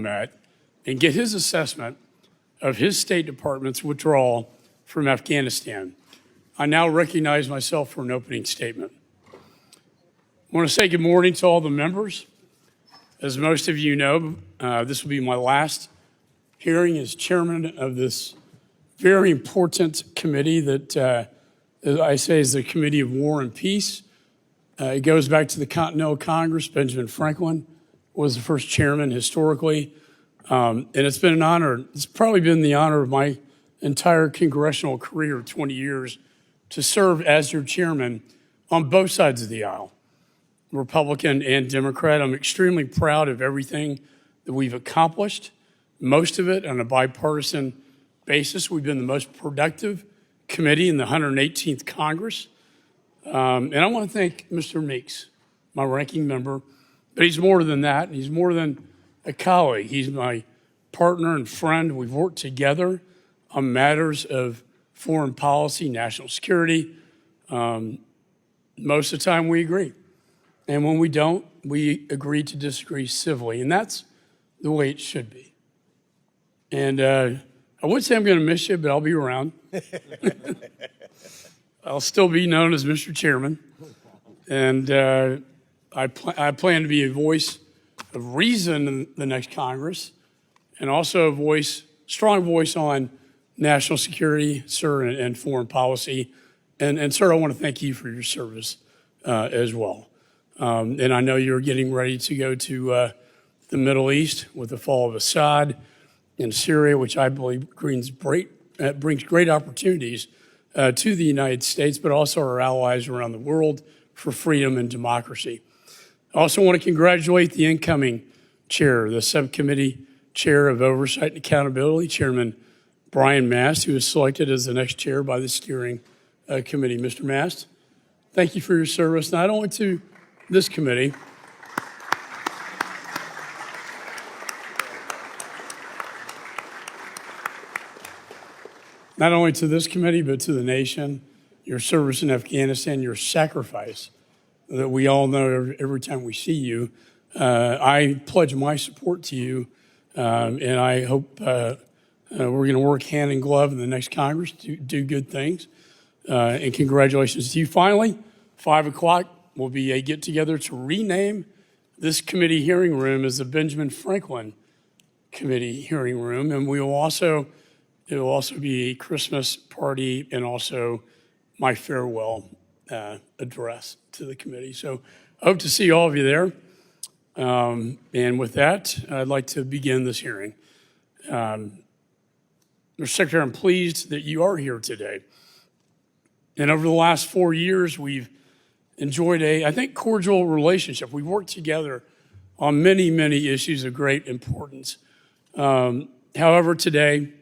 met and get his assessment of his State Department's withdrawal from Afghanistan. I now recognize myself for an opening statement. I want to say good morning to all the members. As most of you know, this will be my last hearing as chairman of this very important committee that I say is the Committee of War and Peace. It goes back to the Continental Congress. Benjamin Franklin was the first chairman historically. And it's been an honor. It's probably been the honor of my entire congressional career of 20 years to serve as your chairman on both sides of the aisle, Republican and Democrat. I'm extremely proud of everything that we've accomplished, most of it on a bipartisan basis. We've been the most productive committee in the 118th Congress. And I want to thank Mr. Meeks, my ranking member, but he's more than that. He's more than a colleague. He's my partner and friend. We've worked together on matters of foreign policy, national security. Most of the time we agree. And when we don't, we agree to disagree civilly. And that's the way it should be. And I would say I'm going to miss you, but I'll be around. I'll still be known as Mr. Chairman. And I plan to be a voice of reason in the next Congress, and also a strong voice on national security, sir, and foreign policy. And sir, I want to thank you for your service as well. And I know you're getting ready to go to the Middle East with the fall of Assad in Syria, which I believe brings great opportunities to the United States, but also our allies around the world for freedom and democracy. I also want to congratulate the incoming chair, the subcommittee chair of Oversight and Accountability, Chairman Brian Mast, who was selected as the next chair by the steering committee. Mr. Mast, thank you for your service, not only to this committee, but to the nation. Your service in Afghanistan, your sacrifice that we all know every time we see you. I pledge my support to you, and I hope we're going to work hand in glove in the next Congress to do good things. And congratulations to you. Finally, 5 o'clock will be a get-together to rename this committee hearing room as the Benjamin Franklin Committee hearing room, and it will also be a Christmas party and also my farewell address to the committee. So I hope to see all of you there. And with that, I'd like to begin this hearing. Mr. Secretary, I'm pleased that you are here today. And over the last 4 years, we've enjoyed I think, cordial relationship. We've worked together on many, many issues of great importance. However, today,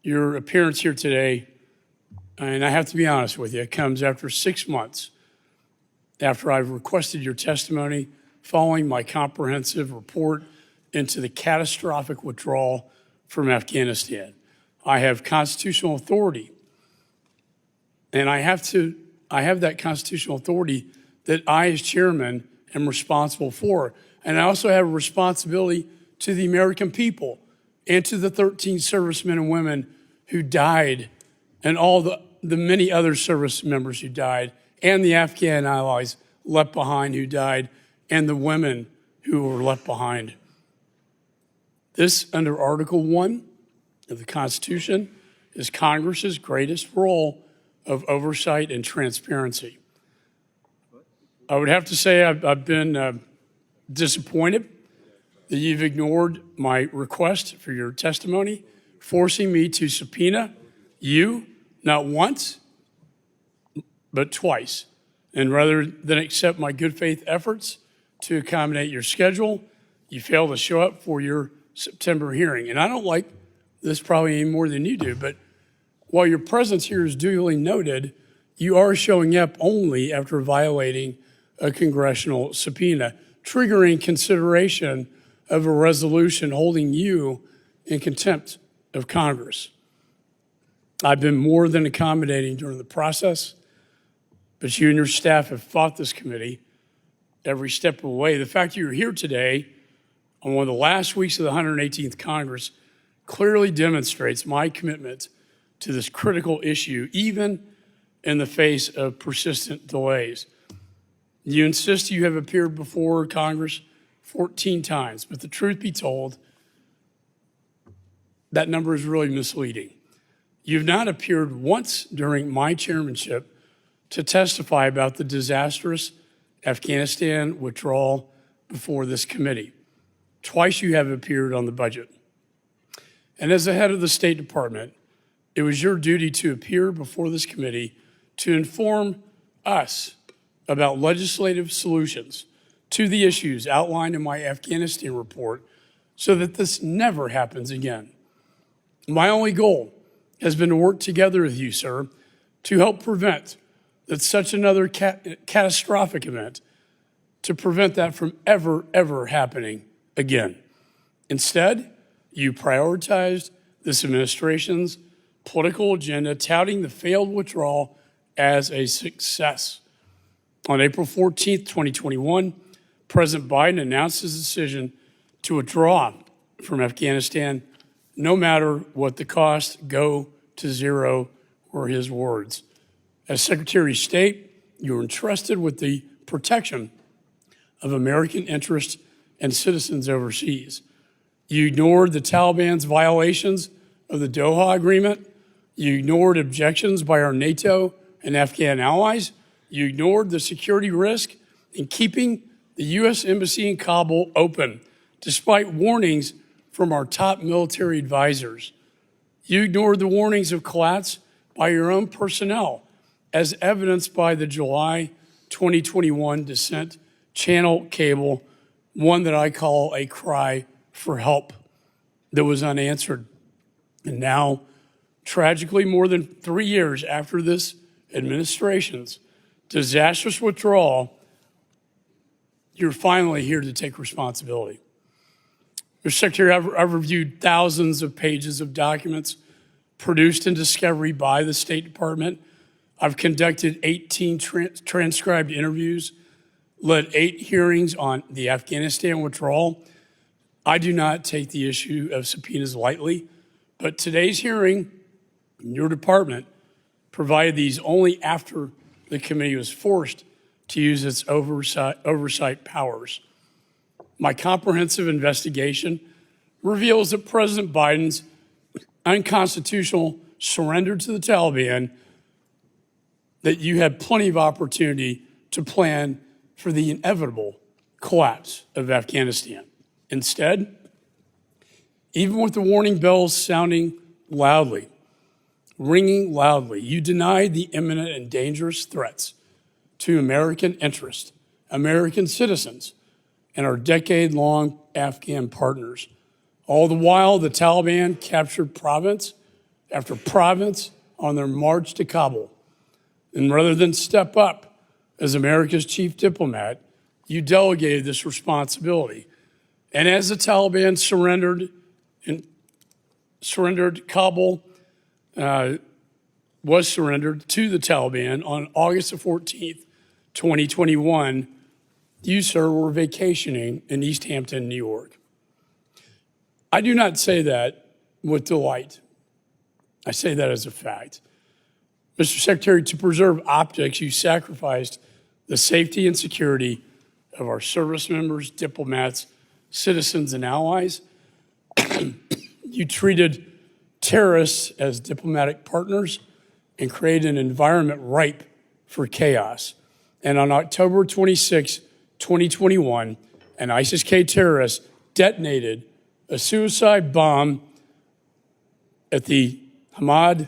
your appearance here today, and I have to be honest with you, it comes after 6 months after I've requested your testimony following my comprehensive report into the catastrophic withdrawal from Afghanistan. I have constitutional authority, and I have that constitutional authority that I, as chairman, am responsible for. And I also have a responsibility to the American people and to the 13 servicemen and women who died, and all the many other service members who died, and the Afghan allies left behind who died, and the women who were left behind. This, under Article 1 of the Constitution, is Congress's greatest role of oversight and transparency. I would have to say I've been disappointed that you've ignored my request for your testimony, forcing me to subpoena you not once, but twice. And rather than accept my good faith efforts to accommodate your schedule, you failed to show up for your September hearing. And I don't like this probably any more than you do, but while your presence here is duly noted, you are showing up only after violating a congressional subpoena, triggering consideration of a resolution holding you in contempt of Congress. I've been more than accommodating during the process, but you and your staff have fought this committee every step of the way. The fact that you're here today on one of the last weeks of the 118th Congress clearly demonstrates my commitment to this critical issue, even in the face of persistent delays. You insist you have appeared before Congress 14 times, but the truth be told, that number is really misleading. You've not appeared once during my chairmanship to testify about the disastrous Afghanistan withdrawal before this committee. Twice you have appeared on the budget. And as the head of the State Department, it was your duty to appear before this committee to inform us about legislative solutions to the issues outlined in my Afghanistan report so that this never happens again. My only goal has been to work together with you, sir, to help prevent that such another catastrophic event, to prevent that from ever happening again. Instead, you prioritized this administration's political agenda, touting the failed withdrawal as a success. On April 14th, 2021, President Biden announced his decision to withdraw from Afghanistan, no matter what the cost. Go to zero were his words. As Secretary of State, you were entrusted with the protection of American interests and citizens overseas. You ignored the Taliban's violations of the Doha Agreement. You ignored objections by our NATO and Afghan allies. You ignored the security risk in keeping the U.S. Embassy in Kabul open, despite warnings from our top military advisors. You ignored the warnings of collapse by your own personnel, as evidenced by the July 2021 descent channel cable, one that I call a cry for help that was unanswered. And now, tragically, more than 3 years after this administration's disastrous withdrawal, you're finally here to take responsibility. Mr. Secretary, I've reviewed thousands of pages of documents produced in discovery by the State Department. I've conducted 18 transcribed interviews, led 8 hearings on the Afghanistan withdrawal. I do not take the issue of subpoenas lightly, but today's hearing in your department provided these only after the committee was forced to use its oversight powers. My comprehensive investigation reveals that President Biden's unconstitutional surrender to the Taliban, that you had plenty of opportunity to plan for the inevitable collapse of Afghanistan. Instead, even with the warning bells sounding loudly, ringing loudly, you denied the imminent and dangerous threats to American interests, American citizens, and our decade-long Afghan partners. All the while, the Taliban captured province after province on their march to Kabul. And rather than step up as America's chief diplomat, you delegated this responsibility. And as the Taliban Kabul was surrendered to the Taliban on August the 14th, 2021, you, sir, were vacationing in East Hampton, New York. I do not say that with delight. I say that as a fact. Mr. Secretary, to preserve optics, you sacrificed the safety and security of our service members, diplomats, citizens, and allies. You treated terrorists as diplomatic partners and created an environment ripe for chaos. And on October 26, 2021, an ISIS-K terrorist detonated a suicide bomb at the Hamad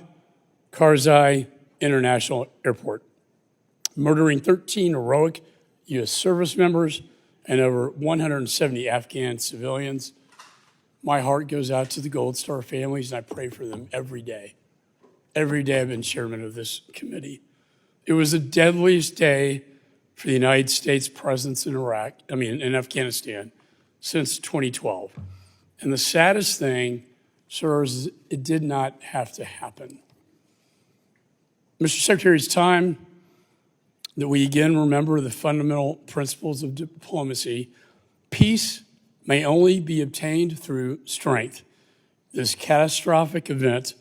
Karzai International Airport, murdering 13 heroic U.S. service members and over 170 Afghan civilians. My heart goes out to the Gold Star families, and I pray for them every day. Every day I've been chairman of this committee. It was the deadliest day for the United States presence in in Afghanistan since 2012. And the saddest thing, sir, is it did not have to happen. Mr. Secretary, it's time that we again remember the fundamental principles of diplomacy. Peace may only be obtained through strength. This catastrophic event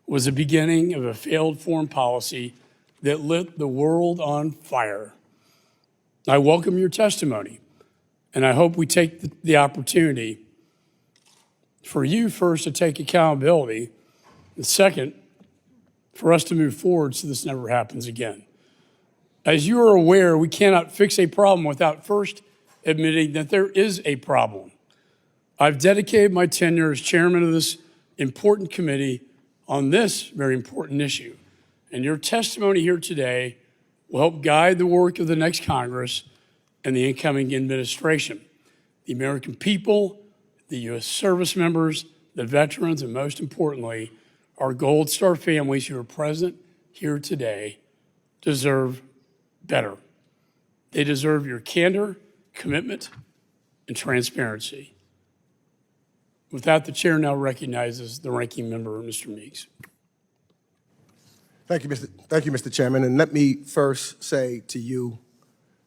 was the beginning of a failed foreign policy that lit the world on fire. I welcome your testimony, and I hope we take the opportunity for you first to take accountability, and second, for us to move forward so this never happens again. As you are aware, we cannot fix a problem without first admitting that there is a problem. I've dedicated my tenure as chairman of this important committee on this very important issue, and your testimony here today will help guide the work of the next Congress and the incoming administration. The American people, the U.S. service members, the veterans, and most importantly, our Gold Star families who are present here today deserve better. They deserve your candor, commitment, and transparency. With that, the chair now recognizes the ranking member, Mr. Meeks. Thank you, Mr. Chairman. And let me first say to you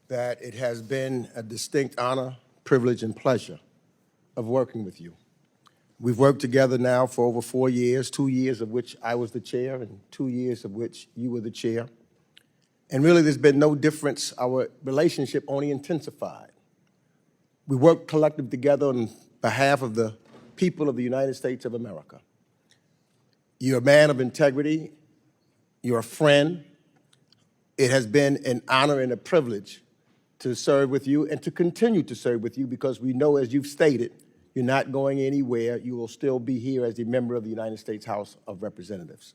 that it has been a distinct honor, privilege, and pleasure of working with you. We've worked together now for over 4 years, 2 years of which I was the chair and 2 years of which you were the chair. And really, there's been no difference. Our relationship only intensified. We worked collectively together on behalf of the people of the United States of America. You're a man of integrity. You're a friend. It has been an honor and a privilege to serve with you and to continue to serve with you because we know, as you've stated, you're not going anywhere. You will still be here as a member of the United States House of Representatives.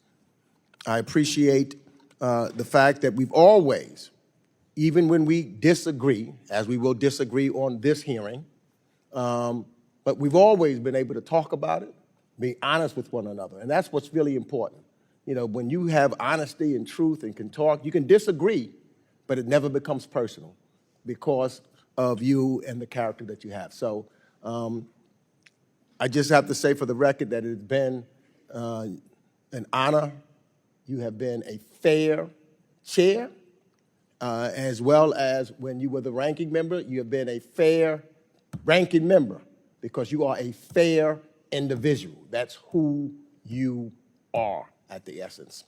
I appreciate the fact that we've always, even when we disagree, as we will disagree on this hearing, but we've always been able to talk about it, be honest with one another, and that's what's really important. You know, when you have honesty and truth and can talk, you can disagree, but it never becomes personal because of you and the character that you have. So I just have to say for the record that it's been an honor. You have been a fair chair, as well as when you were the ranking member, you have been a fair ranking member because you are a fair individual. That's who you are at the essence.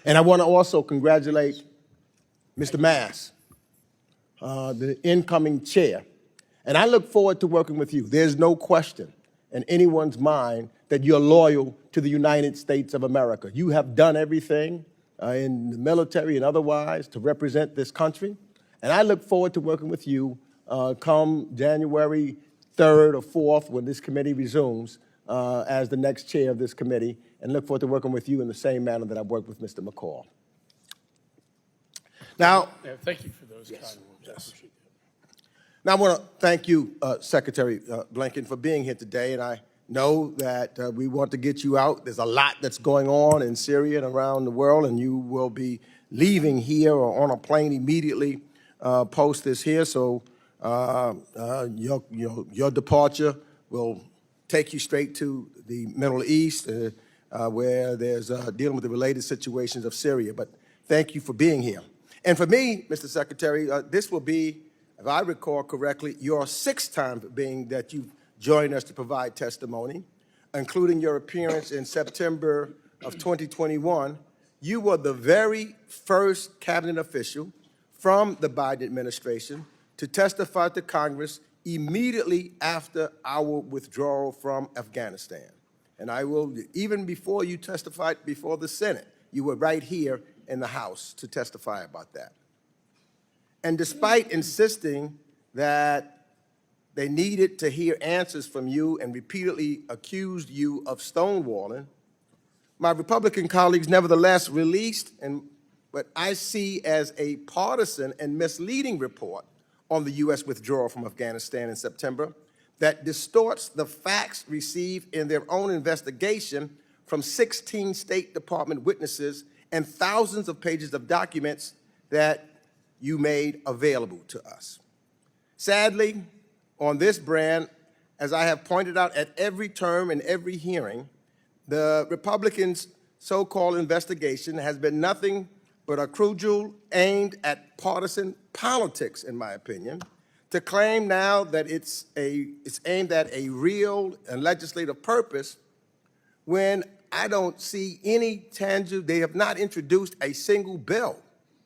And I want to also congratulate Mr. Mass, the incoming chair. And I look forward to working with you. There's no question in anyone's mind that you're loyal to the United States of America. You have done everything in the military and otherwise to represent this country. And I look forward to working with you come January 3rd or 4th when this committee resumes as the next chair of this committee, and look forward to working with you in the same manner that I've worked with Mr. McCall. Now, Thank you for those kind words. Yes. I appreciate that. Now I want to thank you, Secretary Blinken, for being here today, and I know that we want to get you out. There's a lot that's going on in Syria and around the world, and you will be leaving here or on a plane immediately post this here, so your departure will take you straight to the Middle East, where there's dealing with the related situations of Syria. But thank you for being here. And for me, Mr. Secretary, this will be, if I recall correctly, your 6th time being that you've joined us to provide testimony, including your appearance in September of 2021. You were the very first cabinet official from the Biden administration to testify to Congress immediately after our withdrawal from Afghanistan. And I will, even before you testified before the Senate, you were right here in the House to testify about that. And despite insisting that they needed to hear answers from you and repeatedly accused you of stonewalling, my Republican colleagues nevertheless released what I see as a partisan and misleading report on the U.S. withdrawal from Afghanistan in September that distorts the facts received in their own investigation from 16 State Department witnesses and thousands of pages of documents that you made available to us. Sadly, on this brand, as I have pointed out at every term and every hearing, the Republicans' so-called investigation has been nothing but a cudgel aimed at partisan politics, in my opinion, to claim now that it's aimed at a real and legislative purpose when I don't see any tangible, they have not introduced a single bill.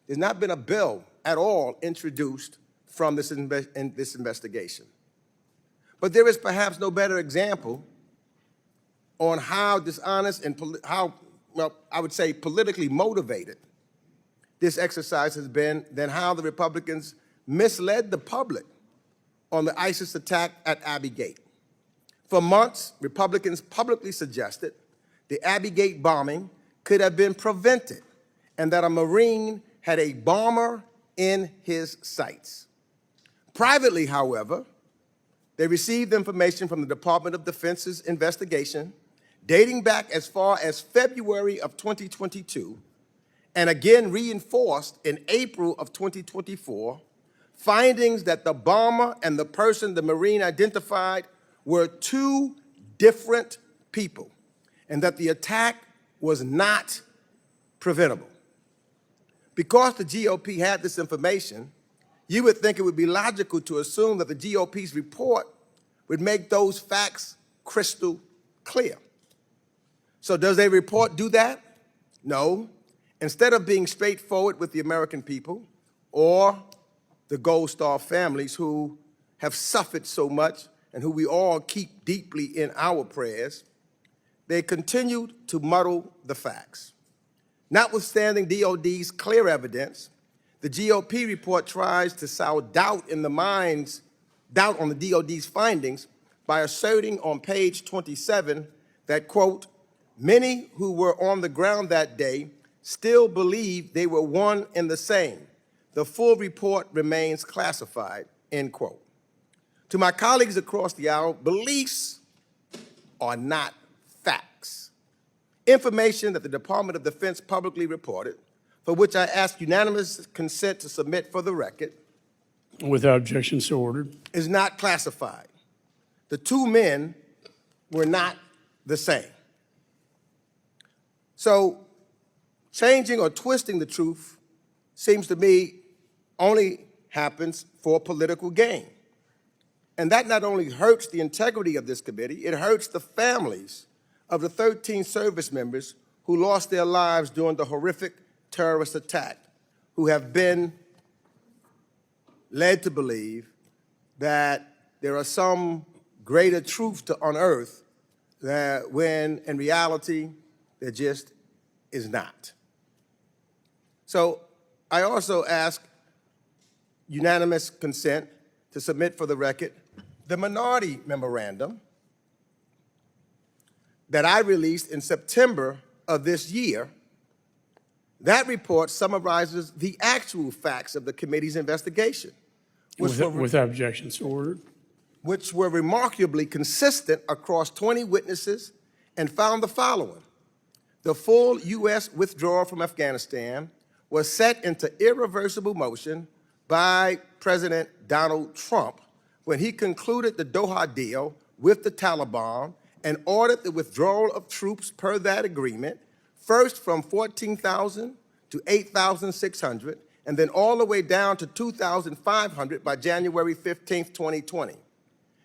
There's not been a bill at all introduced from this investigation. But there is perhaps no better example on how dishonest and I would say politically motivated this exercise has been than how the Republicans misled the public on the ISIS attack at Abbey Gate. For months, Republicans publicly suggested the Abbey Gate bombing could have been prevented and that a Marine had a bomber in his sights. Privately, however, they received information from the Department of Defense's investigation dating back as far as February of 2022 and again reinforced in April of 2024, findings that the bomber and the person the Marine identified were two different people and that the attack was not preventable. Because the GOP had this information, you would think it would be logical to assume that the GOP's report would make those facts crystal clear. So does their report do that? No. Instead of being straightforward with the American people or the Gold Star families who have suffered so much and who we all keep deeply in our prayers, they continued to muddle the facts. Notwithstanding DOD's clear evidence, the GOP report tries to sow doubt on the DOD's findings by asserting on page 27 that, quote, many who were on the ground that day still believe they were one and the same. The full report remains classified, end quote. To my colleagues across the aisle, beliefs are not facts. Information that the Department of Defense publicly reported, for which I ask unanimous consent to submit for the record, Without objection, so ordered. is not classified. The two men were not the same. So changing or twisting the truth seems to me only happens for political gain. And that not only hurts the integrity of this committee, it hurts the families of the 13 service members who lost their lives during the horrific terrorist attack, who have been led to believe that there are some greater truth to unearth that when in reality there just is not. So I also ask unanimous consent to submit for the record the minority memorandum that I released in September of this year. That report summarizes the actual facts of the committee's investigation, Without objection, so ordered. which were remarkably consistent across 20 witnesses and found the following. The full U.S. withdrawal from Afghanistan was set into irreversible motion by President Donald Trump when he concluded the Doha deal with the Taliban and ordered the withdrawal of troops per that agreement, first from 14,000 to 8,600, and then all the way down to 2,500 by January 15th, 2020.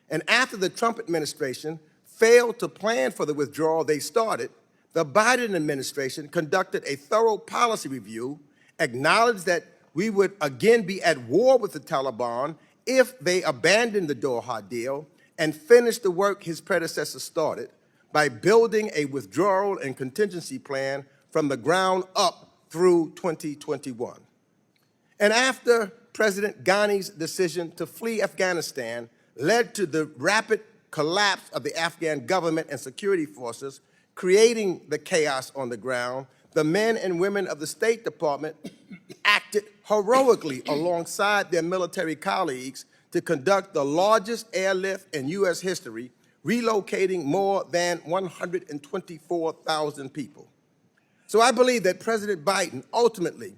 And after the Trump administration failed to plan for the withdrawal they started, the Biden administration conducted a thorough policy review, acknowledged that we would again be at war with the Taliban if they abandoned the Doha deal, and finished the work his predecessor started by building a withdrawal and contingency plan from the ground up through 2021. And after President Ghani's decision to flee Afghanistan led to the rapid collapse of the Afghan government and security forces, creating the chaos on the ground, the men and women of the State Department acted heroically alongside their military colleagues to conduct the largest airlift in U.S. history, relocating more than 124,000 people. So I believe that President Biden ultimately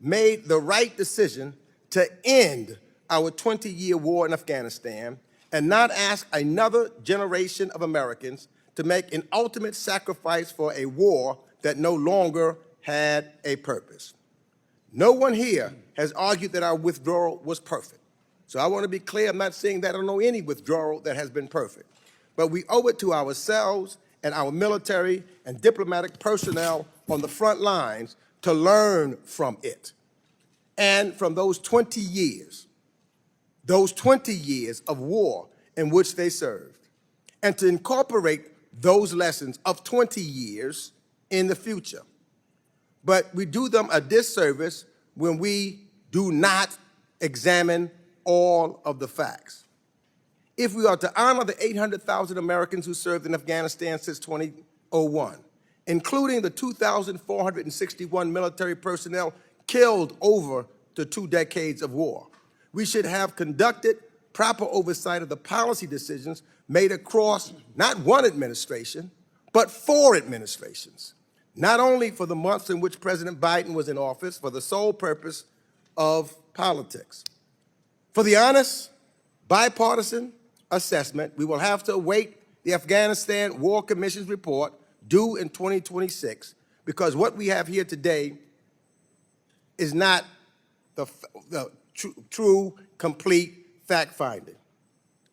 made the right decision to end our 20-year war in Afghanistan and not ask another generation of Americans to make an ultimate sacrifice for a war that no longer had a purpose. No one here has argued that our withdrawal was perfect. So I want to be clear, I'm not saying that I don't know any withdrawal that has been perfect. But we owe it to ourselves and our military and diplomatic personnel on the front lines to learn from it. And from those 20 years of war in which they served, and to incorporate those lessons of 20 years in the future. But we do them a disservice when we do not examine all of the facts. If we are to honor the 800,000 Americans who served in Afghanistan since 2001, including the 2,461 military personnel killed over the 2 decades of war, we should have conducted proper oversight of the policy decisions made across not one administration, but 4 administrations, not only for the months in which President Biden was in office for the sole purpose of politics. For the honest, bipartisan assessment, we will have to await the Afghanistan War Commission's report due in 2026, because what we have here today is not the true, complete fact-finding.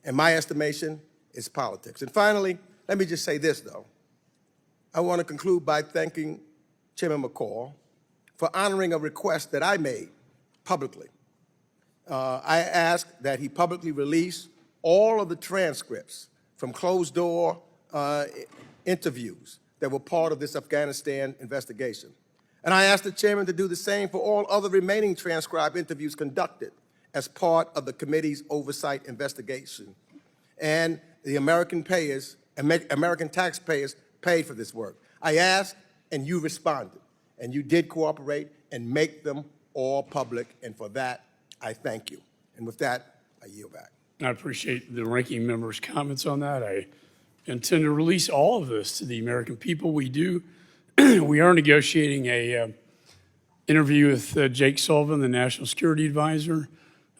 In my estimation, it's politics. And finally, let me just say this, though. I want to conclude by thanking Chairman McCall for honoring a request that I made publicly. I asked that he publicly release all of the transcripts from closed-door interviews that were part of this Afghanistan investigation. And I asked the chairman to do the same for all other remaining transcribed interviews conducted as part of the committee's oversight investigation. And the American taxpayers paid for this work. I asked, and you responded. And you did cooperate and make them all public, and for that, I thank you. And with that, I yield back. I appreciate the ranking member's comments on that. I intend to release all of this to the American people. We are negotiating a interview with Jake Sullivan, the National Security Advisor.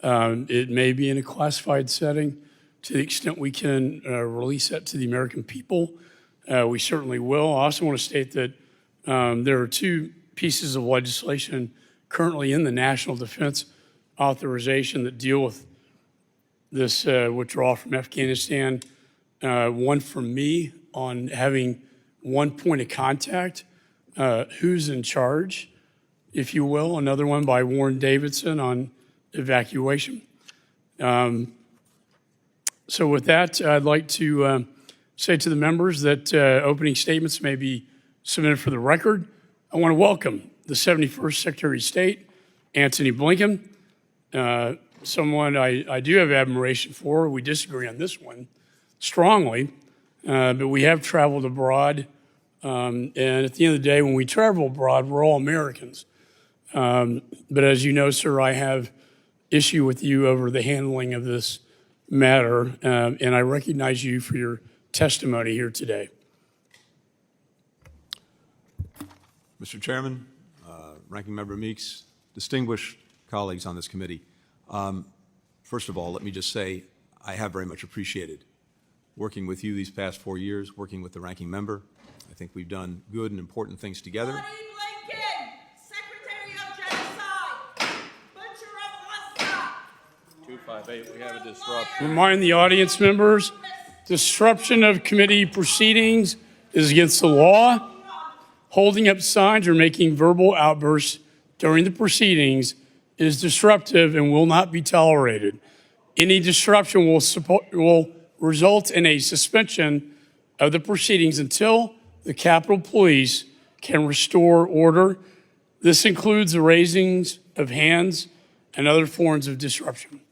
It may be in a classified setting. To the extent we can release that to the American people, we certainly will. I also want to state that there are 2 pieces of legislation currently in the National Defense Authorization that deal with this withdrawal from Afghanistan. One from me on having one point of contact, who's in charge, if you will. Another one by Warren Davidson on evacuation. So with that, I'd like to say to the members that opening statements may be submitted for the record. I want to welcome the 71st Secretary of State, Antony Blinken, someone I do have admiration for. We disagree on this one strongly, but we have traveled abroad. And at the end of the day, when we travel abroad, we're all Americans. But as you know, sir, I have issue with you over the handling of this matter, and I recognize you for your testimony here today. Mr. Chairman, Ranking Member Meeks, distinguished colleagues on this committee, first of all, let me just say I have very much appreciated working with you these past 4 years, working with the ranking member. I think we've done good and important things together. Antony Blinken, Secretary of Genocide, Butcher of Leicester. 258, we have a disruption. Remind the audience members, disruption of committee proceedings is against the law. Holding up signs or making verbal outbursts during the proceedings is disruptive and will not be tolerated. Any disruption will result in a suspension of the proceedings until the Capitol Police can restore order. This includes the raisings of hands and other forms of disruption.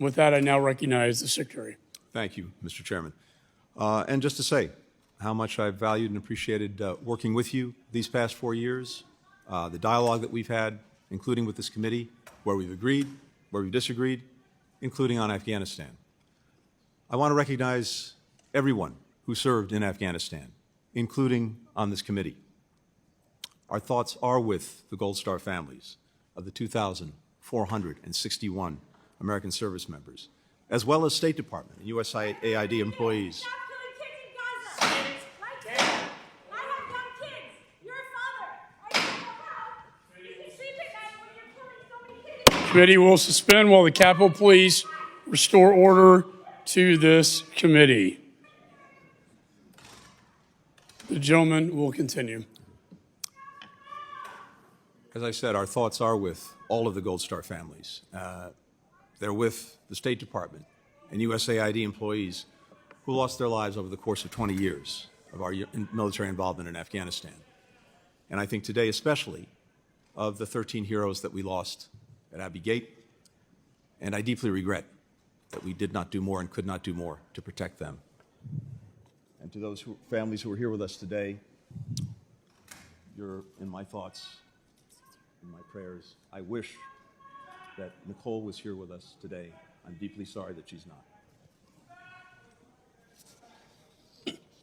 With that, I now recognize the Secretary. Thank you, Mr. Chairman. And just to say how much I've valued and appreciated working with you these past 4 years, the dialogue that we've had, including with this committee, where we've agreed, where we've disagreed, including on Afghanistan. I want to recognize everyone who served in Afghanistan, including on this committee. Our thoughts are with the Gold Star families of the 2,461 American service members, as well as State Department and USAID employees. Committee will suspend while the Capitol Police restore order to this committee. The gentleman will continue. As I said, our thoughts are with all of the Gold Star families. They're with the State Department and USAID employees who lost their lives over the course of 20 years of our military involvement in Afghanistan. And I think today especially of the 13 heroes that we lost at Abbey Gate. And I deeply regret that we did not do more and could not do more to protect them. And to those families who are here with us today, you're in my thoughts, in my prayers. I wish that Nicole was here with us today. I'm deeply sorry that she's not.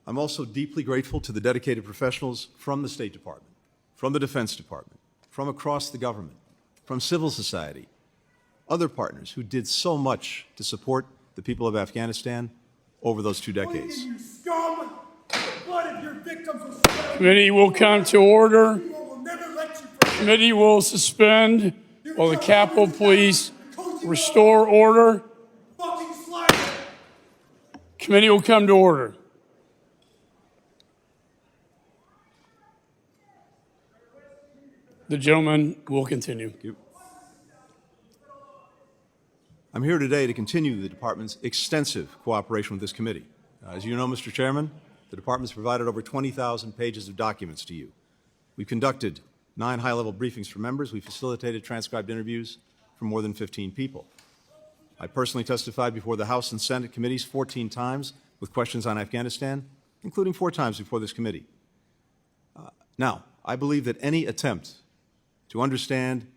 I'm also deeply grateful to the dedicated professionals from the State Department, from the Defense Department, from across the government, from civil society, other partners who did so much to support the people of Afghanistan over those 2 decades. You scum! The blood of your victims will spill. Committee will come to order. We will never let you forget. Committee will suspend while the Capitol Police restore order. Fucking slider! Committee will come to order. The gentleman will continue. Thank you. I'm here today to continue the Department's extensive cooperation with this committee. As you know, Mr. Chairman, the Department's provided over 20,000 pages of documents to you. We've conducted 9 high-level briefings for members. We facilitated transcribed interviews for more than 15 people. I personally testified before the House and Senate committees 14 times with questions on Afghanistan, including 4 times before this committee. Now, I believe that any attempt to understand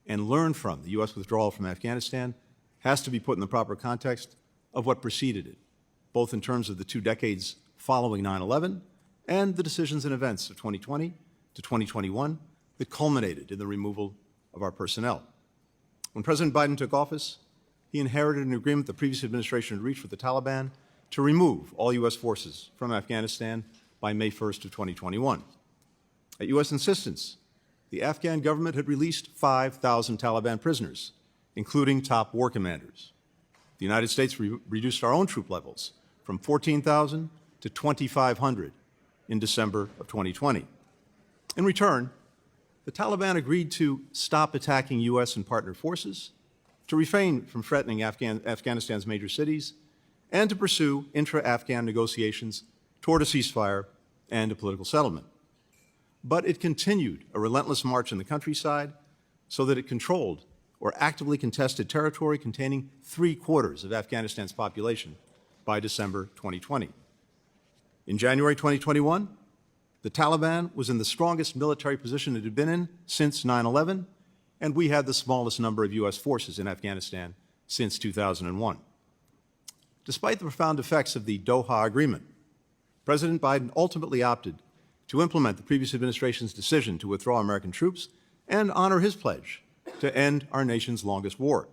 and learn from the U.S. withdrawal from Afghanistan has to be put in the proper context of what preceded it, both in terms of the 2 decades following 9/11 and the decisions and events of 2020 to 2021 that culminated in the removal of our personnel. When President Biden took office, he inherited an agreement the previous administration had reached with the Taliban to remove all U.S. forces from Afghanistan by May 1st of 2021. At U.S. insistence, the Afghan government had released 5,000 Taliban prisoners, including top war commanders. The United States reduced our own troop levels from 14,000 to 2,500 in December of 2020. In return, the Taliban agreed to stop attacking U.S. and partner forces, to refrain from threatening Afghanistan's major cities, and to pursue intra-Afghan negotiations toward a ceasefire and a political settlement. But it continued a relentless march in the countryside so that it controlled or actively contested territory containing 3/4 of Afghanistan's population by December 2020. In January 2021, the Taliban was in the strongest military position it had been in since 9/11, and we had the smallest number of U.S. forces in Afghanistan since 2001. Despite the profound effects of the Doha Agreement, President Biden ultimately opted to implement the previous administration's decision to withdraw American troops and honor his pledge to end our nation's longest war.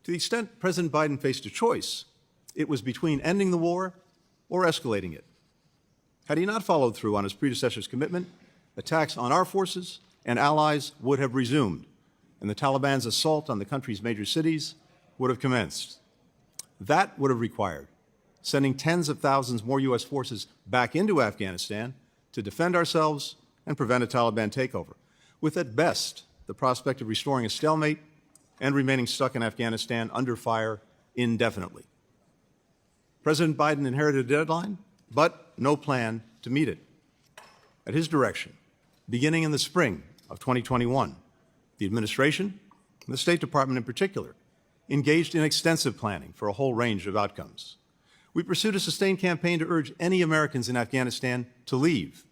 To the extent President Biden faced a choice, it was between ending the war or escalating it. Had he not followed through on his predecessor's commitment, attacks on our forces and allies would have resumed, and the Taliban's assault on the country's major cities would have commenced. That would have required sending tens of thousands more U.S. forces back into Afghanistan to defend ourselves and prevent a Taliban takeover, with at best the prospect of restoring a stalemate and remaining stuck in Afghanistan under fire indefinitely. President Biden inherited a deadline, but no plan to meet it. At his direction, beginning in the spring of 2021, the administration, and the State Department in particular, engaged in extensive planning for a whole range of outcomes. We pursued a sustained campaign to urge any Americans in Afghanistan to leave.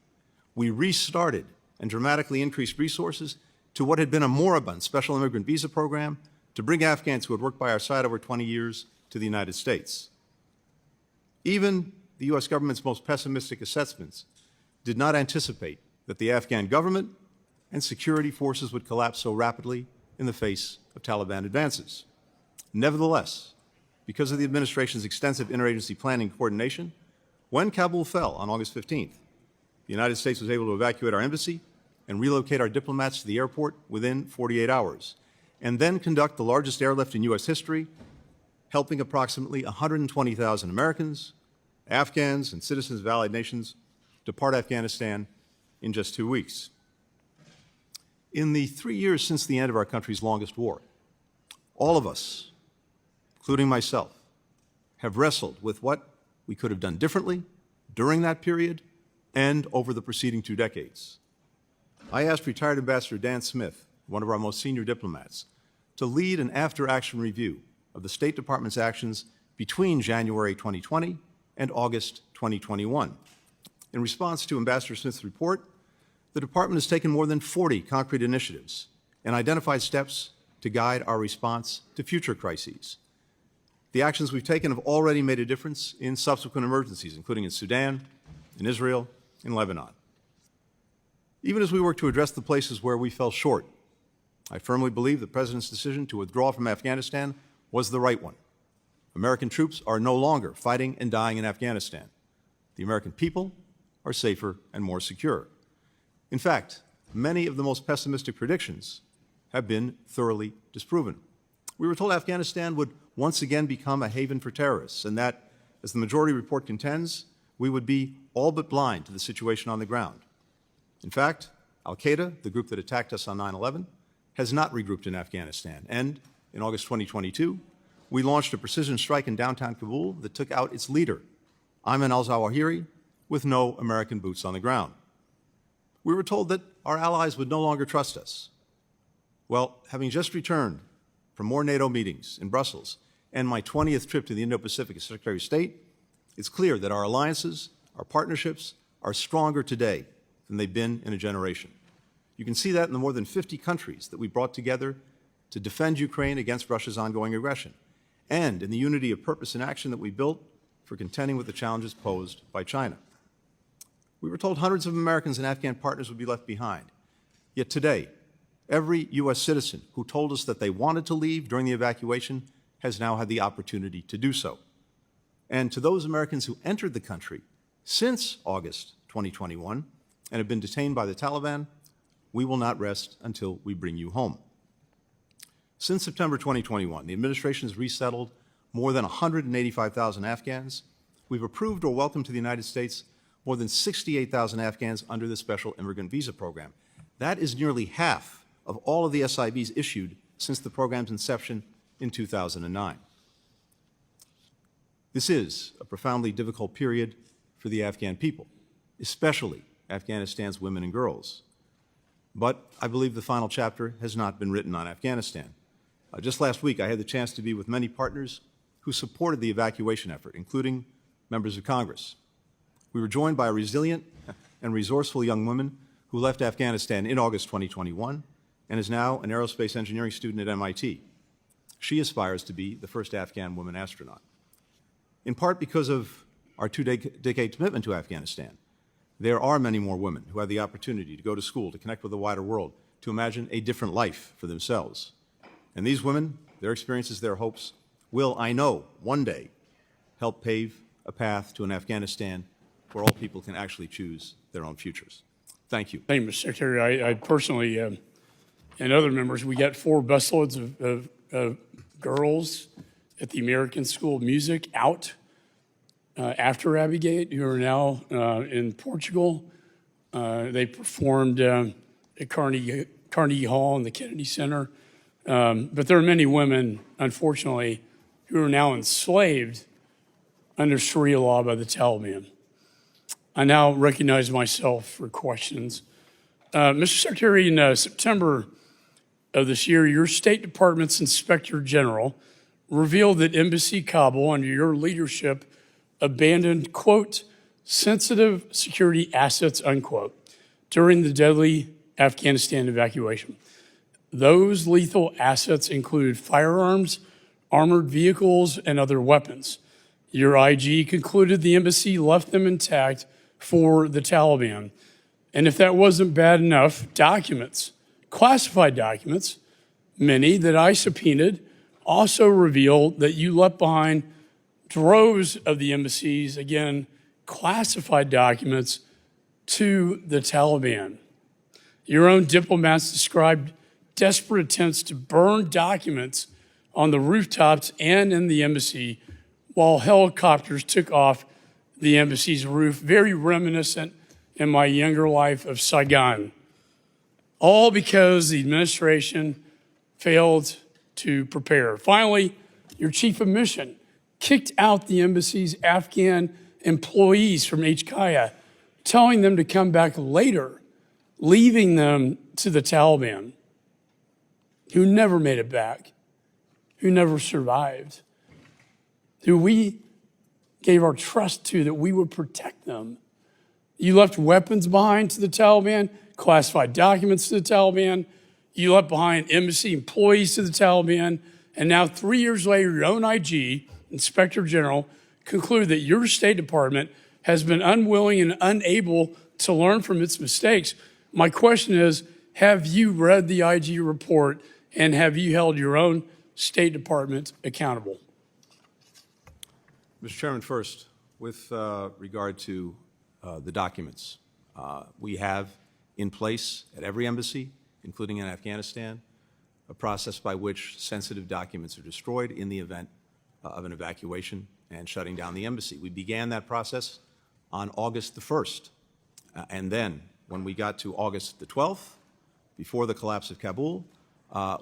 We restarted and dramatically increased resources to what had been a moribund special immigrant visa program to bring Afghans who had worked by our side over 20 years to the United States. Even the U.S. government's most pessimistic assessments did not anticipate that the Afghan government and security forces would collapse so rapidly in the face of Taliban advances. Nevertheless, because of the administration's extensive interagency planning and coordination, when Kabul fell on August 15th, the United States was able to evacuate our embassy and relocate our diplomats to the airport within 48 hours. and then conduct the largest airlift in U.S. history, helping approximately 120,000 Americans, Afghans, and citizens of allied nations depart Afghanistan in just 2 weeks. In the 3 years since the end of our country's longest war, all of us, including myself, have wrestled with what we could have done differently during that period and over the preceding 2 decades. I asked retired Ambassador Dan Smith, one of our most senior diplomats, to lead an after-action review of the State Department's actions between January 2020 and August 2021. In response to Ambassador Smith's report, the Department has taken more than 40 concrete initiatives and identified steps to guide our response to future crises. The actions we've taken have already made a difference in subsequent emergencies, including in Sudan, in Israel, in Lebanon. Even as we work to address the places where we fell short, I firmly believe the President's decision to withdraw from Afghanistan was the right one. American troops are no longer fighting and dying in Afghanistan. The American people are safer and more secure. In fact, many of the most pessimistic predictions have been thoroughly disproven. We were told Afghanistan would once again become a haven for terrorists, and that, as the majority report contends, we would be all but blind to the situation on the ground. In fact, al-Qaeda, the group that attacked us on 9/11, has not regrouped in Afghanistan, and in August 2022, we launched a precision strike in downtown Kabul that took out its leader, Ayman al-Zawahiri, with no American boots on the ground. We were told that our allies would no longer trust us. Well, having just returned from more NATO meetings in Brussels and my 20th trip to the Indo-Pacific as Secretary of State, it's clear that our alliances, our partnerships, are stronger today than they've been in a generation. You can see that in the more than 50 countries that we brought together to defend Ukraine against Russia's ongoing aggression, and in the unity of purpose and action that we built for contending with the challenges posed by China. We were told hundreds of Americans and Afghan partners would be left behind. Yet today, every U.S. citizen who told us that they wanted to leave during the evacuation has now had the opportunity to do so. And to those Americans who entered the country since August 2021 and have been detained by the Taliban, we will not rest until we bring you home. Since September 2021, the administration has resettled more than 185,000 Afghans. We've approved or welcomed to the United States more than 68,000 Afghans under the Special Immigrant Visa Program. That is nearly half of all of the SIVs issued since the program's inception in 2009. This is a profoundly difficult period for the Afghan people, especially Afghanistan's women and girls. But I believe the final chapter has not been written on Afghanistan. Just last week, I had the chance to be with many partners who supported the evacuation effort, including members of Congress. We were joined by a resilient and resourceful young woman who left Afghanistan in August 2021 and is now an aerospace engineering student at MIT. She aspires to be the first Afghan woman astronaut. In part because of our two-decade commitment to Afghanistan, there are many more women who have the opportunity to go to school, to connect with the wider world, to imagine a different life for themselves. And these women, their experiences, their hopes, will, I know, one day help pave a path to an Afghanistan where all people can actually choose their own futures. Thank you. Thank you, Mr. Secretary. I personally, and other members, we got 4 busloads of girls at the American School of Music out after Abbeygate, who are now in Portugal. They performed at Carnegie Hall and the Kennedy Center. But there are many women, unfortunately, who are now enslaved under Sharia law by the Taliban. I now recognize myself for questions. Mr. Secretary, in September of this year, your State Department's Inspector General revealed that Embassy Kabul, under your leadership, abandoned, quote, sensitive security assets, unquote, during the deadly Afghanistan evacuation. Those lethal assets included firearms, armored vehicles, and other weapons. Your IG concluded the embassy left them intact for the Taliban. And if that wasn't bad enough, documents, classified documents, many that I subpoenaed, also revealed that you left behind droves of the embassy's, again, classified documents to the Taliban. Your own diplomats described desperate attempts to burn documents on the rooftops and in the embassy while helicopters took off the embassy's roof, very reminiscent in my younger life of Saigon. All because the administration failed to prepare. Finally, your chief of mission kicked out the embassy's Afghan employees from HKIA, telling them to come back later, leaving them to the Taliban, who never made it back, who never survived, who we gave our trust to that we would protect them. You left weapons behind to the Taliban, classified documents to the Taliban. You left behind embassy employees to the Taliban. And now 3 years later, your own IG, Inspector General, concluded that your State Department has been unwilling and unable to learn from its mistakes. My question is, have you read the IG report and have you held your own State Department accountable? Mr. Chairman, first, with regard to the documents, we have in place at every embassy, including in Afghanistan, a process by which sensitive documents are destroyed in the event of an evacuation and shutting down the embassy. We began that process on August the 1st. And then when we got to August the 12th, before the collapse of Kabul,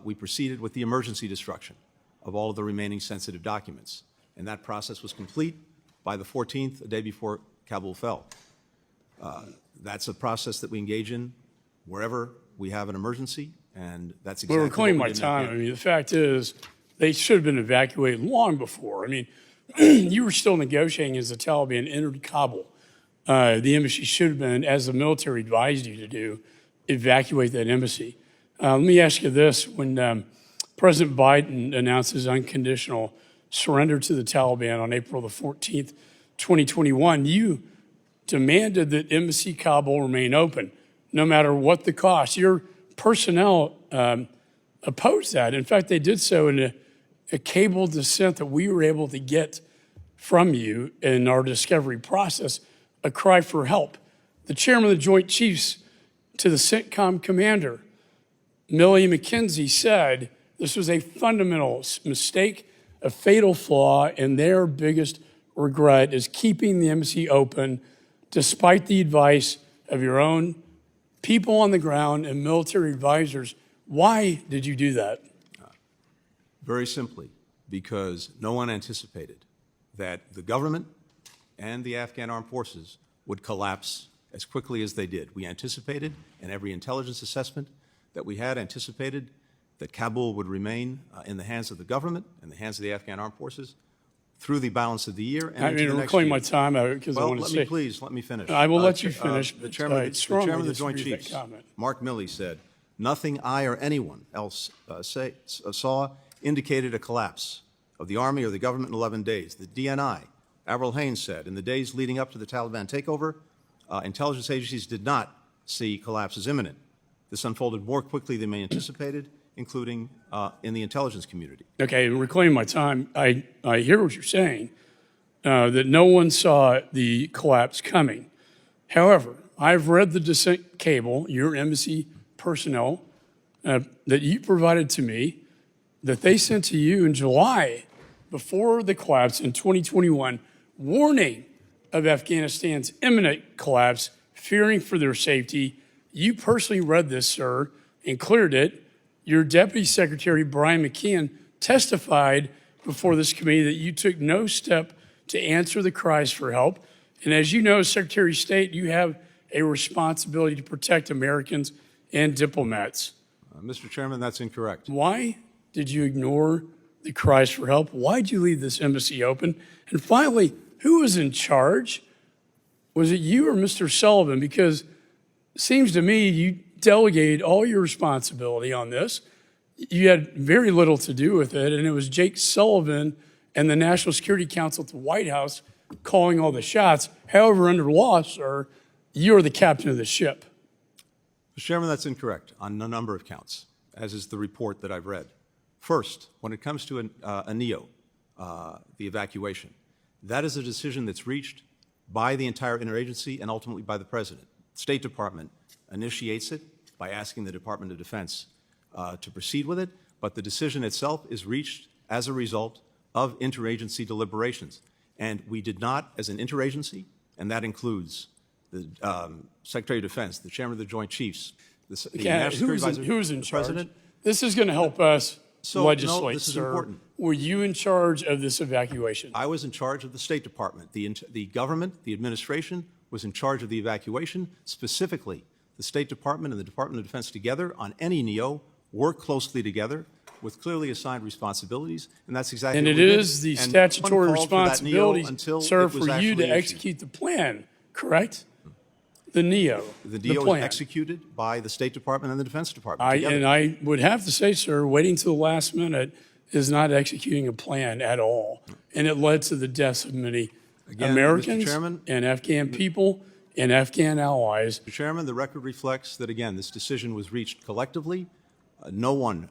we proceeded with the emergency destruction of all of the remaining sensitive documents. And that process was complete by the 14th, a day before Kabul fell. That's a process that we engage in wherever we have an emergency, and that's exactly Well, reclaim what my we did in time. I Afghanistan. mean, the fact is, they should have been evacuated long before. I mean, you were still negotiating as the Taliban entered Kabul. The embassy should have been, as the military advised you to do, evacuate that embassy. Let me ask you this. When President Biden announced his unconditional surrender to the Taliban on April the 14th, 2021, you demanded that Embassy Kabul remain open, no matter what the cost. Your personnel opposed that. In fact, they did so in a cabled dissent that we were able to get from you in our discovery process, a cry for help. The chairman of the Joint Chiefs to the CENTCOM commander, Millie McKenzie, said this was a fundamental mistake, a fatal flaw, and their biggest regret is keeping the embassy open despite the advice of your own people on the ground and military advisors. Why did you do that? Very simply, because no one anticipated that the government and the Afghan armed forces would collapse as quickly as they did. We anticipated, and every intelligence assessment that we had anticipated, that Kabul would remain in the hands of the government and the hands of the Afghan armed forces through the balance of the year and I into mean, the next reclaim year. my time because I Well, want to let say. me please, let me finish. I will let you finish, The but chairman, I the strongly chairman of the Joint disagree with Chiefs, that comment. Mark Milley, said, "Nothing I or anyone else saw indicated a collapse of the Army or the government in 11 days. The DNI, Avril Haines, said, in the days leading up to the Taliban takeover, intelligence agencies did not see collapse as imminent. This unfolded more quickly than they anticipated, including in the intelligence community." Okay, and reclaim my time. I hear what you're saying, that no one saw the collapse coming. However, I've read the dissent cable, your embassy personnel, that you provided to me, that they sent to you in July before the collapse in 2021, warning of Afghanistan's imminent collapse, fearing for their safety. You personally read this, sir, and cleared it. Your Deputy Secretary, Brian McKeon, testified before this committee that you took no step to answer the cries for help. And as you know, Secretary of State, you have a responsibility to protect Americans and diplomats. Mr. Chairman, that's incorrect. Why did you ignore the cries for help? Why did you leave this embassy open? And finally, who was in charge? Was it you or Mr. Sullivan? Because it seems to me you delegated all your responsibility on this. You had very little to do with it, and it was Jake Sullivan and the National Security Council at the White House calling all the shots. However, under law, sir, you're the captain of the ship. Mr. Chairman, that's incorrect on a number of counts, as is the report that I've read. First, when it comes to a NEO, the evacuation, that is a decision that's reached by the entire interagency and ultimately by the President. The State Department initiates it by asking the Department of Defense to proceed with it, but the decision itself is reached as a result of interagency deliberations. And we did not, as an interagency, and that includes the Secretary of Defense, the Chairman of the Joint Chiefs, the National Security Advisor, who's in the charge? President. This is going to help us legislate, no, this is sir. important. Were you in charge of this evacuation? I was in charge of the State Department. The government, the administration, was in charge of the evacuation. Specifically, the State Department and the Department of Defense together on any NEO work closely together with clearly assigned responsibilities, and that's exactly And what it we did. is the And statutory one called for that NEO responsibility, until sir, it was for you actually to issued. execute the plan, correct? The NEO, The NEO plan. is executed by the State Department and the Defense Department together. And I would have to say, sir, waiting till the last minute is not executing a plan at all. And it led to the deaths of many Again, Mr. Americans Chairman, and Afghan people and Afghan allies. Mr. Chairman, the record reflects that, again, this decision was reached collectively. No one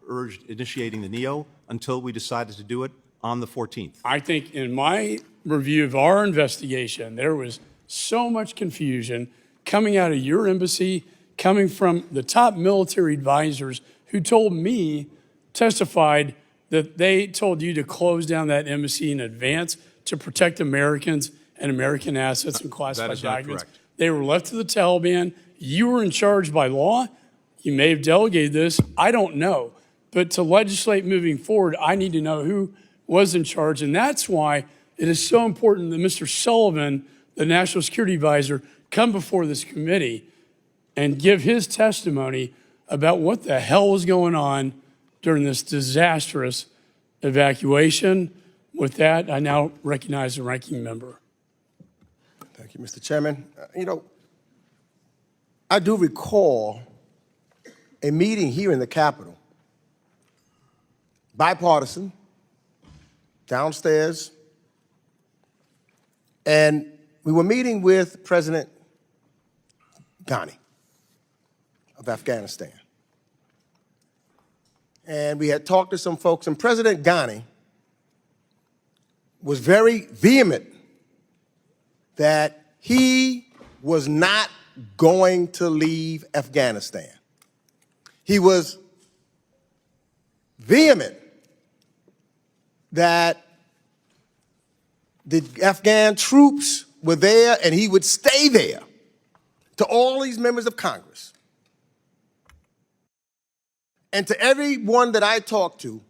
urged initiating the NEO until we decided to do it on the 14th. I think in my review of our investigation, there was so much confusion coming out of your embassy, coming from the top military advisors who told me, testified that they told you to close down that embassy in advance to protect Americans and American assets and classified That is not documents. correct. They were left to the Taliban. You were in charge by law. You may have delegated this. I don't know. But to legislate moving forward, I need to know who was in charge. And that's why it is so important that Mr. Sullivan, the National Security Advisor, come before this committee and give his testimony about what the hell was going on during this disastrous evacuation. With that, I now recognize the ranking member. Thank you, Mr. Chairman. I do recall a meeting here in the Capitol, bipartisan, downstairs, and we were meeting with President Ghani of Afghanistan. And we had talked to some folks, and President Ghani was very vehement that he was not going to leave Afghanistan. He was vehement that the Afghan troops were there and he would stay there, to all these members of Congress. And to everyone that I talked to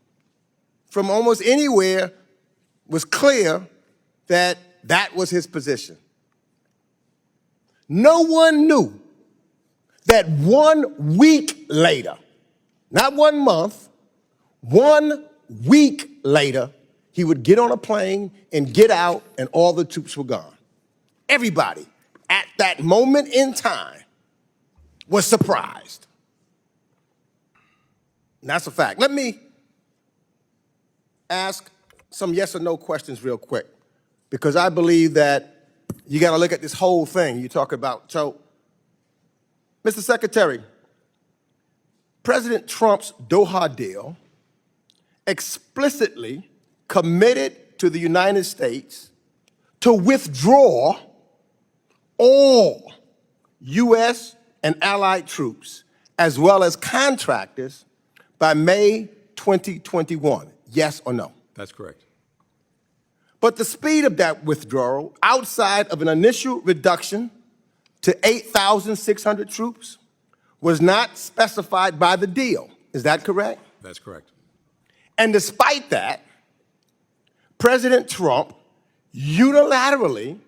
from almost anywhere was clear that that was his position. No one knew that 1 week later, not 1 month, 1 week later, he would get on a plane and get out and all the troops were gone. Everybody at that moment in time was surprised. And that's a fact. Let me ask some yes or no questions real quick, because I believe that you got to look at this whole thing you talk about. So, Mr. Secretary, President Trump's Doha deal explicitly committed to the United States to withdraw all U.S. and allied troops, as well as contractors, by May 2021. Yes or no? That's correct. But the speed of that withdrawal, outside of an initial reduction to 8,600 troops, was not specified by the deal. Is that correct? That's correct. And despite that, President Trump unilaterally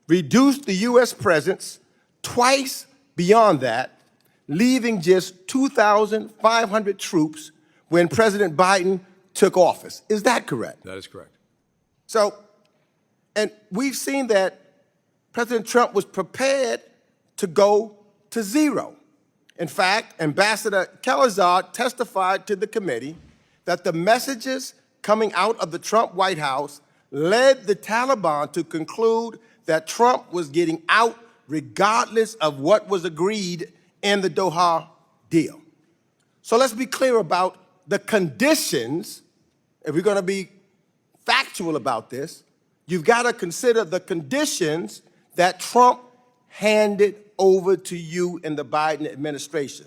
reduced the U.S. presence twice beyond that, leaving just 2,500 troops when President Biden took office. Is that correct? That is correct. So, and we've seen that President Trump was prepared to go to zero. In fact, Ambassador Kelazar testified to the committee that the messages coming out of the Trump White House led the Taliban to conclude that Trump was getting out regardless of what was agreed in the Doha deal. So let's be clear about the conditions. If we're going to be factual about this, you've got to consider the conditions that Trump handed over to you in the Biden administration.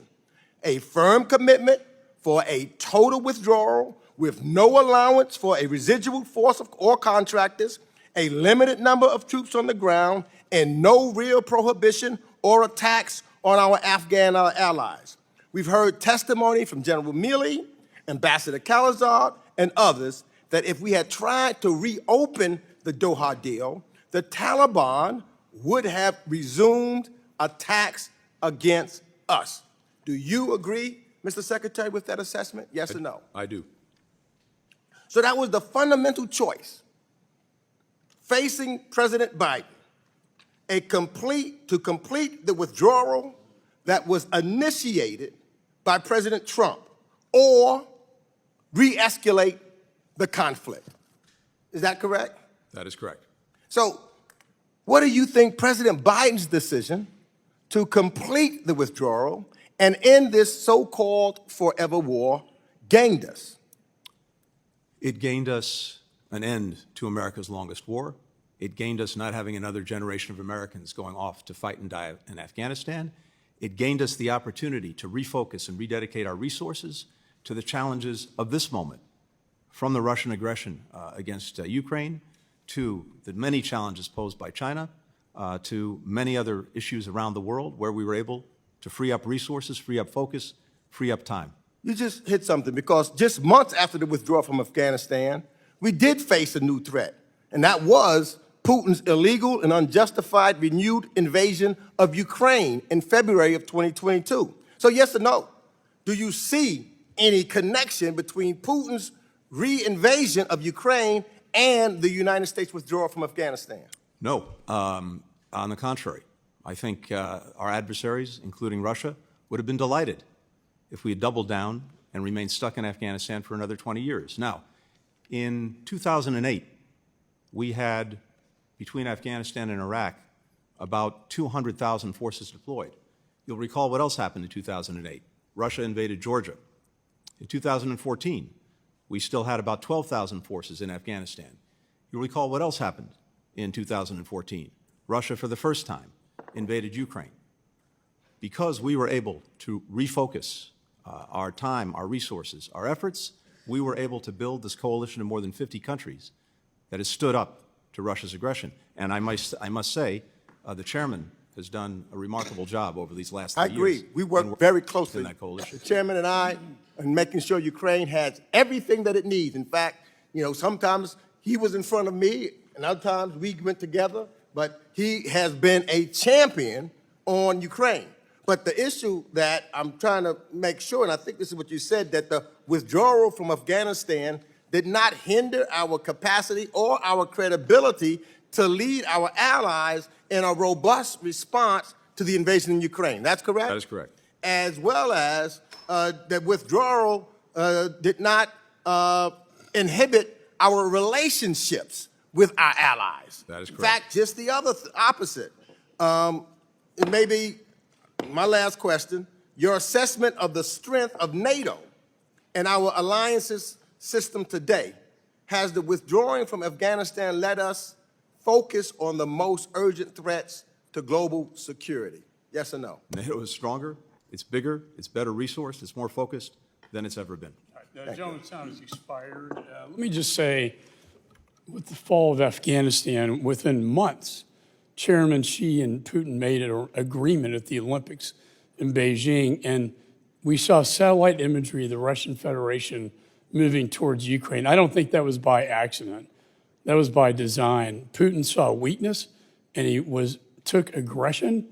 a firm commitment for a total withdrawal with no allowance for a residual force or contractors, a limited number of troops on the ground, and no real prohibition or attacks on our Afghan allies. We've heard testimony from General Milley, Ambassador Khalilzad, and others that if we had tried to reopen the Doha deal, the Taliban would have resumed attacks against us. Do you agree, Mr. Secretary, with that assessment? Yes or no? I do. So that was the fundamental choice facing President Biden, to complete the withdrawal that was initiated by President Trump, or re-escalate the conflict. Is that correct? That is correct. So what do you think President Biden's decision to complete the withdrawal and end this so-called forever war gained us? It gained us an end to America's longest war. It gained us not having another generation of Americans going off to fight and die in Afghanistan. It gained us the opportunity to refocus and rededicate our resources to the challenges of this moment, from the Russian aggression against Ukraine, to the many challenges posed by China, to many other issues around the world where we were able to free up resources, free up focus, free up time. You just hit something, because just months after the withdrawal from Afghanistan, we did face a new threat, and that was Putin's illegal and unjustified renewed invasion of Ukraine in February of 2022. So yes or no, do you see any connection between Putin's re-invasion of Ukraine and the United States withdrawal from Afghanistan? No, on the contrary. I think our adversaries, including Russia, would have been delighted if we had doubled down and remained stuck in Afghanistan for another 20 years. Now, in 2008, we had, between Afghanistan and Iraq, about 200,000 forces deployed. You'll recall what else happened in 2008. Russia invaded Georgia. In 2014, we still had about 12,000 forces in Afghanistan. You'll recall what else happened in 2014. Russia, for the first time, invaded Ukraine. Because we were able to refocus our time, our resources, our efforts, we were able to build this coalition of more than 50 countries that has stood up to Russia's aggression. And I must say, the chairman has done a remarkable job over these last 3 years. I agree. We work very closely, in that coalition. the chairman and I, in making sure Ukraine has everything that it needs. In fact, sometimes he was in front of me, and other times we went together, but he has been a champion on Ukraine. But the issue that I'm trying to make sure, and I think this is what you said, that the withdrawal from Afghanistan did not hinder our capacity or our credibility to lead our allies in a robust response to the invasion in Ukraine. That's correct? That is correct. As well as the withdrawal did not inhibit our relationships with our allies. That is correct. In fact, just the opposite. It may be my last question, your assessment of the strength of NATO and our alliances system today. Has the withdrawing from Afghanistan let us focus on the most urgent threats to global security? Yes or no? NATO is stronger, it's bigger, it's better resourced, it's more focused than it's ever been. The gentleman's time has expired. Let me just say, with the fall of Afghanistan, within months, Chairman Xi and Putin made an agreement at the Olympics in Beijing, and we saw satellite imagery of the Russian Federation moving towards Ukraine. I don't think that was by accident. That was by design. Putin saw weakness, and he took aggression,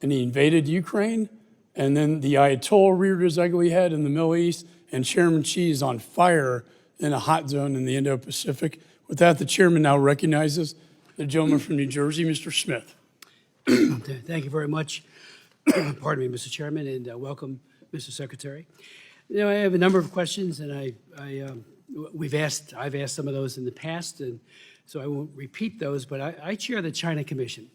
and he invaded Ukraine, and then the Ayatollah reared his ugly head in the Middle East, and Chairman Xi is on fire in a hot zone in the Indo-Pacific. With that, the chairman now recognizes the gentleman from New Jersey, Mr. Smith. Thank you very much. Pardon me, Mr. Chairman, and welcome, Mr. Secretary. I have a number of questions, and I've asked some of those in the past, and so I won't repeat those. But I chair the China Commission.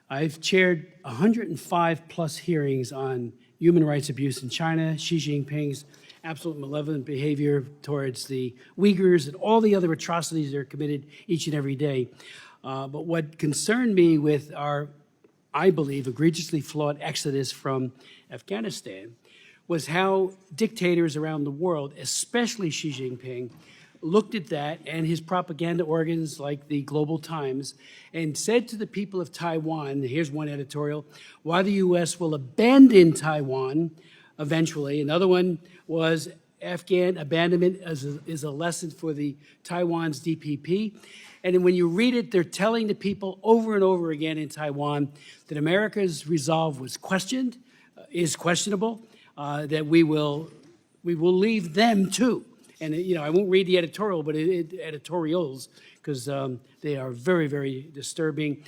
I've chaired 105 plus hearings on human rights abuse in China, Xi Jinping's absolute malevolent behavior towards the Uyghurs, and all the other atrocities that are committed each and every day. But what concerned me with our, I believe, egregiously flawed exodus from Afghanistan was how dictators around the world, especially Xi Jinping, looked at that and his propaganda organs like the Global Times and said to the people of Taiwan, here's one editorial, why the U.S. will abandon Taiwan eventually. Another one was Afghan abandonment is a lesson for the Taiwan's DPP. And when you read it, they're telling the people over and over again in Taiwan that America's resolve was questioned, is questionable, that we will leave them too. And I won't read the editorial, but editorials, because they are very, very disturbing.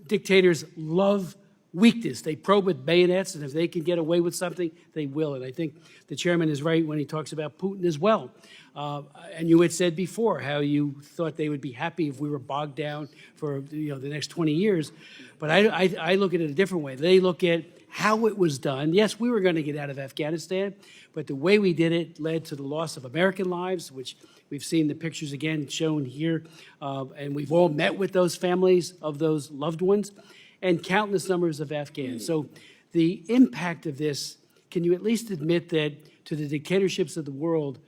Dictators love weakness. They probe with bayonets, and if they can get away with something, they will. And I think the chairman is right when he talks about Putin as well. And you had said before how you thought they would be happy if we were bogged down for the next 20 years. But I look at it a different way. They look at how it was done. Yes, we were going to get out of Afghanistan, but the way we did it led to the loss of American lives, which we've seen the pictures again shown here, and we've all met with those families of those loved ones, and countless numbers of Afghans. So the impact of this, can you at least admit that to the dictatorships of the world,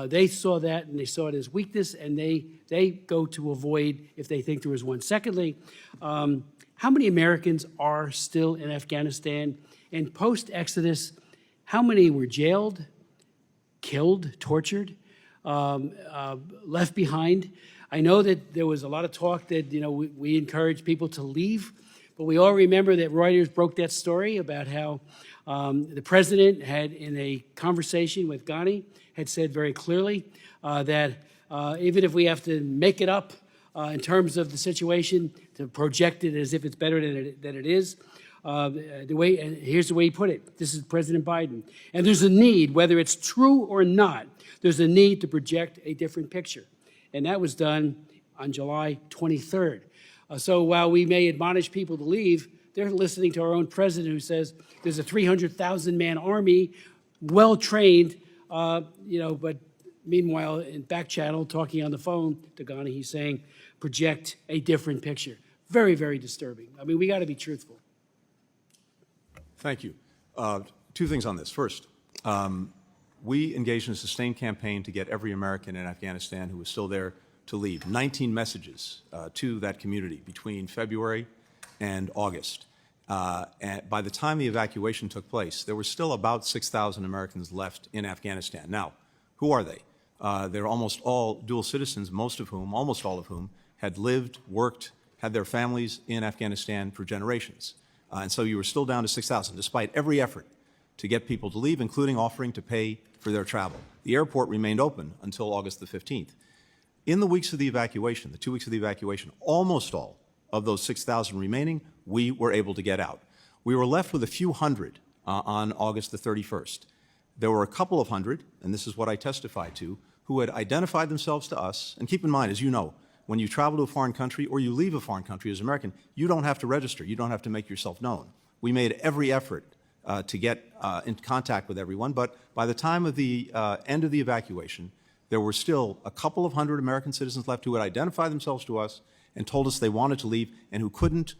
they saw that and they saw it as weakness, and they go to avoid if they think there is one. Secondly, how many Americans are still in Afghanistan? And post-Exodus, how many were jailed, killed, tortured, left behind? I know that there was a lot of talk that we encourage people to leave, but we all remember that Reuters broke that story about how the president had, in a conversation with Ghani, had said very clearly that even if we have to make it up in terms of the situation, to project it as if it's better than it is, here's the way he put it. This is President Biden. And there's a need, whether it's true or not, there's a need to project a different picture. And that was done on July 23rd. So while we may admonish people to leave, they're listening to our own president who says there's a 300,000-man army, well-trained, but meanwhile, in back channel, talking on the phone to Ghani, he's saying, project a different picture. Very, very disturbing. I mean, we got to be truthful. Thank you. Two things on this. First, we engaged in a sustained campaign to get every American in Afghanistan who was still there to leave. 19 messages to that community between February and August. And by the time the evacuation took place, there were still about 6,000 Americans left in Afghanistan. Now, who are they? They're almost all dual citizens, almost all of whom, had lived, worked, had their families in Afghanistan for generations. And so you were still down to 6,000, despite every effort to get people to leave, including offering to pay for their travel. The airport remained open until August the 15th. In the weeks of the evacuation, the 2 weeks of the evacuation, almost all of those 6,000 remaining, we were able to get out. We were left with a few hundred on August the 31st. There were a couple of hundred, and this is what I testified to, who had identified themselves to us. And keep in mind, as you know, when you travel to a foreign country or you leave a foreign country as an American, you don't have to register. You don't have to make yourself known. We made every effort to get in contact with everyone, but by the time of the end of the evacuation, there were still a couple of hundred American citizens left who had identified themselves to us and told us they wanted to leave and who couldn't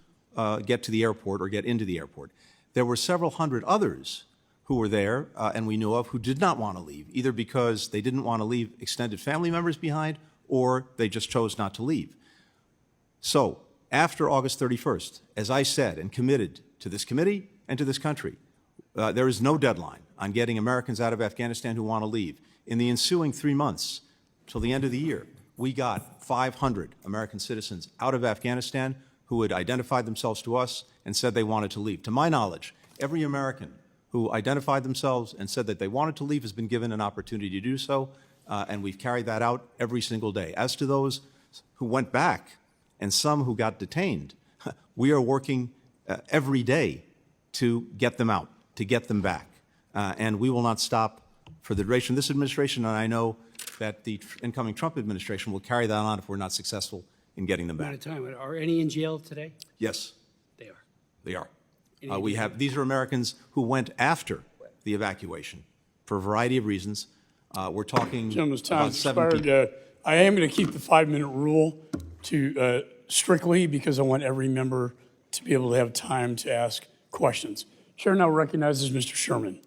get to the airport or get into the airport. There were several hundred others who were there and we knew of who did not want to leave, either because they didn't want to leave extended family members behind or they just chose not to leave. So after August 31st, as I said and committed to this committee and to this country, there is no deadline on getting Americans out of Afghanistan who want to leave. In the ensuing 3 months, till the end of the year, we got 500 American citizens out of Afghanistan who had identified themselves to us and said they wanted to leave. To my knowledge, every American who identified themselves and said that they wanted to leave has been given an opportunity to do so, and we've carried that out every single day. As to those who went back and some who got detained, we are working every day to get them out, to get them back, and we will not stop for the duration of this administration, and I know that the incoming Trump administration will carry that on if we're not successful in getting them back. Amount of time. Are any in jail today? Yes, They are. they are. These are Americans who went after the evacuation for a variety of reasons. We're talking Gentleman's time about 7 expired. people. I am going to keep the 5-minute rule to strictly because I want every member to be able to have time to ask questions. Chair now recognizes Mr. Sherman.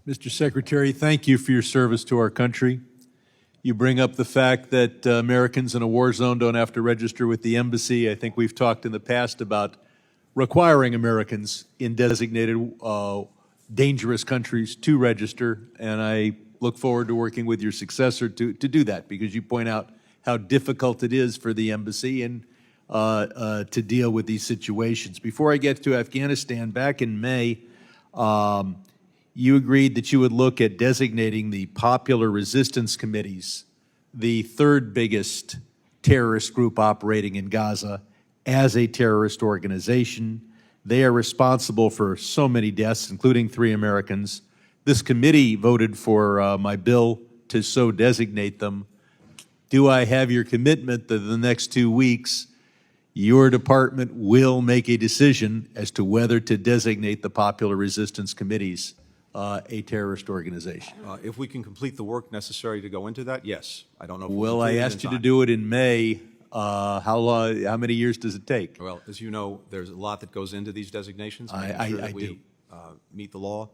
Mr. Secretary, thank you for your service to our country. You bring up the fact that Americans in a war zone don't have to register with the embassy. I think we've talked in the past about requiring Americans in designated dangerous countries to register, and I look forward to working with your successor to do that, because you point out how difficult it is for the embassy and to deal with these situations. Before I get to Afghanistan, back in May, you agreed that you would look at designating the Popular Resistance Committees, the third biggest terrorist group operating in Gaza, as a terrorist organization. They are responsible for so many deaths, including 3 Americans. This committee voted for my bill to so designate them. Do I have your commitment that in the next 2 weeks, your department will make a decision as to whether to designate the Popular Resistance Committees a terrorist organization? If we can complete the work necessary to go into that, yes. I don't know if we'll Well, I complete it in asked you to time. do it in May. How many years does it take? Well, as you know, there's a lot that goes into these designations. I making sure that do. we meet the law,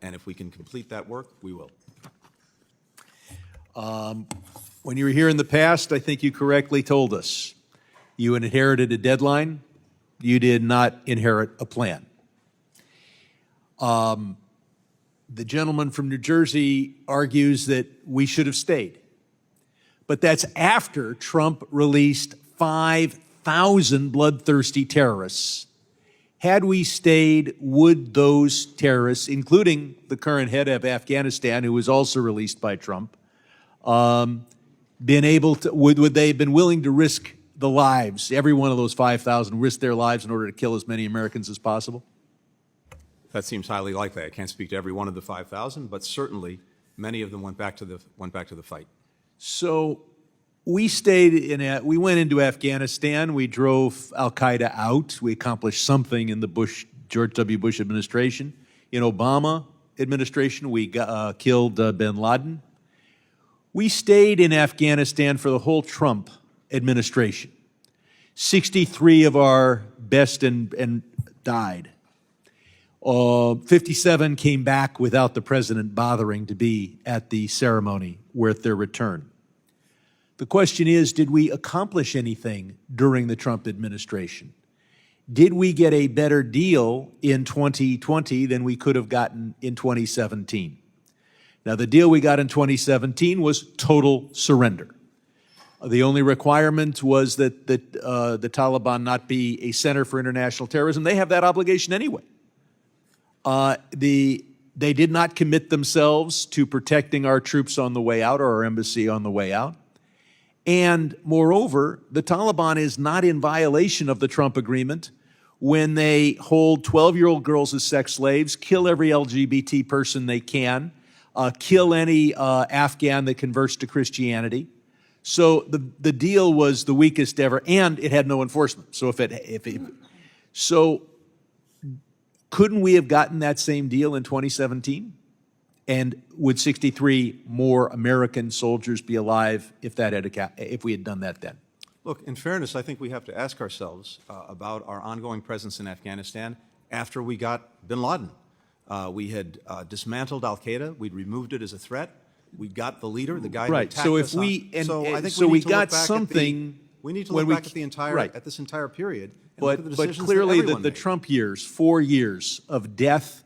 and if we can complete that work, we will. When you were here in the past, I think you correctly told us you inherited a deadline. You did not inherit a plan. The gentleman from New Jersey argues that we should have stayed. But that's after Trump released 5,000 bloodthirsty terrorists. Had we stayed, would those terrorists, including the current head of Afghanistan, who was also released by Trump, been able to, would they have been willing to risk the lives, every one of those 5,000, risk their lives in order to kill as many Americans as possible? That seems highly likely. I can't speak to every one of the 5,000, but certainly many of them went back to the fight. So we we went into Afghanistan. We drove al-Qaeda out. We accomplished something in the George W. Bush administration. In Obama administration, we killed bin Laden. We stayed in Afghanistan for the whole Trump administration. 63 of our best and died. 57 came back without the president bothering to be at the ceremony with their return. The question is, did we accomplish anything during the Trump administration? Did we get a better deal in 2020 than we could have gotten in 2017? Now, the deal we got in 2017 was total surrender. The only requirement was that the Taliban not be a center for international terrorism. They have that obligation anyway. They did not commit themselves to protecting our troops on the way out or our embassy on the way out. And moreover, the Taliban is not in violation of the Trump agreement when they hold 12-year-old girls as sex slaves, kill every LGBT person they can, kill any Afghan that converts to Christianity. So the deal was the weakest ever, and it had no enforcement. So couldn't we have gotten that same deal in 2017? And would 63 more American soldiers be alive if we had done that then? Look, in fairness, I think we have to ask ourselves about our ongoing presence in Afghanistan after we got bin Laden. We had dismantled al-Qaeda. We'd removed it as a threat. We got the leader, the guy who Right. attacked So us if we on- and, so I and think so we we need to look got back something. we need to when look we back at the entire right. at this entire period. And look at the But decisions clearly that everyone the made. Trump years, 4 years of death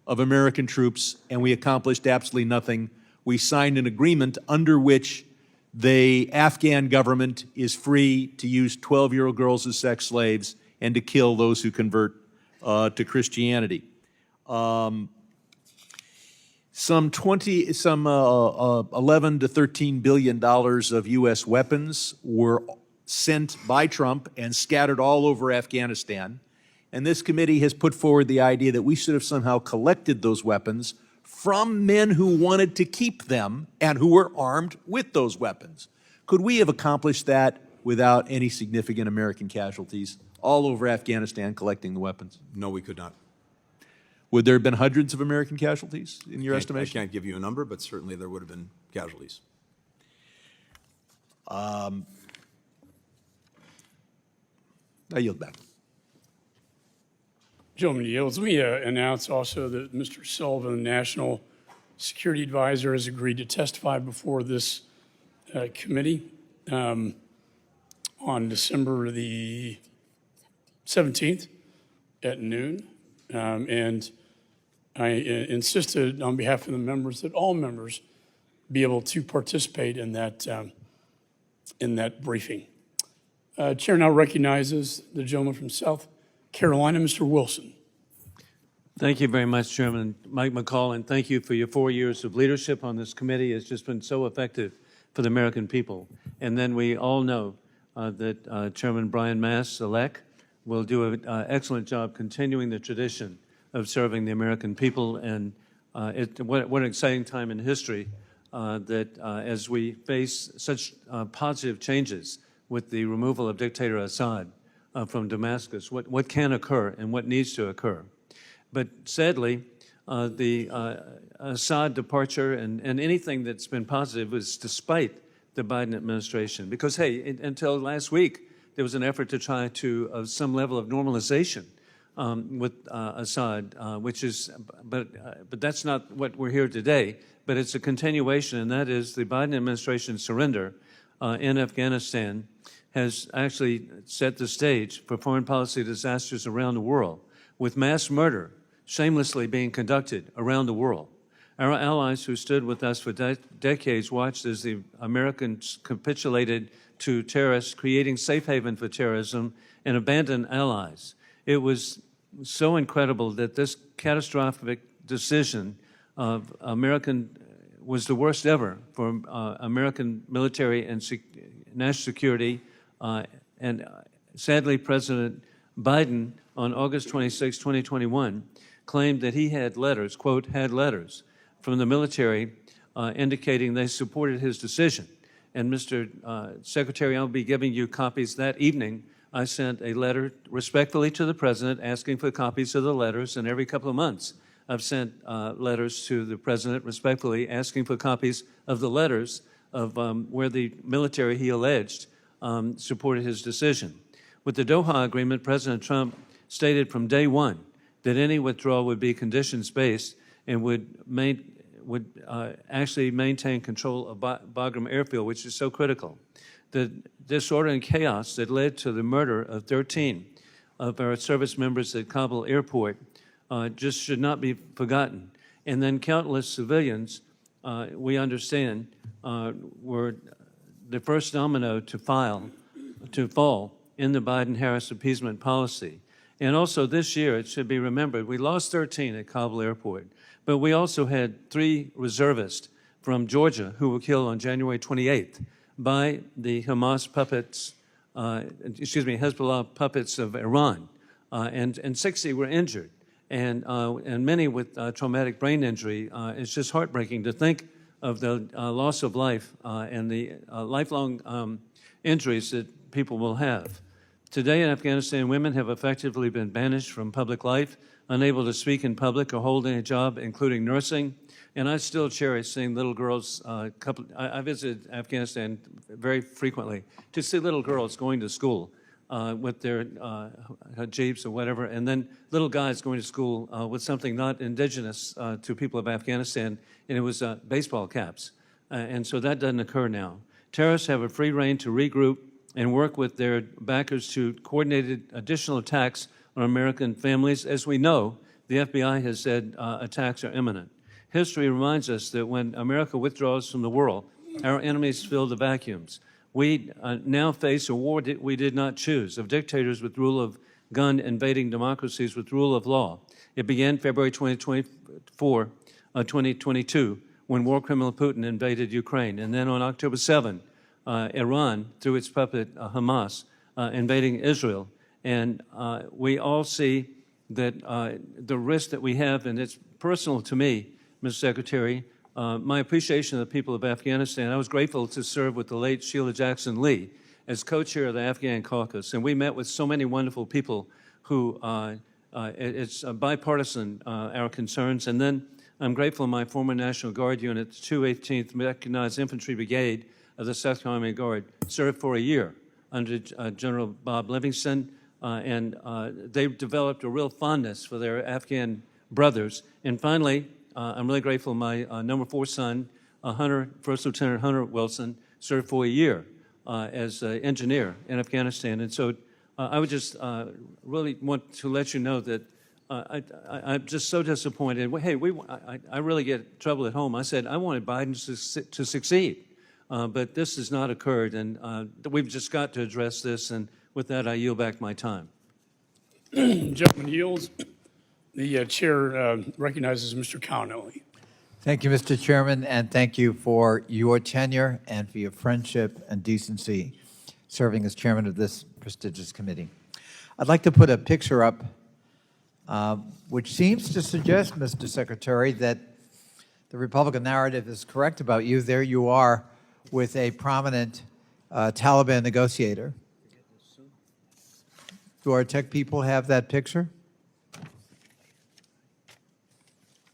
of American troops, and we accomplished absolutely nothing. We signed an agreement under which the Afghan government is free to use 12-year-old girls as sex slaves and to kill those who convert to Christianity. Some 11 to $13 billion of U.S. weapons were sent by Trump and scattered all over Afghanistan. And this committee has put forward the idea that we should have somehow collected those weapons from men who wanted to keep them and who were armed with those weapons. Could we have accomplished that without any significant American casualties all over Afghanistan collecting the weapons? No, we could not. Would there have been hundreds of American casualties in your estimation? I can't give you a number, but certainly there would have been casualties. I yield back. Gentleman yields. Let me announce also that Mr. Sullivan, National Security Advisor, has agreed to testify before this committee on December the 17th at noon. And I insisted on behalf of the members that all members be able to participate in that briefing. Chair now recognizes the gentleman from South Carolina, Mr. Wilson. Thank you very much, Chairman Mike McCall, and thank you for your 4 years of leadership on this committee. It's just been so effective for the American people. And then we all know that Chairman Brian Mast-Elect will do an excellent job continuing the tradition of serving the American people. And what an exciting time in history that as we face such positive changes with the removal of dictator Assad from Damascus, what can occur and what needs to occur. But sadly, the Assad departure and anything that's been positive was despite the Biden administration. Because, hey, until last week, there was an effort to try to some level of normalization with Assad, which is, but that's not what we're here today. But it's a continuation, and that is the Biden administration's surrender in Afghanistan has actually set the stage for foreign policy disasters around the world, with mass murder shamelessly being conducted around the world. Our allies who stood with us for decades watched as the Americans capitulated to terrorists, creating safe haven for terrorism, and abandoned allies. It was so incredible that this catastrophic decision of was the worst ever for American military and national security. And sadly, President Biden, on August 26, 2021, claimed that he had letters, quote, had letters from the military indicating they supported his decision. And Mr. Secretary, I'll be giving you copies that evening. I sent a letter respectfully to the President asking for copies of the letters, and every couple of months I've sent letters to the President respectfully asking for copies of the letters of where the military, he alleged, supported his decision. With the Doha Agreement, President Trump stated from day one that any withdrawal would be conditions-based and would actually maintain control of Bagram Airfield, which is so critical. The disorder and chaos that led to the murder of 13 of our service members at Kabul Airport just should not be forgotten. And then countless civilians, we understand, were the first domino to fall in the Biden-Harris appeasement policy. And also this year, it should be remembered, we lost 13 at Kabul Airport, but we also had 3 reservists from Georgia who were killed on January 28th by the Hamas puppets, Hezbollah puppets of Iran, and 60 were injured, and many with traumatic brain injury. It's just heartbreaking to think of the loss of life and the lifelong injuries that people will have. Today in Afghanistan, women have effectively been banished from public life, unable to speak in public or hold any job, including nursing. And I still cherish seeing little girls. I visited Afghanistan very frequently to see little girls going to school with their jeeps or whatever, and then little guys going to school with something not indigenous to people of Afghanistan, and it was baseball caps. And so that doesn't occur now. Terrorists have a free rein to regroup and work with their backers to coordinated additional attacks on American families. As we know, the FBI has said attacks are imminent. History reminds us that when America withdraws from the world, our enemies fill the vacuums. We now face a war that we did not choose, of dictators with rule of gun invading democracies with rule of law. It began February 2022, when war criminal Putin invaded Ukraine. And then on October 7, Iran, through its puppet Hamas, invading Israel. And we all see that the risk that we have, and it's personal to me, Mr. Secretary, my appreciation of the people of Afghanistan. I was grateful to serve with the late Sheila Jackson Lee as co-chair of the Afghan caucus. And we met with so many wonderful people who, it's bipartisan, our concerns. And then I'm grateful my former National Guard unit, the 218th Mechanized Infantry Brigade of the 2nd Army Guard, served for a year under General Bob Livingston. they've developed a real fondness for their Afghan brothers. And finally, I'm really grateful my number 4 son, First Lieutenant Hunter Wilson, served for a year as an engineer in Afghanistan. And so I would just really want to let you know that I'm just so disappointed. Hey, I really get trouble at home. I said I wanted Biden to succeed, but this has not occurred, and we've just got to address this. And with that, I yield back my time. Gentleman yields. The chair recognizes Mr. Connolly. Thank you, Mr. Chairman, and thank you for your tenure and for your friendship and decency serving as chairman of this prestigious committee. I'd like to put a picture up which seems to suggest, Mr. Secretary, that the Republican narrative is correct about you. There you are with a prominent Taliban negotiator. Do our tech people have that picture?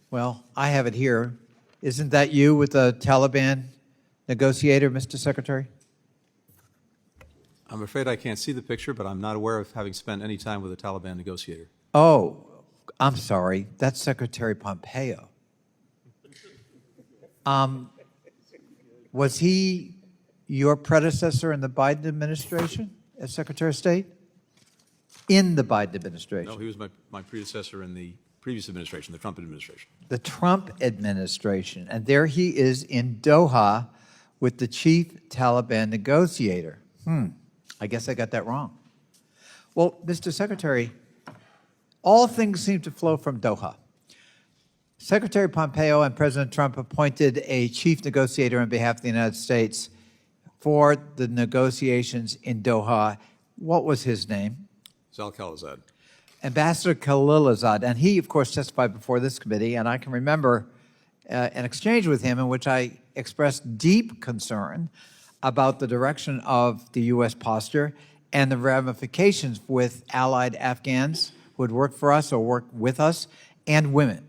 Well, I have it here. Isn't that you with the Taliban negotiator, Mr. Secretary? I'm afraid I can't see the picture, but I'm not aware of having spent any time with a Taliban negotiator. Oh, I'm sorry. That's Secretary Pompeo. Was he your predecessor in the Biden administration as Secretary of State? In the Biden administration? No, he was my predecessor in the previous administration, the Trump administration. The Trump administration. And there he is in Doha with the chief Taliban negotiator. I guess I got that wrong. Well, Mr. Secretary, all things seem to flow from Doha. Secretary Pompeo and President Trump appointed a chief negotiator on behalf of the United States for the negotiations in Doha. What was his name? Zal Khalilzad. Ambassador Khalilzad, and he, of course, testified before this committee, and I can remember an exchange with him in which I expressed deep concern about the direction of the U.S. posture and the ramifications with allied Afghans who had worked for us or worked with us, and women.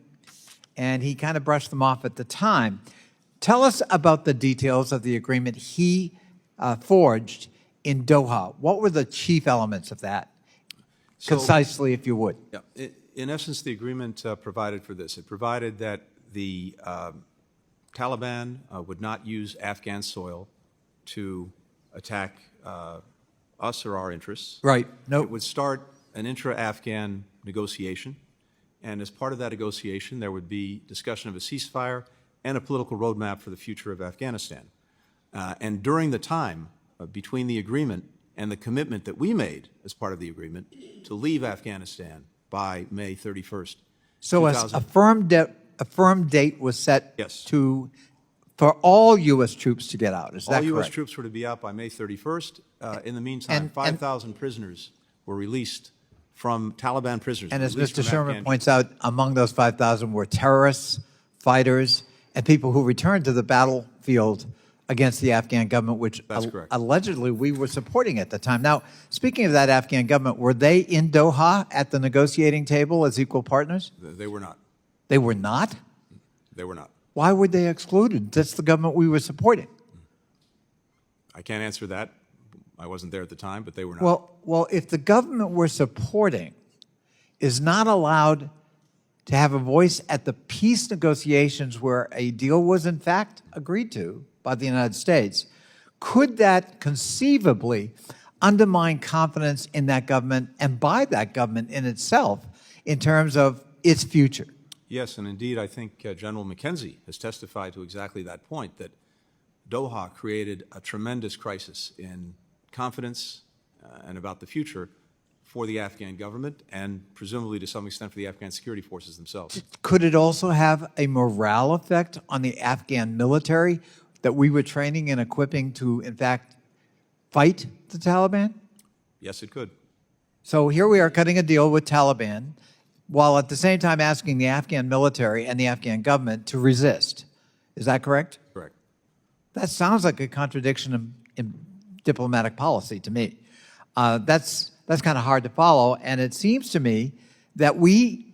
And he kind of brushed them off at the time. Tell us about the details of the agreement he forged in Doha. What were the chief elements of that? Concisely, if you would. Yeah. In essence, the agreement provided for this. It provided that the Taliban would not use Afghan soil to attack us or our interests. Right. No. It would start an intra-Afghan negotiation, and as part of that negotiation, there would be discussion of a ceasefire and a political roadmap for the future of Afghanistan. And during the time between the agreement and the commitment that we made as part of the agreement to leave Afghanistan by May 31st. So a firm date was set Yes. for all U.S. troops to get out. Is that All correct? U.S. troops were to be out by May 31st. In the meantime, 5,000 prisoners were released from Taliban prisoners. And as released Mr. from Sherman Afghan points out, among those 5,000 were terrorists, fighters, and people who returned to the battlefield against the Afghan government, which That's correct. allegedly we were supporting at the time. Now, speaking of that Afghan government, were they in Doha at the negotiating table as equal partners? They were not. They were not? They were not. Why were they excluded? That's the government we were supporting. I can't answer that. I wasn't there at the time, but they were not. Well, if the government we're supporting is not allowed to have a voice at the peace negotiations where a deal was in fact agreed to by the United States, could that conceivably undermine confidence in that government and by that government in itself in terms of its future? Yes, and indeed, I think General McKenzie has testified to exactly that point, that Doha created a tremendous crisis in confidence and about the future for the Afghan government and presumably to some extent for the Afghan security forces themselves. Could it also have a morale effect on the Afghan military that we were training and equipping to, in fact, fight the Taliban? Yes, it could. So here we are cutting a deal with Taliban while at the same time asking the Afghan military and the Afghan government to resist. Is that correct? Correct. That sounds like a contradiction in diplomatic policy to me. That's kind of hard to follow, and it seems to me that we,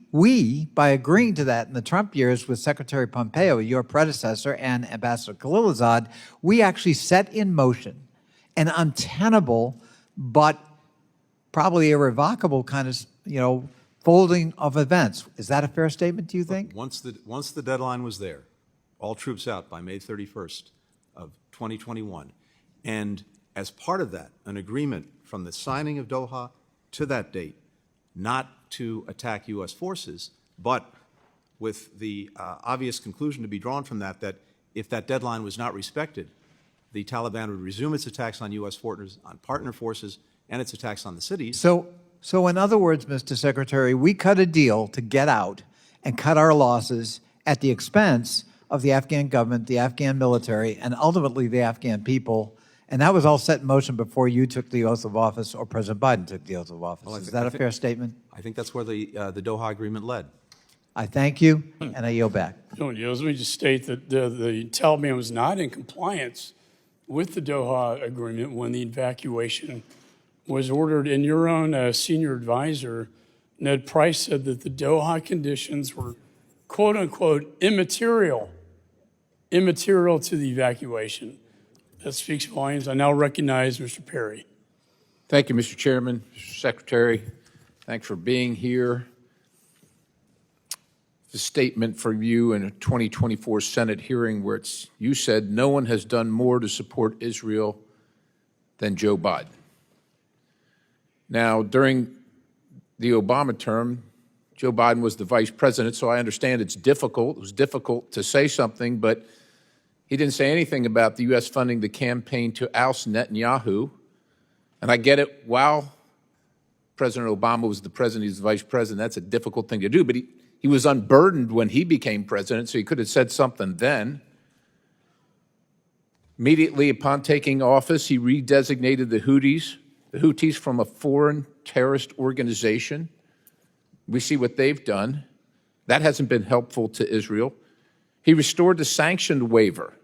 by agreeing to that in the Trump years with Secretary Pompeo, your predecessor, and Ambassador Khalilzad, we actually set in motion an untenable but probably irrevocable kind of, folding of events. Is that a fair statement, do you think? Once the deadline was there, all troops out by May 31st of 2021, and as part of that, an agreement from the signing of Doha to that date, not to attack U.S. forces, but with the obvious conclusion to be drawn from that, that if that deadline was not respected, the Taliban would resume its attacks on U.S. forces, on partner forces, and its attacks on the cities. So in other words, Mr. Secretary, we cut a deal to get out and cut our losses at the expense of the Afghan government, the Afghan military, and ultimately the Afghan people. And that was all set in motion before you took the oath of office or President Biden took the oath of office. Well, Is that a fair statement? I think that's where the Doha agreement led. I thank you, and I yield back. Let me just state that the Taliban was not in compliance with the Doha agreement when the evacuation was ordered. And your own senior advisor, Ned Price, said that the Doha conditions were, quote unquote, immaterial to the evacuation. That speaks volumes. I now recognize Mr. Perry. Thank you, Mr. Chairman, Mr. Secretary. Thanks for being here. The statement from you in a 2024 Senate hearing where you said no one has done more to support Israel than Joe Biden. Now, during the Obama term, Joe Biden was the vice president, so I understand it's difficult. It was difficult to say something, but he didn't say anything about the U.S. funding the campaign to oust Netanyahu. And I get it, while President Obama was the president, he was the vice president, that's a difficult thing to do, but he was unburdened when he became president, so he could have said something then. Immediately upon taking office, he redesignated the Houthis from a foreign terrorist organization. We see what they've done. That hasn't been helpful to Israel. He restored the sanctions waiver.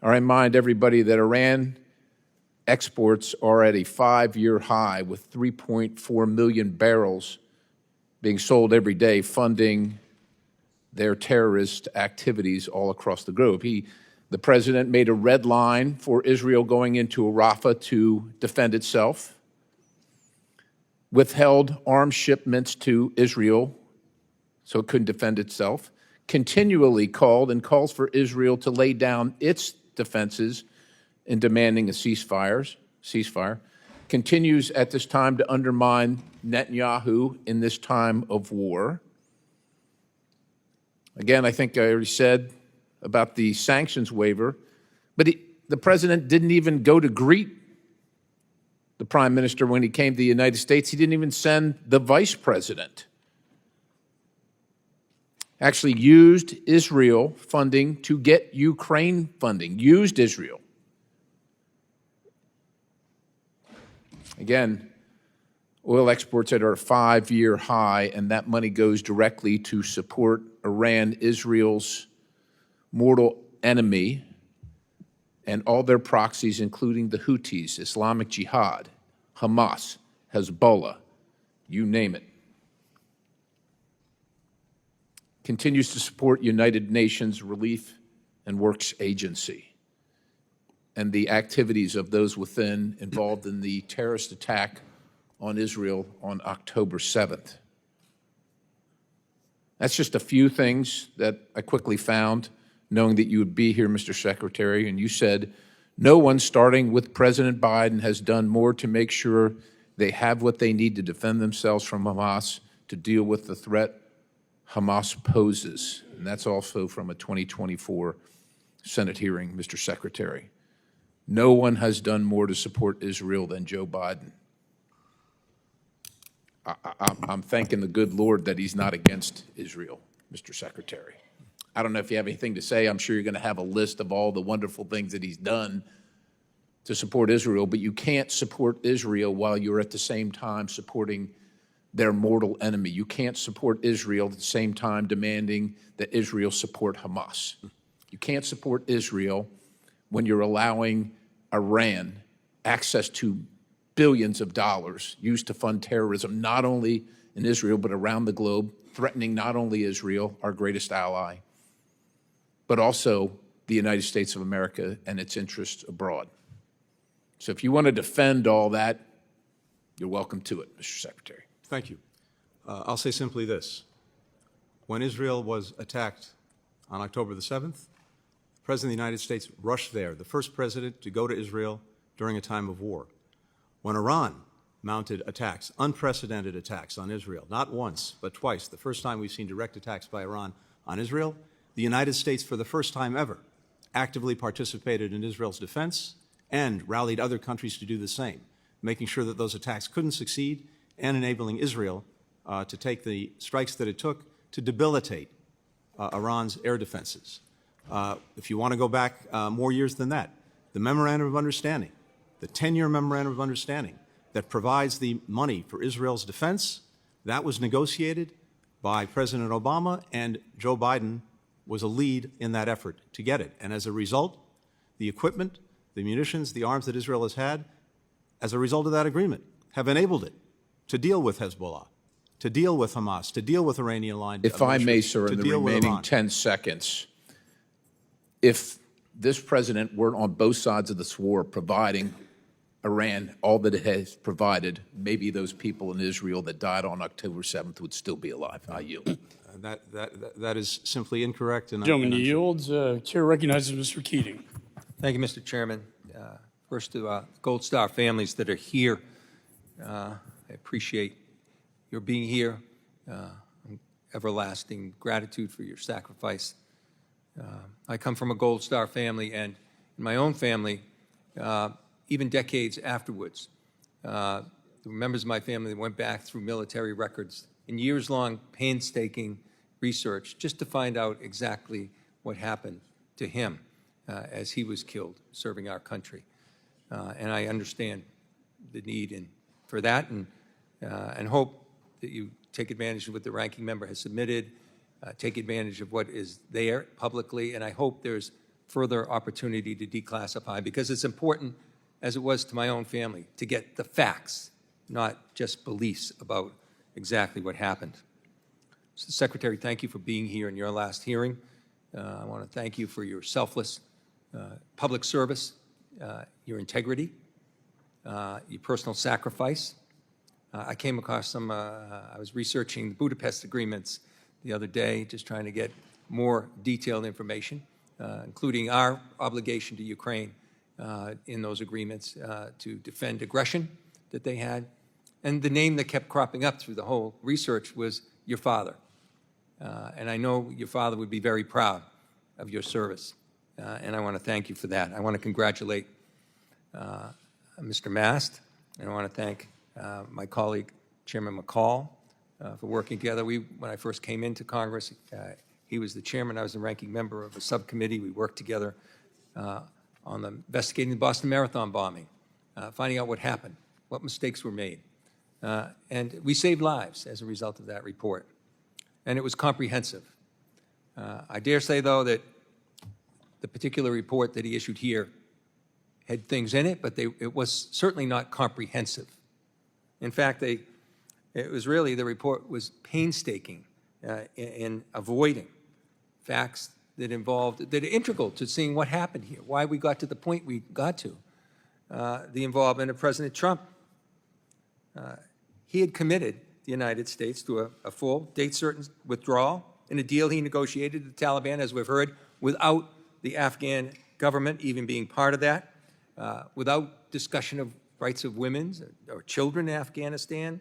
I remind everybody that Iran exports are at a 5-year high with 3.4 million barrels being sold every day, funding their terrorist activities all across the globe. The president made a red line for Israel going into Rafah to defend itself, withheld arms shipments to Israel so it couldn't defend itself, continually called and calls for Israel to lay down its defenses in demanding a ceasefire, continues at this time to undermine Netanyahu in this time of war. Again, I think I already said about the sanctions waiver, but the president didn't even go to greet the prime minister when he came to the United States. He didn't even send the vice president. Actually used Israel funding to get Ukraine funding, used Israel. Again, oil exports at a 5-year high, and that money goes directly to support Iran, Israel's mortal enemy, and all their proxies, including the Houthis, Islamic Jihad, Hamas, Hezbollah, you name it. Continues to support United Nations Relief and Works Agency and the activities of those within involved in the terrorist attack on Israel on October 7th. That's just a few things that I quickly found, knowing that you would be here, Mr. Secretary, and you said no one, starting with President Biden, has done more to make sure they have what they need to defend themselves from Hamas, to deal with the threat Hamas poses. And that's also from a 2024 Senate hearing, Mr. Secretary. No one has done more to support Israel than Joe Biden. I'm thanking the good Lord that he's not against Israel, Mr. Secretary. I don't know if you have anything to say. I'm sure you're going to have a list of all the wonderful things that he's done to support Israel, but you can't support Israel while you're at the same time supporting their mortal enemy. You can't support Israel at the same time demanding that Israel support Hamas. You can't support Israel when you're allowing Iran access to billions of dollars used to fund terrorism, not only in Israel, but around the globe, threatening not only Israel, our greatest ally, but also the United States of America and its interests abroad. So if you want to defend all that, You're welcome to it, Mr. Secretary. Thank you. I'll say simply this. When Israel was attacked on October the 7th, the President of the United States rushed there, the first president to go to Israel during a time of war. When Iran mounted attacks, unprecedented attacks on Israel, not once, but twice, the first time we've seen direct attacks by Iran on Israel, the United States, for the first time ever, actively participated in Israel's defense and rallied other countries to do the same, making sure that those attacks couldn't succeed and enabling Israel to take the strikes that it took to debilitate Iran's air defenses. If you want to go back more years than that, the Memorandum of Understanding, the 10-year Memorandum of Understanding that provides the money for Israel's defense, that was negotiated by President Obama, and Joe Biden was a lead in that effort to get it. And as a result, the equipment, the munitions, the arms that Israel has had, as a result of that agreement, have enabled it to deal with Hezbollah, to deal with Hamas, to deal with Iranian-aligned If I may, sir, to in the deal with remaining Iran. 10 seconds, if this president were on both sides of this war providing Iran all that it has provided, maybe those people in Israel that died on October 7th would still be alive. I yield. That is simply incorrect. And Gentleman I'm sure- yields. Chair recognizes Mr. Keating. Thank you, Mr. Chairman. First to Gold Star families that are here, I appreciate your being here. Everlasting gratitude for your sacrifice. I come from a Gold Star family, and in my own family, even decades afterwards, the members of my family went back through military records in years-long painstaking research just to find out exactly what happened to him as he was killed serving our country. And I understand the need for that, and hope that you take advantage of what the ranking member has submitted, take advantage of what is there publicly, and I hope there's further opportunity to declassify, because it's important, as it was to my own family, to get the facts, not just beliefs about exactly what happened. So, Secretary, thank you for being here in your last hearing. I want to thank you for your selfless public service, your integrity, your personal sacrifice. I came across some, I was researching the Budapest agreements the other day, just trying to get more detailed information, including our obligation to Ukraine in those agreements to defend aggression that they had. And the name that kept cropping up through the whole research was your father. And I know your father would be very proud of your service. And I want to thank you for that. I want to congratulate Mr. Mast, and I want to thank my colleague, Chairman McCall, for working together. When I first came into Congress, he was the chairman, I was the ranking member of a subcommittee. We worked together on investigating the Boston Marathon bombing, finding out what happened, what mistakes were made. And we saved lives as a result of that report. And it was comprehensive. I dare say, though, that the particular report that he issued here had things in it, but it was certainly not comprehensive. In fact, the report was painstaking in avoiding facts that are integral to seeing what happened here, why we got to the point we got to. The involvement of President Trump. He had committed the United States to a full, date-certain withdrawal in a deal he negotiated with the Taliban, as we've heard, without the Afghan government even being part of that, without discussion of rights of women or children in Afghanistan,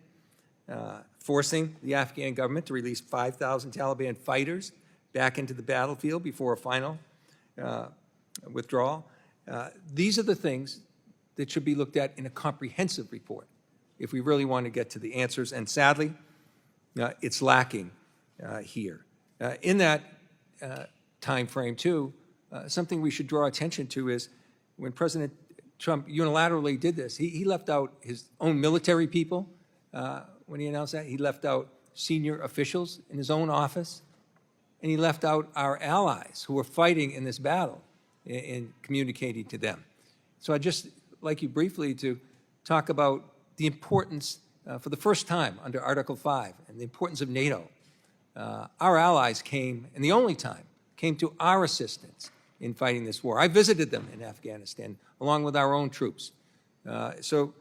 forcing the Afghan government to release 5,000 Taliban fighters back into the battlefield before a final withdrawal. These are the things that should be looked at in a comprehensive report if we really want to get to the answers. And sadly, it's lacking here. In that time frame, too, something we should draw attention to is when President Trump unilaterally did this, he left out his own military people when he announced that. He left out senior officials in his own office, and he left out our allies who were fighting in this battle in communicating to them. So I'd just like you briefly to talk about the importance, for the first time under Article 5, and the importance of NATO. Our allies came, and the only time, came to our assistance in fighting this war. I visited them in Afghanistan, along with our own troops. So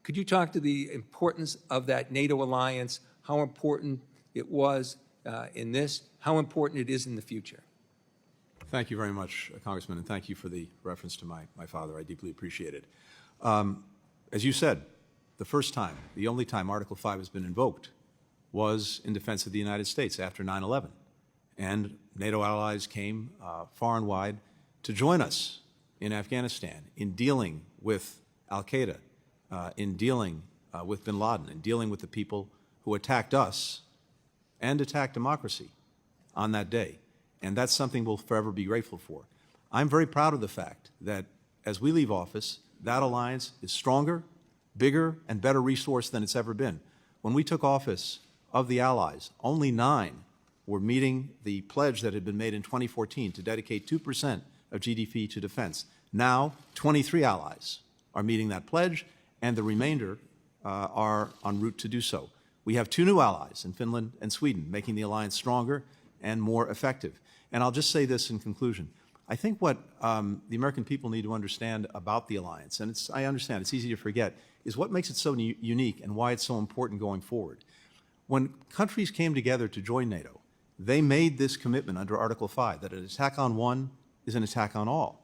Could you talk to the importance of that NATO alliance, how important it was in this, how important it is in the future? Thank you very much, Congressman, and thank you for the reference to my father. I deeply appreciate it. As you said, the first time, the only time Article 5 has been invoked was in defense of the United States after 9/11. And NATO allies came far and wide to join us in Afghanistan in dealing with al-Qaeda, in dealing with bin Laden, in dealing with the people who attacked us and attacked democracy on that day. And that's something we'll forever be grateful for. I'm very proud of the fact that as we leave office, that alliance is stronger, bigger, and better resourced than it's ever been. When we took office of the allies, only 9 were meeting the pledge that had been made in 2014 to dedicate 2% of GDP to defense. Now, 23 allies are meeting that pledge, and the remainder are en route to do so. We have 2 new allies in Finland and Sweden, making the alliance stronger and more effective. And I'll just say this in conclusion. I think what the American people need to understand about the alliance, and I understand it's easy to forget, is what makes it so unique and why it's so important going forward. When countries came together to join NATO, they made this commitment under Article 5 that an attack on one is an attack on all.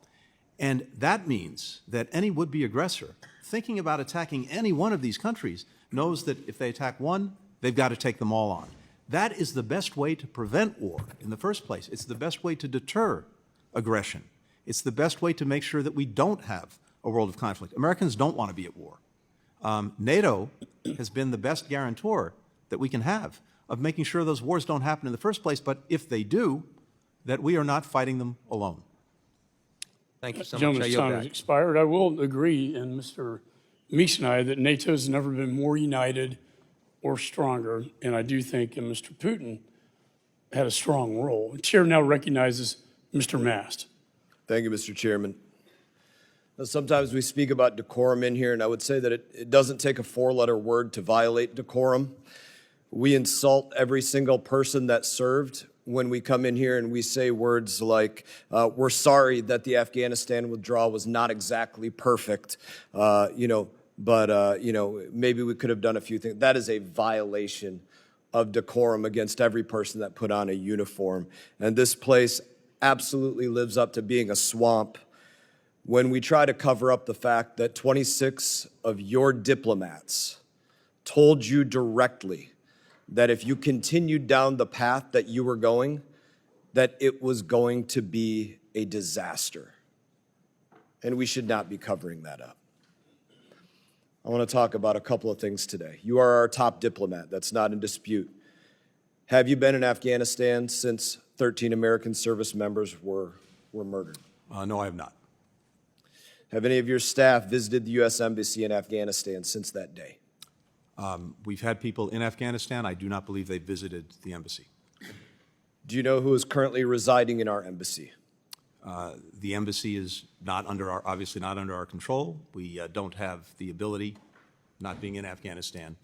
And that means that any would-be aggressor thinking about attacking any one of these countries knows that if they attack one, they've got to take them all on. That is the best way to prevent war in the first place. It's the best way to deter aggression. It's the best way to make sure that we don't have a world of conflict. Americans don't want to be at war. NATO has been the best guarantor that we can have of making sure those wars don't happen in the first place, but if they do, that we are not fighting them alone. Thank you so much. I Gentleman's yield time back. has expired. I will agree, and Mr. Meeks and I, that NATO has never been more united or stronger, and I do think that Mr. Putin had a strong role. The chair now recognizes Mr. Mast. Thank you, Mr. Chairman. Now, sometimes we speak about decorum in here, and I would say that it doesn't take a 4-letter word to violate decorum. We insult every single person that served when we come in here and we say words like, we're sorry that the Afghanistan withdrawal was not exactly perfect, but maybe we could have done a few things. That is a violation of decorum against every person that put on a uniform. And this place absolutely lives up to being a swamp when we try to cover up the fact that 26 of your diplomats told you directly that if you continued down the path that you were going, that it was going to be a disaster. And we should not be covering that up. I want to talk about a couple of things today. You are our top diplomat. That's not in dispute. Have you been in Afghanistan since 13 American service members were murdered? No, I have not. Have any of your staff visited the U.S. Embassy in Afghanistan since that day? We've had people in Afghanistan. I do not believe they visited the embassy. Do you know who is currently residing in our embassy? The embassy is obviously not under our control. We don't have the ability, not being in Afghanistan,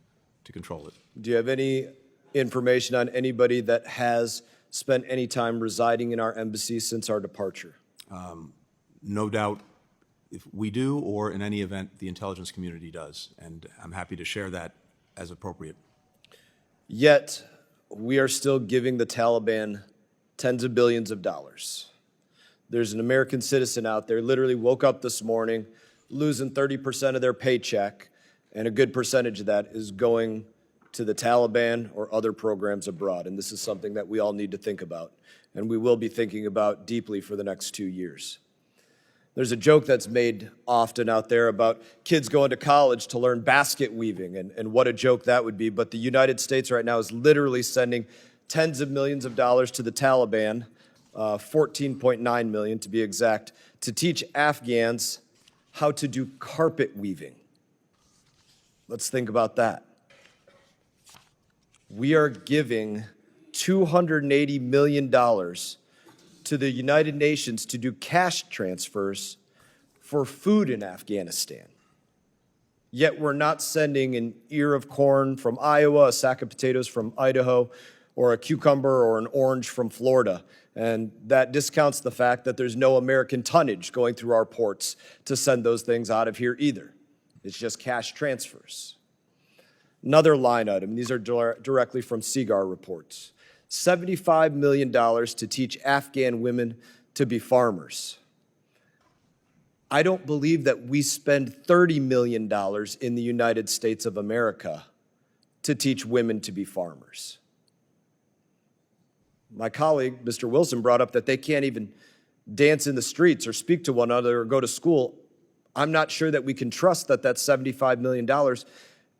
to control it. Do you have any information on anybody that has spent any time residing in our embassy since our departure? No doubt if we do, or in any event, the intelligence community does, and I'm happy to share that as appropriate. Yet, we are still giving the Taliban tens of billions of dollars. There's an American citizen out there, literally woke up this morning, losing 30% of their paycheck, and a good percentage of that is going to the Taliban or other programs abroad. And this is something that we all need to think about, and we will be thinking about deeply for the next 2 years. There's a joke that's made often out there about kids going to college to learn basket weaving, and what a joke that would be. But the United States right now is literally sending tens of millions of dollars to the Taliban, 14.9 million to be exact, to teach Afghans how to do carpet weaving. Let's think about that. We are giving $280 million to the United Nations to do cash transfers for food in Afghanistan. Yet we're not sending an ear of corn from Iowa, a sack of potatoes from Idaho, or a cucumber or an orange from Florida. And that discounts the fact that there's no American tonnage going through our ports to send those things out of here either. It's just cash transfers. Another line item, these are directly from CGAR reports, $75 million to teach Afghan women to be farmers. I don't believe that we spend $30 million in the United States of America to teach women to be farmers. My colleague, Mr. Wilson, brought up that they can't even dance in the streets or speak to one another or go to school. I'm not sure that we can trust that that $75 million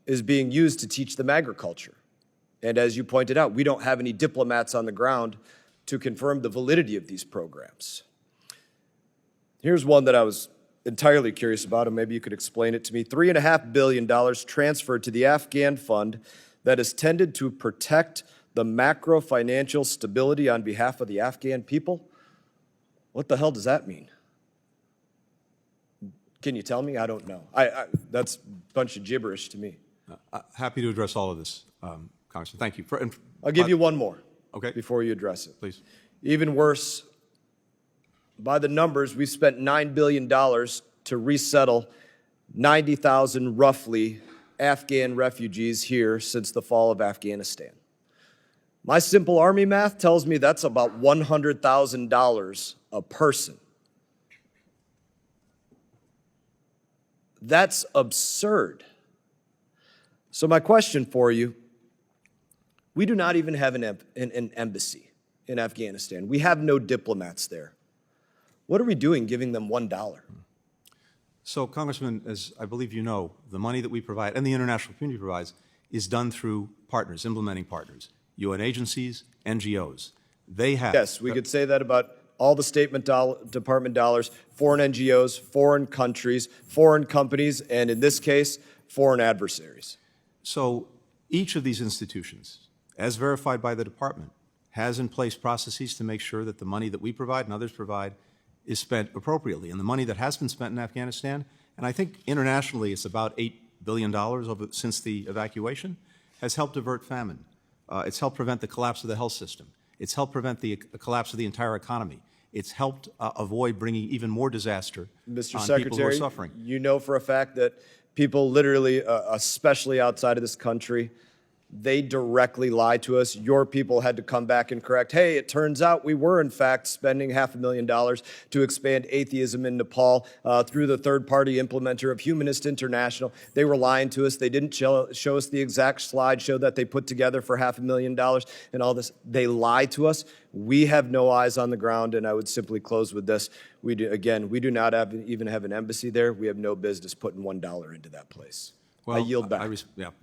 is being used to teach them agriculture. And as you pointed out, we don't have any diplomats on the ground to confirm the validity of these programs. Here's one that I was entirely curious about, and maybe you could explain it to me. $3.5 billion transferred to the Afghan fund that is tended to protect the macro financial stability on behalf of the Afghan people. What the hell does that mean? Can you tell me? I don't know. That's a bunch of gibberish to me. Happy to address all of this, Congressman. Thank you. I'll give you one more Okay. before you address it. Please. Even worse, by the numbers, we've spent $9 billion to resettle 90,000, roughly, Afghan refugees here since the fall of Afghanistan. My simple Army math tells me that's about $100,000 a person. That's absurd. So my question for you, we do not even have an embassy in Afghanistan. We have no diplomats there. What are we doing giving them $1? So, Congressman, as I believe you know, the money that we provide and the international community provides is done through partners, implementing partners, UN agencies, NGOs. They have. Yes, we could say that about all the State Department dollars, foreign NGOs, foreign countries, foreign companies, and in this case, foreign adversaries. So each of these institutions, as verified by the department, has in place processes to make sure that the money that we provide and others provide is spent appropriately. And the money that has been spent in Afghanistan, and I think internationally it's about $8 billion since the evacuation, has helped avert famine. It's helped prevent the collapse of the health system. It's helped prevent the collapse of the entire economy. It's helped avoid bringing even more disaster Mr. on Secretary, people who are suffering. you know for a fact that people literally, especially outside of this country, they directly lie to us. Your people had to come back and correct, hey, it turns out we were in fact spending $500,000 to expand atheism in Nepal through the third-party implementer of Humanist International. They were lying to us. They didn't show us the exact slideshow that they put together for $500,000 and all this. They lied to us. We have no eyes on the ground, and I would simply close with this. We do not even have an embassy there. We have no business putting $1 into that place. Well, I yield back.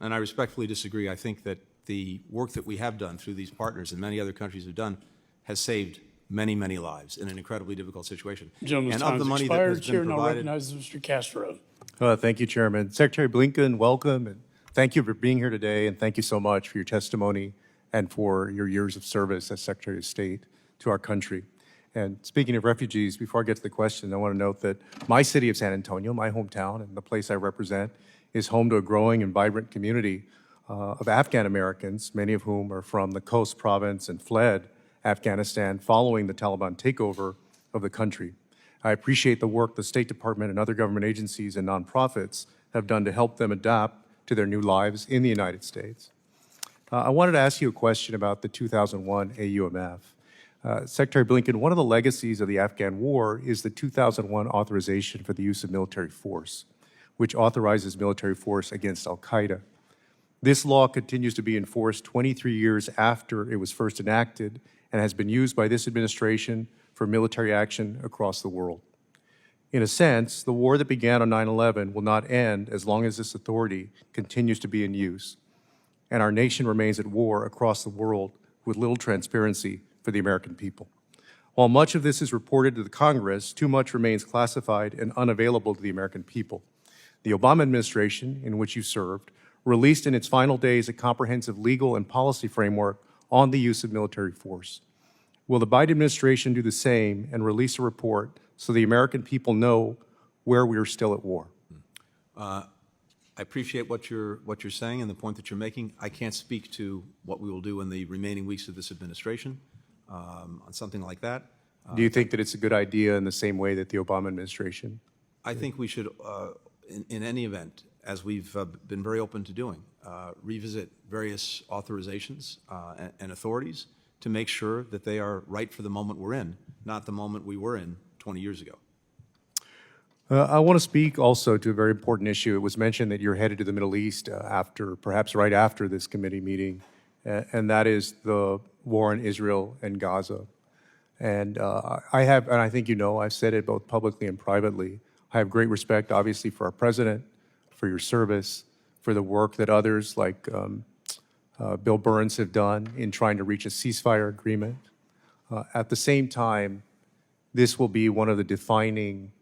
And I respectfully disagree. I think that the work that we have done through these partners and many other countries have done has saved many, many lives in an incredibly difficult situation. Gentleman's and time of the has money expired. that has Chair been now provided, recognizes Mr. Castro. Thank you, Chairman. Secretary Blinken, welcome, and thank you for being here today, and thank you so much for your testimony and for your years of service as Secretary of State to our country. And speaking of refugees, before I get to the question, I want to note that my city of San Antonio, my hometown, and the place I represent, is home to a growing and vibrant community of Afghan Americans, many of whom are from the Khost province and fled Afghanistan following the Taliban takeover of the country. I appreciate the work the State Department and other government agencies and nonprofits have done to help them adapt to their new lives in the United States. I wanted to ask you a question about the 2001 AUMF. Secretary Blinken, one of the legacies of the Afghan war is the 2001 authorization for the use of military force, which authorizes military force against al-Qaeda. This law continues to be enforced 23 years after it was first enacted and has been used by this administration for military action across the world. In a sense, the war that began on 9/11 will not end as long as this authority continues to be in use, and our nation remains at war across the world with little transparency for the American people. While much of this is reported to the Congress, too much remains classified and unavailable to the American people. The Obama administration, in which you served, released in its final days a comprehensive legal and policy framework on the use of military force. Will the Biden administration do the same and release a report so the American people know where we are still at war? I appreciate what you're saying and the point that you're making. I can't speak to what we will do in the remaining weeks of this administration on something like that. Do you think that it's a good idea in the same way that the Obama administration? I think we should, in any event, as we've been very open to doing, revisit various authorizations and authorities to make sure that they are right for the moment we're in, not the moment we were in 20 years ago. I want to speak also to a very important issue. It was mentioned that you're headed to the Middle East perhaps right after this committee meeting, and that is the war in Israel and Gaza. And I think you know, I've said it both publicly and privately, I have great respect, obviously, for our president, for your service, for the work that others like Bill Burns have done in trying to reach a ceasefire agreement. At the same time, this will be one of the defining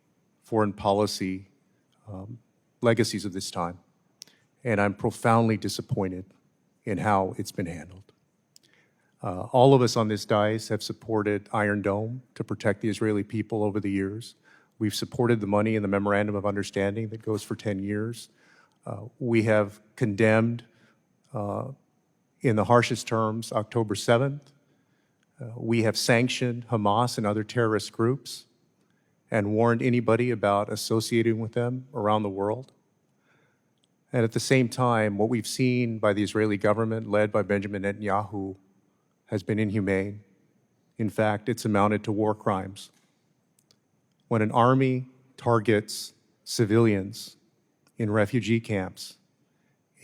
foreign policy legacies of this time. And I'm profoundly disappointed in how it's been handled. All of us on this dais have supported Iron Dome to protect the Israeli people over the years. We've supported the money in the Memorandum of Understanding that goes for 10 years. We have condemned, in the harshest terms, October 7th. We have sanctioned Hamas and other terrorist groups and warned anybody about associating with them around the world. And at the same time, what we've seen by the Israeli government, led by Benjamin Netanyahu, has been inhumane. In fact, it's amounted to war crimes. When an army targets civilians in refugee camps,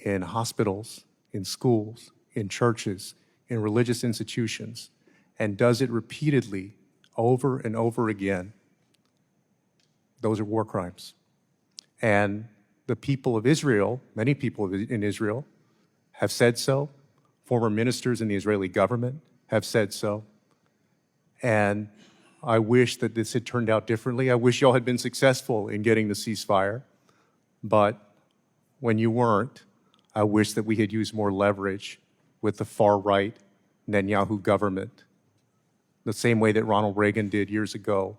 in hospitals, in schools, in churches, in religious institutions, and does it repeatedly over and over again, those are war crimes. And the people of Israel, many people in Israel, have said so. Former ministers in the Israeli government have said so. And I wish that this had turned out differently. I wish y'all had been successful in getting the ceasefire. But when you weren't, I wish that we had used more leverage with the far-right Netanyahu government, the same way that Ronald Reagan did years ago.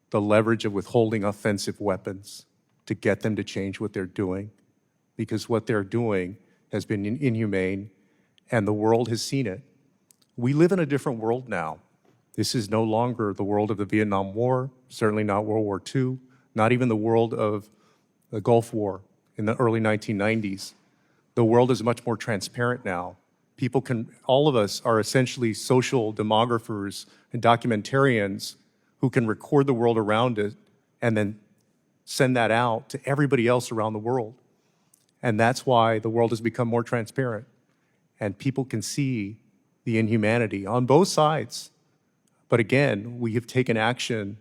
The leverage of withholding offensive weapons to get them to change what they're doing, because what they're doing has been inhumane, and the world has seen it. We live in a different world now. This is no longer the world of the Vietnam War, certainly not World War II, not even the world of the Gulf War in the early 1990s. The world is much more transparent now. All of us are essentially social demographers and documentarians who can record the world around it and then send that out to everybody else around the world. And that's why the world has become more transparent. And people can see the inhumanity on both sides. But again, we have taken action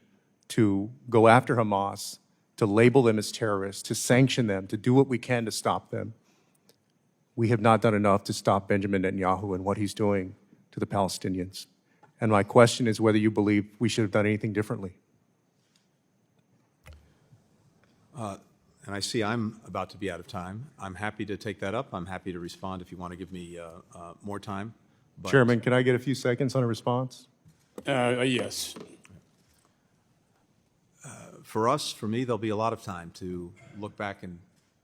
to go after Hamas, to label them as terrorists, to sanction them, to do what we can to stop them. We have not done enough to stop Benjamin Netanyahu and what he's doing to the Palestinians. And my question is whether you believe we should have done anything differently. And I see I'm about to be out of time. I'm happy to take that up. I'm happy to respond if you want to give me more time. But Chairman, can I get a few seconds on a response? Yes. For me, there'll be a lot of time to look back and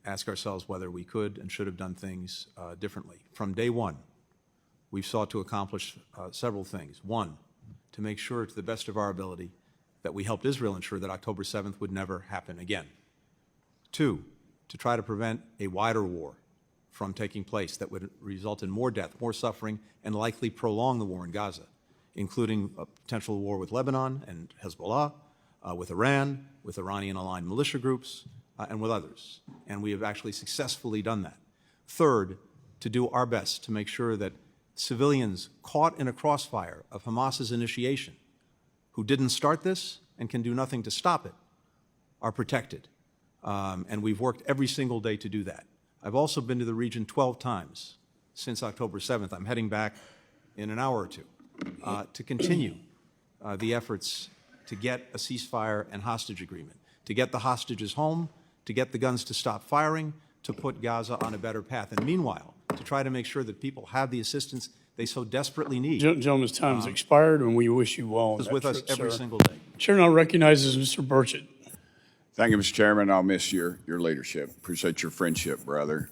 ask ourselves whether we could and should have done things differently. From day one, we've sought to accomplish several things. One, to make sure to the best of our ability that we helped Israel ensure that October 7th would never happen again. Two, to try to prevent a wider war from taking place that would result in more death, more suffering, and likely prolong the war in Gaza, including a potential war with Lebanon and Hezbollah, with Iran, with Iranian-aligned militia groups, and with others. And we have actually successfully done that. Third, to do our best to make sure that civilians caught in a crossfire of Hamas's initiation, who didn't start this and can do nothing to stop it, are protected. And we've worked every single day to do that. I've also been to the region 12 times since October 7th. I'm heading back in an hour or two to continue the efforts to get a ceasefire and hostage agreement, to get the hostages home, to get the guns to stop firing, to put Gaza on a better path, and meanwhile, to try to make sure that people have the assistance they so desperately need. Gentleman's time has expired, and we wish you well. Is with us every single day. Chair now recognizes Mr. Burchett. Thank you, Mr. Chairman. I'll miss your leadership. Appreciate your friendship, brother.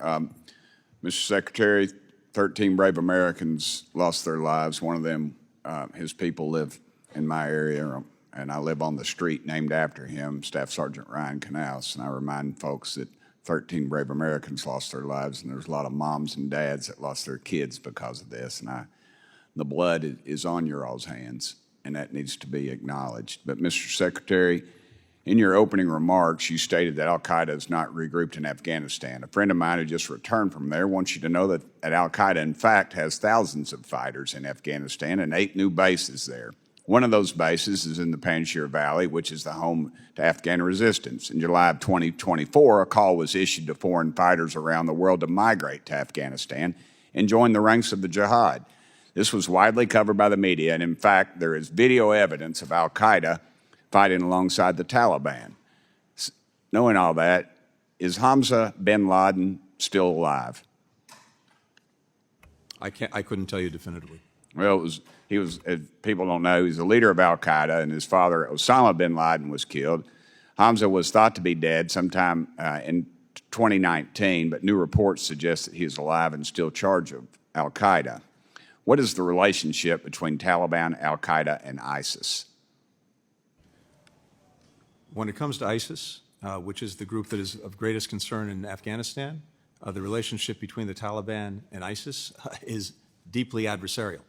Mr. Secretary, 13 brave Americans lost their lives. One of them, his people live in my area, and I live on the street named after him, Staff Sergeant Ryan Canals. And I remind folks that 13 brave Americans lost their lives, and there's a lot of moms and dads that lost their kids because of this. And the blood is on your all's hands, and that needs to be acknowledged. But, Mr. Secretary, in your opening remarks, you stated that al-Qaeda is not regrouped in Afghanistan. A friend of mine who just returned from there wants you to know that al-Qaeda, in fact, has thousands of fighters in Afghanistan and 8 new bases there. One of those bases is in the Panjshir Valley, which is the home to Afghan resistance. In July of 2024, a call was issued to foreign fighters around the world to migrate to Afghanistan and join the ranks of the jihad. This was widely covered by the media, and in fact, there is video evidence of al-Qaeda fighting alongside the Taliban. Knowing all that, is Hamza bin Laden still alive? I couldn't tell you definitively. Well, he was, as people don't know, he's the leader of al-Qaeda, and his father, Osama bin Laden, was killed. Hamza was thought to be dead sometime in 2019, but new reports suggest that he is alive and still in charge of al-Qaeda. What is the relationship between Taliban, al-Qaeda, and ISIS? When it comes to ISIS, which is the group that is of greatest concern in Afghanistan, the relationship between the Taliban and ISIS is deeply adversarial.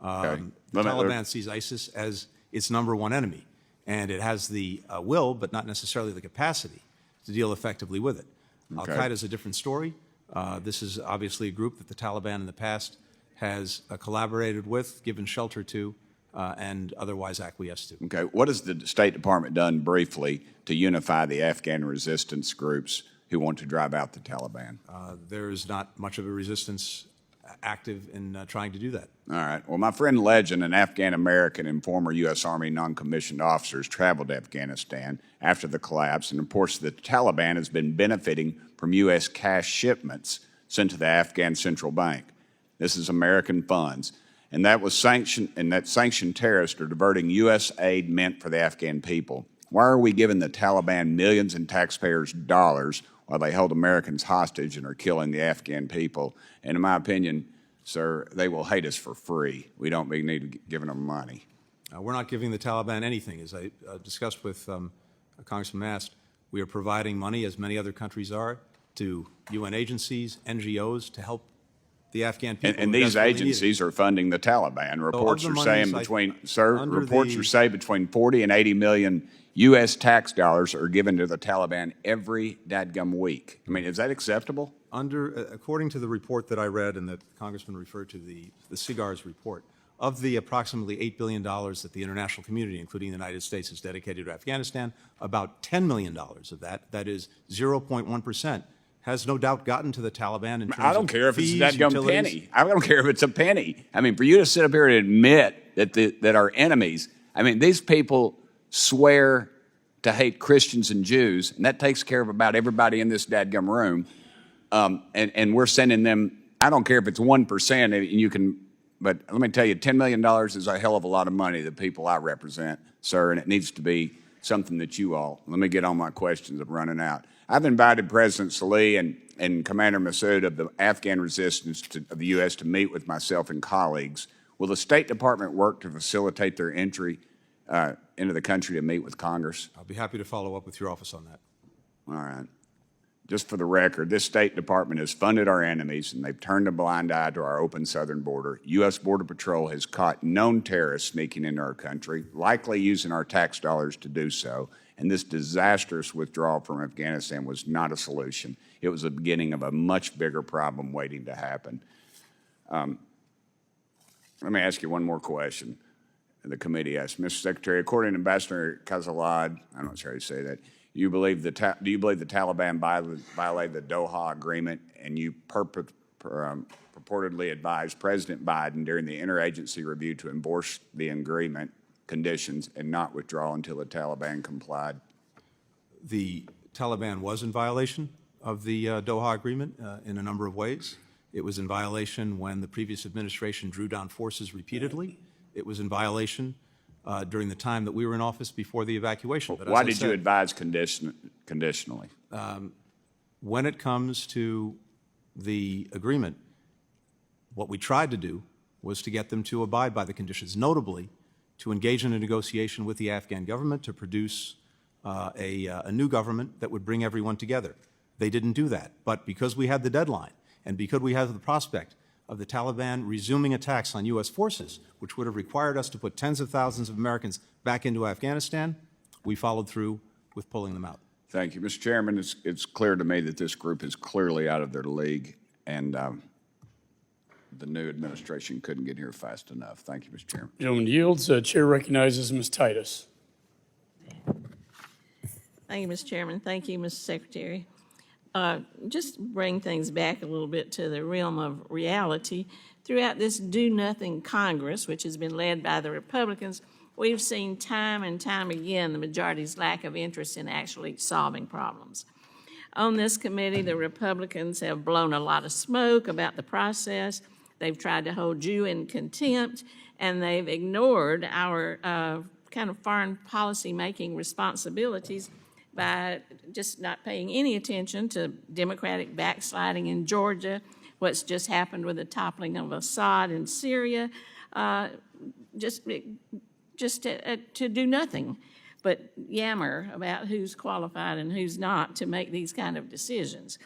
The Taliban sees ISIS as its #1 enemy, and it has the will, but not necessarily the capacity, to deal effectively with it. Al-Qaeda is a different story. This is obviously a group that the Taliban in the past has collaborated with, given shelter to, and otherwise acquiesced to. Okay, what has the State Department done briefly to unify the Afghan resistance groups who want to drive out the Taliban? There is not much of a resistance active in trying to do that. All right. Well, my friend Legend, an Afghan-American and former U.S. Army non-commissioned officers, traveled to Afghanistan after the collapse and reports that the Taliban has been benefiting from U.S. cash shipments sent to the Afghan Central Bank. This is American funds. And that sanctioned terrorists are diverting U.S. aid meant for the Afghan people. Why are we giving the Taliban millions in taxpayers' dollars while they hold Americans hostage and are killing the Afghan people? And in my opinion, sir, they will hate us for free. We don't need to be giving them money. We're not giving the Taliban anything. As I discussed with Congressman Mast, we are providing money, as many other countries are, to UN agencies, NGOs, to help the Afghan people. And these agencies are funding the Taliban. Reports are saying between 40 and 80 million U.S. tax dollars are given to the Taliban every dadgum week. I mean, is that acceptable? According to the report that I read and that the Congressman referred to, the CIGAR's report, of the approximately $8 billion that the international community, including the United States, has dedicated to Afghanistan, about $10 million of that is 0.1%, has no doubt gotten to the Taliban in terms I don't care if fees, it's a dadgum utilities. penny. I don't care if it's a penny. I mean, for you to sit up here and admit that our enemies, I mean, these people swear to hate Christians and Jews, and that takes care of about everybody in this dadgum room. And we're sending them, I don't care if it's 1%, and you can, but let me tell you, $10 million is a hell of a lot of money to the people I represent, sir, and it needs to be something that you all, let me get on my questions, I'm running out. I've invited President Salih and Commander Massoud of the Afghan resistance of the U.S. to meet with myself and colleagues. Will the State Department work to facilitate their entry into the country to meet with Congress? I'll be happy to follow up with your office on that. All right. Just for the record, this State Department has funded our enemies, and they've turned a blind eye to our open southern border. U.S. Border Patrol has caught known terrorists sneaking into our country, likely using our tax dollars to do so. And this disastrous withdrawal from Afghanistan was not a solution. It was the beginning of a much bigger problem waiting to happen. Let me ask you one more question. The committee asked, Mr. Secretary, according to Ambassador Kazalad, I'm not sure how you say that, do you believe the Taliban violated the Doha Agreement, and you purportedly advised President Biden during the interagency review to endorse the agreement conditions and not withdraw until the Taliban complied? The Taliban was in violation of the Doha Agreement in a number of ways. It was in violation when the previous administration drew down forces repeatedly. It was in violation during the time that we were in office before the evacuation. But why did you advise conditionally? When it comes to the agreement, what we tried to do was to get them to abide by the conditions, notably to engage in a negotiation with the Afghan government to produce a new government that would bring everyone together. They didn't do that. But because we had the deadline and because we had the prospect of the Taliban resuming attacks on U.S. forces, which would have required us to put tens of thousands of Americans back into Afghanistan, we followed through with pulling them out. Thank you. Mr. Chairman, it's clear to me that this group is clearly out of their league, and the new administration couldn't get here fast enough. Thank you, Mr. Chairman. Gentleman yields. Chair recognizes Ms. Titus. Thank you, Mr. Chairman. Thank you, Mr. Secretary. Just bring things back a little bit to the realm of reality. Throughout this do-nothing Congress, which has been led by the Republicans, we've seen time and time again the majority's lack of interest in actually solving problems. On this committee, the Republicans have blown a lot of smoke about the process. They've tried to hold you in contempt, and they've ignored our kind of foreign policy making responsibilities by just not paying any attention to Democratic backsliding in Georgia, what's just happened with the toppling of Assad in Syria, just to do nothing but yammer about who's qualified and who's not to make these kind of decisions.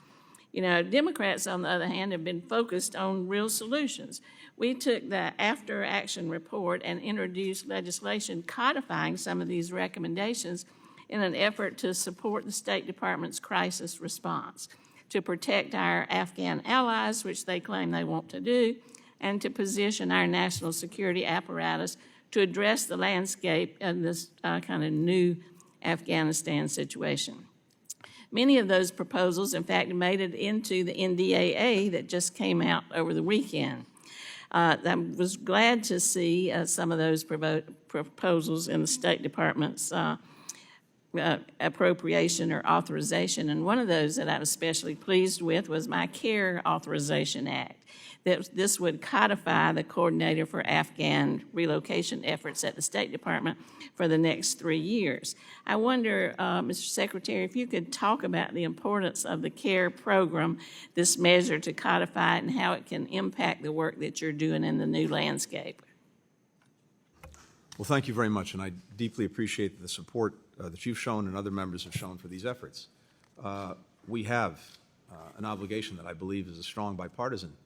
You know, Democrats, on the other hand, have been focused on real solutions. We took the after action report and introduced legislation codifying some of these recommendations in an effort to support the State Department's crisis response, to protect our Afghan allies, which they claim they want to do, and to position our national security apparatus to address the landscape of this kind of new Afghanistan situation. Many of those proposals, in fact, made it into the NDAA that just came out over the weekend. I was glad to see some of those proposals in the State Department's appropriation or authorization, and one of those that I was especially pleased with was my CARE Authorization Act. That this would codify the coordinator for Afghan relocation efforts at the State Department for the next 3 years. I wonder, Mr. Secretary, if you could talk about the importance of the CARE program, this measure to codify it, and how it can impact the work that you're doing in the new landscape. Well, thank you very much, and I deeply appreciate the support that you've shown and other members have shown for these efforts. We have an obligation that I believe is a strong bipartisan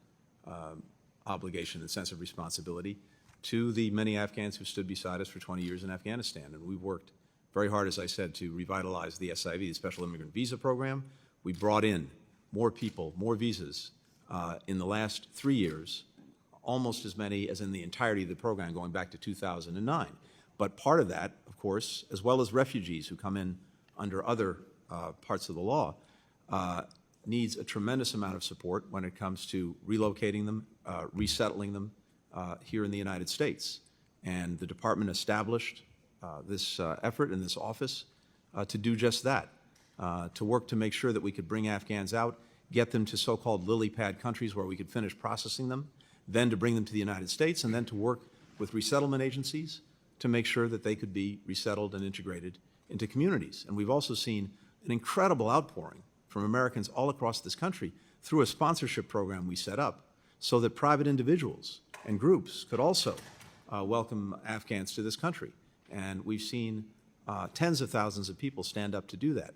obligation and sense of responsibility to the many Afghans who stood beside us for 20 years in Afghanistan. And we've worked very hard, as I said, to revitalize the SIV, the Special Immigrant Visa Program. We brought in more people, more visas in the last 3 years, almost as many as in the entirety of the program going back to 2009. But part of that, of course, as well as refugees who come in under other parts of the law, needs a tremendous amount of support when it comes to relocating them, resettling them here in the United States. And the department established this effort in this office to do just that, to work to make sure that we could bring Afghans out, get them to so-called lily pad countries where we could finish processing them, then to bring them to the United States, and then to work with resettlement agencies to make sure that they could be resettled and integrated into communities. And we've also seen an incredible outpouring from Americans all across this country through a sponsorship program we set up so that private individuals and groups could also welcome Afghans to this country. And we've seen tens of thousands of people stand up to do that.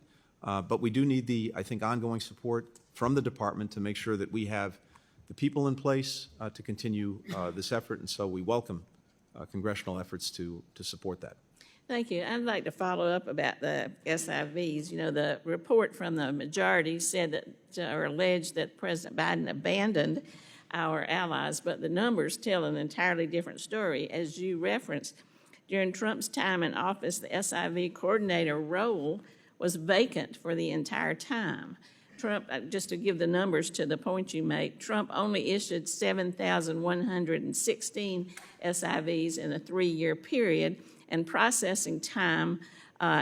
But we do need the, I think, ongoing support from the department to make sure that we have the people in place to continue this effort, and so we welcome congressional efforts to support that. Thank you. I'd like to follow up about the SIVs. You know, the report from the majority said that, or alleged that President Biden abandoned our allies, but the numbers tell an entirely different story. As you referenced, during Trump's time in office, the SIV coordinator role was vacant for the entire time. Trump, just to give the numbers to the point you make, Trump only issued 7,116 SIVs in a 3-year period, and processing time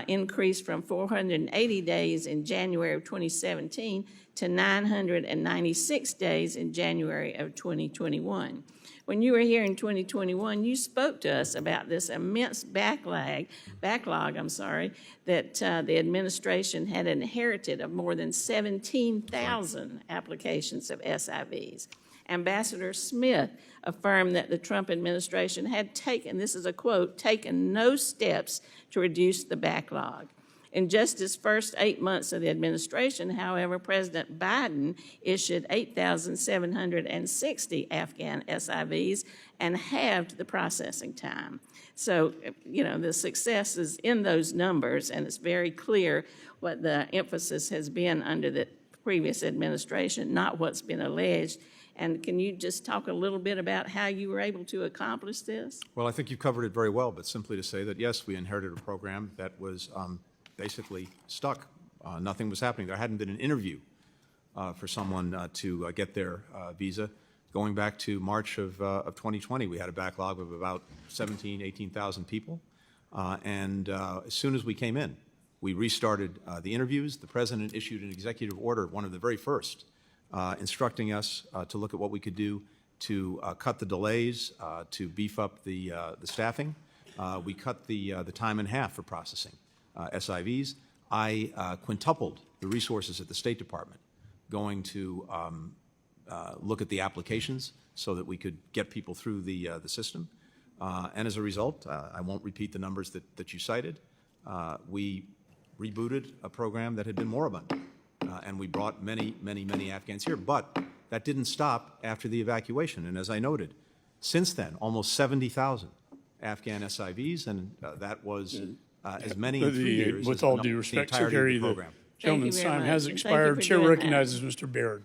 increased from 480 days in January of 2017 to 996 days in January of 2021. When you were here in 2021, you spoke to us about this immense backlog that the administration had inherited of more than 17,000 applications of SIVs. Ambassador Smith affirmed that the Trump administration had taken, this is a quote, taken no steps to reduce the backlog. In just his first 8 months of the administration, however, President Biden issued 8,760 Afghan SIVs and halved the processing time. So, the success is in those numbers, and it's very clear what the emphasis has been under the previous administration, not what's been alleged. And can you just talk a little bit about how you were able to accomplish this? Well, I think you covered it very well, but simply to say that, yes, we inherited a program that was basically stuck. Nothing was happening. There hadn't been an interview for someone to get their visa. Going back to March of 2020, we had a backlog of about 18,000 people. And as soon as we came in, we restarted the interviews. The president issued an executive order, one of the very first, instructing us to look at what we could do to cut the delays, to beef up the staffing. We cut the time in half for processing SIVs. I quintupled the resources at the State Department, going to look at the applications so that we could get people through the system. And as a result, I won't repeat the numbers that you cited. We rebooted a program that had been moribund, and we brought many, many, many Afghans here. But that didn't stop after the evacuation. And as I noted, since then, almost 70,000 Afghan SIVs, and that was as many in 3 years with as all the due respect, entirety of Secretary, the the program. gentleman's very time much, has and thank you expired. for Chair doing that. recognizes Mr. Baird.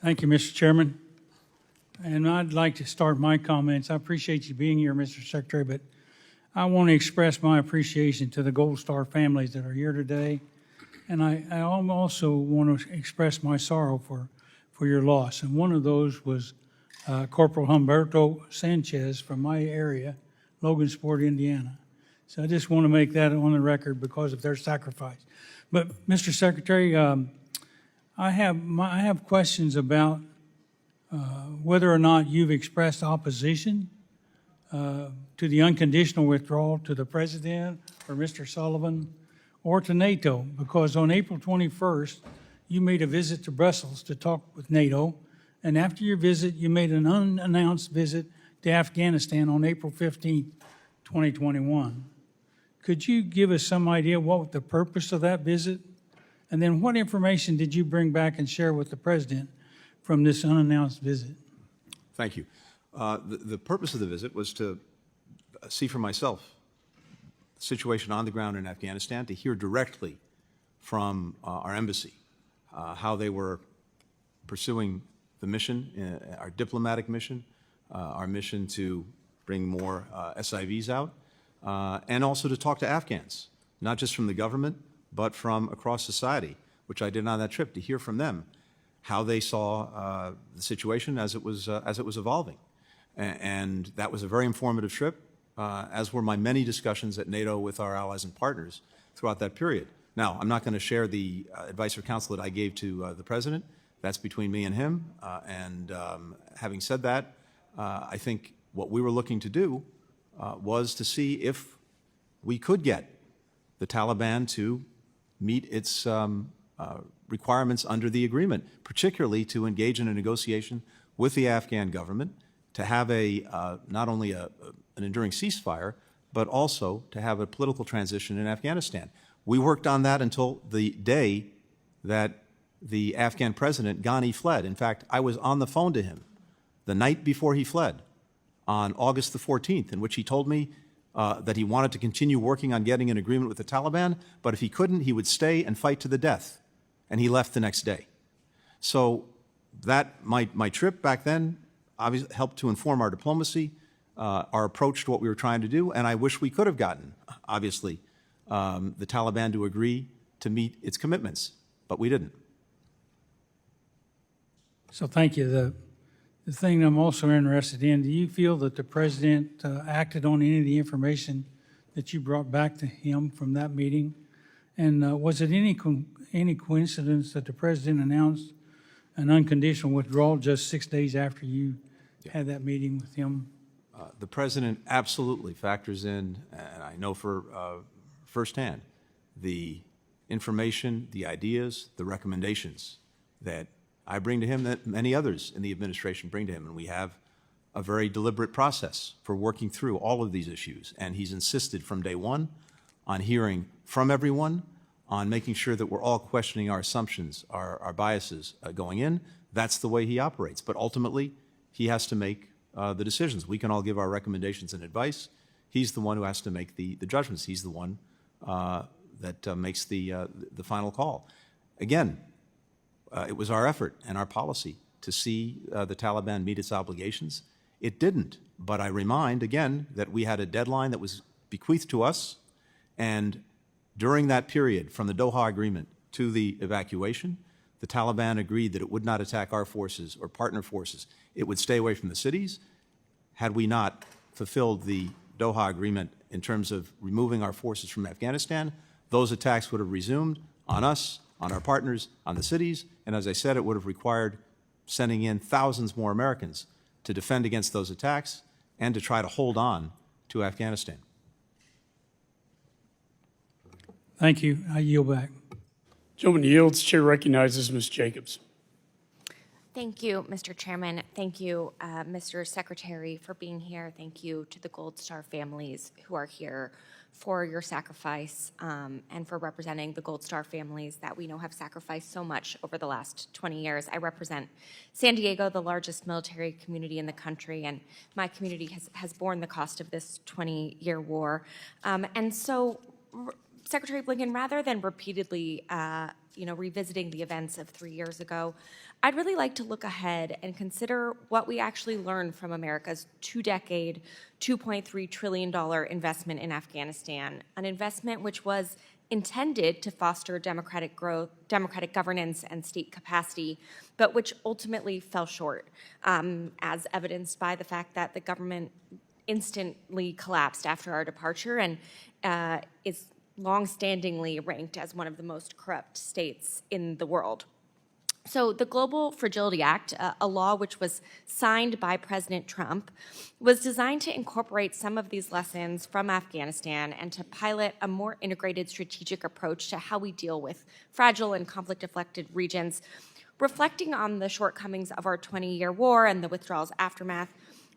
Thank you, Mr. Chairman. And I'd like to start my comments. I appreciate you being here, Mr. Secretary, but I want to express my appreciation to the Gold Star families that are here today. And I also want to express my sorrow for your loss. And one of those was Corporal Humberto Sanchez from my area, Logansport, Indiana. So I just want to make that on the record because of their sacrifice. But, Mr. Secretary, I have questions about whether or not you've expressed opposition to the unconditional withdrawal to the President or Mr. Sullivan or to NATO, because on April 21st, you made a visit to Brussels to talk with NATO, and after your visit, you made an unannounced visit to Afghanistan on April 15th, 2021. Could you give us some idea what the purpose of that visit? And then what information did you bring back and share with the President from this unannounced visit? Thank you. The purpose of the visit was to see for myself the situation on the ground in Afghanistan, to hear directly from our embassy how they were pursuing the mission, our diplomatic mission, our mission to bring more SIVs out, and also to talk to Afghans, not just from the government, but from across society, which I did on that trip, to hear from them how they saw the situation as it was evolving. And that was a very informative trip, as were my many discussions at NATO with our allies and partners throughout that period. Now, I'm not going to share the advice or counsel that I gave to the President. That's between me and him. Having said that, I think what we were looking to do was to see if we could get the Taliban to meet its requirements under the agreement, particularly to engage in a negotiation with the Afghan government, to have not only an enduring ceasefire, but also to have a political transition in Afghanistan. We worked on that until the day that the Afghan president, Ghani, fled. In fact, I was on the phone to him the night before he fled, on August the 14th, in which he told me that he wanted to continue working on getting an agreement with the Taliban, but if he couldn't, he would stay and fight to the death. And he left the next day. So that my trip back then obviously helped to inform our diplomacy, our approach to what we were trying to do, and I wish we could have gotten, obviously, the Taliban to agree to meet its commitments, but we didn't. So thank you. The thing I'm also interested in, do you feel that the President acted on any of the information that you brought back to him from that meeting? And was it any coincidence that the President announced an unconditional withdrawal just 6 days after you had that meeting with him? The President absolutely factors in, and I know for firsthand, the information, the ideas, the recommendations that I bring to him, that many others in the administration bring to him, and we have a very deliberate process for working through all of these issues. And he's insisted from day one on hearing from everyone, on making sure that we're all questioning our assumptions, our biases going in. That's the way he operates. But ultimately, he has to make the decisions. We can all give our recommendations and advice. He's the one who has to make the judgments. He's the one that makes the final call. Again, it was our effort and our policy to see the Taliban meet its obligations. It didn't. But I remind, again, that we had a deadline that was bequeathed to us, and during that period, from the Doha Agreement to the evacuation, the Taliban agreed that it would not attack our forces or partner forces. It would stay away from the cities. Had we not fulfilled the Doha Agreement in terms of removing our forces from Afghanistan, those attacks would have resumed on us, on our partners, on the cities, and as I said, it would have required sending in thousands more Americans to defend against those attacks and to try to hold on to Afghanistan. Thank you. I yield back. Gentleman yields. Chair recognizes Ms. Jacobs. Thank you, Mr. Chairman. Thank you, Mr. Secretary, for being here. Thank you to the Gold Star families who are here for your sacrifice and for representing the Gold Star families that we know have sacrificed so much over the last 20 years. I represent San Diego, the largest military community in the country, and my community has borne the cost of this 20-year war. And so, Secretary Blinken, rather than repeatedly revisiting the events of 3 years ago, I'd really like to look ahead and consider what we actually learned from America's two-decade, $2.3 trillion investment in Afghanistan, an investment which was intended to foster democratic growth, democratic governance, and state capacity, but which ultimately fell short, as evidenced by the fact that the government instantly collapsed after our departure and is long-standingly ranked as one of the most corrupt states in the world. So the Global Fragility Act, a law which was signed by President Trump, was designed to incorporate some of these lessons from Afghanistan and to pilot a more integrated strategic approach to how we deal with fragile and conflict-affected regions. Reflecting on the shortcomings of our 20-year war and the withdrawal's aftermath,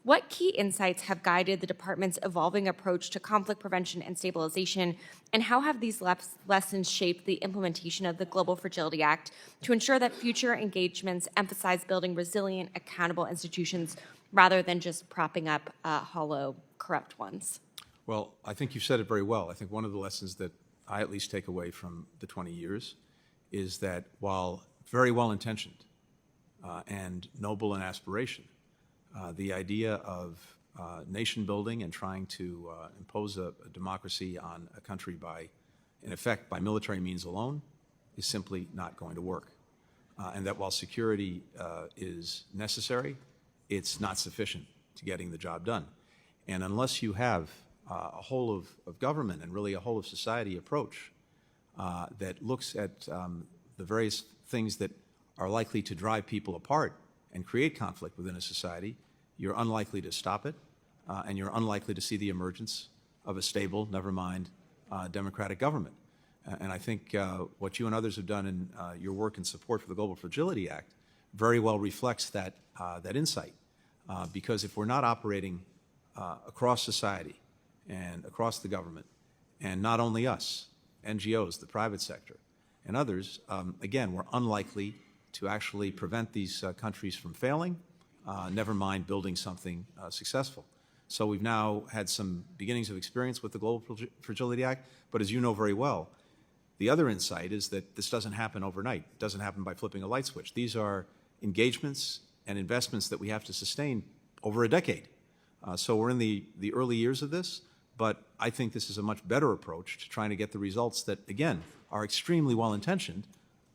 what key insights have guided the department's evolving approach to conflict prevention and stabilization, and how have these lessons shaped the implementation of the Global Fragility Act to ensure that future engagements emphasize building resilient, accountable institutions rather than just propping up hollow, corrupt ones? Well, I think you said it very well. I think one of the lessons that I at least take away from the 20 years is that while very well-intentioned and noble in aspiration, the idea of nation building and trying to impose a democracy on a country by, in effect, by military means alone is simply not going to work. And that while security is necessary, it's not sufficient to getting the job done. And unless you have a whole of government and really a whole of society approach that looks at the various things that are likely to drive people apart and create conflict within a society, you're unlikely to stop it, and you're unlikely to see the emergence of a stable, never mind, democratic government. And I think what you and others have done in your work and support for the Global Fragility Act very well reflects that insight. Because if we're not operating across society and across the government, and not only us, NGOs, the private sector, and others, again, we're unlikely to actually prevent these countries from failing, never mind building something successful. So we've now had some beginnings of experience with the Global Fragility Act, but as you know very well, the other insight is that this doesn't happen overnight. It doesn't happen by flipping a light switch. These are engagements and investments that we have to sustain over a decade. So we're in the early years of this, but I think this is a much better approach to trying to get the results that, again, are extremely well-intentioned,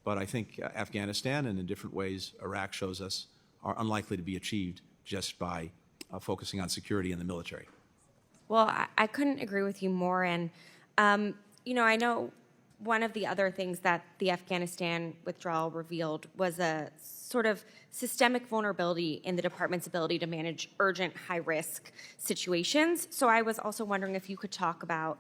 but I think Afghanistan and in different ways Iraq shows us are unlikely to be achieved just by focusing on security in the military. Well, I couldn't agree with you more. And, I know one of the other things that the Afghanistan withdrawal revealed was a sort of systemic vulnerability in the department's ability to manage urgent, high-risk situations. So I was also wondering if you could talk about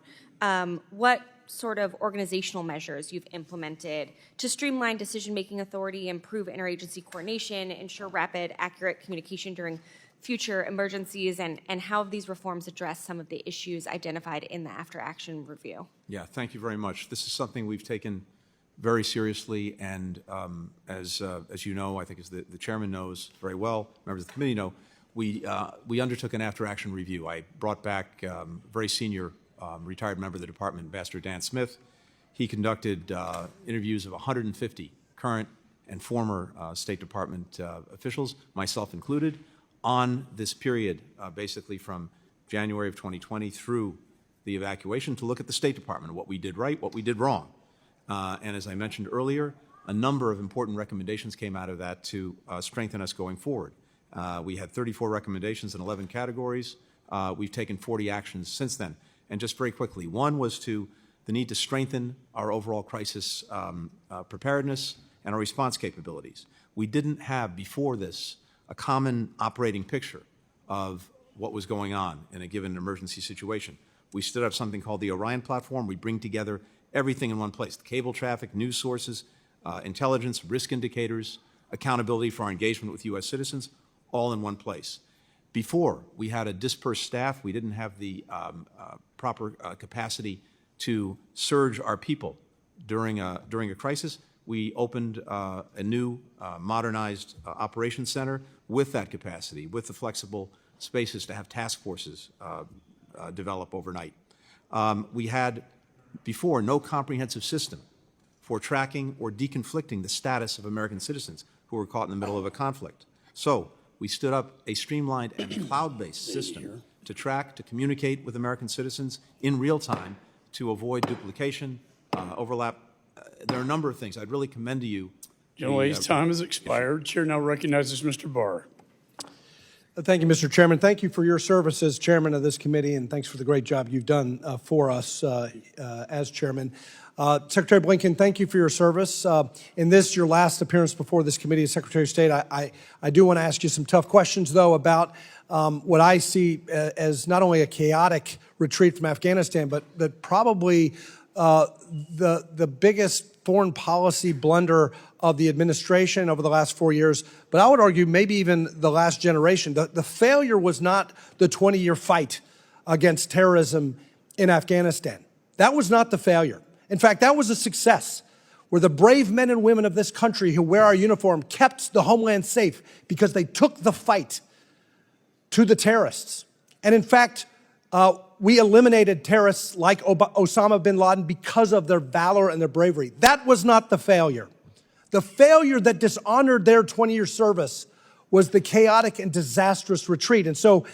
what sort of organizational measures you've implemented to streamline decision-making authority, improve interagency coordination, ensure rapid, accurate communication during future emergencies and how these reforms address some of the issues identified in the after-action review? Yeah, thank you very much. This is something we've taken very seriously, and as you know, I think as the chairman knows very well, members of the committee know, we undertook an after-action review. I brought back a very senior retired member of the department, Ambassador Dan Smith. He conducted interviews of 150 current and former State Department officials, myself included, on this period, basically from January of 2020 through the evacuation, to look at the State Department, what we did right, what we did wrong. And as I mentioned earlier, a number of important recommendations came out of that to strengthen us going forward. We had 34 recommendations in 11 categories. We've taken 40 actions since then. And just very quickly, one was the need to strengthen our overall crisis preparedness and our response capabilities. We didn't have before this a common operating picture of what was going on in a given emergency situation. We stood up something called the Orion platform. We bring together everything in one place: the cable traffic, news sources, intelligence, risk indicators, accountability for our engagement with U.S. citizens, all in one place. Before, we had a dispersed staff. We didn't have the proper capacity to surge our people during a crisis. We opened a new modernized operations center with that capacity, with the flexible spaces to have task forces develop overnight. We had before no comprehensive system for tracking or deconflicting the status of American citizens who were caught in the middle of a conflict. So we stood up a streamlined and cloud-based system to track, to communicate with American citizens in real time, to avoid duplication, overlap. There are a number of things. I'd really commend to you. General's time has expired. Chair now recognizes Mr. Barr. Thank you, Mr. Chairman. Thank you for your service as chairman of this committee, and thanks for the great job you've done for us as chairman. Secretary Blinken, thank you for your service. In this, your last appearance before this committee as Secretary of State, I do want to ask you some tough questions, though, about what I see as not only a chaotic retreat from Afghanistan, but probably the biggest foreign policy blunder of the administration over the last 4 years, but I would argue maybe even the last generation. The failure was not the 20-year fight against terrorism in Afghanistan. That was not the failure. In fact, that was a success, where the brave men and women of this country who wear our uniform kept the homeland safe because they took the fight to the terrorists. And in fact, we eliminated terrorists like Osama bin Laden because of their valor and their bravery. That was not the failure. The failure that dishonored their 20-year service was the chaotic and disastrous retreat. And so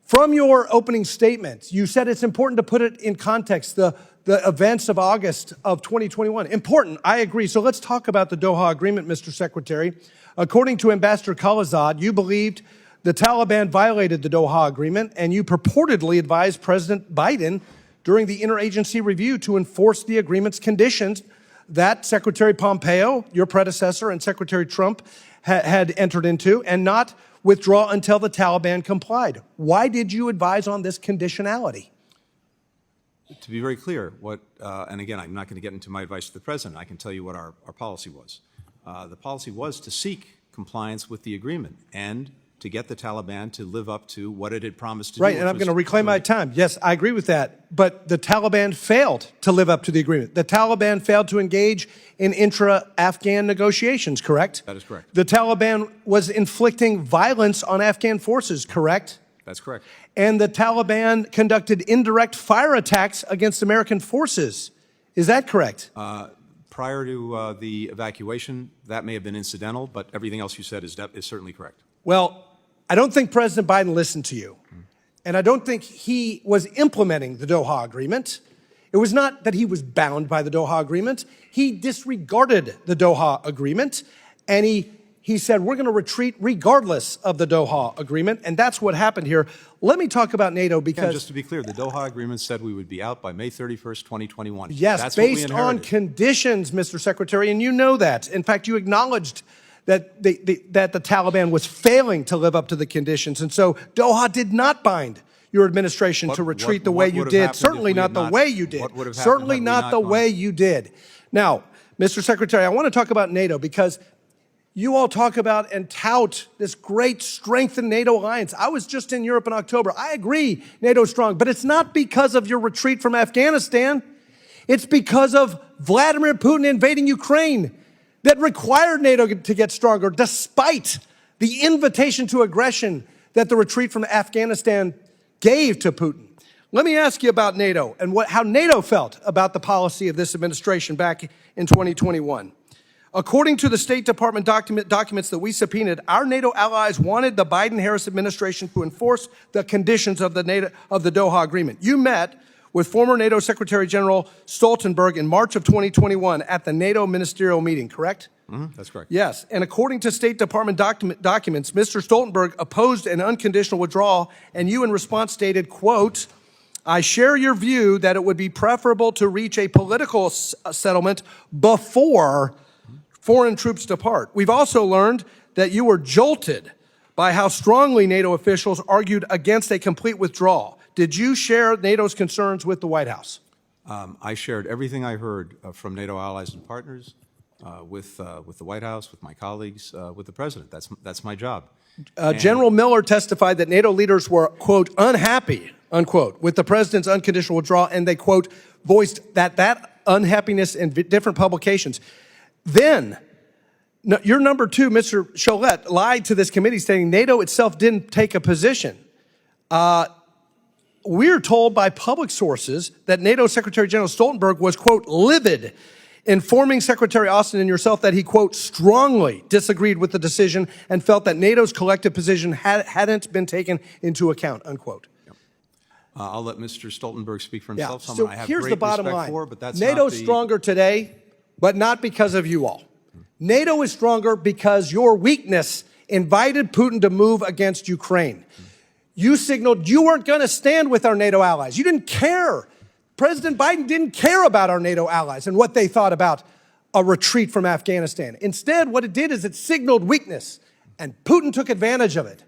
from your opening statement, you said it's important to put it in context, the events of August of 2021. Important, I agree. So let's talk about the Doha Agreement, Mr. Secretary. According to Ambassador Khalilzad, you believed the Taliban violated the Doha Agreement, and you purportedly advised President Biden during the interagency review to enforce the agreement's conditions that Secretary Pompeo, your predecessor, and Secretary Trump had entered into, and not withdraw until the Taliban complied. Why did you advise on this conditionality? To be very clear, and again, I'm not going to get into my advice to the President. I can tell you what our policy was. The policy was to seek compliance with the agreement and to get the Taliban to live up to what it had promised to do. Right, and I'm going to reclaim my time. Yes, I agree with that. But the Taliban failed to live up to the agreement. The Taliban failed to engage in intra-Afghan negotiations, correct? That is correct. The Taliban was inflicting violence on Afghan forces, correct? That's correct. And the Taliban conducted indirect fire attacks against American forces. Is that correct? Prior to the evacuation, that may have been incidental, but everything else you said is certainly correct. Well, I don't think President Biden listened to you. And I don't think he was implementing the Doha Agreement. It was not that he was bound by the Doha Agreement. He disregarded the Doha Agreement, and he said, we're going to retreat regardless of the Doha Agreement, and that's what happened here. Let me talk about NATO because— Yeah, just to be clear, the Doha Agreement said we would be out by May 31st, 2021. Yes, that's based what we inherited. On conditions, Mr. Secretary, and you know that. In fact, you acknowledged that the Taliban was failing to live up to the conditions. And so Doha did not bind your administration to retreat the way you did. Certainly not the way you did. Certainly not the way you did. Now, Mr. Secretary, I want to talk about NATO because You all talk about and tout this great strengthened NATO alliance. I was just in Europe in October. I agree NATO's strong, but it's not because of your retreat from Afghanistan. It's because of Vladimir Putin invading Ukraine that required NATO to get stronger, despite the invitation to aggression that the retreat from Afghanistan gave to Putin. Let me ask you about NATO and how NATO felt about the policy of this administration back in 2021. According to the State Department documents that we subpoenaed, our NATO allies wanted the Biden-Harris administration to enforce the conditions of the Doha Agreement. You met with former NATO Secretary General Stoltenberg in March of 2021 at the NATO ministerial meeting, correct? That's correct. Yes, and according to State Department documents, Mr. Stoltenberg opposed an unconditional withdrawal, and you in response stated, quote, "I share your view that it would be preferable to reach a political settlement before foreign troops depart." We've also learned that you were jolted by how strongly NATO officials argued against a complete withdrawal. Did you share NATO's concerns with the White House? I shared everything I heard from NATO allies and partners, with the White House, with my colleagues, with the president. That's my job. General Miller testified that NATO leaders were, quote, unhappy, unquote, with the president's unconditional withdrawal, and they, quote, voiced that unhappiness in different publications. Then, your number two, Mr. Cholette, lied to this committee stating NATO itself didn't take a position. We're told by public sources that NATO Secretary General Stoltenberg was, quote, livid, informing Secretary Austin and yourself that he, quote, strongly disagreed with the decision and felt that NATO's collective position hadn't been taken into account, unquote. I'll let Mr. Stoltenberg speak for himself. So Someone I have here's great the bottom respect line. for, but that's NATO's not the... stronger today, but not because of you all. NATO is stronger because your weakness invited Putin to move against Ukraine. You signaled you weren't going to stand with our NATO allies. You didn't care. President Biden didn't care about our NATO allies and what they thought about a retreat from Afghanistan. Instead, what it did is it signaled weakness, and Putin took advantage of it.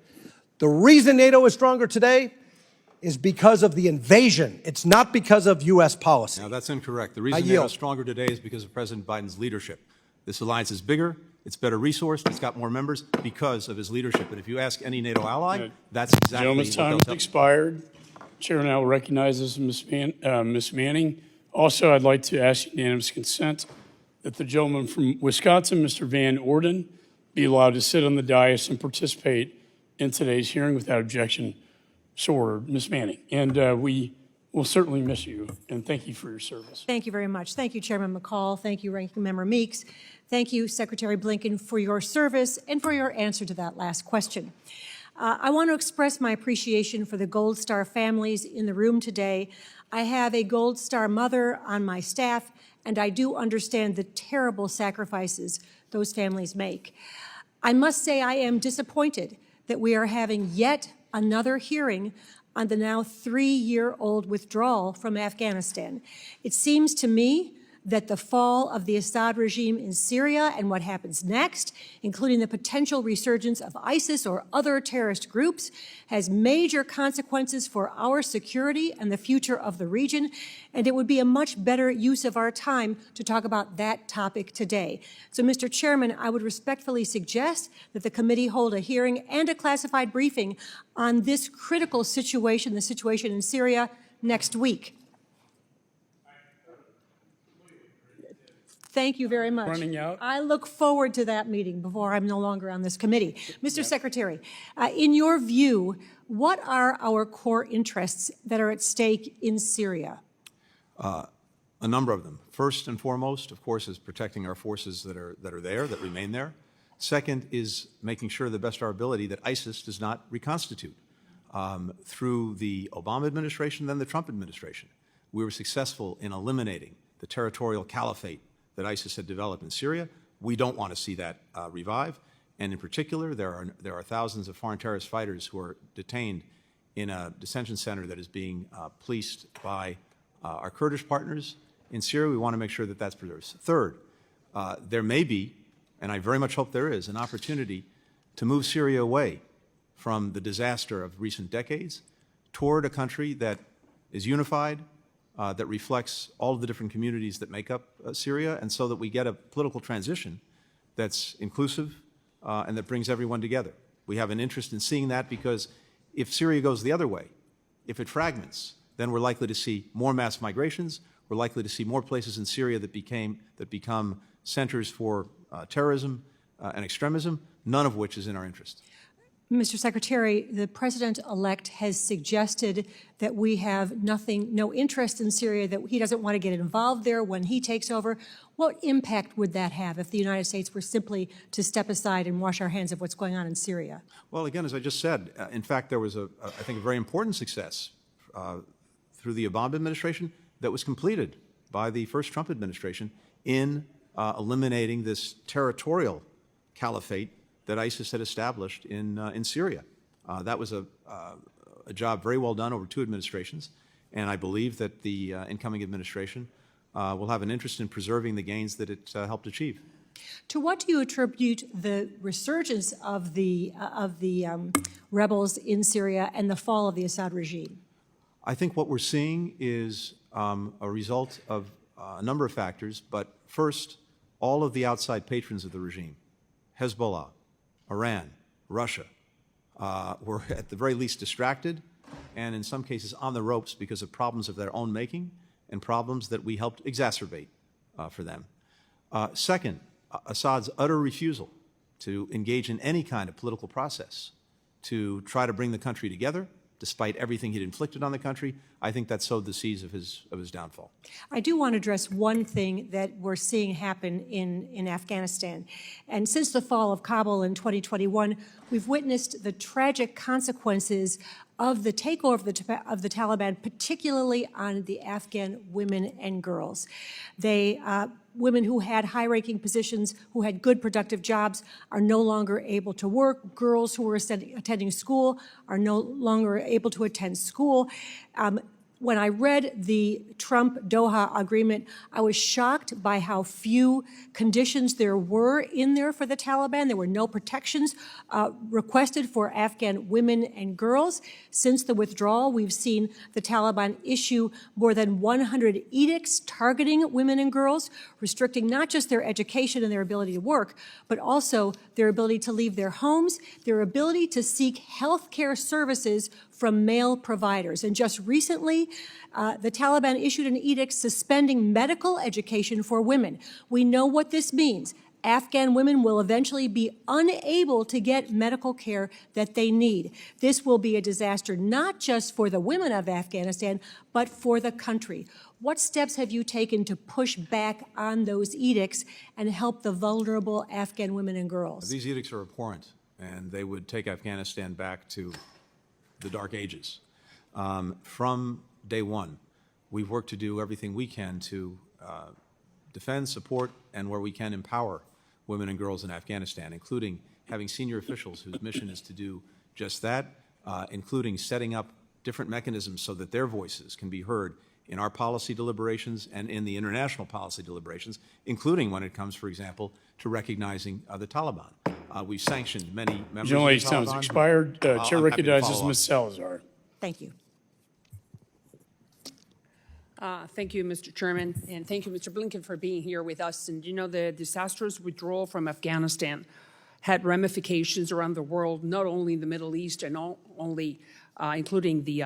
The reason NATO is stronger today is because of the invasion. It's not because of U.S. policy. No, that's incorrect. The reason NATO is stronger today is because of President Biden's leadership. This alliance is bigger, it's better resourced, it's got more members because of his leadership. And if you ask any NATO ally, that's exactly Gentleman's what time they'll has tell you. expired. Chair now recognizes Ms. Manning. Also, I'd like to ask unanimous consent that the gentleman from Wisconsin, Mr. Van Orden, be allowed to sit on the dais and participate in today's hearing without objection. So ordered, Ms. Manning. And we will certainly miss you, and thank you for your service. Thank you very much. Thank you, Chairman McCall. Thank you, Ranking Member Meeks. Thank you, Secretary Blinken, for your service and for your answer to that last question. I want to express my appreciation for the Gold Star families in the room today. I have a Gold Star mother on my staff, and I do understand the terrible sacrifices those families make. I must say I am disappointed that we are having yet another hearing on the now 3-year-old withdrawal from Afghanistan. It seems to me that the fall of the Assad regime in Syria and what happens next, including the potential resurgence of ISIS or other terrorist groups, has major consequences for our security and the future of the region, and it would be a much better use of our time to talk about that topic today. So, Mr. Chairman, I would respectfully suggest that the committee hold a hearing and a classified briefing on this critical situation, the situation in Syria, next week. Thank you very much. Running out. I look forward to that meeting before I'm no longer on this committee. Mr. Secretary, in your view, what are our core interests that are at stake in Syria? A number of them. First and foremost, of course, is protecting our forces that are there, that remain there. Second is making sure to the best of our ability that ISIS does not reconstitute. Through the Obama administration, then the Trump administration, we were successful in eliminating the territorial caliphate that ISIS had developed in Syria. We don't want to see that revive. And in particular, there are thousands of foreign terrorist fighters who are detained in a detention center that is being policed by our Kurdish partners in Syria. We want to make sure that that's preserved. Third, there may be, and I very much hope there is, an opportunity to move Syria away from the disaster of recent decades toward a country that is unified, that reflects all of the different communities that make up Syria, and so that we get a political transition that's inclusive, and that brings everyone together. We have an interest in seeing that because if Syria goes the other way, if it fragments, then we're likely to see more mass migrations. We're likely to see more places in Syria that become centers for terrorism and extremism, none of which is in our interest. Mr. Secretary, the president-elect has suggested that we have no interest in Syria, that he doesn't want to get involved there when he takes over. What impact would that have if the United States were simply to step aside and wash our hands of what's going on in Syria? Well, again, as I just said, in fact, there was, I think, a very important success through the Obama administration that was completed by the first Trump administration in eliminating this territorial caliphate that ISIS had established in Syria. That was a job very well done over 2 administrations, and I believe that the incoming administration will have an interest in preserving the gains that it helped achieve. To what do you attribute the resurgence of the rebels in Syria and the fall of the Assad regime? I think what we're seeing is a result of a number of factors, but first, all of the outside patrons of the regime, Hezbollah, Iran, Russia, were at the very least distracted and in some cases on the ropes because of problems of their own making and problems that we helped exacerbate for them. Second, Assad's utter refusal to engage in any kind of political process to try to bring the country together, despite everything he'd inflicted on the country, I think that sowed the seeds of his downfall. I do want to address one thing that we're seeing happen in Afghanistan. And since the fall of Kabul in 2021, we've witnessed the tragic consequences of the takeover of the Taliban, particularly on the Afghan women and girls. Women who had high-ranking positions, who had good productive jobs, are no longer able to work. Girls who were attending school are no longer able to attend school. When I read the Trump-Doha agreement, I was shocked by how few conditions there were in there for the Taliban. There were no protections requested for Afghan women and girls. Since the withdrawal, we've seen the Taliban issue more than 100 edicts targeting women and girls, restricting not just their education and their ability to work, but also their ability to leave their homes, their ability to seek health care services from male providers. And just recently, the Taliban issued an edict suspending medical education for women. We know what this means. Afghan women will eventually be unable to get medical care that they need. This will be a disaster not just for the women of Afghanistan, but for the country. What steps have you taken to push back on those edicts and help the vulnerable Afghan women and girls? These edicts are abhorrent, and they would take Afghanistan back to the dark ages. From day one, we've worked to do everything we can to defend, support, and where we can empower women and girls in Afghanistan, including having senior officials whose mission is to do just that, including setting up different mechanisms so that their voices can be heard in our policy deliberations and in the international policy deliberations, including when it comes, for example, to recognizing the Taliban. We've sanctioned many members of the Generally, time's Taliban. expired. Chair I'm happy to recognizes follow up. Ms. Salazar. Thank you. Thank you, Mr. Chairman, and thank you, Mr. Blinken, for being here with us. And you know, the disastrous withdrawal from Afghanistan had ramifications around the world, not only in the Middle East and including the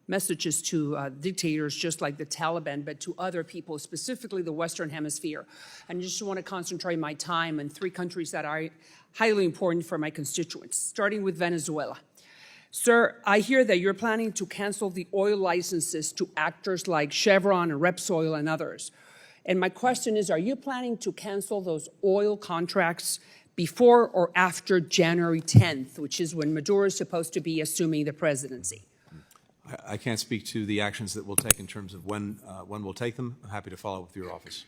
messages to dictators just like the Taliban, but to other people, specifically the Western Hemisphere. And I just want to concentrate my time on 3 countries that are highly important for my constituents, starting with Venezuela. Sir, I hear that you're planning to cancel the oil licenses to actors like Chevron and Repsol and others. And my question is, are you planning to cancel those oil contracts before or after January 10th, which is when Maduro is supposed to be assuming the presidency? I can't speak to the actions that we'll take in terms of when we'll take them. I'm happy to follow up with your office.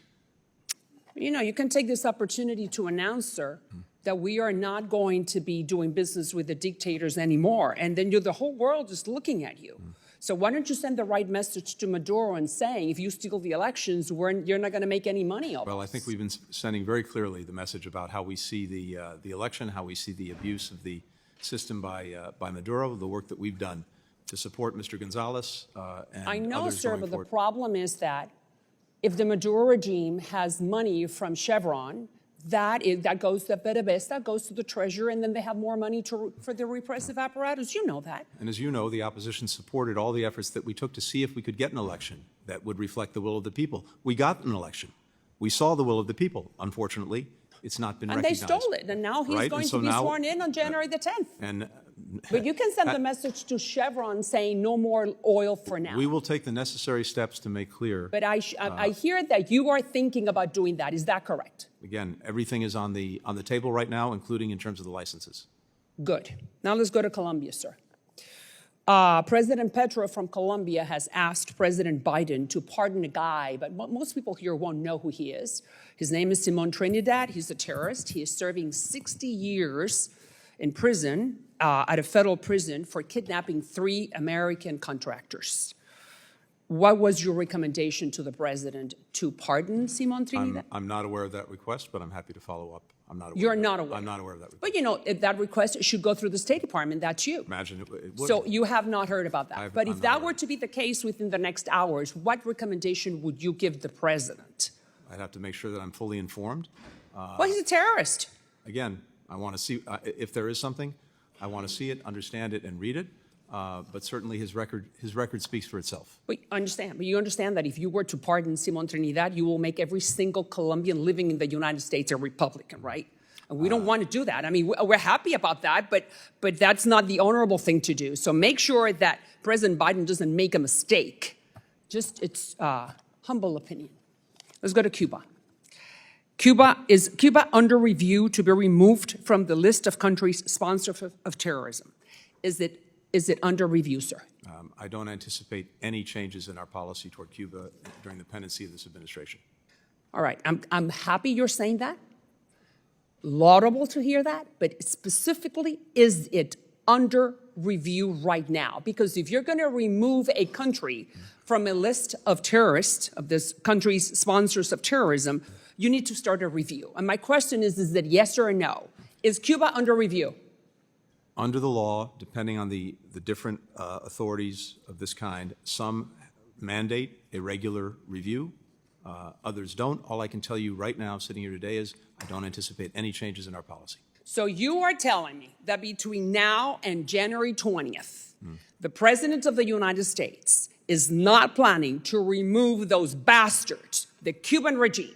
You know, you can take this opportunity to announce, sir, that we are not going to be doing business with the dictators anymore. And then the whole world is looking at you. So why don't you send the right message to Maduro and saying, if you steal the elections, you're not going to make any money off Well, I think we've been sending very clearly the message about how we see the election, how we see the abuse of the system by Maduro, the work that we've done to support Mr. Gonzalez and I know, others sir, going but forward. the problem is that if the Maduro regime has money from Chevron, That goes to PDVSA, goes to the treasurer, and then they have more money for the repressive apparatus. You know that. And as you know, the opposition supported all the efforts that we took to see if we could get an election that would reflect the will of the people. We got an election. We saw the will of the people. Unfortunately, it's not been recognized. And they stole it, and now he's Right? going And so to be now- sworn in on January the 10th. And But you can send the message to Chevron saying no more oil for now. we will take the necessary steps to make clear. But I hear that you are thinking about doing that. Is that correct? Again, everything is on the table right now, including in terms of the licenses. Good. Now let's go to Colombia, sir. President Petro from Colombia has asked President Biden to pardon a guy, but most people here won't know who he is. His name is Simon Trinidad. He's a terrorist. He is serving 60 years in prison, at a federal prison, for kidnapping 3 American contractors. What was your recommendation to the president, to pardon Simon Trinidad? I'm not aware of that request, but I'm happy to follow up. I'm not aware. You're of that. not aware. I'm not aware of that request. But you know, if that request should go through the State Department. That's you. Imagine it would. So you have not heard about that. But I'm if not that aware. were to be the case within the next hours, what recommendation would you give the president? I'd have to make sure that I'm fully informed. Well, he's a terrorist. Again, I want to see if there is something. I want to see it, understand it, and read it. But certainly his record speaks for itself. But you understand that if you were to pardon Simon Trinidad, you will make every single Colombian living in the United States a Republican, right? And we don't want to do that. I mean, we're happy about that, but that's not the honorable thing to do. So make sure that President Biden doesn't make a mistake. Just it's humble opinion. Let's go to Cuba. Is Cuba under review to be removed from the list of countries sponsors of terrorism? Is it under review, sir? I don't anticipate any changes in our policy toward Cuba during the pendency of this administration. All right, I'm happy you're saying that. Laudable to hear that, but specifically, is it under review right now? Because if you're going to remove a country from a list of terrorists, of this country's sponsors of terrorism, you need to start a review. And my question is it yes or no? Is Cuba under review? Under the law, depending on the different authorities of this kind, some mandate a regular review, others don't. All I can tell you right now, sitting here today, is I don't anticipate any changes in our policy. So you are telling me that between now and January 20th, the President of the United States is not planning to remove those bastards, the Cuban regime,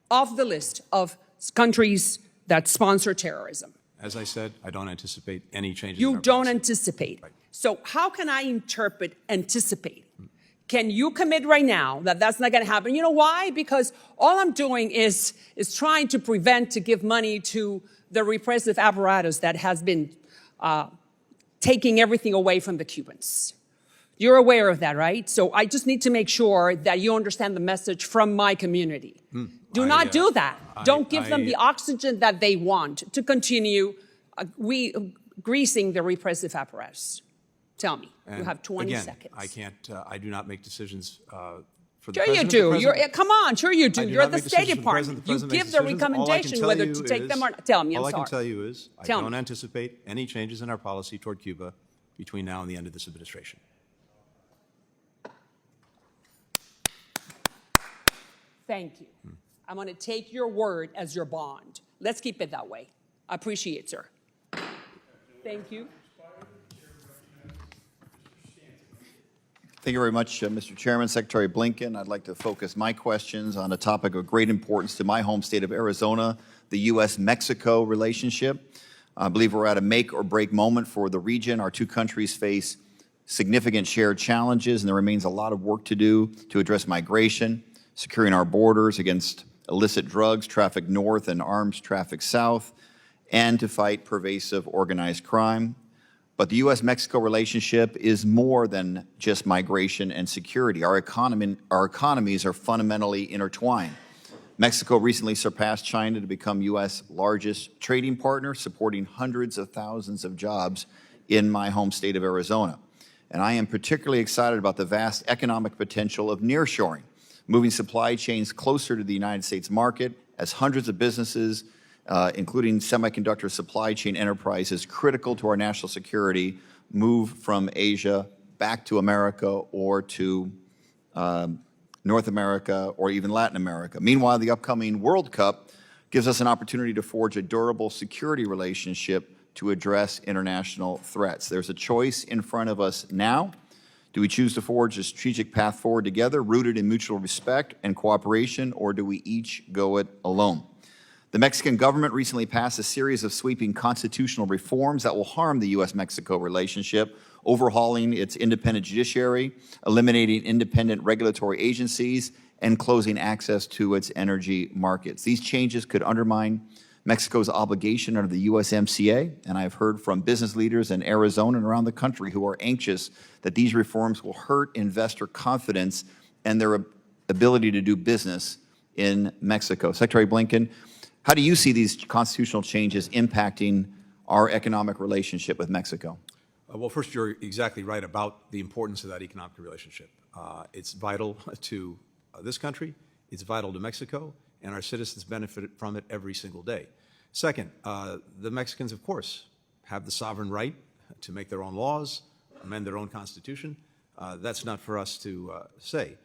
off the list of countries that sponsor terrorism? As I said, I don't anticipate any changes. You in our don't policy. anticipate. So how can I interpret anticipate? Can you commit right now that that's not going to happen? You know why? Because all I'm doing is trying to prevent, to give money to the repressive apparatus that has been taking everything away from the Cubans. You're aware of that, right? So I just need to make sure that you understand the message from my community. Do not do that. Don't give them the oxygen that they want to continue greasing the repressive apparatus. Tell me. You have 20 seconds. I can't. I do not make decisions for the Sure you president. do. Come on. Sure you do. I do You're not the make State decisions for the president. Department. The You president makes give the decisions. All I can recommendation tell whether you to take is- them or not. Tell me. I'm All I sorry. can tell you is I Tell don't me. anticipate any changes in our policy toward Cuba between now and the end of this administration. Thank you. I'm going to take your word as your bond. Let's keep it that way. I appreciate it, sir. Thank you. Thank you very much, Mr. Chairman. Secretary Blinken, I'd like to focus my questions on a topic of great importance to my home state of Arizona, the U.S.-Mexico relationship. I believe we're at a make-or-break moment for the region. Our two countries face significant shared challenges, and there remains a lot of work to do to address migration, securing our borders against illicit drugs trafficked north and arms trafficked south, and to fight pervasive organized crime. But the U.S.-Mexico relationship is more than just migration and security. Our economies are fundamentally intertwined. Mexico recently surpassed China to become U.S. largest trading partner, supporting hundreds of thousands of jobs in my home state of Arizona. And I am particularly excited about the vast economic potential of nearshoring, moving supply chains closer to the United States market as hundreds of businesses, including semiconductor supply chain enterprises critical to our national security, move from Asia back to America or to North America or even Latin America. Meanwhile, the upcoming World Cup gives us an opportunity to forge a durable security relationship to address international threats. There's a choice in front of us now. Do we choose to forge a strategic path forward together, rooted in mutual respect and cooperation, or do we each go it alone? The Mexican government recently passed a series of sweeping constitutional reforms that will harm the U.S.-Mexico relationship, overhauling its independent judiciary, eliminating independent regulatory agencies, and closing access to its energy markets. These changes could undermine Mexico's obligation under the USMCA, and I have heard from business leaders in Arizona and around the country who are anxious that these reforms will hurt investor confidence and their ability to do business in Mexico. Secretary Blinken, how do you see these constitutional changes impacting our economic relationship with Mexico? Well, first, you're exactly right about the importance of that economic relationship. It's vital to this country, it's vital to Mexico, and our citizens benefit from it every single day. Second, the Mexicans, of course, have the sovereign right to make their own laws, amend their own constitution. That's not for us to say.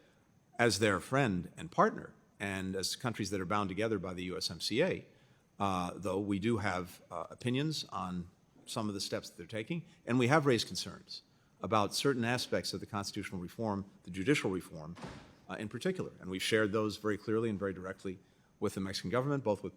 As their friend and partner, and as countries that are bound together by the USMCA, though we do have opinions on some of the steps that they're taking, and we have raised concerns about certain aspects of the constitutional reform, the judicial reform in particular. And we've shared those very clearly and very directly with the Mexican government, both with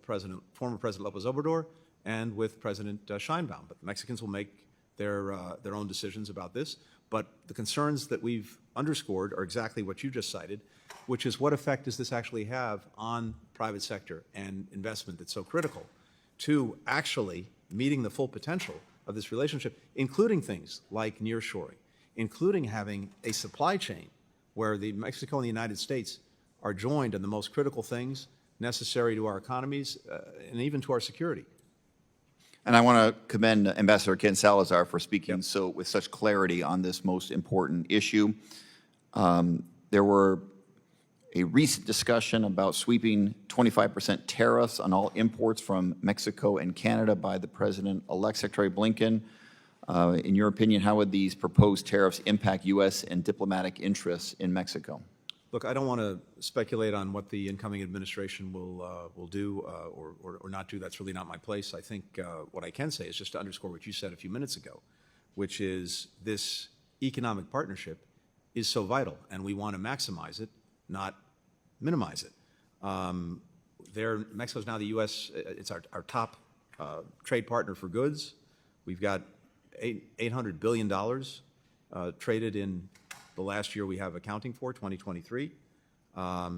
former President López Obrador and with President Sheinbaum. But the Mexicans will make their own decisions about this. But the concerns that we've underscored are exactly what you just cited, which is what effect does this actually have on private sector and investment that's so critical to actually meeting the full potential of this relationship, including things like nearshoring, including having a supply chain where Mexico and the United States are joined in the most critical things necessary to our economies and even to our security. And I want to commend Ambassador Ken Salazar for speaking with such clarity on this most important issue. There were a recent discussion about sweeping 25% tariffs on all imports from Mexico and Canada by the President-elect. Secretary Blinken, in your opinion, how would these proposed tariffs impact U.S. and diplomatic interests in Mexico? Look, I don't want to speculate on what the incoming administration will do or not do. That's really not my place. I think what I can say is just to underscore what you said a few minutes ago, which is this economic partnership is so vital, and we want to maximize it, not minimize it. Mexico's now the U.S., it's our top trade partner for goods. We've got $800 billion traded in the last year we have accounting for, 2023.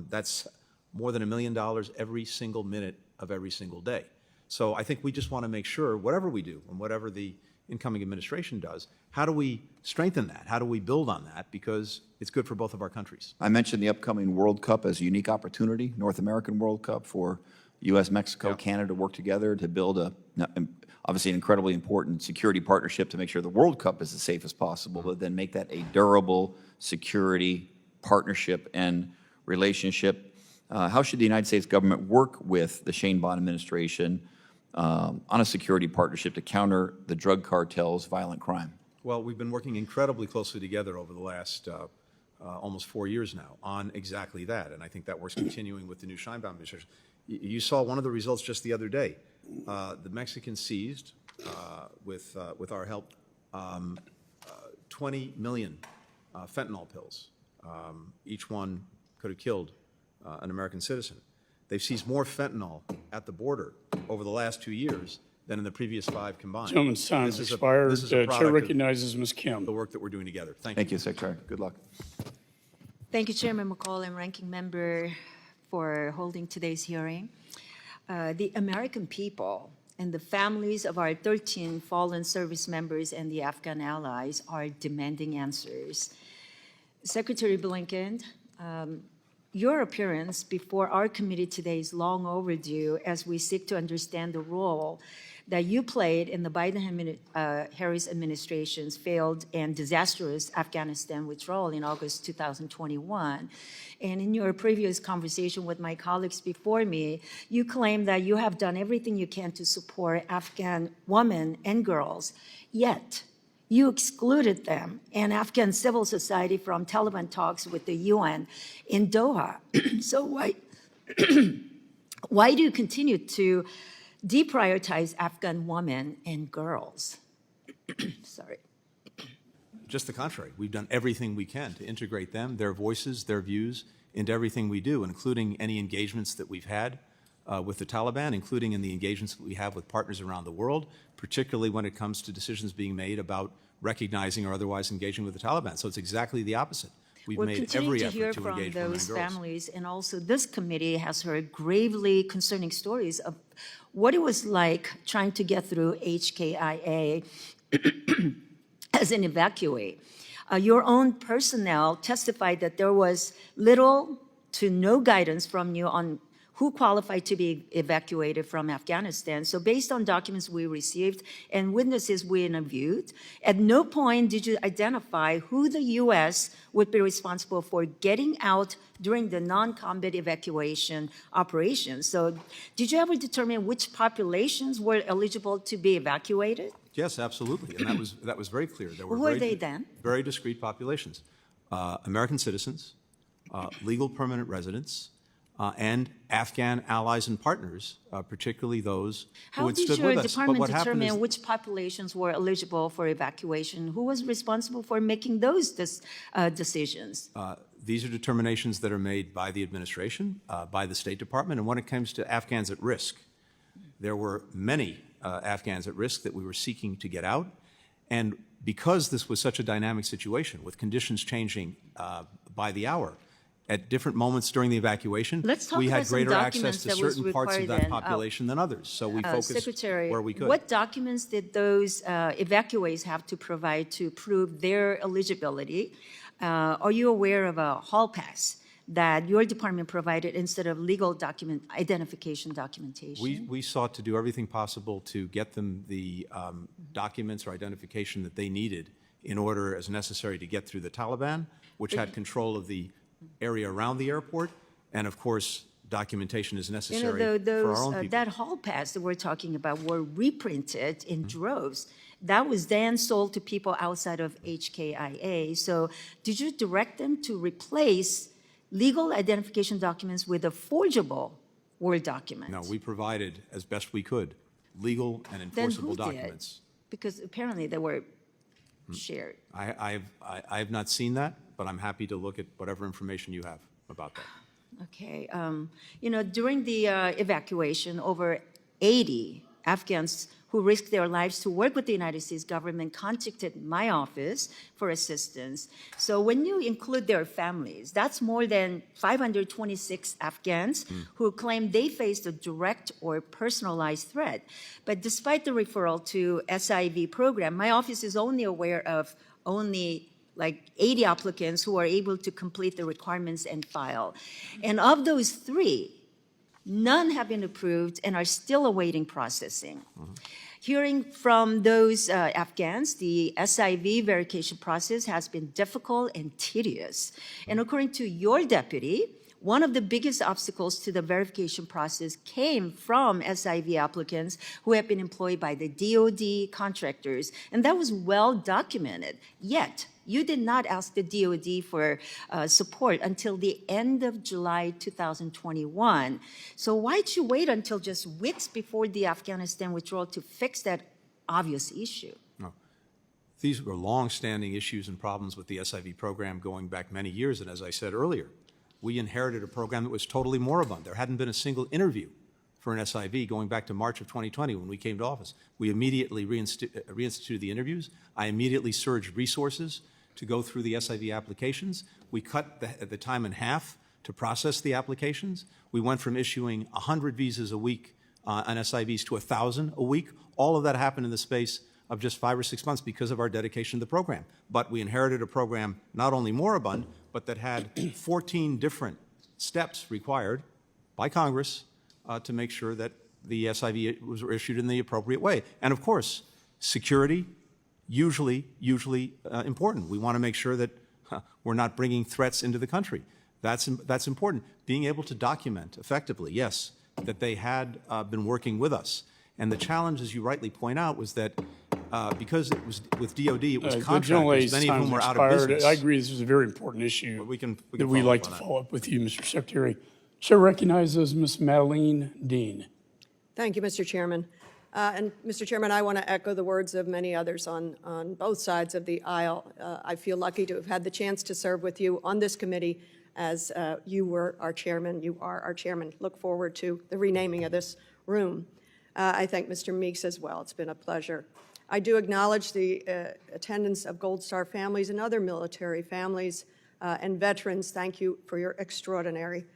That's more than $1 million every single minute of every single day. So I think we just want to make sure, whatever we do and whatever the incoming administration does, how do we strengthen that? How do we build on that? Because it's good for both of our countries. I mentioned the upcoming World Cup as a unique opportunity, North American World Cup, for U.S., Mexico, Canada to work together to build obviously an incredibly important security partnership to make sure the World Cup is as safe as possible, but then make that a durable security partnership and relationship. How should the United States government work with the Sheinbaum administration on a security partnership to counter the drug cartel's violent crime? Well, we've been working incredibly closely together over the last almost 4 years now on exactly that, and I think that work's continuing with the new Sheinbaum administration. You saw one of the results just the other day. The Mexicans seized, with our help, 20 million fentanyl pills. Each one could have killed an American citizen. They've seized more fentanyl at the border over the last 2 years than in the previous 5 combined. Gentleman's time has expired. The chair recognizes Ms. Kim. The work that we're doing together. Thank you. Thank you, Secretary. Good luck. Thank you, Chairman McCall and Ranking Member, for holding today's hearing. The American people and the families of our 13 fallen service members and the Afghan allies are demanding answers. Secretary Blinken, your appearance before our committee today is long overdue as we seek to understand the role that you played in the Biden-Harris administration's failed and disastrous Afghanistan withdrawal in August 2021. And in your previous conversation with my colleagues before me, you claimed that you have done everything you can to support Afghan women and girls, yet you excluded them and Afghan civil society from Taliban talks with the UN in Doha. So Why do you continue to deprioritize Afghan women and girls? Sorry. Just the contrary. We've done everything we can to integrate them, their voices, their views, into everything we do, including any engagements that we've had with the Taliban, including in the engagements that we have with partners around the world, particularly when it comes to decisions being made about recognizing or otherwise engaging with the Taliban. So it's exactly the opposite. We've We're made continuing every to effort hear to from engage women and those girls. families, and also this committee has heard gravely concerning stories of what it was like trying to get through HKIA as an evacuee. Your own personnel testified that there was little to no guidance from you on who qualified to be evacuated from Afghanistan. So based on documents we received and witnesses we interviewed, at no point did you identify who the U.S. would be responsible for getting out during the non-combat evacuation operations. So did you ever determine which populations were eligible to be evacuated? Yes, absolutely, and that was very clear. There were Who are they then? Very discrete populations: American citizens, legal permanent residents, and Afghan allies and partners, particularly those who had stood with us. How did your department determine which populations were eligible for evacuation? Who was responsible for making those decisions? These are determinations that are made by the administration, by the State Department, and when it comes to Afghans at risk, there were many Afghans at risk that we were seeking to get out. And because this was such a dynamic situation with conditions changing by the hour, at different moments during the evacuation, we had greater access to certain parts of that population than others. So we focused Secretary, where we could. What documents did those evacuees have to provide to prove their eligibility? Are you aware of a hall pass that your department provided instead of legal identification documentation? We sought to do everything possible to get them the documents or identification that they needed in order, as necessary, to get through the Taliban, which had control of the area around the airport, and of course, documentation is necessary for our own people. That hall pass that we're talking about were reprinted in droves. That was then sold to people outside of HKIA. So did you direct them to replace legal identification documents with a forgeable Word document? No, we provided, as best we could, legal and enforceable documents. Because apparently they were shared. I have not seen that, but I'm happy to look at whatever information you have about that. Okay. During the evacuation, over 80 Afghans who risked their lives to work with the United States government contacted my office for assistance. So when you include their families, that's more than 526 Afghans who claim they faced a direct or personalized threat. But despite the referral to SIV program, my office is only aware of only like 80 applicants who are able to complete the requirements and file. And of those 3, none have been approved and are still awaiting processing. Hearing from those Afghans, the SIV verification process has been difficult and tedious. And according to your deputy, one of the biggest obstacles to the verification process came from SIV applicants who have been employed by the DoD contractors, and that was well documented. Yet, you did not ask the DoD for support until the end of July 2021. So why'd you wait until just weeks before the Afghanistan withdrawal to fix that obvious issue? No. These were long-standing issues and problems with the SIV program going back many years, and as I said earlier, we inherited a program that was totally moribund. There hadn't been a single interview for an SIV going back to March of 2020 when we came to office. We immediately reinstituted the interviews. I immediately surged resources to go through the SIV applications. We cut the time in half to process the applications. We went from issuing 100 visas a week on SIVs to 1,000 a week. All of that happened in the space of just 5 or 6 months because of our dedication to the program. But we inherited a program not only moribund, but that had 14 different steps required by Congress to make sure that the SIV was issued in the appropriate way. And of course, security, usually important. We want to make sure that we're not bringing threats into the country. That's important. Being able to document effectively, yes, that they had been working with us. And the challenge, as you rightly point out, was that because it was with DoD, it was contractors, many of whom were out of business. I agree this is a very important issue that we'd like to follow up with you, Mr. Secretary. Chair recognizes Ms. Madeline Dean. Thank you, Mr. Chairman. And Mr. Chairman, I want to echo the words of many others on both sides of the aisle. I feel lucky to have had the chance to serve with you on this committee as you were our chairman. You are our chairman. Look forward to the renaming of this room. I thank Mr. Meeks as well. It's been a pleasure. I do acknowledge the attendance of Gold Star families and other military families and veterans. Thank you for your extraordinary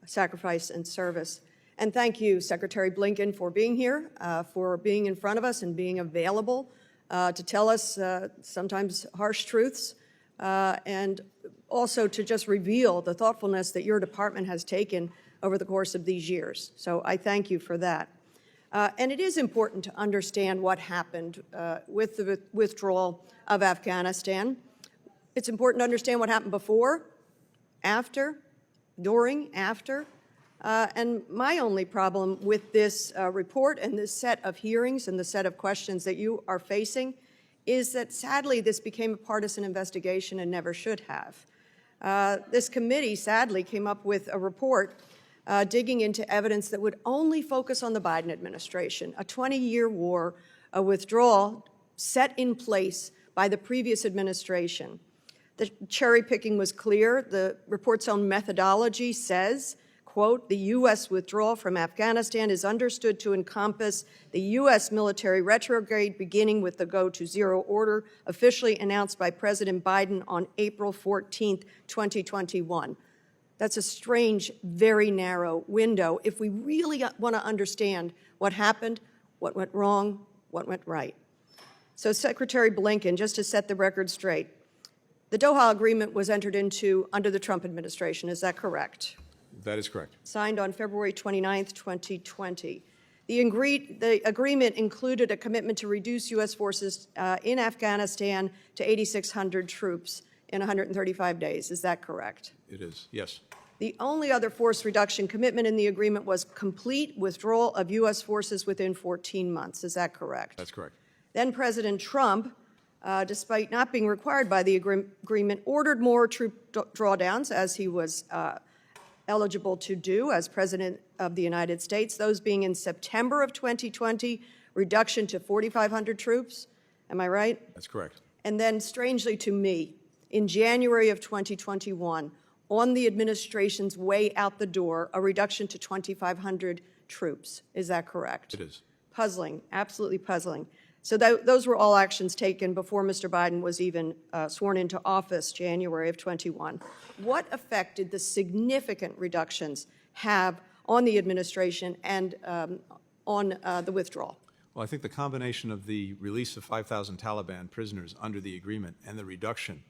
sacrifice and service. And thank you, Secretary Blinken, for being here, for being in front of us and being available to tell us sometimes harsh truths, and also to just reveal the thoughtfulness that your department has taken over the course of these years. So I thank you for that. And it is important to understand what happened with the withdrawal of Afghanistan. It's important to understand what happened before, after, during, after. And my only problem with this report and this set of hearings and the set of questions that you are facing is that sadly this became a partisan investigation and never should have. This committee sadly came up with a report digging into evidence that would only focus on the Biden administration, a 20-year war, a withdrawal set in place by the previous administration. The cherry picking was clear. The report's own methodology says, quote, the U.S. withdrawal from Afghanistan is understood to encompass the U.S. military retrograde beginning with the go-to-zero order officially announced by President Biden on April 14th, 2021. That's a strange, very narrow window if we really want to understand what happened, what went wrong, what went right. So Secretary Blinken, just to set the record straight, the Doha Agreement was entered into under the Trump administration, is that correct? That is correct. Signed on February 29th, 2020. The agreement included a commitment to reduce U.S. forces in Afghanistan to 8,600 troops in 135 days. Is that correct? It is, yes. The only other force reduction commitment in the agreement was complete withdrawal of U.S. forces within 14 months. Is that correct? That's correct. Then President Trump, despite not being required by the agreement, ordered more troop drawdowns as he was eligible to do as President of the United States, those being in September of 2020, reduction to 4,500 troops. Am I right? That's correct. And then, strangely to me, in January of 2021, on the administration's way out the door, a reduction to 2,500 troops. Is that correct? It is. Puzzling, absolutely puzzling. So those were all actions taken before Mr. Biden was even sworn into office, January of 21. What effect did the significant reductions have on the administration and on the withdrawal? Well, I think the combination of the release of 5,000 Taliban prisoners under the agreement and the reduction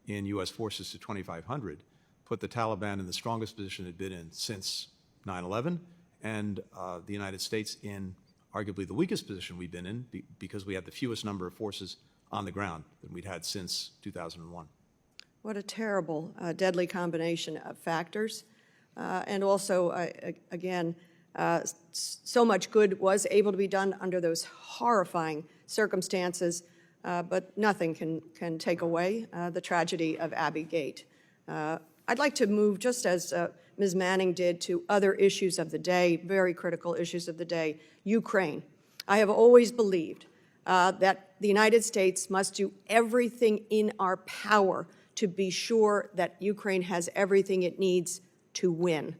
in U.S. forces to 2,500 put the Taliban in the strongest position it had been in since 9/11, and the United States in arguably the weakest position we've been in because we had the fewest number of forces on the ground than we'd had since 2001. What a terrible, deadly combination of factors. And also, again, so much good was able to be done under those horrifying circumstances, but nothing can take away the tragedy of Abbey Gate. I'd like to move, just as Ms. Manning did, to other issues of the day, very critical issues of the day, Ukraine. I have always believed that the United States must do everything in our power to be sure that Ukraine has everything it needs to win.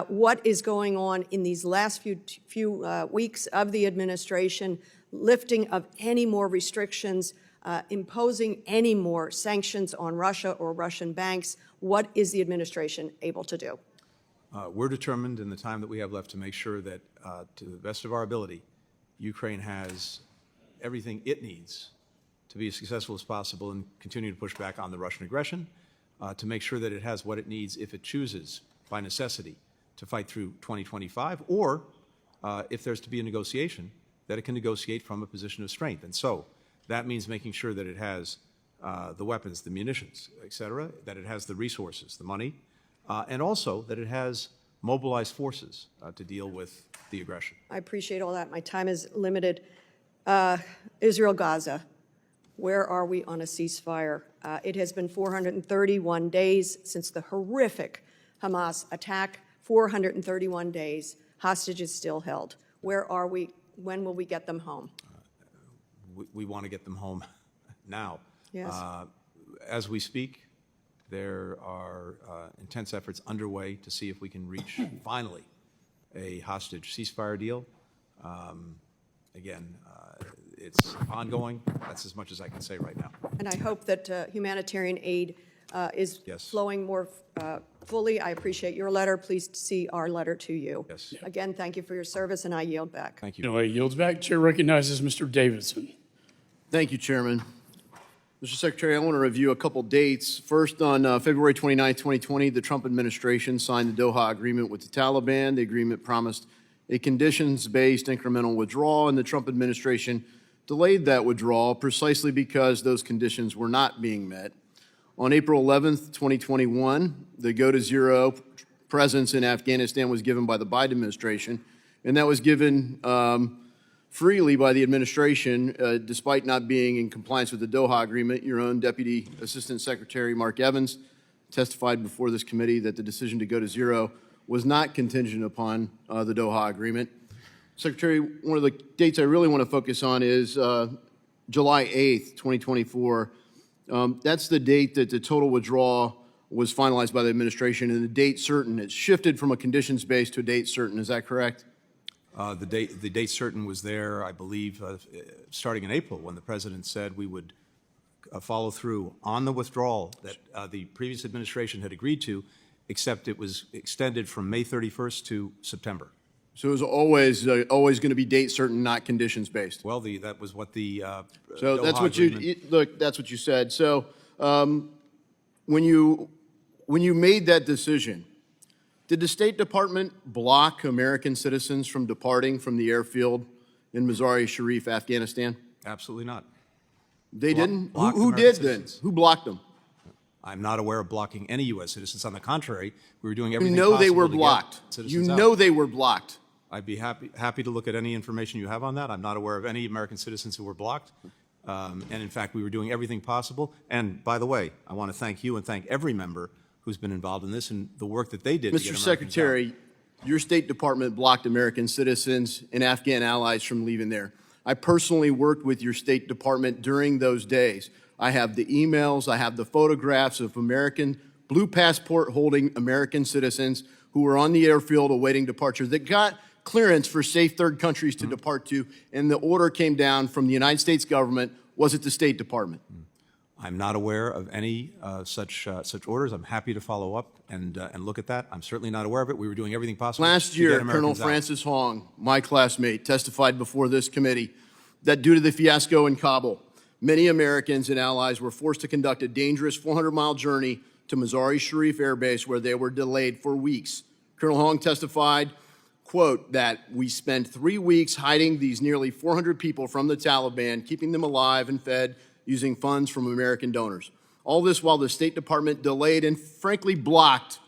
What is going on in these last few weeks of the administration, lifting of any more restrictions, imposing any more sanctions on Russia or Russian banks, what is the administration able to do? We're determined in the time that we have left to make sure that, to the best of our ability, Ukraine has everything it needs to be as successful as possible and continue to push back on the Russian aggression, to make sure that it has what it needs if it chooses, by necessity, to fight through 2025, or if there's to be a negotiation, that it can negotiate from a position of strength. And so that means making sure that it has the weapons, the munitions, et cetera, that it has the resources, the money, and also that it has mobilized forces to deal with the aggression. I appreciate all that. My time is limited. Israel, Gaza, where are we on a ceasefire? It has been 431 days since the horrific Hamas attack 431 days, hostages still held. Where are we? When will we get them home? We want to get them home now. Yes. As we speak, there are intense efforts underway to see if we can reach, finally, a hostage ceasefire deal. Again, it's ongoing. That's as much as I can say right now. And I hope that humanitarian aid is flowing more fully. I appreciate your letter. Please see our letter to you. Yes. Again, thank you for your service, and I yield back. Thank you. No, he yields back. Chair recognizes Mr. Davidson. Thank you, Chairman. Mr. Secretary, I want to review a couple dates. First, on February 29, 2020, the Trump administration signed the Doha Agreement with the Taliban. The agreement promised a conditions-based incremental withdrawal, and the Trump administration delayed that withdrawal precisely because those conditions were not being met. On April 11, 2021, the go-to-zero presence in Afghanistan was given by the Biden administration, and that was given freely by the administration, despite not being in compliance with the Doha Agreement. Your own Deputy Assistant Secretary Mark Evans testified before this committee that the decision to go to zero was not contingent upon the Doha Agreement. Secretary, one of the dates I really want to focus on is July 8th, 2024. That's the date that the total withdrawal was finalized by the administration, and the date certain. It's shifted from a conditions-based to a date certain. Is that correct? The date certain was there, I believe, starting in April, when the president said we would follow through on the withdrawal that the previous administration had agreed to, except it was extended from May 31st to September. So it was always going to be date certain, not conditions based. Well, that was what the so Doha that's what agreement. look. That's what you said. So when you made that decision, did the State Department block American citizens from departing from the airfield in Mazar-e-Sharif, Afghanistan? Absolutely not. They didn't? Blocked Who American did citizens. then? Who blocked them? I'm not aware of blocking any U.S. citizens. On the contrary, we were doing everything You know possible they were to get blocked. You citizens out. know they were blocked. I'd be happy to look at any information you have on that. I'm not aware of any American citizens who were blocked. And in fact, we were doing everything possible. And by the way, I want to thank you and thank every member who's been involved in this and the work that they did to get Mr. Americans Secretary, out. your State Department blocked American citizens and Afghan allies from leaving there. I personally worked with your State Department during those days. I have the emails, I have the photographs of American blue passport holding American citizens who were on the airfield awaiting departure that got clearance for safe third countries to depart to, and the order came down from the United States government. Was it the State Department? I'm not aware of any such orders. I'm happy to follow up and look at that. I'm certainly not aware of it. We were doing everything possible. Last to year, get Colonel Americans out. Francis Hong, my classmate, testified before this committee that due to the fiasco in Kabul, many Americans and allies were forced to conduct a dangerous 400-mile journey to Mazar-e-Sharif Air Base, where they were delayed for weeks. Colonel Hong testified, quote, that we spent 3 weeks hiding these nearly 400 people from the Taliban, keeping them alive and fed using funds from American donors. All this while the State Department delayed and frankly blocked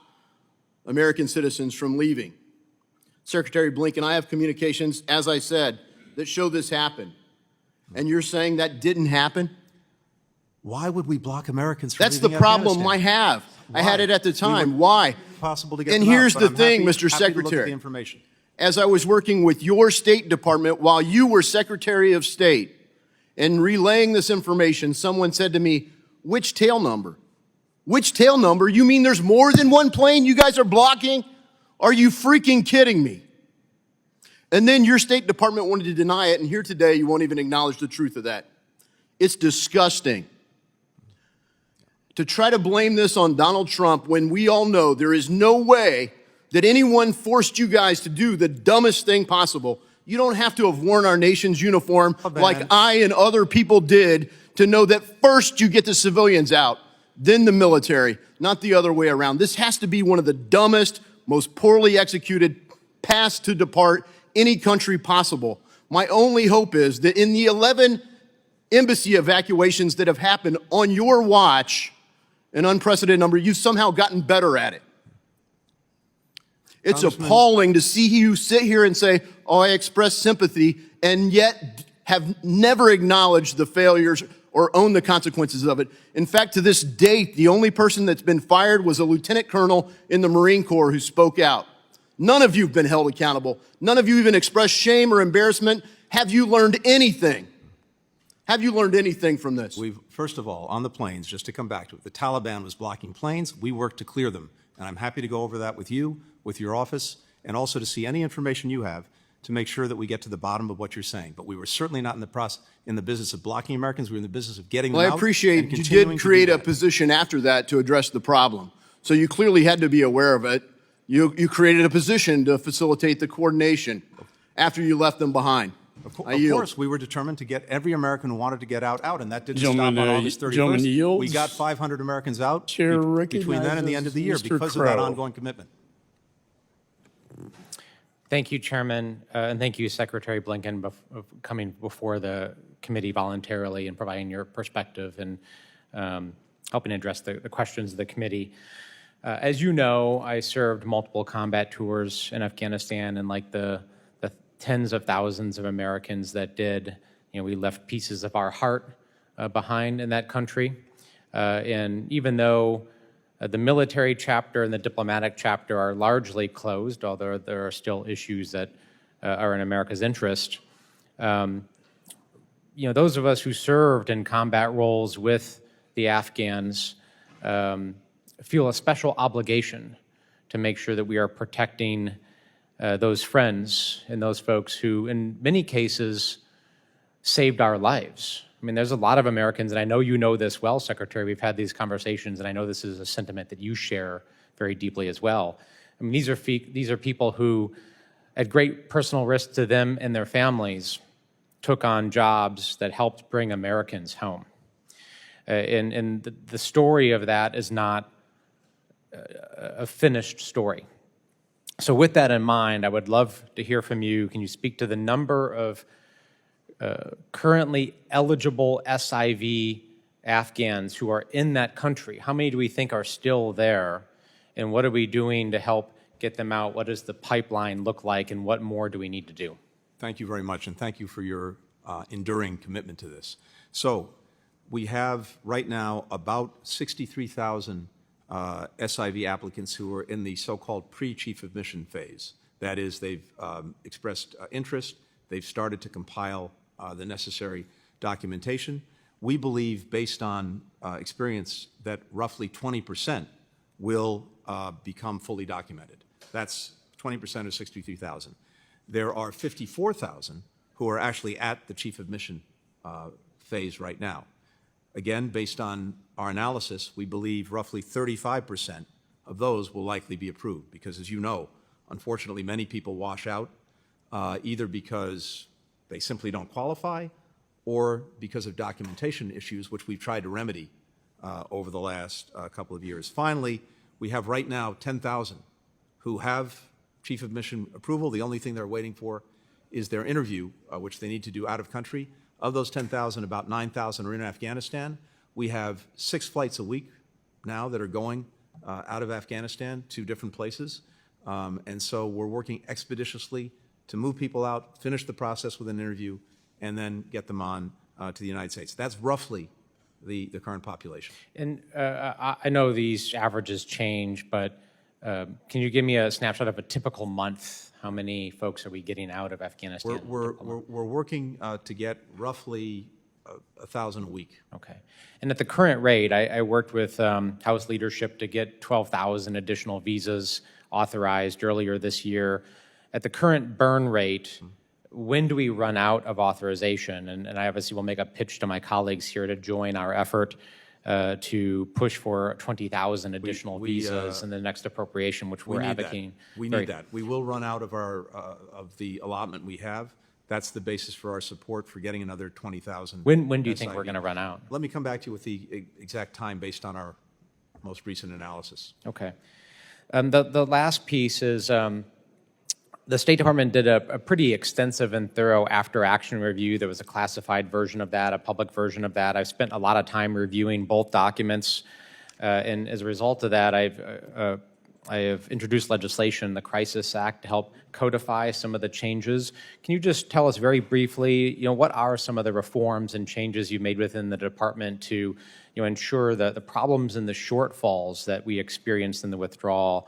American citizens from leaving. Secretary Blinken, I have communications, as I said, that show this happened. And you're saying that didn't happen? Why would we block Americans from That's the leaving problem Afghanistan? I have. Why? I had it at the time. We Why? Possible to get And them out, here's but the I'm thing, happy- Mr. happy to look at Secretary. the information. As I was working with your State Department while you were Secretary of State and relaying this information, someone said to me, which tail number? Which tail number? You mean there's more than one plane you guys are blocking? Are you freaking kidding me? And then your State Department wanted to deny it, and here today you won't even acknowledge the truth of that. It's disgusting. To try to blame this on Donald Trump when we all know there is no way that anyone forced you guys to do the dumbest thing possible. You don't have to have worn our nation's uniform like I and other people did to know that first you get the civilians out, then the military, not the other way around. This has to be one of the dumbest, most poorly executed paths to depart any country possible. My only hope is that in the 11 embassy evacuations that have happened on your watch, an unprecedented number, you've somehow gotten better at it. It's appalling to see you sit here and say, oh, I express sympathy, and yet have never acknowledged the failures or own the consequences of it. In fact, to this date, the only person that's been fired was a lieutenant colonel in the Marine Corps who spoke out. None of you have been held accountable. None of you even expressed shame or embarrassment. Have you learned anything? Have you learned anything from this? First of all, on the planes, just to come back to it, the Taliban was blocking planes. We worked to clear them. And I'm happy to go over that with you, with your office, and also to see any information you have to make sure that we get to the bottom of what you're saying. But we were certainly not in the business of blocking Americans. We were in the business of getting them out. Well, I appreciate you did create a position after that to address the problem. So you clearly had to be aware of it. You created a position to facilitate the coordination after you left them behind. Of course, we were determined to get every American who wanted to get out, and that didn't stop on August 31st. Gentleman yields. We got 500 Americans out Chair between then and the end of the year because of that ongoing commitment. Thank you, Chairman, and thank you, Secretary Blinken, for coming before the committee voluntarily and providing your perspective and helping address the questions of the committee. As you know, I served multiple combat tours in Afghanistan, and like the tens of thousands of Americans that did, we left pieces of our heart behind in that country. And even though the military chapter and the diplomatic chapter are largely closed, although there are still issues that are in America's interest, those of us who served in combat roles with the Afghans feel a special obligation to make sure that we are protecting those friends and those folks who, in many cases, saved our lives. I mean, there's a lot of Americans, and I know you know this well, Secretary. We've had these conversations, and I know this is a sentiment that you share very deeply as well. I mean, these are people who, at great personal risk to them and their families, took on jobs that helped bring Americans home. And the story of that is not a finished story. So with that in mind, I would love to hear from you. Can you speak to the number of currently eligible SIV Afghans who are in that country? How many do we think are still there? And what are we doing to help get them out? What does the pipeline look like? And what more do we need to do? Thank you very much, and thank you for your enduring commitment to this. So we have right now about 63,000 SIV applicants who are in the so-called pre-chief of mission phase. That is, they've expressed interest, they've started to compile the necessary documentation. We believe, based on experience, that roughly 20% will become fully documented. That's 20% of 63,000. There are 54,000 who are actually at the chief of mission phase right now. Again, based on our analysis, we believe roughly 35% of those will likely be approved because, as you know, unfortunately, many people wash out either because they simply don't qualify or because of documentation issues, which we've tried to remedy over the last couple of years. Finally, we have right now 10,000 who have chief of mission approval. The only thing they're waiting for is their interview, which they need to do out of country. Of those 10,000, about 9,000 are in Afghanistan. We have 6 flights a week now that are going out of Afghanistan to different places. And so we're working expeditiously to move people out, finish the process with an interview, and then get them on to the United States. That's roughly the current population. And I know these averages change, but can you give me a snapshot of a typical month? How many folks are we getting out of Afghanistan? We're working to get roughly 1,000 a week. Okay. And at the current rate, I worked with House leadership to get 12,000 additional visas authorized earlier this year. At the current burn rate, when do we run out of authorization? And I obviously will make a pitch to my colleagues here to join our effort to push for 20,000 additional visas in the next appropriation, which we're advocating. We need that. We will run out of of the allotment we have. That's the basis for our support for getting another 20,000. When do you think we're going to run out? Let me come back to you with the exact time based on our most recent analysis. Okay. The last piece is the State Department did a pretty extensive and thorough after-action review. There was a classified version of that, a public version of that. I've spent a lot of time reviewing both documents, and as a result of that, I have introduced legislation, the Crisis Act, to help codify some of the changes. Can you just tell us very briefly, what are some of the reforms and changes you've made within the department to, ensure that the problems and the shortfalls that we experienced in the withdrawal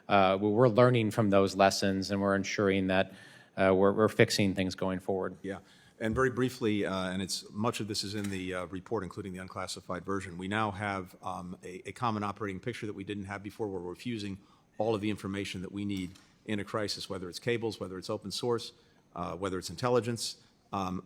we're learning from those lessons, and we're ensuring that we're fixing things going forward. Yeah. And very briefly, and much of this is in the report, including the unclassified version, we now have a common operating picture that we didn't have before, where we're fusing all of the information that we need in a crisis, whether it's cables, whether it's open source, whether it's intelligence.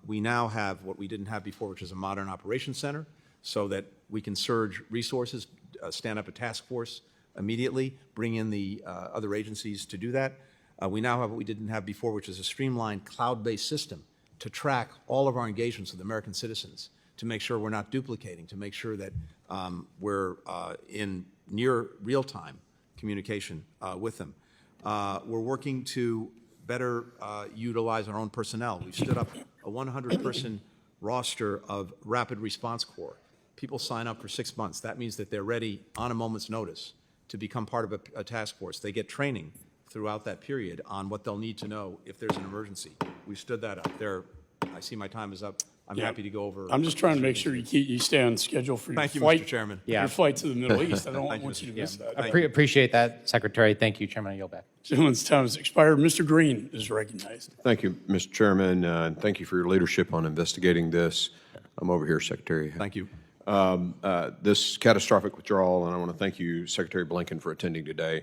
We now have what we didn't have before, which is a modern operations center, so that we can surge resources, stand up a task force immediately, bring in the other agencies to do that. We now have what we didn't have before, which is a streamlined cloud-based system to track all of our engagements with American citizens, to make sure we're not duplicating, to make sure that we're in near real-time communication with them. We're working to better utilize our own personnel. We've stood up a 100-person roster of Rapid Response Corps. People sign up for 6 months. That means that they're ready on a moment's notice to become part of a task force. They get training throughout that period on what they'll need to know if there's an emergency. We've stood that up. I see my time is up. I'm happy to go over. I'm just trying to make sure you stay on schedule for your Thank you, flight. Mr. Chairman. Your flight to the Middle East. I don't want you to miss that. Appreciate that, Secretary. Thank you, Chairman. I yield back. Gentleman's time has expired. Mr. Green is recognized. Thank you, Mr. Chairman, and thank you for your leadership on investigating this. I'm over here, Secretary. Thank you. This catastrophic withdrawal, and I want to thank you, Secretary Blinken, for attending today.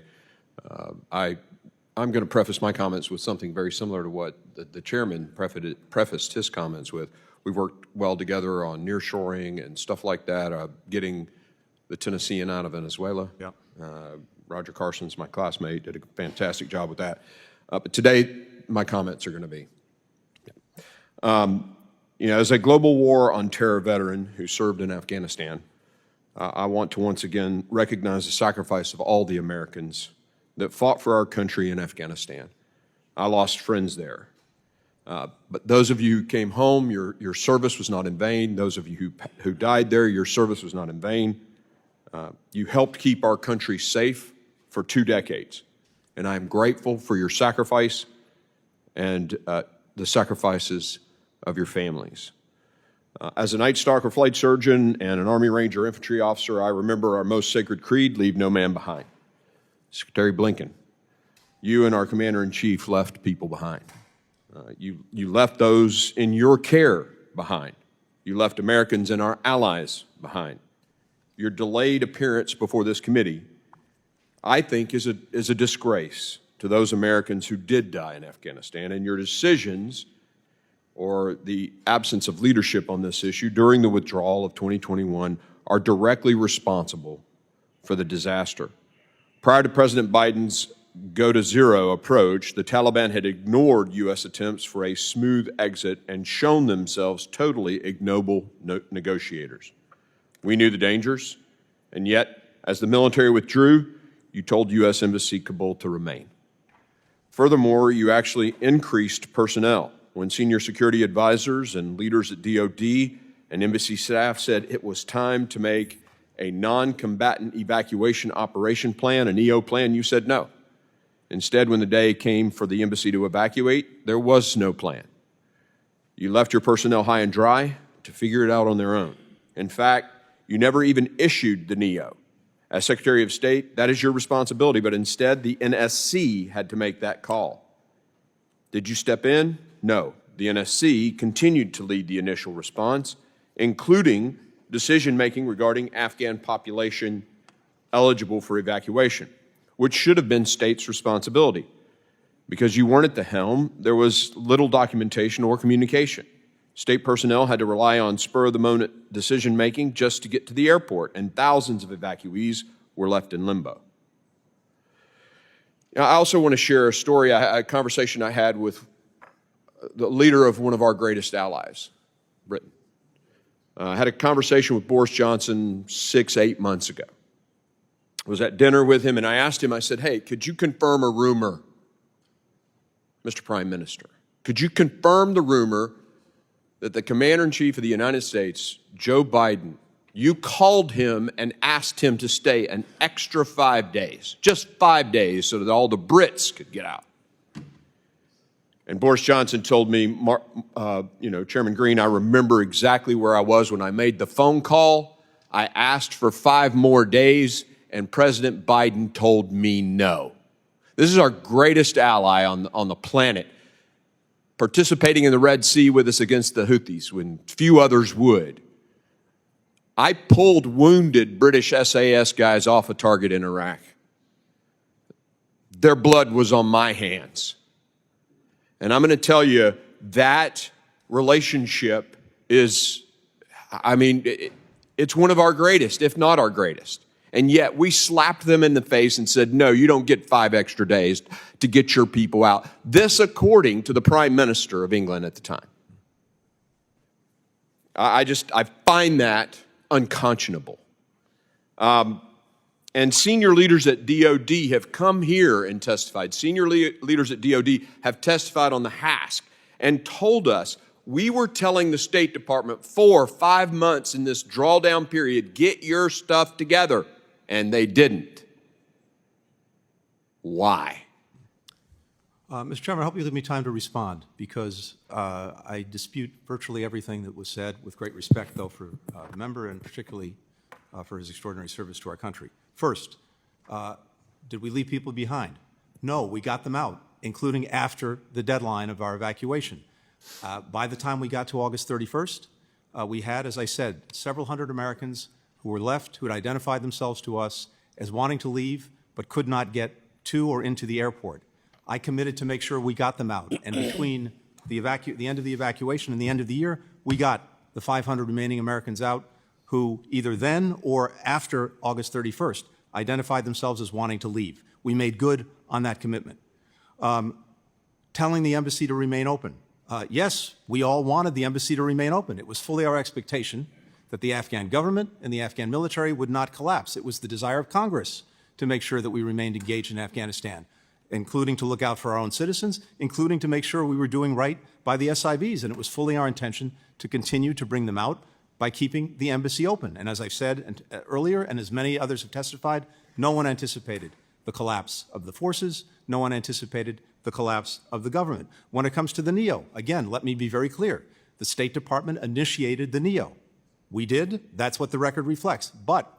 I'm going to preface my comments with something very similar to what the chairman prefaced his comments with. We've worked well together on nearshoring and stuff like that, getting the Tennessean out of Venezuela. Yeah. Roger Carson's my classmate, did a fantastic job with that. But today, my comments are going to be, as a global war on terror veteran who served in Afghanistan, I want to once again recognize the sacrifice of all the Americans that fought for our country in Afghanistan. I lost friends there. But those of you who came home, your service was not in vain. Those of you who died there, your service was not in vain. You helped keep our country safe for 2 decades. And I am grateful for your sacrifice and the sacrifices of your families. As a Night Stalker flight surgeon and an Army Ranger infantry officer, I remember our most sacred creed, leave no man behind. Secretary Blinken, you and our Commander-in-Chief left people behind. You left those in your care behind. You left Americans and our allies behind. Your delayed appearance before this committee, I think, is a disgrace to those Americans who did die in Afghanistan, and your decisions or the absence of leadership on this issue during the withdrawal of 2021 are directly responsible for the disaster. Prior to President Biden's go-to-zero approach, the Taliban had ignored U.S. attempts for a smooth exit and shown themselves totally ignoble negotiators. We knew the dangers, and yet, as the military withdrew, you told U.S. Embassy Kabul to remain. Furthermore, you actually increased personnel. When senior security advisors and leaders at DOD and embassy staff said it was time to make a non-combatant evacuation operation plan, an EO plan, you said no. Instead, when the day came for the embassy to evacuate, there was no plan. You left your personnel high and dry to figure it out on their own. In fact, you never even issued the NEO. As Secretary of State, that is your responsibility, but instead the NSC had to make that call. Did you step in? No. The NSC continued to lead the initial response, including decision-making regarding Afghan population eligible for evacuation, which should have been states' responsibility. Because you weren't at the helm, there was little documentation or communication. State personnel had to rely on spur-of-the-moment decision-making just to get to the airport, and thousands of evacuees were left in limbo. Now, I also want to share a story, a conversation I had with the leader of one of our greatest allies, Britain. I had a conversation with Boris Johnson 6-8 months ago. I was at dinner with him, and I asked him, I said, hey, could you confirm a rumor, Mr. Prime Minister? Could you confirm the rumor that the Commander-in-Chief of the United States, Joe Biden, you called him and asked him to stay an extra 5 days, just 5 days, so that all the Brits could get out? And Boris Johnson told me, Chairman Green, I remember exactly where I was when I made the phone call. I asked for 5 more days, and President Biden told me no. This is our greatest ally on the planet, participating in the Red Sea with us against the Houthis when few others would. I pulled wounded British SAS guys off a target in Iraq. Their blood was on my hands. And I'm going to tell you, that relationship is, it's one of our greatest, if not our greatest. And yet we slapped them in the face and said, no, you don't get 5 extra days to get your people out. This according to the Prime Minister of England at the time. I find that unconscionable. And senior leaders at DOD have come here and testified. Senior leaders at DOD have testified on the HASC and told us, we were telling the State Department 4 or 5 months in this drawdown period, get your stuff together. And they didn't. Why? Mr. Chairman, I hope you give me time to respond, because I dispute virtually everything that was said, with great respect, though, for the member and particularly for his extraordinary service to our country. First, did we leave people behind? No, we got them out, including after the deadline of our evacuation. By the time we got to August 31st, we had, as I said, several hundred Americans who were left, who had identified themselves to us as wanting to leave but could not get to or into the airport. I committed to make sure we got them out, and between the end of the evacuation and the end of the year, we got the 500 remaining Americans out who either then or after August 31st identified themselves as wanting to leave. We made good on that commitment. Telling the embassy to remain open. Yes, we all wanted the embassy to remain open. It was fully our expectation that the Afghan government and the Afghan military would not collapse. It was the desire of Congress to make sure that we remained engaged in Afghanistan, including to look out for our own citizens, including to make sure we were doing right by the SIVs. And it was fully our intention to continue to bring them out by keeping the embassy open. And as I've said earlier, and as many others have testified, no one anticipated the collapse of the forces. No one anticipated the collapse of the government. When it comes to the NEO, again, let me be very clear. The State Department initiated the NEO. We did. That's what the record reflects. But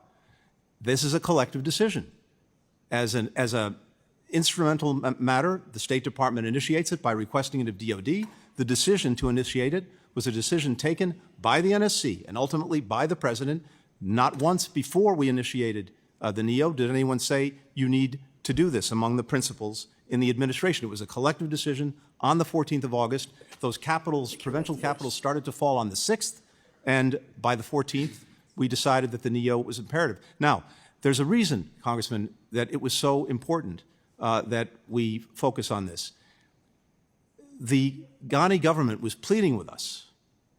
this is a collective decision. As an instrumental matter, the State Department initiates it by requesting it of DOD. The decision to initiate it was a decision taken by the NSC and ultimately by the President. Not once before we initiated the NEO did anyone say, you need to do this among the principals in the administration. It was a collective decision on the 14th of August. Those capitals, provincial capitals, started to fall on the 6th, and by the 14th, we decided that the NEO was imperative. Now, there's a reason, Congressman, that it was so important that we focus on this. The Ghani government was pleading with us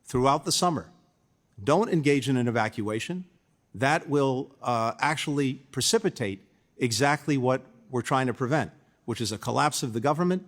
throughout the summer, don't engage in an evacuation. That will actually precipitate exactly what we're trying to prevent, which is a collapse of the government,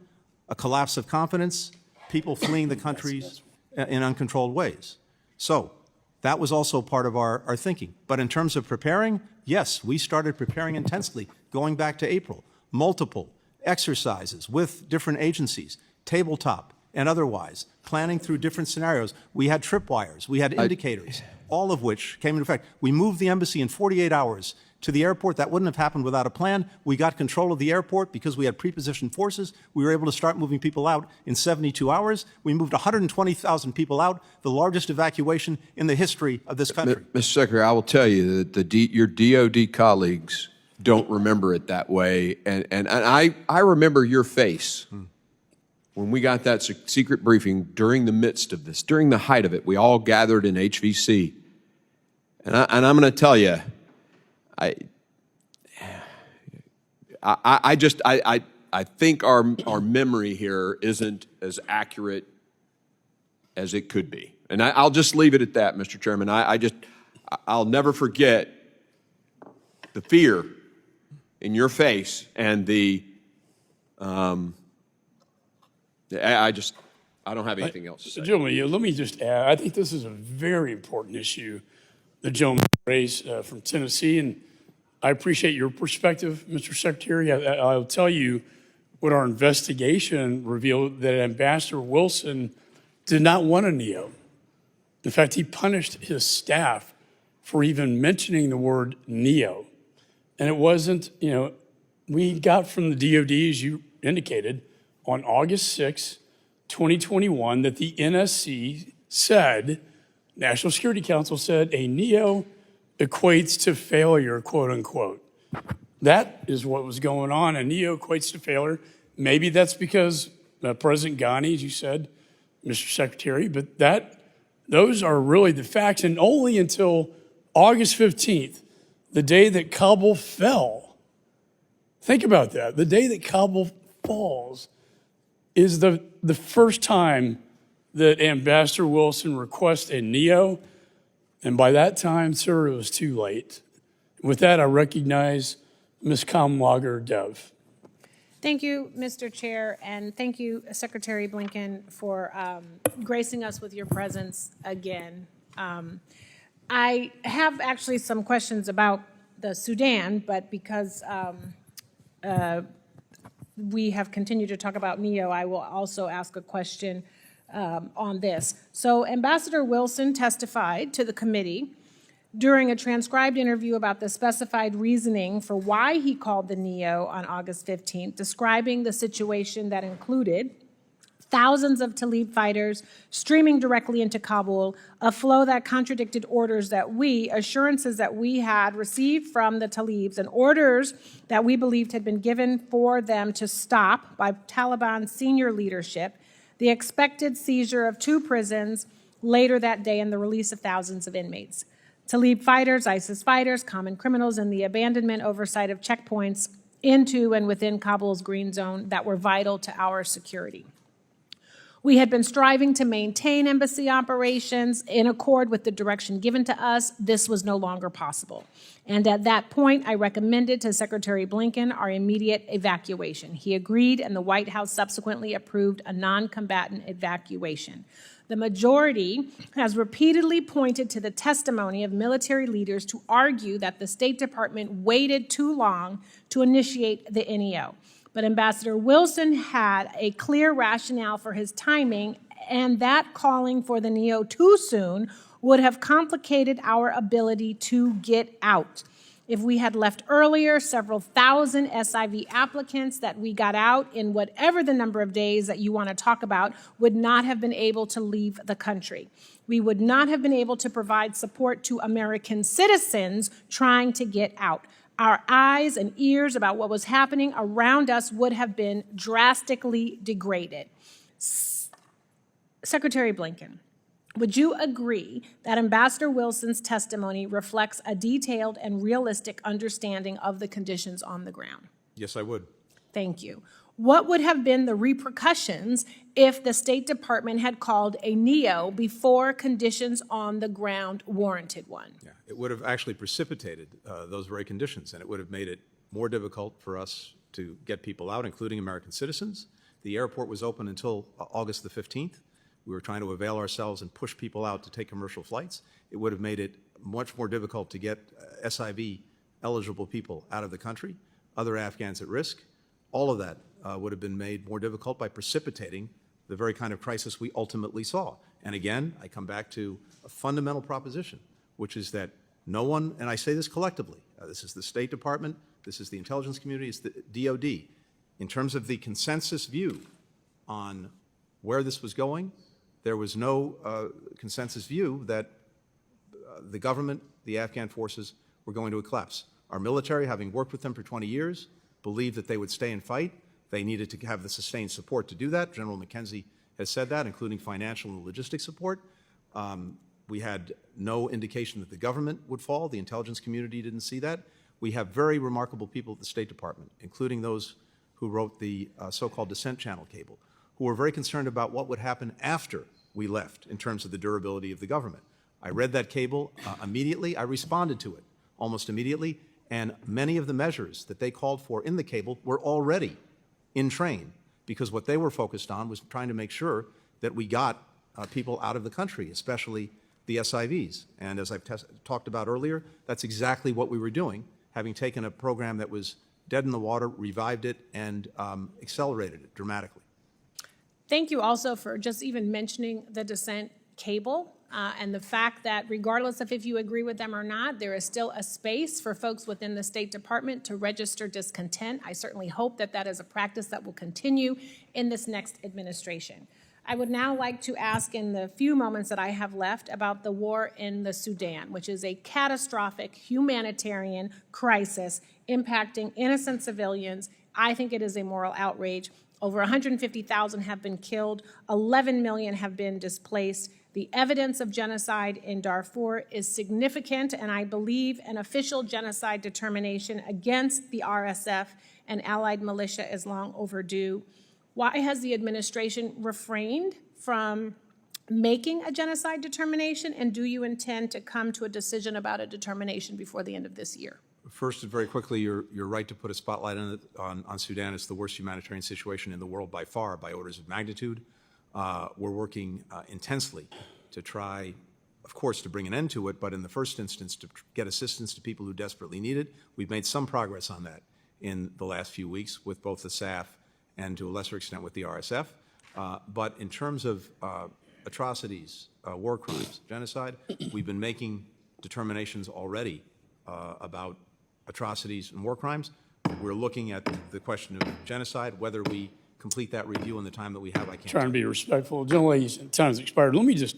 a collapse of confidence, people fleeing the countries in uncontrolled ways. So that was also part of our thinking. But in terms of preparing, yes, we started preparing intensely going back to April. Multiple exercises with different agencies, tabletop and otherwise, planning through different scenarios. We had tripwires, we had indicators, all of which came into effect. We moved the embassy in 48 hours to the airport. That wouldn't have happened without a plan. We got control of the airport because we had pre-positioned forces. We were able to start moving people out in 72 hours. We moved 120,000 people out, the largest evacuation in the history of this country. Mr. Secretary, I will tell you that your DOD colleagues don't remember it that way. And I remember your face when we got that secret briefing during the midst of this, during the height of it. We all gathered in HVC. And I'm going to tell you, I think our memory here isn't as accurate as it could be. And I'll just leave it at that, Mr. Chairman. I'll never forget the fear in your face and I don't have anything else to say. Gentlemen, let me just add, I think this is a very important issue the gentleman raised from Tennessee, and I appreciate your perspective, Mr. Secretary. I'll tell you what our investigation revealed, that Ambassador Wilson did not want a NEO. In fact, he punished his staff for even mentioning the word NEO. And it wasn't, we got from the DOD, as you indicated, on August 6, 2021, that the NSC said, National Security Council said, a NEO equates to failure, quote unquote. That is what was going on. A NEO equates to failure. Maybe that's because President Ghani, as you said, Mr. Secretary, but those are really the facts. And only until August 15th, the day that Kabul fell, think about that, the day that Kabul falls is the first time that Ambassador Wilson requests a NEO. And by that time, sir, it was too late. With that, I recognize Ms. Kamlager Dev. Thank you, Mr. Chair, and thank you, Secretary Blinken, for gracing us with your presence again. I have actually some questions about the Sudan, but because we have continued to talk about NEO, I will also ask a question on this. So Ambassador Wilson testified to the committee during a transcribed interview about the specified reasoning for why he called the NEO on August 15th, describing the situation that included thousands of Talib fighters streaming directly into Kabul, a flow that contradicted assurances that we had received from the Talibs, and orders that we believed had been given for them to stop by Taliban senior leadership, the expected seizure of 2 prisons later that day, and the release of thousands of inmates. Talib fighters, ISIS fighters, common criminals, and the abandonment oversight of checkpoints into and within Kabul's green zone that were vital to our security. We had been striving to maintain embassy operations in accord with the direction given to us. This was no longer possible. And at that point, I recommended to Secretary Blinken our immediate evacuation. He agreed, and the White House subsequently approved a non-combatant evacuation. The majority has repeatedly pointed to the testimony of military leaders to argue that the State Department waited too long to initiate the NEO. But Ambassador Wilson had a clear rationale for his timing, and that calling for the NEO too soon would have complicated our ability to get out. If we had left earlier, several thousand SIV applicants that we got out in whatever the number of days that you want to talk about would not have been able to leave the country. We would not have been able to provide support to American citizens trying to get out. Our eyes and ears about what was happening around us would have been drastically degraded. Secretary Blinken, would you agree that Ambassador Wilson's testimony reflects a detailed and realistic understanding of the conditions on the ground? Yes, I would. Thank you. What would have been the repercussions if the State Department had called a NEO before conditions on the ground warranted one? Yeah, it would have actually precipitated those very conditions, and it would have made it more difficult for us to get people out, including American citizens. The airport was open until August the 15th. We were trying to avail ourselves and push people out to take commercial flights. It would have made it much more difficult to get SIV-eligible people out of the country, other Afghans at risk. All of that would have been made more difficult by precipitating the very kind of crisis we ultimately saw. And again, I come back to a fundamental proposition, which is that no one, and I say this collectively, this is the State Department, this is the intelligence community, it's the DOD, in terms of the consensus view on where this was going, there was no consensus view that the government, the Afghan forces, were going to collapse. Our military, having worked with them for 20 years, believed that they would stay and fight. They needed to have the sustained support to do that. General McKenzie has said that, including financial and logistic support. We had no indication that the government would fall. The intelligence community didn't see that. We have very remarkable people at the State Department, including those who wrote the so-called descent channel cable, who were very concerned about what would happen after we left in terms of the durability of the government. I read that cable immediately. I responded to it almost immediately, and many of the measures that they called for in the cable were already in train, because what they were focused on was trying to make sure that we got people out of the country, especially the SIVs. And as I've talked about earlier, that's exactly what we were doing, having taken a program that was dead in the water, revived it, and accelerated it dramatically. Thank you also for just even mentioning the descent cable. And the fact that regardless of if you agree with them or not, there is still a space for folks within the State Department to register discontent. I certainly hope that that is a practice that will continue in this next administration. I would now like to ask in the few moments that I have left about the war in the Sudan, which is a catastrophic humanitarian crisis impacting innocent civilians. I think it is a moral outrage. Over 150,000 have been killed, 11 million have been displaced. The evidence of genocide in Darfur is significant, and I believe an official genocide determination against the RSF and allied militia is long overdue. Why has the administration refrained from making a genocide determination, and do you intend to come to a decision about a determination before the end of this year? First, very quickly, you're right to put a spotlight on Sudan. It's the worst humanitarian situation in the world by far, by orders of magnitude. We're working intensely to try, of course, to bring an end to it, but in the first instance, to get assistance to people who desperately need it. We've made some progress on that in the last few weeks with both the SAF and to a lesser extent with the RSF. But in terms of atrocities, war crimes, genocide, we've been making determinations already about atrocities and war crimes. We're looking at the question of genocide, whether we complete that review in the time that we have. I can't. Trying to be respectful. Gentleman's time's expired. Let me just,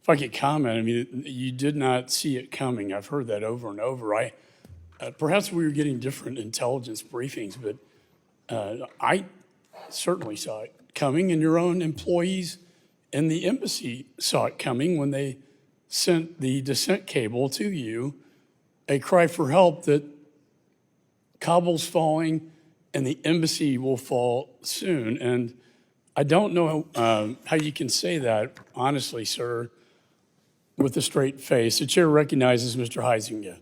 if I could comment, I mean, you did not see it coming. I've heard that over and over. Perhaps we were getting different intelligence briefings, but I certainly saw it coming, and your own employees in the embassy saw it coming when they sent the descent cable to you, a cry for help that Kabul's falling and the embassy will fall soon. And I don't know how you can say that, honestly, sir, with a straight face. The chair recognizes Mr. Huizenga.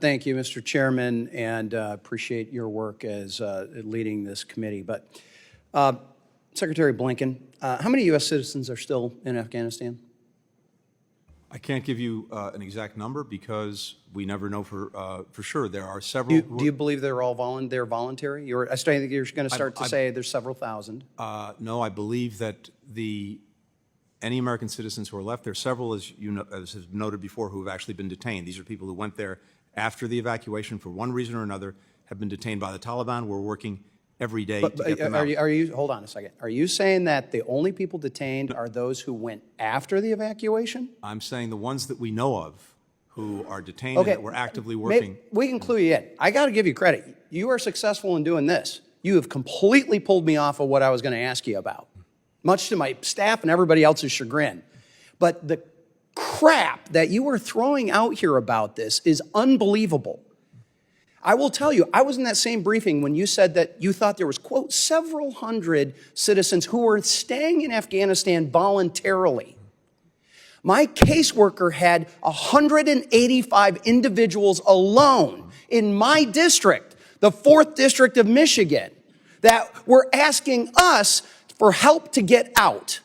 Thank you, Mr. Chairman, and appreciate your work as leading this committee. But Secretary Blinken, how many U.S. citizens are still in Afghanistan? I can't give you an exact number because we never know for sure. There are several. Do you believe they're all voluntary? I think you're going to start to say there's several thousand. No, I believe that any American citizens who are left, there are several, as you know, as has been noted before, who have actually been detained. These are people who went there after the evacuation for one reason or another, have been detained by the Taliban. We're working every day to get them out. Are you, hold on a second. Are you saying that the only people detained are those who went after the evacuation? I'm saying the ones that we know of who are detained and that we're actively working. We can clue you in. I got to give you credit. You are successful in doing this. You have completely pulled me off of what I was going to ask you about, much to my staff and everybody else's chagrin. But the crap that you are throwing out here about this is unbelievable. I will tell you, I was in that same briefing when you said that you thought there was, quote, several hundred citizens who were staying in Afghanistan voluntarily. My caseworker had 185 individuals alone in my district, the 4th District of Michigan, that were asking us for help to get out,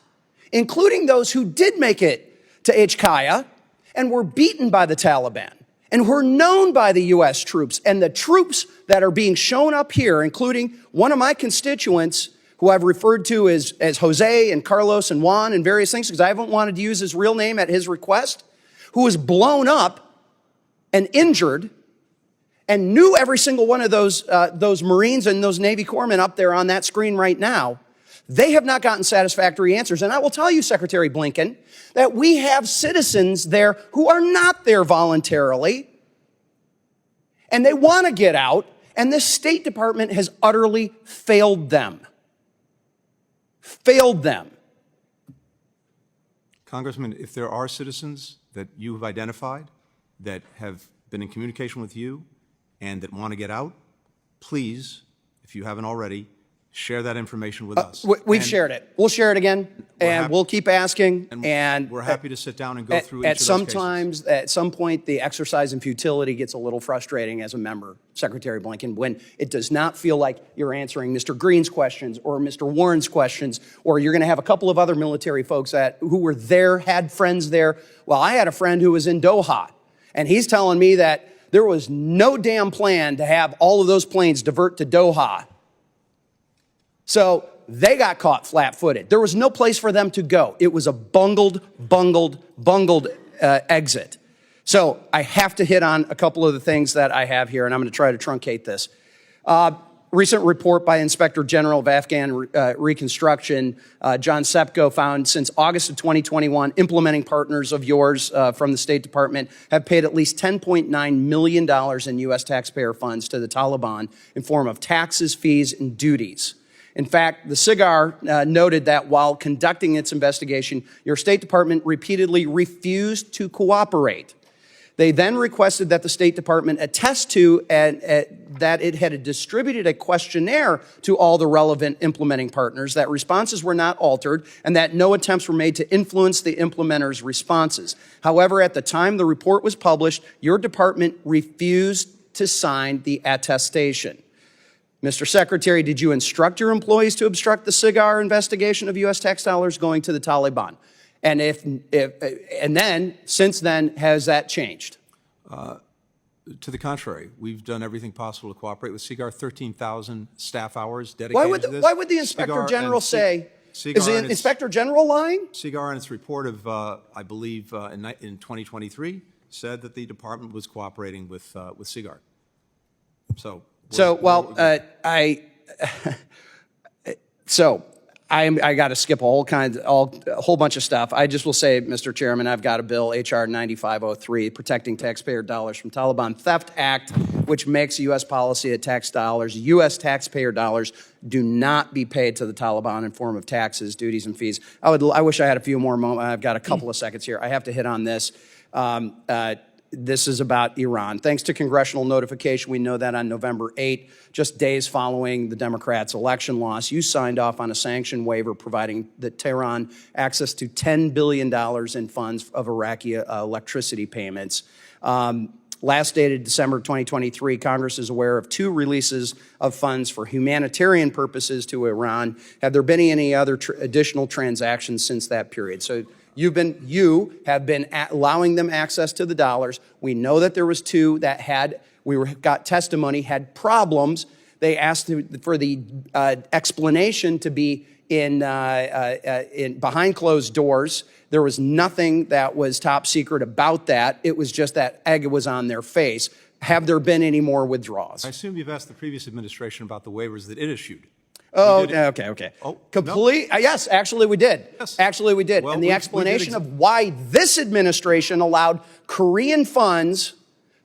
including those who did make it to Ichkaya and were beaten by the Taliban and were known by the U.S. troops. And the troops that are being shown up here, including one of my constituents who I've referred to as Jose and Carlos and Juan and various things, because I haven't wanted to use his real name at his request, who was blown up and injured and knew every single one of those Marines and those Navy corpsmen up there on that screen right now. They have not gotten satisfactory answers. And I will tell you, Secretary Blinken, that we have citizens there who are not there voluntarily, and they want to get out, and the State Department has utterly failed them. Failed them. Congressman, if there are citizens that you have identified that have been in communication with you and that want to get out, please, if you haven't already, share that information with us. We've shared it. We'll share it again, and we'll keep asking. And we're happy to sit down and go through each of those cases. At some point, the exercise in futility gets a little frustrating as a member, Secretary Blinken, when it does not feel like you're answering Mr. Green's questions or Mr. Warren's questions, or you're going to have a couple of other military folks who were there, had friends there. Well, I had a friend who was in Doha, and he's telling me that there was no damn plan to have all of those planes divert to Doha. So they got caught flat-footed. There was no place for them to go. It was a bungled exit. So I have to hit on a couple of the things that I have here, and I'm going to try to truncate this. Recent report by Inspector General of Afghan Reconstruction, John Sepko, found since August of 2021, implementing partners of yours from the State Department have paid at least $10.9 million in U.S. taxpayer funds to the Taliban in form of taxes, fees, and duties. In fact, the SIGAR noted that while conducting its investigation, your State Department repeatedly refused to cooperate. They then requested that the State Department attest to that it had distributed a questionnaire to all the relevant implementing partners, that responses were not altered, and that no attempts were made to influence the implementers' responses. However, at the time the report was published, your department refused to sign the attestation. Mr. Secretary, did you instruct your employees to obstruct the SIGAR investigation of U.S. tax dollars going to the Taliban? And since then, has that changed? To the contrary, we've done everything possible to cooperate with SIGAR. 13,000 staff hours dedicated to this. Why would the Inspector General say? Is the Inspector General lying? SIGAR, in its report of, I believe, in 2023, said that the department was cooperating with SIGAR. I got to skip a whole bunch of stuff. I just will say, Mr. Chairman, I've got a bill, H.R. 9503, Protecting Taxpayer Dollars from Taliban Theft Act, which makes U.S. policy that tax dollars, U.S. taxpayer dollars, do not be paid to the Taliban in form of taxes, duties, and fees. I wish I had a few more moments. I've got a couple of seconds here. I have to hit on this. This is about Iran. Thanks to congressional notification, we know that on November 8, just days following the Democrats' election loss, you signed off on a sanction waiver providing the Tehran access to $10 billion in funds of Iraqi electricity payments. Last dated December 2023, Congress is aware of 2 releases of funds for humanitarian purposes to Iran. Have there been any other additional transactions since that period? So you have been allowing them access to the dollars. We know that there was 2 that got testimony, had problems. They asked for the explanation to be in behind closed doors. There was nothing that was top secret about that. It was just that egg was on their face. Have there been any more withdrawals? I assume you've asked the previous administration about the waivers that it issued. Oh, okay. Oh, complete? no. Yes, actually we did. Yes. Actually we did. Well, and the explanation of why this administration allowed Korean funds,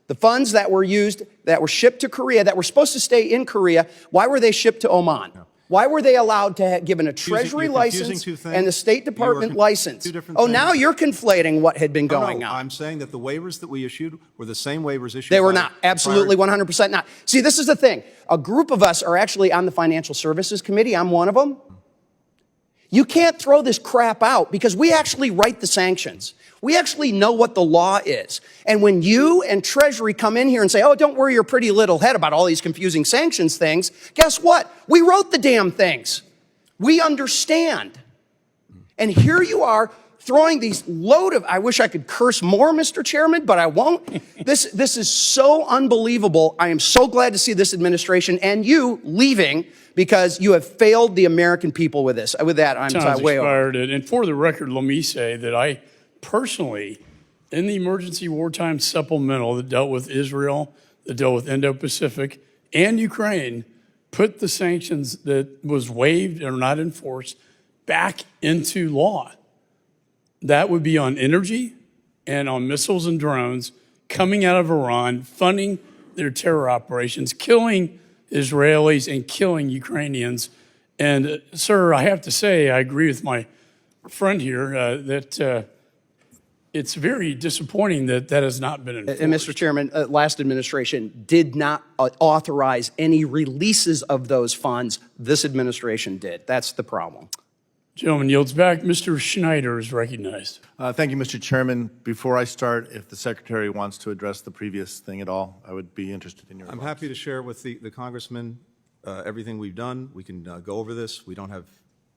the funds that were used, that were shipped to Korea, that were supposed to stay in Korea, why were they shipped to Oman? No. Why were they allowed to have given a Treasury license and the State Department license? Oh, now you're conflating what had been going on. I'm saying that the waivers that we issued were the same waivers issued. They were not. Absolutely 100% not. See, this is the thing. A group of us are actually on the Financial Services Committee. I'm one of them. You can't throw this crap out because we actually write the sanctions. We actually know what the law is. And when you and Treasury come in here and say, oh, don't worry your pretty little head about all these confusing sanctions things, guess what? We wrote the damn things. We understand. And here you are throwing these load of, I wish I could curse more, Mr. Chairman, but I won't. This is so unbelievable. I am so glad to see this administration and you leaving because you have failed the American people with this. With that, I'm way over. And for the record, let me say that I personally, in the emergency wartime supplemental that dealt with Israel, that dealt with Indo-Pacific and Ukraine, put the sanctions that was waived or not enforced back into law. That would be on energy and on missiles and drones coming out of Iran, funding their terror operations, killing Israelis and killing Ukrainians. And, sir, I have to say, I agree with my friend here that it's very disappointing that that has not been enforced. And, Mr. Chairman, last administration did not authorize any releases of those funds. This administration did. That's the problem. Gentleman yields back. Mr. Schneider is recognized. Thank you, Mr. Chairman. Before I start, if the Secretary wants to address the previous thing at all, I would be interested in your remarks. I'm happy to share with the Congressman everything we've done. We can go over this. We don't have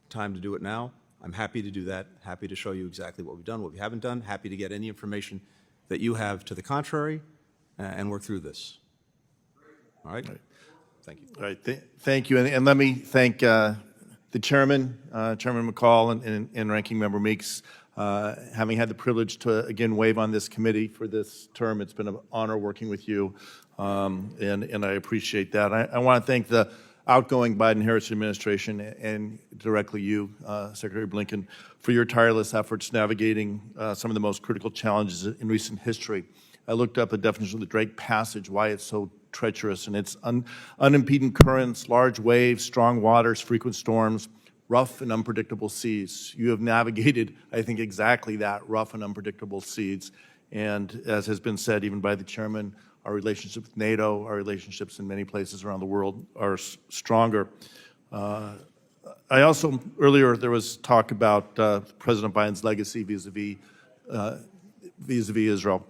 time to do it now. I'm happy to do that, happy to show you exactly what we've done, what we haven't done, happy to get any information that you have to the contrary and work through this. All right? Thank you. All right. Thank you. And let me thank the chairman, Chairman McCall, and Ranking Member Meeks, having had the privilege to again wave on this committee for this term. It's been an honor working with you, and I appreciate that. I want to thank the outgoing Biden-Harris administration and directly you, Secretary Blinken, for your tireless efforts navigating some of the most critical challenges in recent history. I looked up the definition of the Drake Passage, why it's so treacherous, and it's unimpeded currents, large waves, strong waters, frequent storms, rough and unpredictable seas. You have navigated, I think, exactly that, rough and unpredictable seas. And as has been said even by the chairman, our relationship with NATO, our relationships in many places around the world are stronger. I also, earlier there was talk about President Biden's legacy vis-a-vis Israel.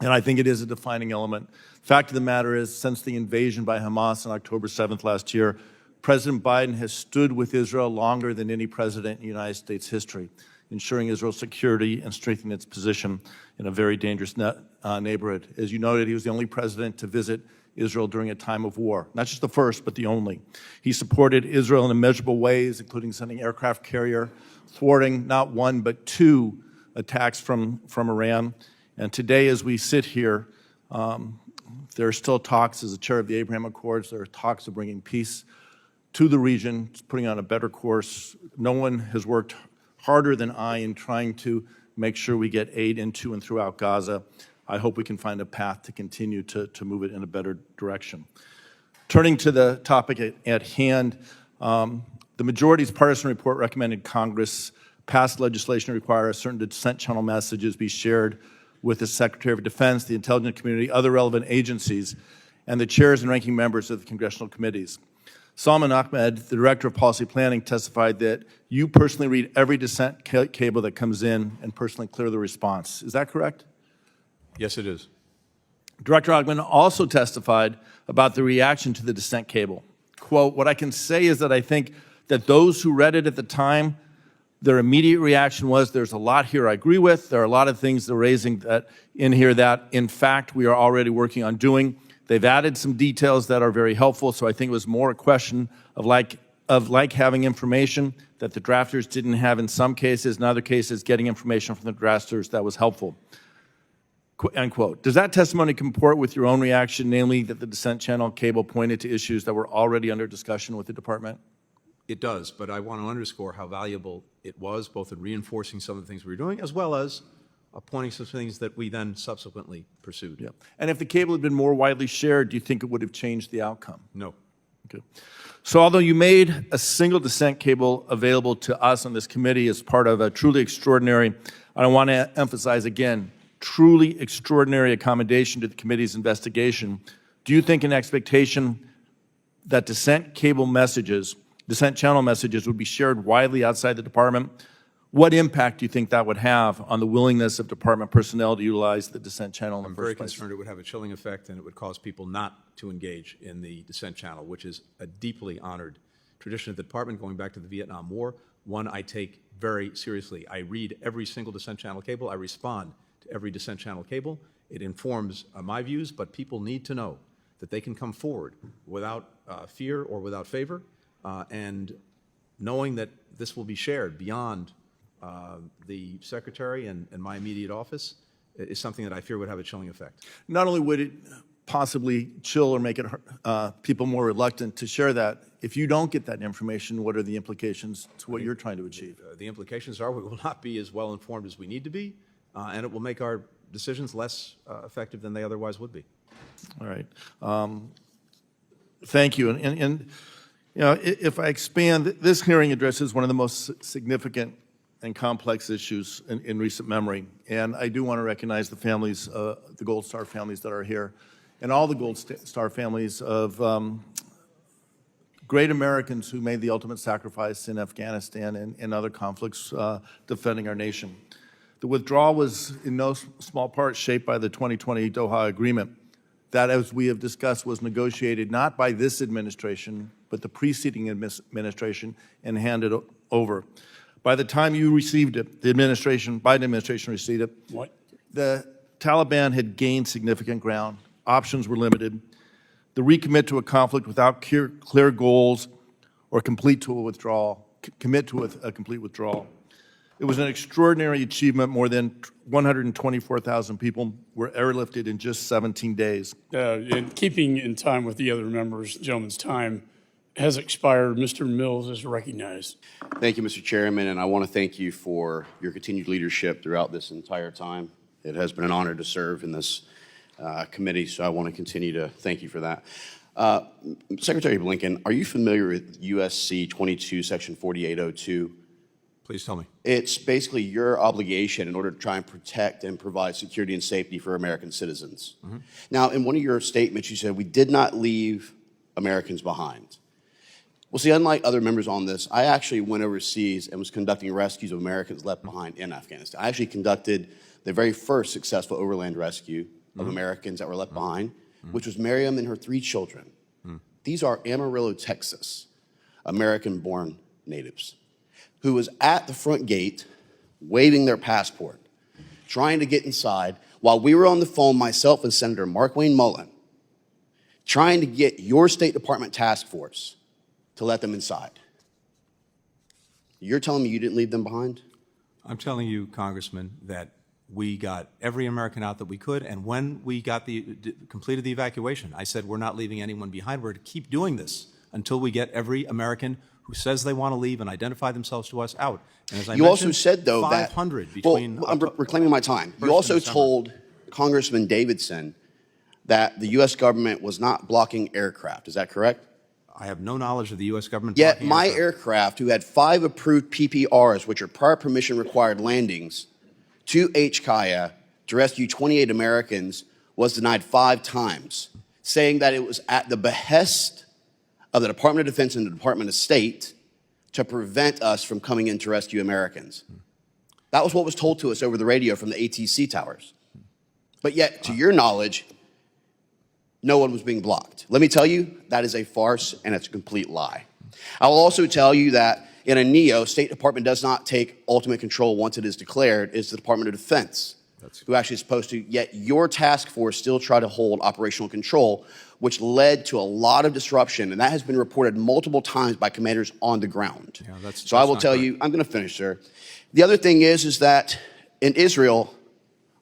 And I think it is a defining element. Fact of the matter is, since the invasion by Hamas on October 7th last year, President Biden has stood with Israel longer than any president in United States history, ensuring Israel's security and strengthening its position in a very dangerous neighborhood. As you noted, he was the only president to visit Israel during a time of war. Not just the first, but the only. He supported Israel in immeasurable ways, including sending aircraft carrier, thwarting not one but two attacks from Iran. And today, as we sit here, there are still talks, as the chair of the Abraham Accords, there are talks of bringing peace to the region, putting on a better course. No one has worked harder than I in trying to make sure we get aid into and throughout Gaza. I hope we can find a path to continue to move it in a better direction. Turning to the topic at hand, the majority's partisan report recommended Congress pass legislation to require certain dissent channel messages be shared with the Secretary of Defense, the intelligence community, other relevant agencies, and the chairs and ranking members of the congressional committees. Salman Ahmed, the Director of Policy Planning, testified that you personally read every dissent cable that comes in and personally clear the response. Is that correct? Yes, it is. Director Ahmed also testified about the reaction to the dissent cable. Quote, what I can say is that I think that those who read it at the time, their immediate reaction was, there's a lot here I agree with. There are a lot of things they're raising in here that, in fact, we are already working on doing. They've added some details that are very helpful, so I think it was more a question of like having information that the drafters didn't have in some cases, in other cases getting information from the drafters that was helpful. End quote. Does that testimony comport with your own reaction, namely that the dissent channel cable pointed to issues that were already under discussion with the department? It does, but I want to underscore how valuable it was, both in reinforcing some of the things we were doing, as well as pointing some things that we then subsequently pursued. Yeah. And if the cable had been more widely shared, do you think it would have changed the outcome? No. Okay. So although you made a single dissent cable available to us on this committee as part of a truly extraordinary, I want to emphasize again, truly extraordinary accommodation to the committee's investigation, do you think an expectation that dissent channel messages would be shared widely outside the department? What impact do you think that would have on the willingness of department personnel to utilize the dissent channel in the first place? I'm very concerned it would have a chilling effect, and it would cause people not to engage in the dissent channel, which is a deeply honored tradition of the department going back to the Vietnam War, one I take very seriously. I read every single dissent channel cable. I respond to every dissent channel cable. It informs my views, but people need to know that they can come forward without fear or without favor, and knowing that this will be shared beyond the Secretary and my immediate office is something that I fear would have a chilling effect. Not only would it possibly chill or make it people more reluctant to share that, if you don't get that information, what are the implications to what you're trying to achieve? The implications are we will not be as well informed as we need to be, and it will make our decisions less effective than they otherwise would be. All right. Thank you. And you know, if I expand, this hearing addresses one of the most significant and complex issues in recent memory. And I do want to recognize the families, the Gold Star families that are here, and all the Gold Star families of great Americans who made the ultimate sacrifice in Afghanistan and other conflicts defending our nation. The withdrawal was in no small part shaped by the 2020 Doha Agreement that, as we have discussed, was negotiated not by this administration, but the preceding administration and handed over. By the time you received it, the Biden administration received it, the Taliban had gained significant ground. Options were limited. The recommit to a conflict without clear goals or commit to a complete withdrawal. It was an extraordinary achievement. More than 124,000 people were airlifted in just 17 days. In keeping in time with the other members, the gentleman's time has expired. Mr. Mills is recognized. Thank you, Mr. Chairman, and I want to thank you for your continued leadership throughout this entire time. It has been an honor to serve in this committee, so I want to continue to thank you for that. Secretary Blinken, are you familiar with USC 22, Section 4802? Please tell me. It's basically your obligation in order to try and protect and provide security and safety for American citizens. Mm-hmm. Now, in one of your statements, you said, we did not leave Americans behind. Well, see, unlike other members on this, I actually went overseas and was conducting rescues of Americans left behind in Afghanistan. I actually conducted the very first successful overland rescue of Americans that were left behind, which was Miriam and her 3 children. These are Amarillo, Texas, American-born natives who was at the front gate waving their passport, trying to get inside, while we were on the phone, myself and Senator Mark Wayne Mullen, trying to get your State Department task force to let them inside. You're telling me you didn't leave them behind? I'm telling you, Congressman, that we got every American out that we could, and when we got completed the evacuation, I said we're not leaving anyone behind. We're to keep doing this until we get every American who says they want to leave and identify themselves to us out. And as I You also said, though, 500 that, between. well, I'm reclaiming my time. You also told Congressman Davidson that the U.S. government was not blocking aircraft. Is that correct? I have no knowledge of the U.S. government. Yet my aircraft, who had 5 approved PPRs, which are prior permission required landings, to HKIA to rescue 28 Americans, was denied 5 times, saying that it was at the behest of the Department of Defense and the Department of State to prevent us from coming in to rescue Americans. That was what was told to us over the radio from the ATC towers. But yet, to your knowledge, no one was being blocked. Let me tell you, that is a farce and it's a complete lie. I will also tell you that in a NEO, State Department does not take ultimate control once it is declared. It's the Department of Defense who actually is supposed to, yet your task force still try to hold operational control, which led to a lot of disruption, and that has been reported multiple times by commanders on the ground. Yeah, so I will tell you, I'm going to finish, sir. The other thing is that in Israel,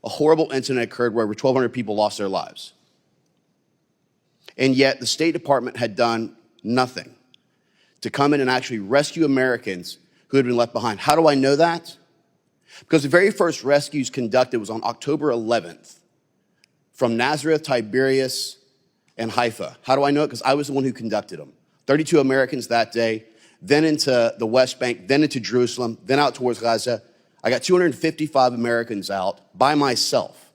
a horrible incident occurred where over 1,200 people lost their lives. And yet the State Department had done nothing to come in and actually rescue Americans who had been left behind. How do I know that? Because the very first rescues conducted was on October 11th from Nazareth, Tiberias, and Haifa. How do I know it? Because I was the one who conducted them. 32 Americans that day, then into the West Bank, then into Jerusalem, then out towards Gaza. I got 255 Americans out by myself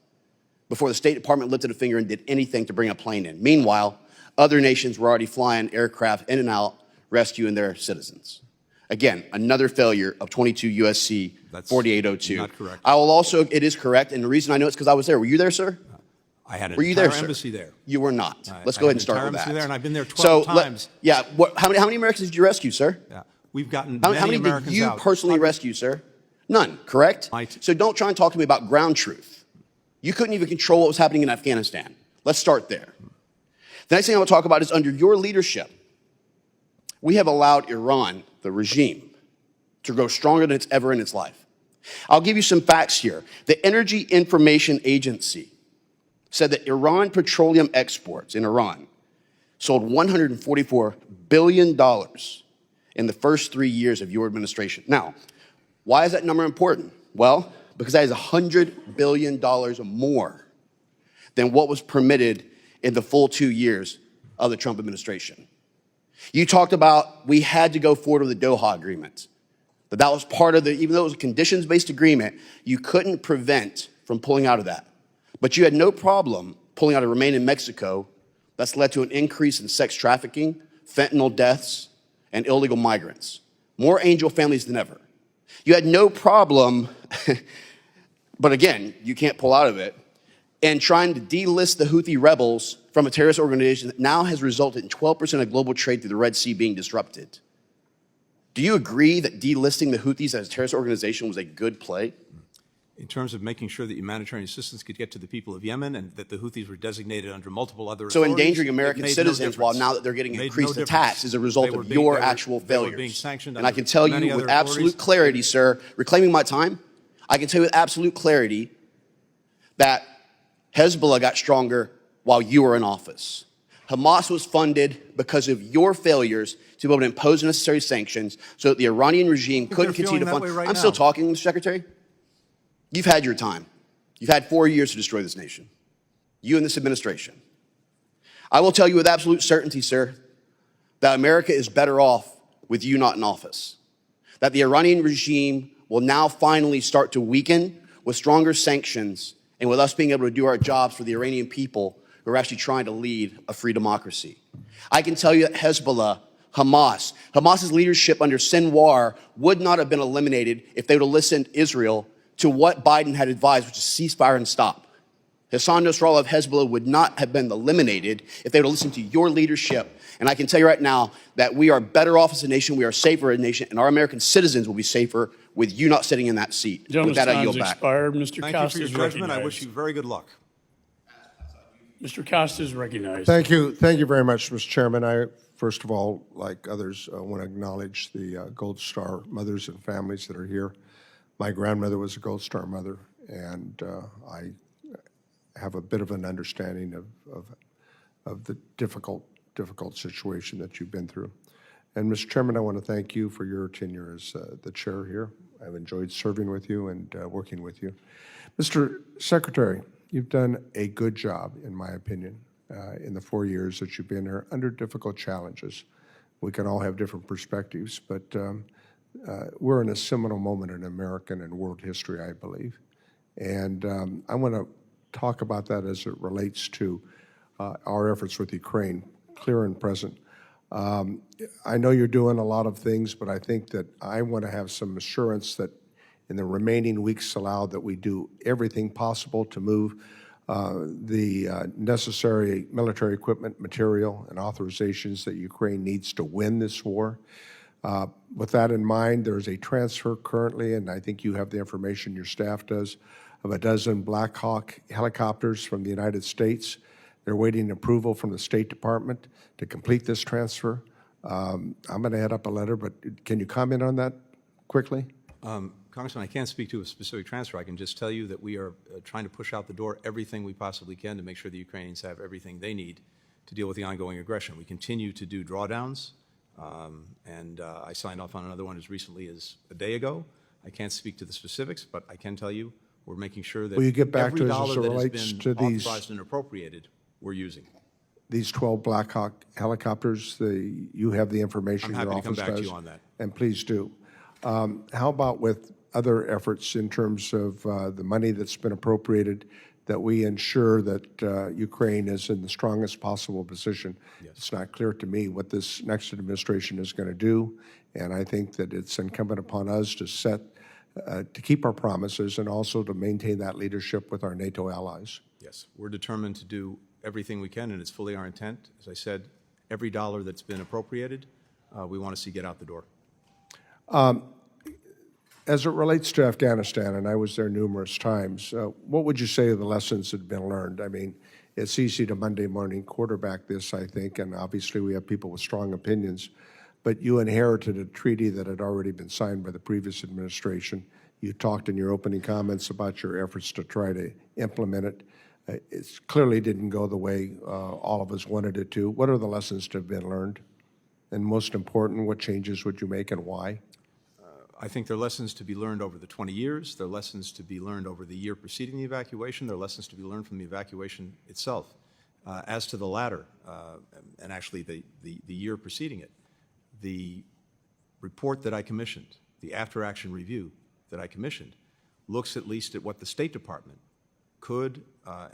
before the State Department lifted a finger and did anything to bring a plane in. Meanwhile, other nations were already flying aircraft in and out, rescuing their citizens. Again, another failure of 22 USC 4802. Not correct. I will also, it is correct, and the reason I know it's because I was there. Were you there, sir? I had an Were you entire there, sir? embassy there. You were not. Let's I go ahead had and start an with entire that. embassy there, and I've been there 12 times. How many Americans did you rescue, sir? Yeah, we've gotten How many many Americans did you out. personally rescue, sir? None, correct? So don't try and talk to me about ground truth. You couldn't even control what was happening in Afghanistan. Let's start there. The next thing I want to talk about is under your leadership, we have allowed Iran, the regime, to grow stronger than it's ever in its life. I'll give you some facts here. The Energy Information Agency said that Iran petroleum exports in Iran sold $144 billion in the first 3 years of your administration. Now, why is that number important? Well, because that is $100 billion more than what was permitted in the full 2 years of the Trump administration. You talked about we had to go forward with the Doha agreement. That was part of the, even though it was a conditions-based agreement, you couldn't prevent from pulling out of that. But you had no problem pulling out of Remain in Mexico. That's led to an increase in sex trafficking, fentanyl deaths, and illegal migrants. More angel families than ever. You had no problem, but again, you can't pull out of it, and trying to delist the Houthi rebels from a terrorist organization that now has resulted in 12% of global trade through the Red Sea being disrupted. Do you agree that delisting the Houthis as a terrorist organization was a good play? in terms of making sure that humanitarian assistance could get to the people of Yemen and that the Houthis were designated under multiple other So authorities, endangering it American made no citizens while difference. now that they're getting Made no increased difference. attacks as a result They were of being- your they were- actual they were failures. being sanctioned And I under can tell many you other with absolute authorities. clarity, sir, reclaiming my time, I can tell you with absolute clarity that Hezbollah got stronger while you were in office. Hamas was funded because of your failures to be able to impose necessary sanctions so that the Iranian regime couldn't they're continue to feeling fund. that way right I'm still now. talking, Mr. Secretary. You've had your time. You've had 4 years to destroy this nation. You and this administration. I will tell you with absolute certainty, sir, that America is better off with you not in office. That the Iranian regime will now finally start to weaken with stronger sanctions and with us being able to do our jobs for the Iranian people who are actually trying to lead a free democracy. I can tell you that Hezbollah, Hamas's leadership under Sinwar would not have been eliminated if they would have listened to Israel to what Biden had advised, which is ceasefire and stop. Hassan Nasrallah of Hezbollah would not have been eliminated if they would have listened to your leadership. And I can tell you right now that we are better off as a nation, we are safer as a nation, and our American citizens will be safer with you not sitting in that seat. Gentleman's With that, I time's yield back. expired. Mr. Thank Costa you is for your judgment. I wish recognized. you very good luck. Mr. Costa is recognized. Thank you. Thank you very much, Mr. Chairman. I, first of all, like others, want to acknowledge the Gold Star mothers and families that are here. My grandmother was a Gold Star mother, and I have a bit of an understanding of the difficult situation that you've been through. And Mr. Chairman, I want to thank you for your tenure as the chair here. I've enjoyed serving with you and working with you. Mr. Secretary, you've done a good job, in my opinion, in the 4 years that you've been here under difficult challenges. We can all have different perspectives, but we're in a seminal moment in American and world history, I believe. And I want to talk about that as it relates to our efforts with Ukraine, clear and present. I know you're doing a lot of things, but I think that I want to have some assurance that in the remaining weeks allowed that we do everything possible to move the necessary military equipment, material, and authorizations that Ukraine needs to win this war. With that in mind, there's a transfer currently, and I think you have the information, your staff does, of a dozen Black Hawk helicopters from the United States. They're waiting approval from the State Department to complete this transfer. I'm going to add up a letter, but can you comment on that quickly? Congressman, I can't speak to a specific transfer. I can just tell you that we are trying to push out the door everything we possibly can to make sure the Ukrainians have everything they need to deal with the ongoing aggression. We continue to do drawdowns, and I signed off on another one as recently as a day ago. I can't speak to the specifics, but I can tell you we're making sure that Will you get back every to us as dollar it that relates has been to these- authorized and appropriated, we're using. These 12 Black Hawk helicopters, you have the information, I'm your happy to come office back to does, you on that. and please do. How about with other efforts in terms of the money that's been appropriated, that we ensure that Ukraine is in the strongest possible position? Yes. It's not clear to me what this next administration is going to do, and I think that it's incumbent upon us to keep our promises and also to maintain that leadership with our NATO allies. Yes, we're determined to do everything we can, and it's fully our intent. As I said, every dollar that's been appropriated, we want to see get out the door. As it relates to Afghanistan, and I was there numerous times, what would you say are the lessons that have been learned? I mean, it's easy to Monday morning quarterback this, I think, and obviously we have people with strong opinions, but you inherited a treaty that had already been signed by the previous administration. You talked in your opening comments about your efforts to try to implement it. It clearly didn't go the way all of us wanted it to. What are the lessons to have been learned? And most important, what changes would you make and why? I think there are lessons to be learned over the 20 years. There are lessons to be learned over the year preceding the evacuation. There are lessons to be learned from the evacuation itself. As to the latter, and actually the year preceding it, the report that I commissioned, the after-action review that I commissioned, looks at least at what the State Department could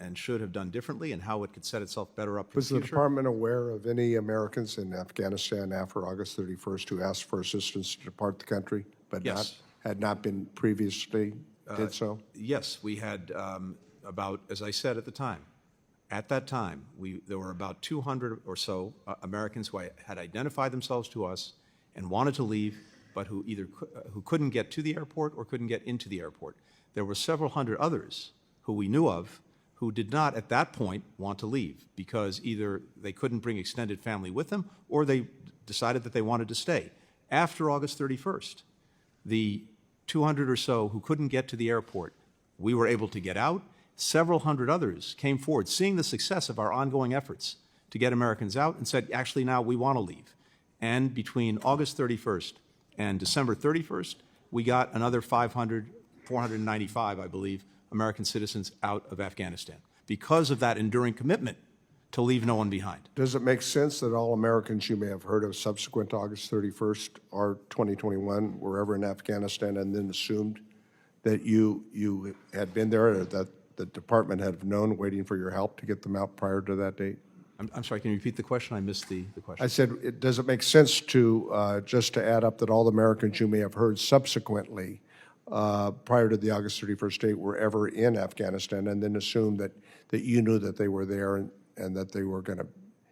and should have done differently and how it could set itself better up for Was the the future. department aware of any Americans in Afghanistan after August 31st who asked for assistance to depart the country, but Yes. had not been previously did so? Yes, we had about, as I said at the time, there were about 200 or so Americans who had identified themselves to us and wanted to leave, but who couldn't get to the airport or couldn't get into the airport. there were several hundred others who we knew of who did not at that point want to leave because either they couldn't bring extended family with them or they decided that they wanted to stay. After August 31st, the 200 or so who couldn't get to the airport, we were able to get out. Several hundred others came forward, seeing the success of our ongoing efforts to get Americans out, and said, actually, now we want to leave. And between August 31st and December 31st, we got another 495, I believe, American citizens out of Afghanistan because of that enduring commitment to leave no one behind. Does it make sense that all Americans you may have heard of subsequent to August 31st or 2021 were ever in Afghanistan and then assumed that you had been there, or that the department had known waiting for your help to get them out prior to that date? I'm sorry, can you repeat the question? I missed the question. I said, does it make sense to, just to add up that all the Americans you may have heard subsequently prior to the August 31st date were ever in Afghanistan and then assume that you knew that they were there and that they were going to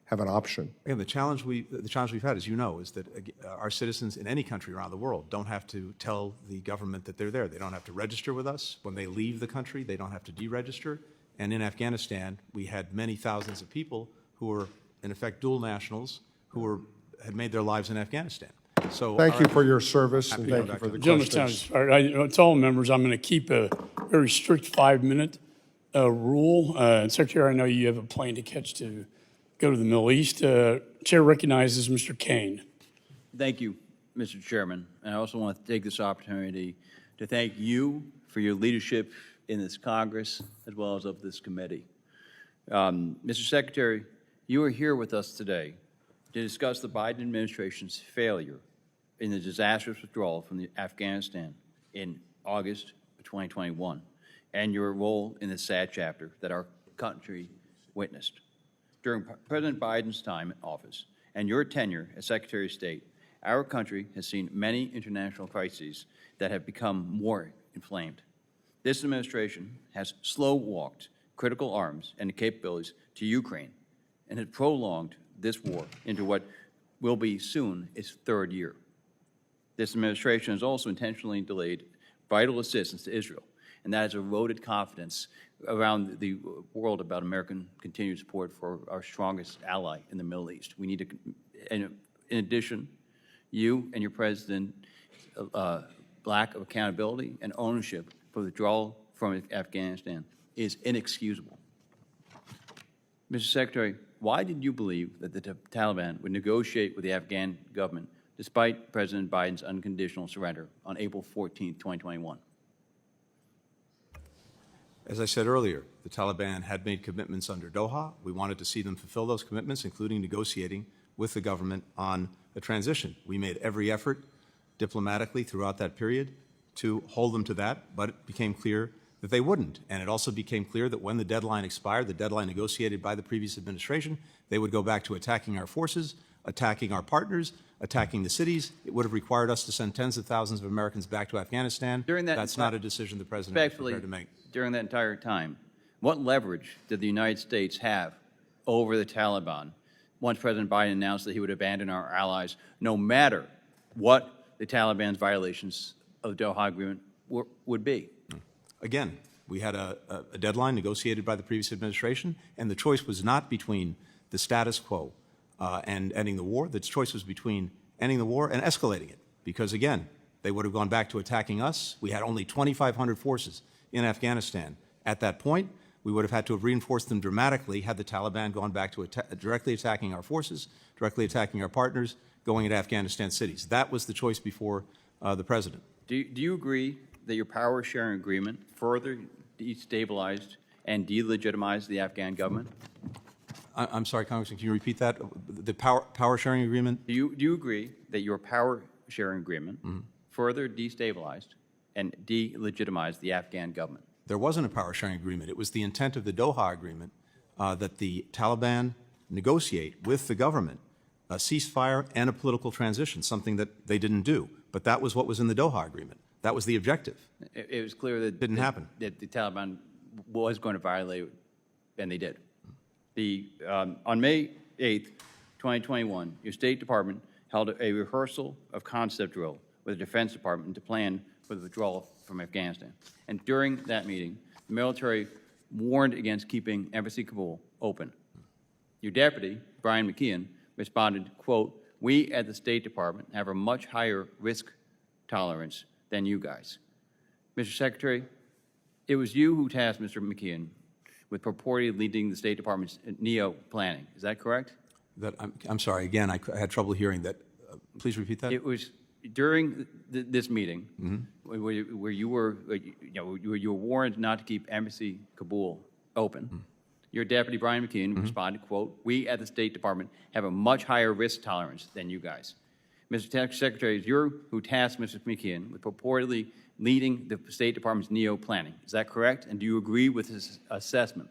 have an option? Again, the challenge we've had, as you know, is that our citizens in any country around the world don't have to tell the government that they're there. They don't have to register with us. When they leave the country, they don't have to deregister. And in Afghanistan, we had many thousands of people who were, in effect, dual nationals who had made their lives in Afghanistan. So thank you for your service, and thank you for the questions. To all members, I'm going to keep a very strict 5-minute rule. Secretary, I know you have a plane to catch to go to the Middle East. Chair recognizes Mr. Kane. Thank you, Mr. Chairman. And I also want to take this opportunity to thank you for your leadership in this Congress as well as of this committee. Mr. Secretary, you are here with us today to discuss the Biden administration's failure in the disastrous withdrawal from Afghanistan in August of 2021 and your role in the sad chapter that our country witnessed. During President Biden's time in office and your tenure as Secretary of State, our country has seen many international crises that have become more inflamed. This administration has slow-walked critical arms and capabilities to Ukraine and has prolonged this war into what will be soon its third year. This administration has also intentionally delayed vital assistance to Israel, and that has eroded confidence around the world about American continued support for our strongest ally in the Middle East. We need to, and in addition, you and your president lack of accountability and ownership for the withdrawal from Afghanistan is inexcusable. Mr. Secretary, why did you believe that the Taliban would negotiate with the Afghan government despite President Biden's unconditional surrender on April 14, 2021? As I said earlier, the Taliban had made commitments under Doha. We wanted to see them fulfill those commitments, including negotiating with the government on a transition. We made every effort diplomatically throughout that period to hold them to that, but it became clear that they wouldn't. And it also became clear that when the deadline expired, the deadline negotiated by the previous administration, they would go back to attacking our forces, attacking our partners, attacking the cities. It would have required us to send tens of thousands of Americans back to Afghanistan. That's not a decision the President is prepared to make. During that entire time, what leverage did the United States have over the Taliban once President Biden announced that he would abandon our allies, no matter what the Taliban's violations of the Doha Agreement would be? Again, we had a deadline negotiated by the previous administration, and the choice was not between the status quo and ending the war. The choice was between ending the war and escalating it, because, again, they would have gone back to attacking us. We had only 2,500 forces in Afghanistan at that point. We would have had to have reinforced them dramatically had the Taliban gone back to directly attacking our forces, directly attacking our partners, going into Afghanistan cities. That was the choice before the President. Do you agree that your power-sharing agreement further destabilized and delegitimized the Afghan government? I'm sorry, Congressman, can you repeat that? The power-sharing agreement? Do you agree that your power-sharing agreement further destabilized and delegitimized the Afghan government? There wasn't a power-sharing agreement. It was the intent of the Doha Agreement that the Taliban negotiate with the government a ceasefire and a political transition, something that they didn't do. But that was what was in the Doha Agreement. That was the objective. It was clear that didn't happen. That the Taliban was going to violate, and they did. On May 8th, 2021, your State Department held a rehearsal of concept drill with the Defense Department to plan for the withdrawal from Afghanistan. And during that meeting, the military warned against keeping Embassy Kabul open. Your deputy, Brian McKeon, responded, quote, "We at the State Department have a much higher risk tolerance than you guys." Mr. Secretary, it was you who tasked Mr. McKeon with purportedly leading the State Department's NEO planning. Is that correct? I'm sorry, again, I had trouble hearing that. Please repeat that. It was during this meeting where you were, where you were warned not to keep Embassy Kabul open. Your deputy, Brian McKeon, responded, quote, "We at the State Department have a much higher risk tolerance than you guys." Mr. Secretary, it's you who tasked Mr. McKeon with purportedly leading the State Department's NEO planning. Is that correct? And do you agree with his assessment?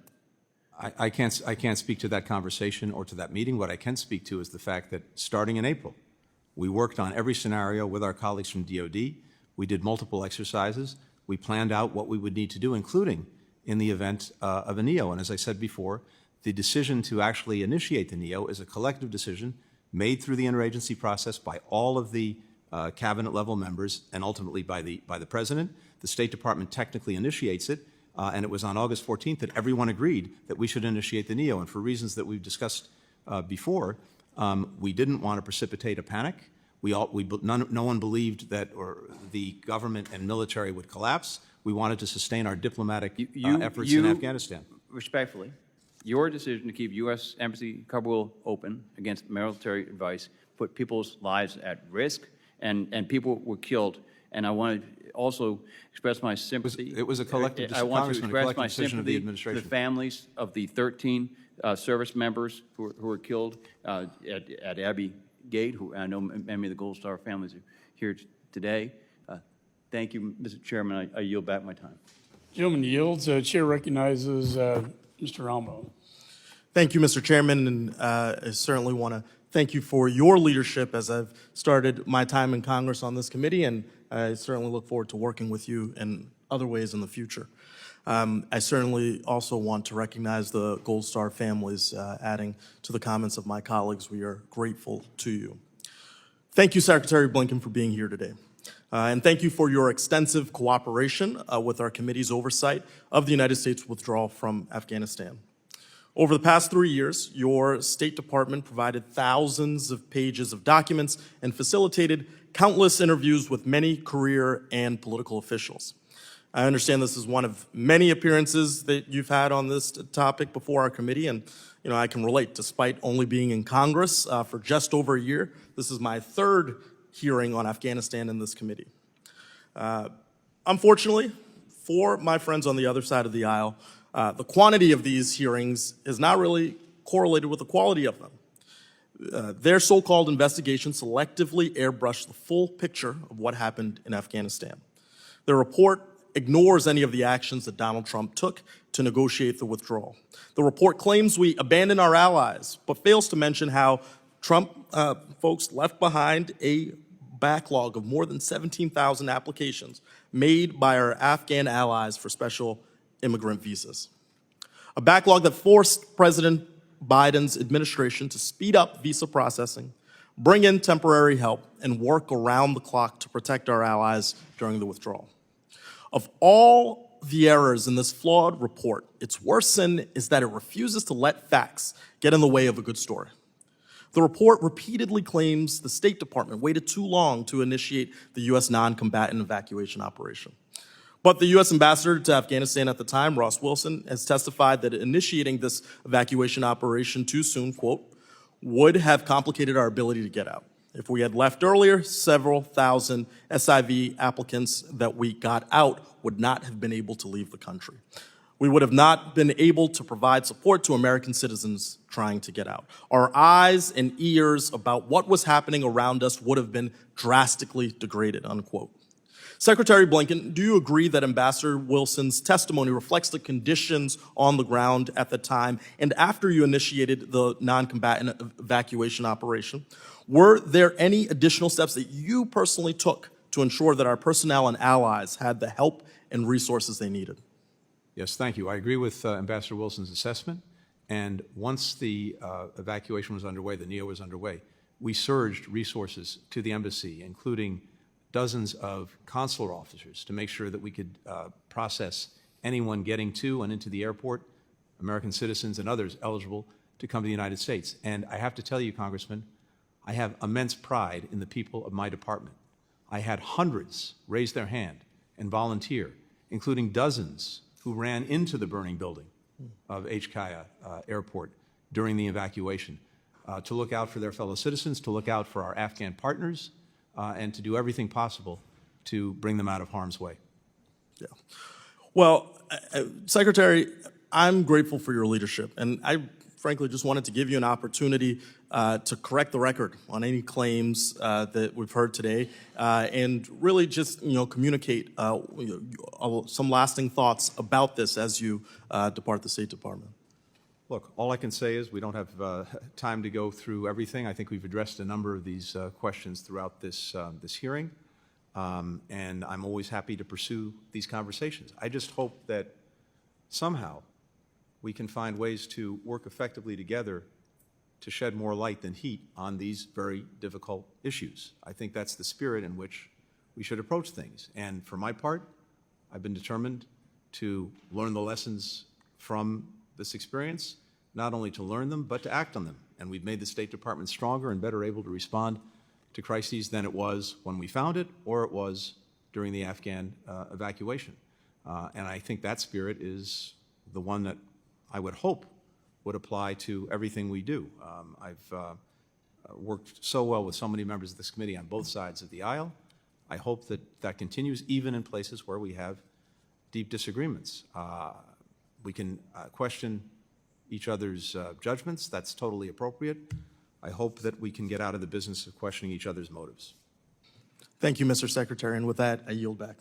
I can't speak to that conversation or to that meeting. What I can speak to is the fact that starting in April, we worked on every scenario with our colleagues from DOD. We did multiple exercises. We planned out what we would need to do, including in the event of a NEO. And as I said before, the decision to actually initiate the NEO is a collective decision made through the interagency process by all of the cabinet level members and ultimately by the President. The State Department technically initiates it, and it was on August 14th that everyone agreed that we should initiate the NEO. And for reasons that we've discussed before, we didn't want to precipitate a panic. No one believed that the government and military would collapse. We wanted to sustain our diplomatic efforts in Afghanistan. Respectfully, your decision to keep U.S. Embassy Kabul open against military advice put people's lives at risk, and people were killed. And I want to also express my sympathy. It was a collective decision. I want to express my of the sympathy to administration. the families of the 13 service members who were killed at Abbey Gate, who I know many of the Gold Star families are here today. Thank you, Mr. Chairman. I yield back my time. Gentleman yields. Chair recognizes Mr. Almo. Thank you, Mr. Chairman, and I certainly want to thank you for your leadership as I've started my time in Congress on this committee, and I certainly look forward to working with you in other ways in the future. I certainly also want to recognize the Gold Star families, adding to the comments of my colleagues. We are grateful to you. Thank you, Secretary Blinken, for being here today. And thank you for your extensive cooperation with our committee's oversight of the United States withdrawal from Afghanistan. Over the past 3 years, your State Department provided thousands of pages of documents and facilitated countless interviews with many career and political officials. I understand this is one of many appearances that you've had on this topic before our committee, and I can relate. Despite only being in Congress for just over a year, this is my third hearing on Afghanistan in this committee. Unfortunately, for my friends on the other side of the aisle, the quantity of these hearings is not really correlated with the quality of them. Their so-called investigation selectively airbrushed the full picture of what happened in Afghanistan. The report ignores any of the actions that Donald Trump took to negotiate the withdrawal. The report claims we abandoned our allies, but fails to mention how Trump folks left behind a backlog of more than 17,000 applications made by our Afghan allies for special immigrant visas. A backlog that forced President Biden's administration to speed up visa processing, bring in temporary help, and work around the clock to protect our allies during the withdrawal. Of all the errors in this flawed report, its worst sin is that it refuses to let facts get in the way of a good story. The report repeatedly claims the State Department waited too long to initiate the U.S. non-combatant evacuation operation. But the U.S. ambassador to Afghanistan at the time, Ross Wilson, has testified that initiating this evacuation operation too soon, quote, would have complicated our ability to get out. If we had left earlier, several thousand SIV applicants that we got out would not have been able to leave the country. We would have not been able to provide support to American citizens trying to get out. Our eyes and ears about what was happening around us would have been drastically degraded, unquote. Secretary Blinken, do you agree that Ambassador Wilson's testimony reflects the conditions on the ground at the time and after you initiated the non-combatant evacuation operation? Were there any additional steps that you personally took to ensure that our personnel and allies had the help and resources they needed? Yes, thank you. I agree with Ambassador Wilson's assessment. And once the evacuation was underway, the NEO was underway, we surged resources to the embassy, including dozens of consular officers to make sure that we could process anyone getting to and into the airport, American citizens and others eligible to come to the United States. And I have to tell you, Congressman, I have immense pride in the people of my department. I had hundreds raise their hand and volunteer, including dozens who ran into the burning building of HKIA Airport during the evacuation, to look out for their fellow citizens, to look out for our Afghan partners, and to do everything possible to bring them out of harm's way. Yeah. Well, Secretary, I'm grateful for your leadership, and I frankly just wanted to give you an opportunity to correct the record on any claims that we've heard today, and really just communicate some lasting thoughts about this as you depart the State Department. Look, all I can say is we don't have time to go through everything. I think we've addressed a number of these questions throughout this hearing, and I'm always happy to pursue these conversations. I just hope that somehow we can find ways to work effectively together to shed more light than heat on these very difficult issues. I think that's the spirit in which we should approach things. And for my part, I've been determined to learn the lessons from this experience, not only to learn them, but to act on them. And we've made the State Department stronger and better able to respond to crises than it was when we found it or it was during the Afghan evacuation. And I think that spirit is the one that I would hope would apply to everything we do. I've worked so well with so many members of this committee on both sides of the aisle. I hope that that continues even in places where we have deep disagreements. We can question each other's judgments. That's totally appropriate. I hope that we can get out of the business of questioning each other's motives. Thank you, Mr. Secretary, and with that, I yield back.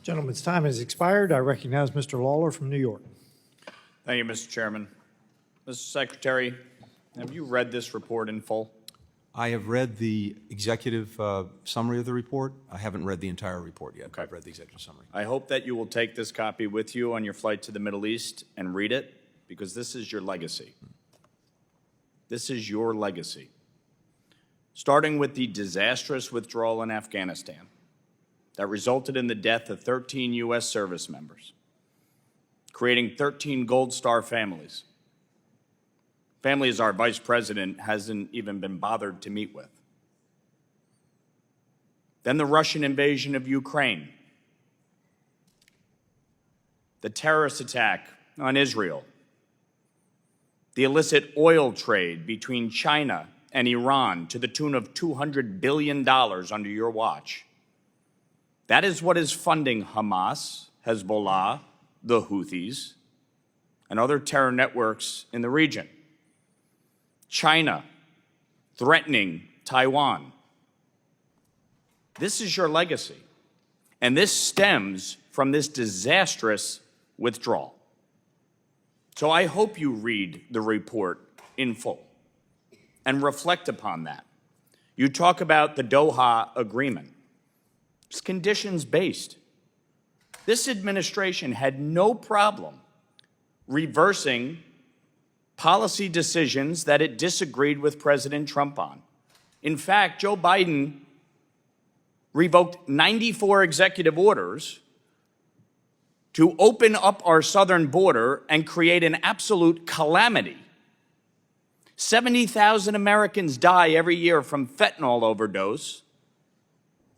Gentleman's time has expired. I recognize Mr. Lawler from New York. Thank you, Mr. Chairman. Mr. Secretary, have you read this report in full? I have read the executive summary of the report. I haven't read the entire report yet. Okay. I've read the executive summary. I hope that you will take this copy with you on your flight to the Middle East and read it, because this is your legacy. This is your legacy. Starting with the disastrous withdrawal in Afghanistan that resulted in the death of 13 U.S. service members, creating 13 Gold Star families. Families our Vice President hasn't even been bothered to meet with. Then the Russian invasion of Ukraine, the terrorist attack on Israel, the illicit oil trade between China and Iran to the tune of $200 billion under your watch. That is what is funding Hamas, Hezbollah, the Houthis, and other terror networks in the region. China threatening Taiwan. This is your legacy, and this stems from this disastrous withdrawal. So I hope you read the report in full and reflect upon that. You talk about the Doha Agreement. It's conditions-based. This administration had no problem reversing policy decisions that it disagreed with President Trump on. In fact, Joe Biden revoked 94 executive orders to open up our southern border and create an absolute calamity. 70,000 Americans die every year from fentanyl overdose,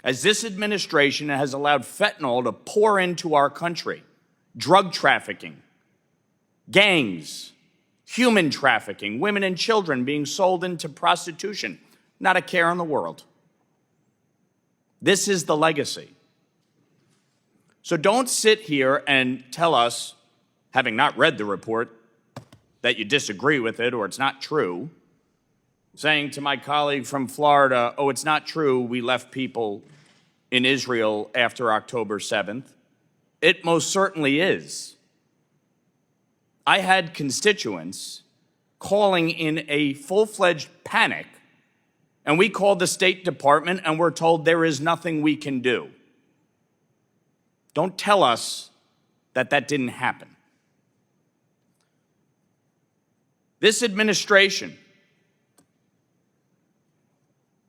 as this administration has allowed fentanyl to pour into our country. Drug trafficking, gangs, human trafficking, women and children being sold into prostitution, not a care in the world. This is the legacy. So don't sit here and tell us, having not read the report, that you disagree with it or it's not true, saying to my colleague from Florida, oh, it's not true, we left people in Israel after October 7th. It most certainly is. I had constituents calling in a full-fledged panic, and we called the State Department and we're told there is nothing we can do. Don't tell us that that didn't happen. This administration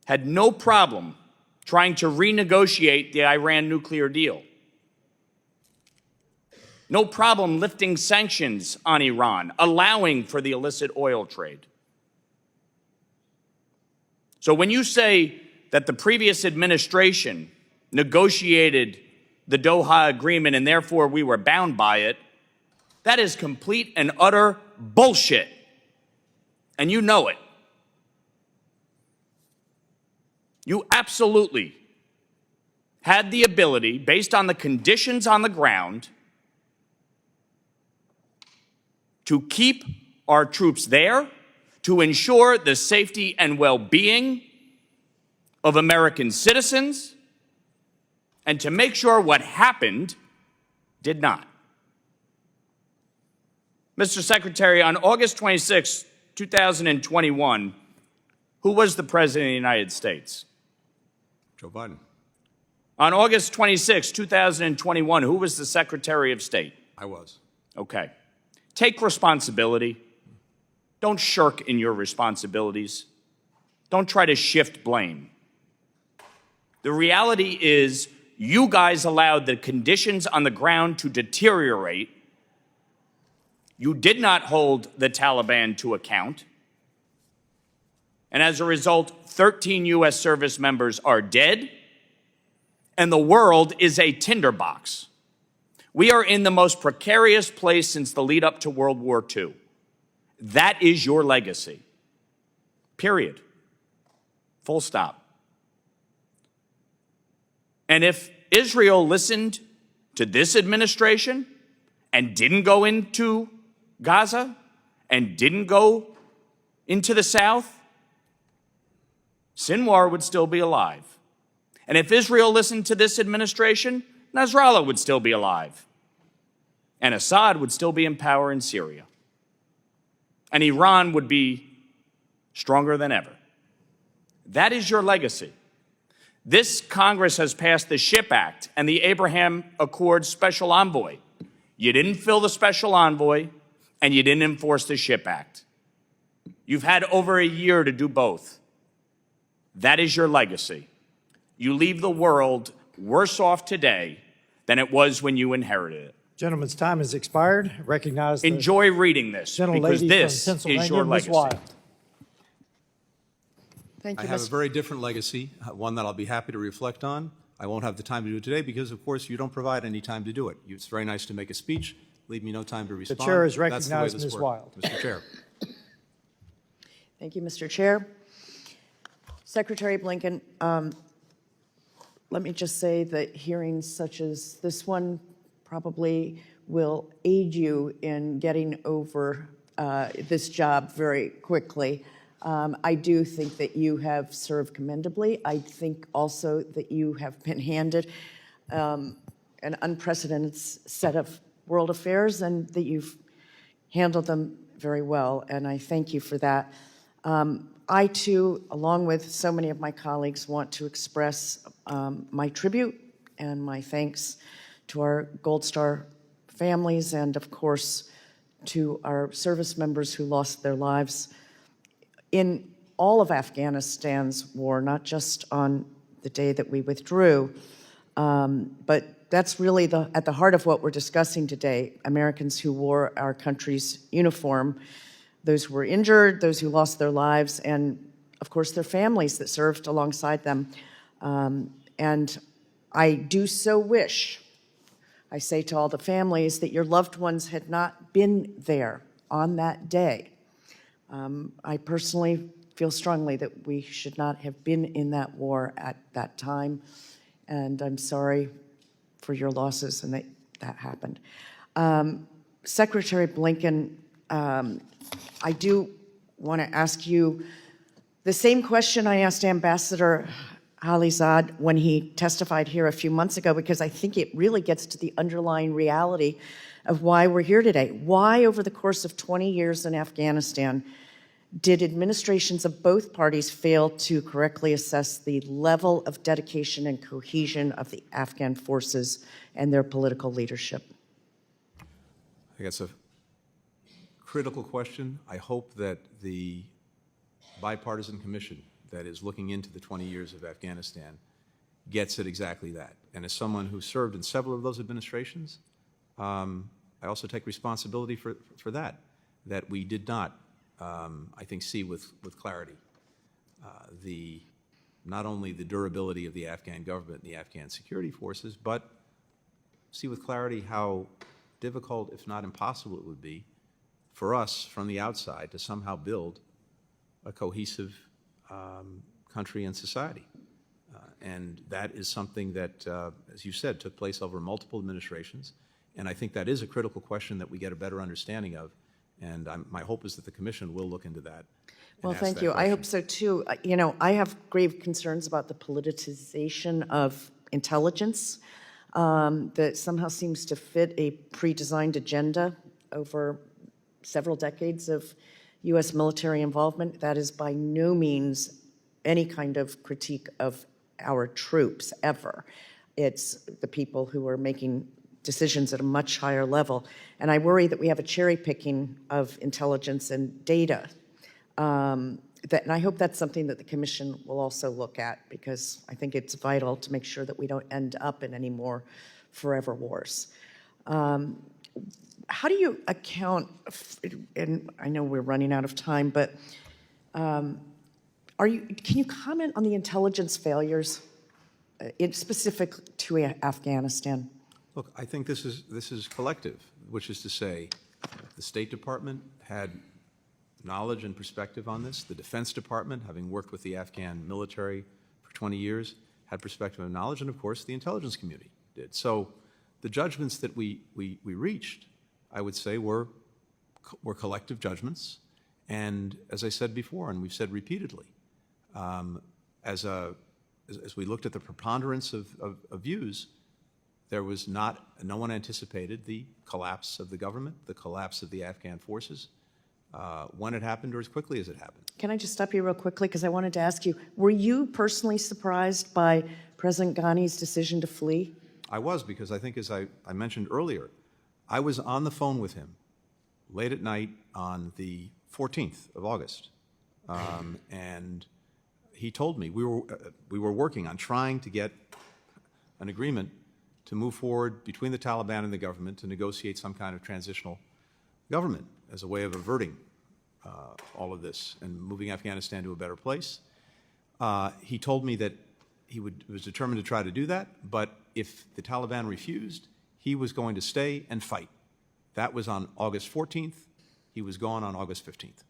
had no problem trying to renegotiate the Iran nuclear deal. No problem lifting sanctions on Iran, allowing for the illicit oil trade. So when you say that the previous administration negotiated the Doha Agreement and therefore we were bound by it, that is complete and utter bullshit. And you know it. You absolutely had the ability, based on the conditions on the ground, to keep our troops there, to ensure the safety and well-being of American citizens, and to make sure what happened did not. Mr. Secretary, on August 26, 2021, who was the President of the United States? Joe Biden. On August 26, 2021, who was the Secretary of State? I was. Okay. Take responsibility. Don't shirk in your responsibilities. Don't try to shift blame. The reality is you guys allowed the conditions on the ground to deteriorate. You did not hold the Taliban to account. And as a result, 13 U.S. service members are dead, and the world is a tinderbox. We are in the most precarious place since the lead up to World War II. That is your legacy. Period. Full stop. And if Israel listened to this administration and didn't go into Gaza and didn't go into the south, Sinwar would still be alive. And if Israel listened to this administration, Nasrallah would still be alive. And Assad would still be in power in Syria. And Iran would be stronger than ever. That is your legacy. This Congress has passed the SHIP Act and the Abraham Accords Special Envoy. You didn't fill the Special Envoy, and you didn't enforce the SHIP Act. You've had over a year to do both. That is your legacy. You leave the world worse off today than it was when you inherited it. Gentleman's time has expired. Recognize the Enjoy reading this, because gentlelady this from Pennsylvania, is your Ms. legacy. Wild. I have a very different legacy, one that I'll be happy to reflect on. I won't have the time to do it today because, of course, you don't provide any time to do it. It's very nice to make a speech. Leave me no time to respond. The chair has That's the way recognized this Ms. works. Wild. Mr. Chair. Thank you, Mr. Chair. Secretary Blinken, let me just say that hearings such as this one probably will aid you in getting over this job very quickly. I do think that you have served commendably. I think also that you have been handed an unprecedented set of world affairs and that you've handled them very well, and I thank you for that. I, too, along with so many of my colleagues, want to express my tribute and my thanks to our Gold Star families and, of course, to our service members who lost their lives in all of Afghanistan's war, not just on the day that we withdrew, but that's really at the heart of what we're discussing today, Americans who wore our country's uniform, those who were injured, those who lost their lives, and, of course, their families that served alongside them. And I do so wish, I say to all the families, that your loved ones had not been there on that day. I personally feel strongly that we should not have been in that war at that time, and I'm sorry for your losses and that happened. Secretary Blinken, I do want to ask you the same question I asked Ambassador Khalilzad when he testified here a few months ago, because I think it really gets to the underlying reality of why we're here today. Why, over the course of 20 years in Afghanistan, did administrations of both parties fail to correctly assess the level of dedication and cohesion of the Afghan forces and their political leadership? I think that's a critical question. I hope that the bipartisan commission that is looking into the 20 years of Afghanistan gets at exactly that. And as someone who served in several of those administrations, I also take responsibility for that we did not, I think, see with clarity not only the durability of the Afghan government and the Afghan security forces, but see with clarity how difficult, if not impossible, it would be for us from the outside to somehow build a cohesive country and society. And that is something that, as you said, took place over multiple administrations. And I think that is a critical question that we get a better understanding of. And my hope is that the Commission will look into that. Well, thank you. I hope so too. You know, I have grave concerns about the politicization of intelligence that somehow seems to fit a pre-designed agenda over several decades of U.S. military involvement. That is by no means any kind of critique of our troops ever. It's the people who are making decisions at a much higher level. And I worry that we have a cherry picking of intelligence and data. And I hope that's something that the Commission will also look at, because I think it's vital to make sure that we don't end up in any more forever wars. How do you account, and I know we're running out of time, but can you comment on the intelligence failures specific to Afghanistan? Look, I think this is collective, which is to say the State Department had knowledge and perspective on this. The Defense Department, having worked with the Afghan military for 20 years, had perspective and knowledge, and of course the intelligence community did. So the judgments that we reached, I would say, were collective judgments. And as I said before, and we've said repeatedly, as we looked at the preponderance of views, there was no one anticipated the collapse of the government, the collapse of the Afghan forces, when it happened or as quickly as it happened. Can I just stop you real quickly, because I wanted to ask you, were you personally surprised by President Ghani's decision to flee? I was, because I think, as I mentioned earlier, I was on the phone with him late at night on the 14th of August, and he told me we were working on trying to get an agreement to move forward between the Taliban and the government to negotiate some kind of transitional government as a way of averting all of this and moving Afghanistan to a better place. He told me that he was determined to try to do that, but if the Taliban refused, he was going to stay and fight. That was on August 14th. He was gone on August 15th.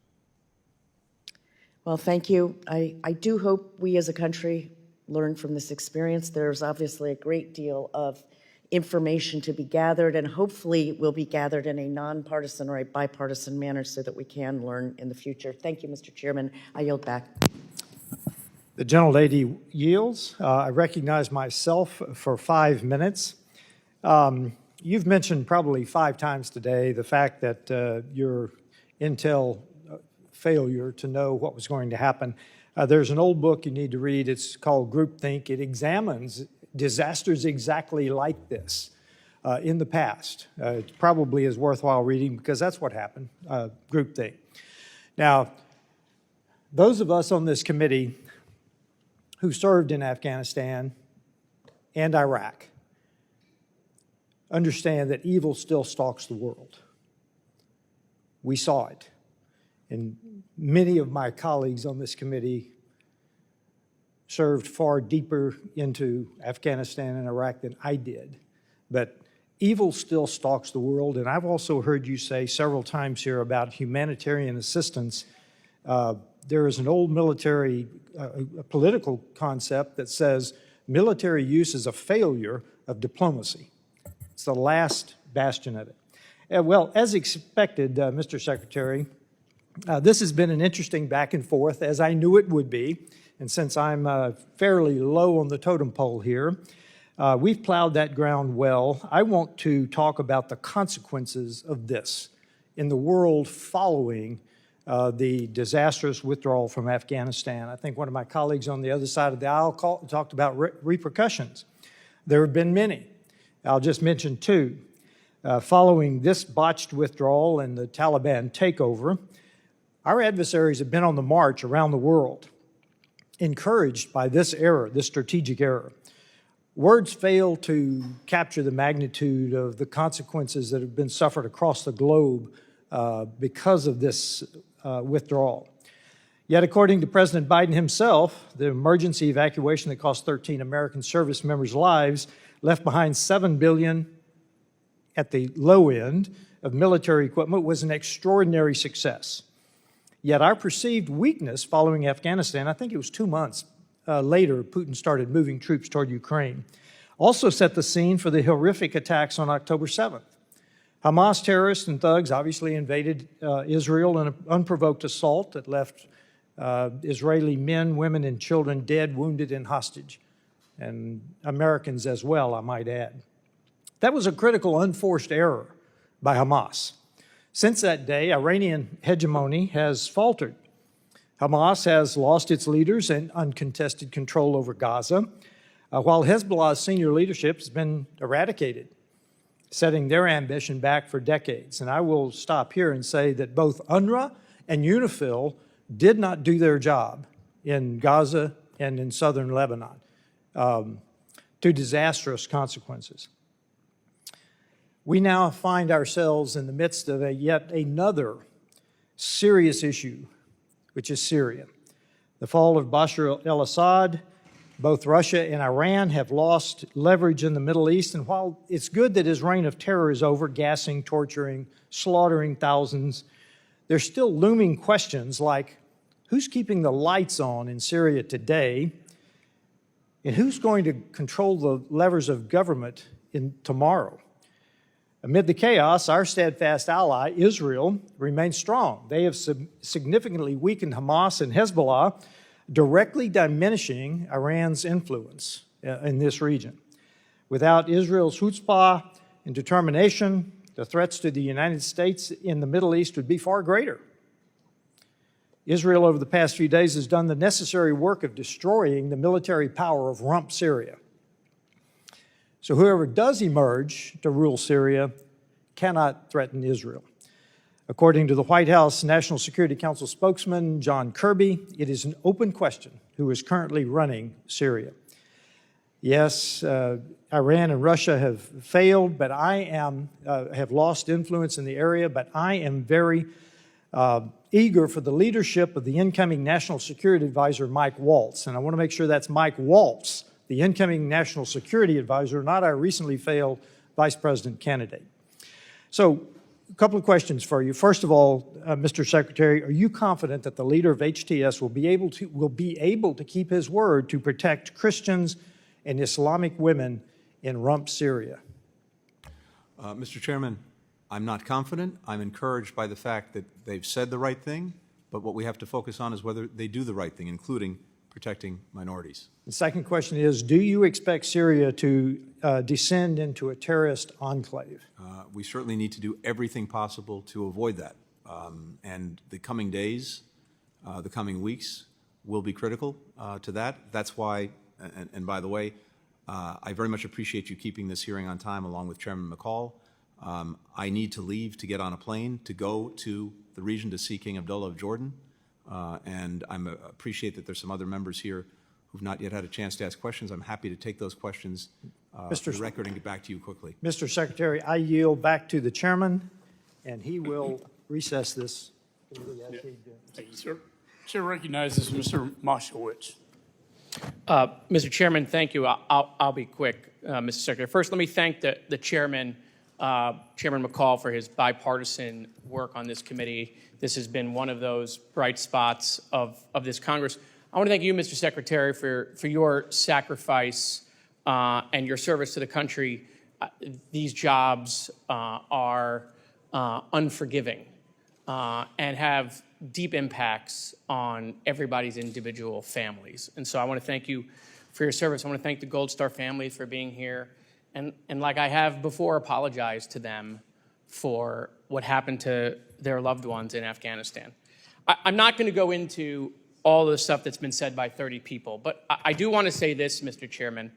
Well, thank you. I do hope we as a country learn from this experience. There's obviously a great deal of information to be gathered, and hopefully will be gathered in a nonpartisan or a bipartisan manner so that we can learn in the future. Thank you, Mr. Chairman. I yield back. The gentlelady yields. I recognize myself for 5 minutes. You've mentioned probably 5 times today the fact that your intel failure to know what was going to happen. There's an old book you need to read. It's called Groupthink. It examines disasters exactly like this in the past. It probably is worthwhile reading because that's what happened, Groupthink. Now, those of us on this committee who served in Afghanistan and Iraq understand that evil still stalks the world. We saw it. And many of my colleagues on this committee served far deeper into Afghanistan and Iraq than I did. But evil still stalks the world, and I've also heard you say several times here about humanitarian assistance. There is an old military, political concept that says military use is a failure of diplomacy. It's the last bastion of it. Well, as expected, Mr. Secretary, this has been an interesting back and forth, as I knew it would be. And since I'm fairly low on the totem pole here, we've plowed that ground well. I want to talk about the consequences of this in the world following the disastrous withdrawal from Afghanistan. I think one of my colleagues on the other side of the aisle talked about repercussions. There have been many. I'll just mention 2. Following this botched withdrawal and the Taliban takeover, our adversaries have been on the march around the world, encouraged by this error, this strategic error. Words fail to capture the magnitude of the consequences that have been suffered across the globe because of this withdrawal. Yet, according to President Biden himself, the emergency evacuation that cost 13 American service members' lives left behind $7 billion at the low end of military equipment was an extraordinary success. Yet our perceived weakness following Afghanistan, I think it was 2 months later, Putin started moving troops toward Ukraine, also set the scene for the horrific attacks on October 7th. Hamas terrorists and thugs obviously invaded Israel in an unprovoked assault that left Israeli men, women, and children dead, wounded, and hostage, and Americans as well, I might add. That was a critical, unforced error by Hamas. Since that day, Iranian hegemony has faltered. Hamas has lost its leaders and uncontested control over Gaza, while Hezbollah's senior leadership has been eradicated, setting their ambition back for decades. And I will stop here and say that both UNRWA and UNIFIL did not do their job in Gaza and in southern Lebanon, to disastrous consequences. We now find ourselves in the midst of yet another serious issue, which is Syria. The fall of Bashar al-Assad, both Russia and Iran have lost leverage in the Middle East, and while it's good that his reign of terror is over, gassing, torturing, slaughtering thousands, there's still looming questions like, who's keeping the lights on in Syria today, and who's going to control the levers of government tomorrow? Amid the chaos, our steadfast ally, Israel, remains strong. They have significantly weakened Hamas and Hezbollah, directly diminishing Iran's influence in this region. Without Israel's chutzpah and determination, the threats to the United States in the Middle East would be far greater. Israel, over the past few days, has done the necessary work of destroying the military power of rump Syria. So whoever does emerge to rule Syria cannot threaten Israel. According to the White House National Security Council spokesman, John Kirby, it is an open question who is currently running Syria. Yes, Iran and Russia have failed, but have lost influence in the area, but I am very eager for the leadership of the incoming National Security Advisor, Mike Waltz. And I want to make sure that's Mike Waltz, the incoming National Security Advisor, not our recently failed Vice President candidate. So, a couple of questions for you. First of all, Mr. Secretary, are you confident that the leader of HTS will be able to keep his word to protect Christians and Islamic women in rump Syria? Mr. Chairman, I'm not confident. I'm encouraged by the fact that they've said the right thing, but what we have to focus on is whether they do the right thing, including protecting minorities. The second question is, do you expect Syria to descend into a terrorist enclave? We certainly need to do everything possible to avoid that. And the coming days, the coming weeks will be critical to that. That's why, and by the way, I very much appreciate you keeping this hearing on time along with Chairman McCall. I need to leave to get on a plane to go to the region to see King Abdullah of Jordan. And I appreciate that there's some other members here who've not yet had a chance to ask questions. I'm happy to take those questions for the record and get back to you quickly. Mr. Secretary, I yield back to the chairman, and he will recess this. Thank you, sir. Chair recognizes Mr. Moskowitz. Mr. Chairman, thank you. I'll be quick, Mr. Secretary. First, let me thank the chairman, Chairman McCall, for his bipartisan work on this committee. This has been one of those bright spots of this Congress. I want to thank you, Mr. Secretary, for your sacrifice and your service to the country. These jobs are unforgiving and have deep impacts on everybody's individual families. And so I want to thank you for your service. I want to thank the Gold Star family for being here. And like I have before, apologize to them for what happened to their loved ones in Afghanistan. I'm not going to go into all the stuff that's been said by 30 people, but I do want to say this, Mr. Chairman.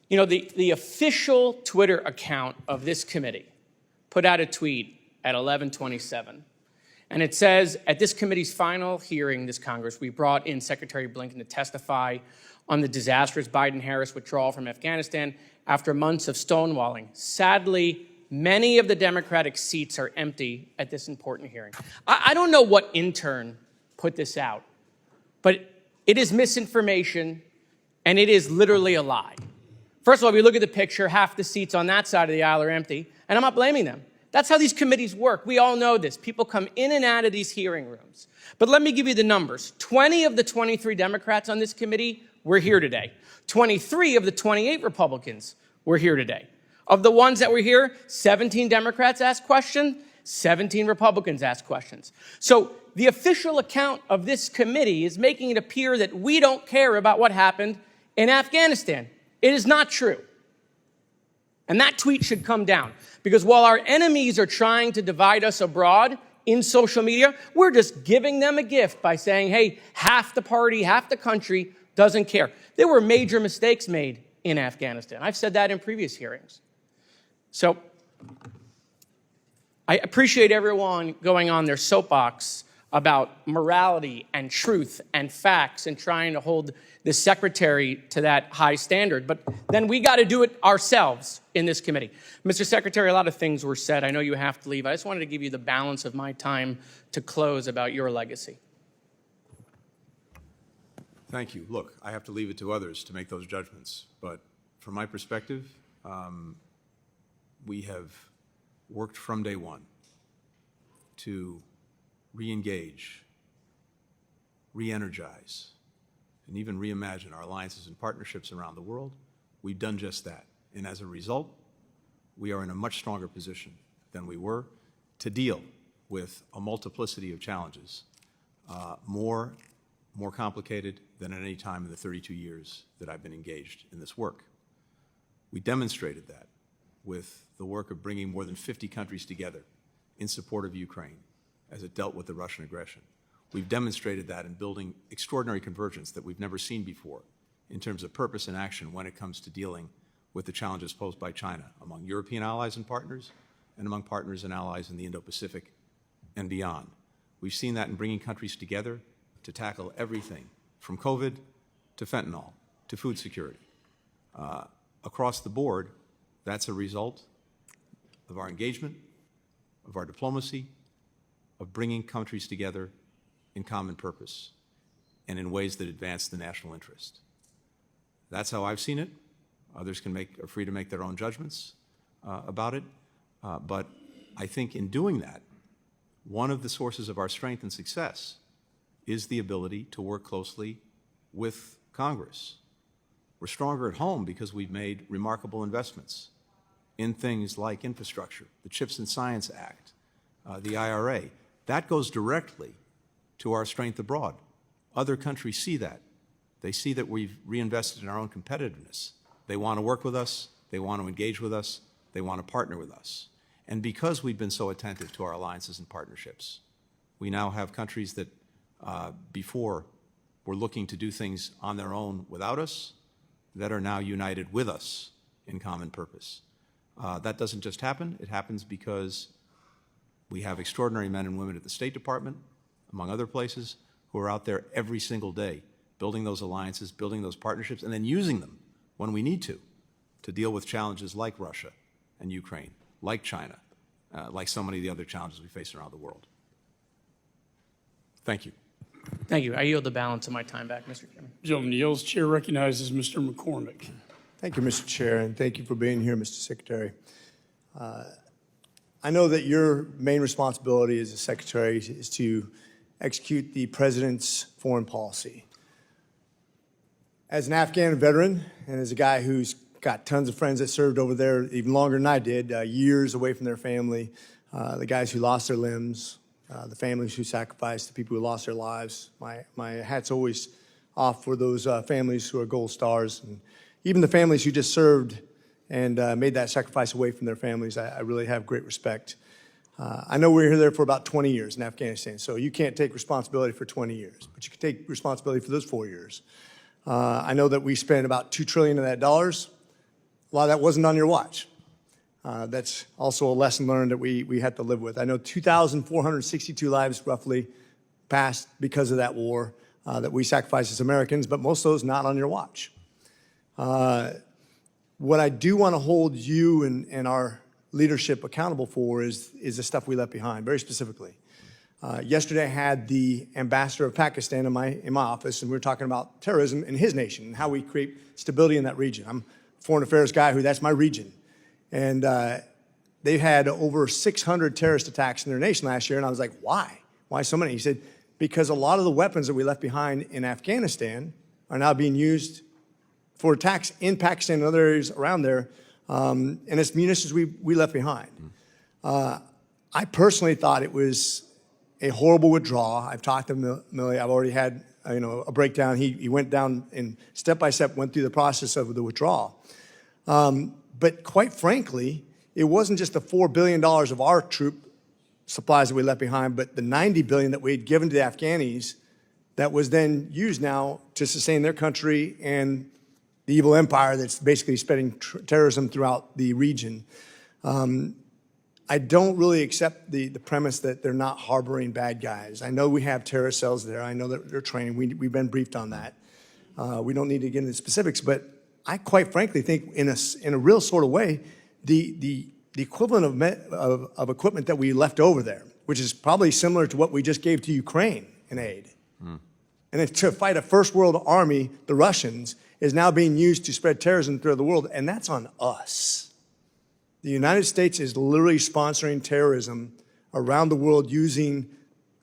You know, the official Twitter account of this committee put out a tweet at 11:27, and it says, at this committee's final hearing this Congress, we brought in Secretary Blinken to testify on the disastrous Biden-Harris withdrawal from Afghanistan after months of stonewalling. Sadly, many of the Democratic seats are empty at this important hearing. I don't know what intern put this out, but it is misinformation, and it is literally a lie. First of all, if you look at the picture, half the seats on that side of the aisle are empty, and I'm not blaming them. That's how these committees work. We all know this. People come in and out of these hearing rooms. But let me give you the numbers. 20 of the 23 Democrats on this committee were here today. 23 of the 28 Republicans were here today. Of the ones that were here, 17 Democrats asked questions, 17 Republicans asked questions. So the official account of this committee is making it appear that we don't care about what happened in Afghanistan. It is not true. And that tweet should come down, because while our enemies are trying to divide us abroad in social media, we're just giving them a gift by saying, hey, half the party, half the country doesn't care. There were major mistakes made in Afghanistan. I've said that in previous hearings. So I appreciate everyone going on their soapbox about morality and truth and facts and trying to hold the secretary to that high standard. But then we got to do it ourselves in this committee. Mr. Secretary, a lot of things were said. I know you have to leave. I just wanted to give you the balance of my time to close about your legacy. Thank you. Look, I have to leave it to others to make those judgments. But from my perspective, we have worked from day one to re-engage, re-energize, and even reimagine our alliances and partnerships around the world. We've done just that. And as a result, we are in a much stronger position than we were to deal with a multiplicity of challenges, more complicated than at any time in the 32 years that I've been engaged in this work. We demonstrated that with the work of bringing more than 50 countries together in support of Ukraine as it dealt with the Russian aggression. We've demonstrated that in building extraordinary convergence that we've never seen before in terms of purpose and action when it comes to dealing with the challenges posed by China among European allies and partners and among partners and allies in the Indo-Pacific and beyond. We've seen that in bringing countries together to tackle everything from COVID to fentanyl to food security. Across the board, that's a result of our engagement, of our diplomacy, of bringing countries together in common purpose and in ways that advance the national interest. That's how I've seen it. Others are free to make their own judgments about it. But I think in doing that, one of the sources of our strength and success is the ability to work closely with Congress. We're stronger at home because we've made remarkable investments in things like infrastructure, the CHIPS and Science Act, the IRA. That goes directly to our strength abroad. Other countries see that. They see that we've reinvested in our own competitiveness. They want to work with us. They want to engage with us. They want to partner with us. And because we've been so attentive to our alliances and partnerships, we now have countries that before were looking to do things on their own without us that are now united with us in common purpose. That doesn't just happen. It happens because we have extraordinary men and women at the State Department, among other places, who are out there every single day building those alliances, building those partnerships, and then using them when we need to deal with challenges like Russia and Ukraine, like China, like so many of the other challenges we face around the world. Thank you. Thank you. I yield the balance of my time back, Mr. Chairman. Gentleman yields. Chair recognizes Mr. McCormick. Thank you, Mr. Chair, and thank you for being here, Mr. Secretary. I know that your main responsibility as a secretary is to execute the president's foreign policy. As an Afghan veteran and as a guy who's got tons of friends that served over there even longer than I did, years away from their family, the guys who lost their limbs, the families who sacrificed, the people who lost their lives, my hat's always off for those families who are gold stars, and even the families who just served and made that sacrifice away from their families. I really have great respect. I know we were there for about 20 years in Afghanistan, so you can't take responsibility for 20 years, but you can take responsibility for those 4 years. I know that we spent about $2 trillion of that dollars. A lot of that wasn't on your watch. That's also a lesson learned that we had to live with. I know 2,462 lives roughly passed because of that war. that we sacrifice as Americans, but most of those not on your watch. What I do want to hold you and our leadership accountable for is the stuff we left behind, very specifically. Yesterday, I had the ambassador of Pakistan in my office, and we were talking about terrorism in his nation and how we create stability in that region. I'm a foreign affairs guy that's my region. And they've had over 600 terrorist attacks in their nation last year, and I was like, why? Why so many? He said, because a lot of the weapons that we left behind in Afghanistan are now being used for attacks in Pakistan and other areas around there, and it's munitions we left behind. I personally thought it was a horrible withdrawal. I've talked to Millie. I've already had a breakdown. He went down and step by step went through the process of the withdrawal. But quite frankly, it wasn't just the $4 billion of our troop supplies that we left behind, but the $90 billion that we had given to the Afghanis that was then used now to sustain their country and the evil empire that's basically spreading terrorism throughout the region. I don't really accept the premise that they're not harboring bad guys. I know we have terrorist cells there. I know that they're training. We've been briefed on that. We don't need to get into the specifics, but I quite frankly think in a real sort of way, the equivalent of equipment that we left over there, which is probably similar to what we just gave to Ukraine in aid. And then to fight a first world army, the Russians, is now being used to spread terrorism throughout the world, and that's on us. The United States is literally sponsoring terrorism around the world using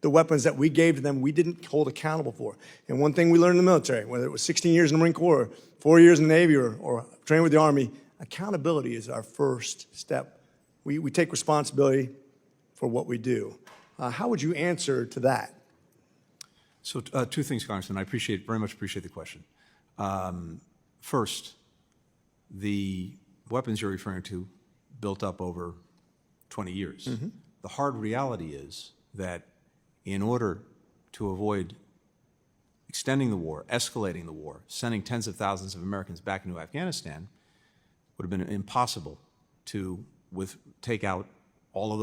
the weapons that we gave to them we didn't hold accountable for. And one thing we learned in the military, whether it was 16 years in the Marine Corps, 4 years in the Navy, or training with the Army, accountability is our first step. We take responsibility for what we do. How would you answer to that? So two things, Congressman. I very much appreciate the question. First, the weapons you're referring to built up over 20 years. The hard reality is that in order to avoid extending the war, escalating the war, sending tens of thousands of Americans back into Afghanistan, would have been impossible to take out all of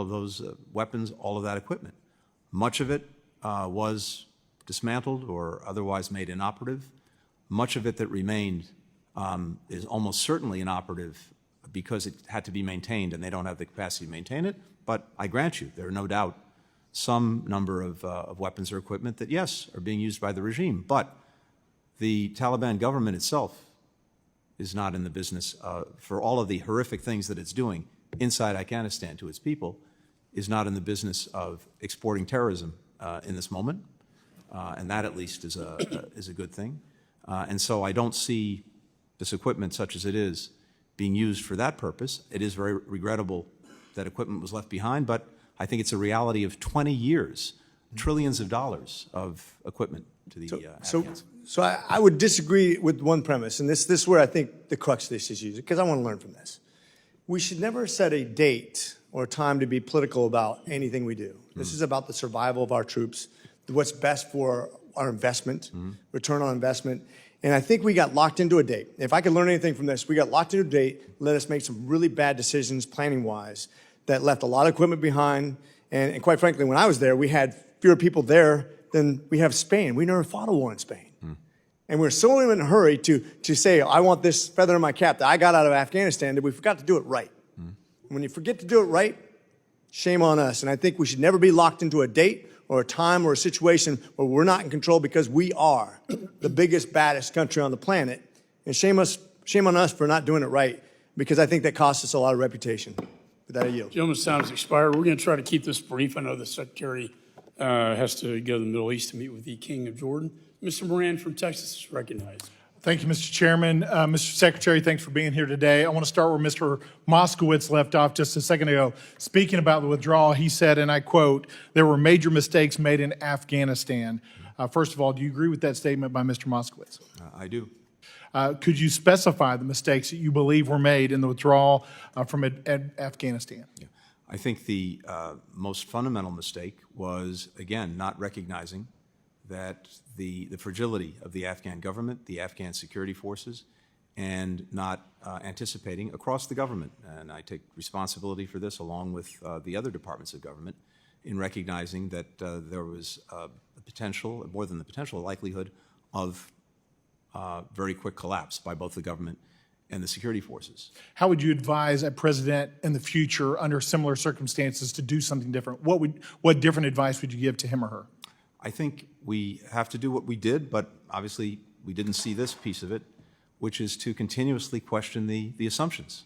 those weapons, all of that equipment. Much of it was dismantled or otherwise made inoperative. Much of it that remained is almost certainly inoperative because it had to be maintained and they don't have the capacity to maintain it. But I grant you, there are no doubt some number of weapons or equipment that, yes, are being used by the regime. But the Taliban government itself is not in the business, for all of the horrific things that it's doing inside Afghanistan to its people, is not in the business of exporting terrorism in this moment. And that, at least, is a good thing. And so I don't see this equipment, such as it is, being used for that purpose. It is very regrettable that equipment was left behind, but I think it's a reality of 20 years, trillions of dollars of equipment to the Afghans. So I would disagree with one premise, and this is where I think the crux of this is used, because I want to learn from this. We should never set a date or a time to be political about anything we do. This is about the survival of our troops, what's best for our investment, return on investment. And I think we got locked into a date. If I could learn anything from this, we got locked into a date, let us make some really bad decisions planning-wise that left a lot of equipment behind. And quite frankly, when I was there, we had fewer people there than we have Spain. We never fought a war in Spain. And we're so in a hurry to say, I want this feather in my cap that I got out of Afghanistan, that we forgot to do it right. When you forget to do it right, shame on us. And I think we should never be locked into a date or a time or a situation where we're not in control, because we are the biggest, baddest country on the planet. And shame on us for not doing it right, because I think that costs us a lot of reputation. With that, I yield. Gentleman's time has expired. We're going to try to keep this brief. I know the Secretary has to go to the Middle East to meet with the King of Jordan. Mr. Moran from Texas is recognized. Thank you, Mr. Chairman. Mr. Secretary, thanks for being here today. I want to start where Mr. Moskowitz left off just a second ago. Speaking about the withdrawal, he said, and I quote, "There were major mistakes made in Afghanistan." First of all, do you agree with that statement by Mr. Moskowitz? I do. Could you specify the mistakes that you believe were made in the withdrawal from Afghanistan? Yeah. I think the most fundamental mistake was, again, not recognizing that the fragility of the Afghan government, the Afghan security forces, and not anticipating across the government, and I take responsibility for this along with the other departments of government, in recognizing that there was a potential, more than the potential, likelihood of very quick collapse by both the government and the security forces. How would you advise a president in the future under similar circumstances to do something different? What different advice would you give to him or her? I think we have to do what we did, but obviously we didn't see this piece of it, which is to continuously question the assumptions,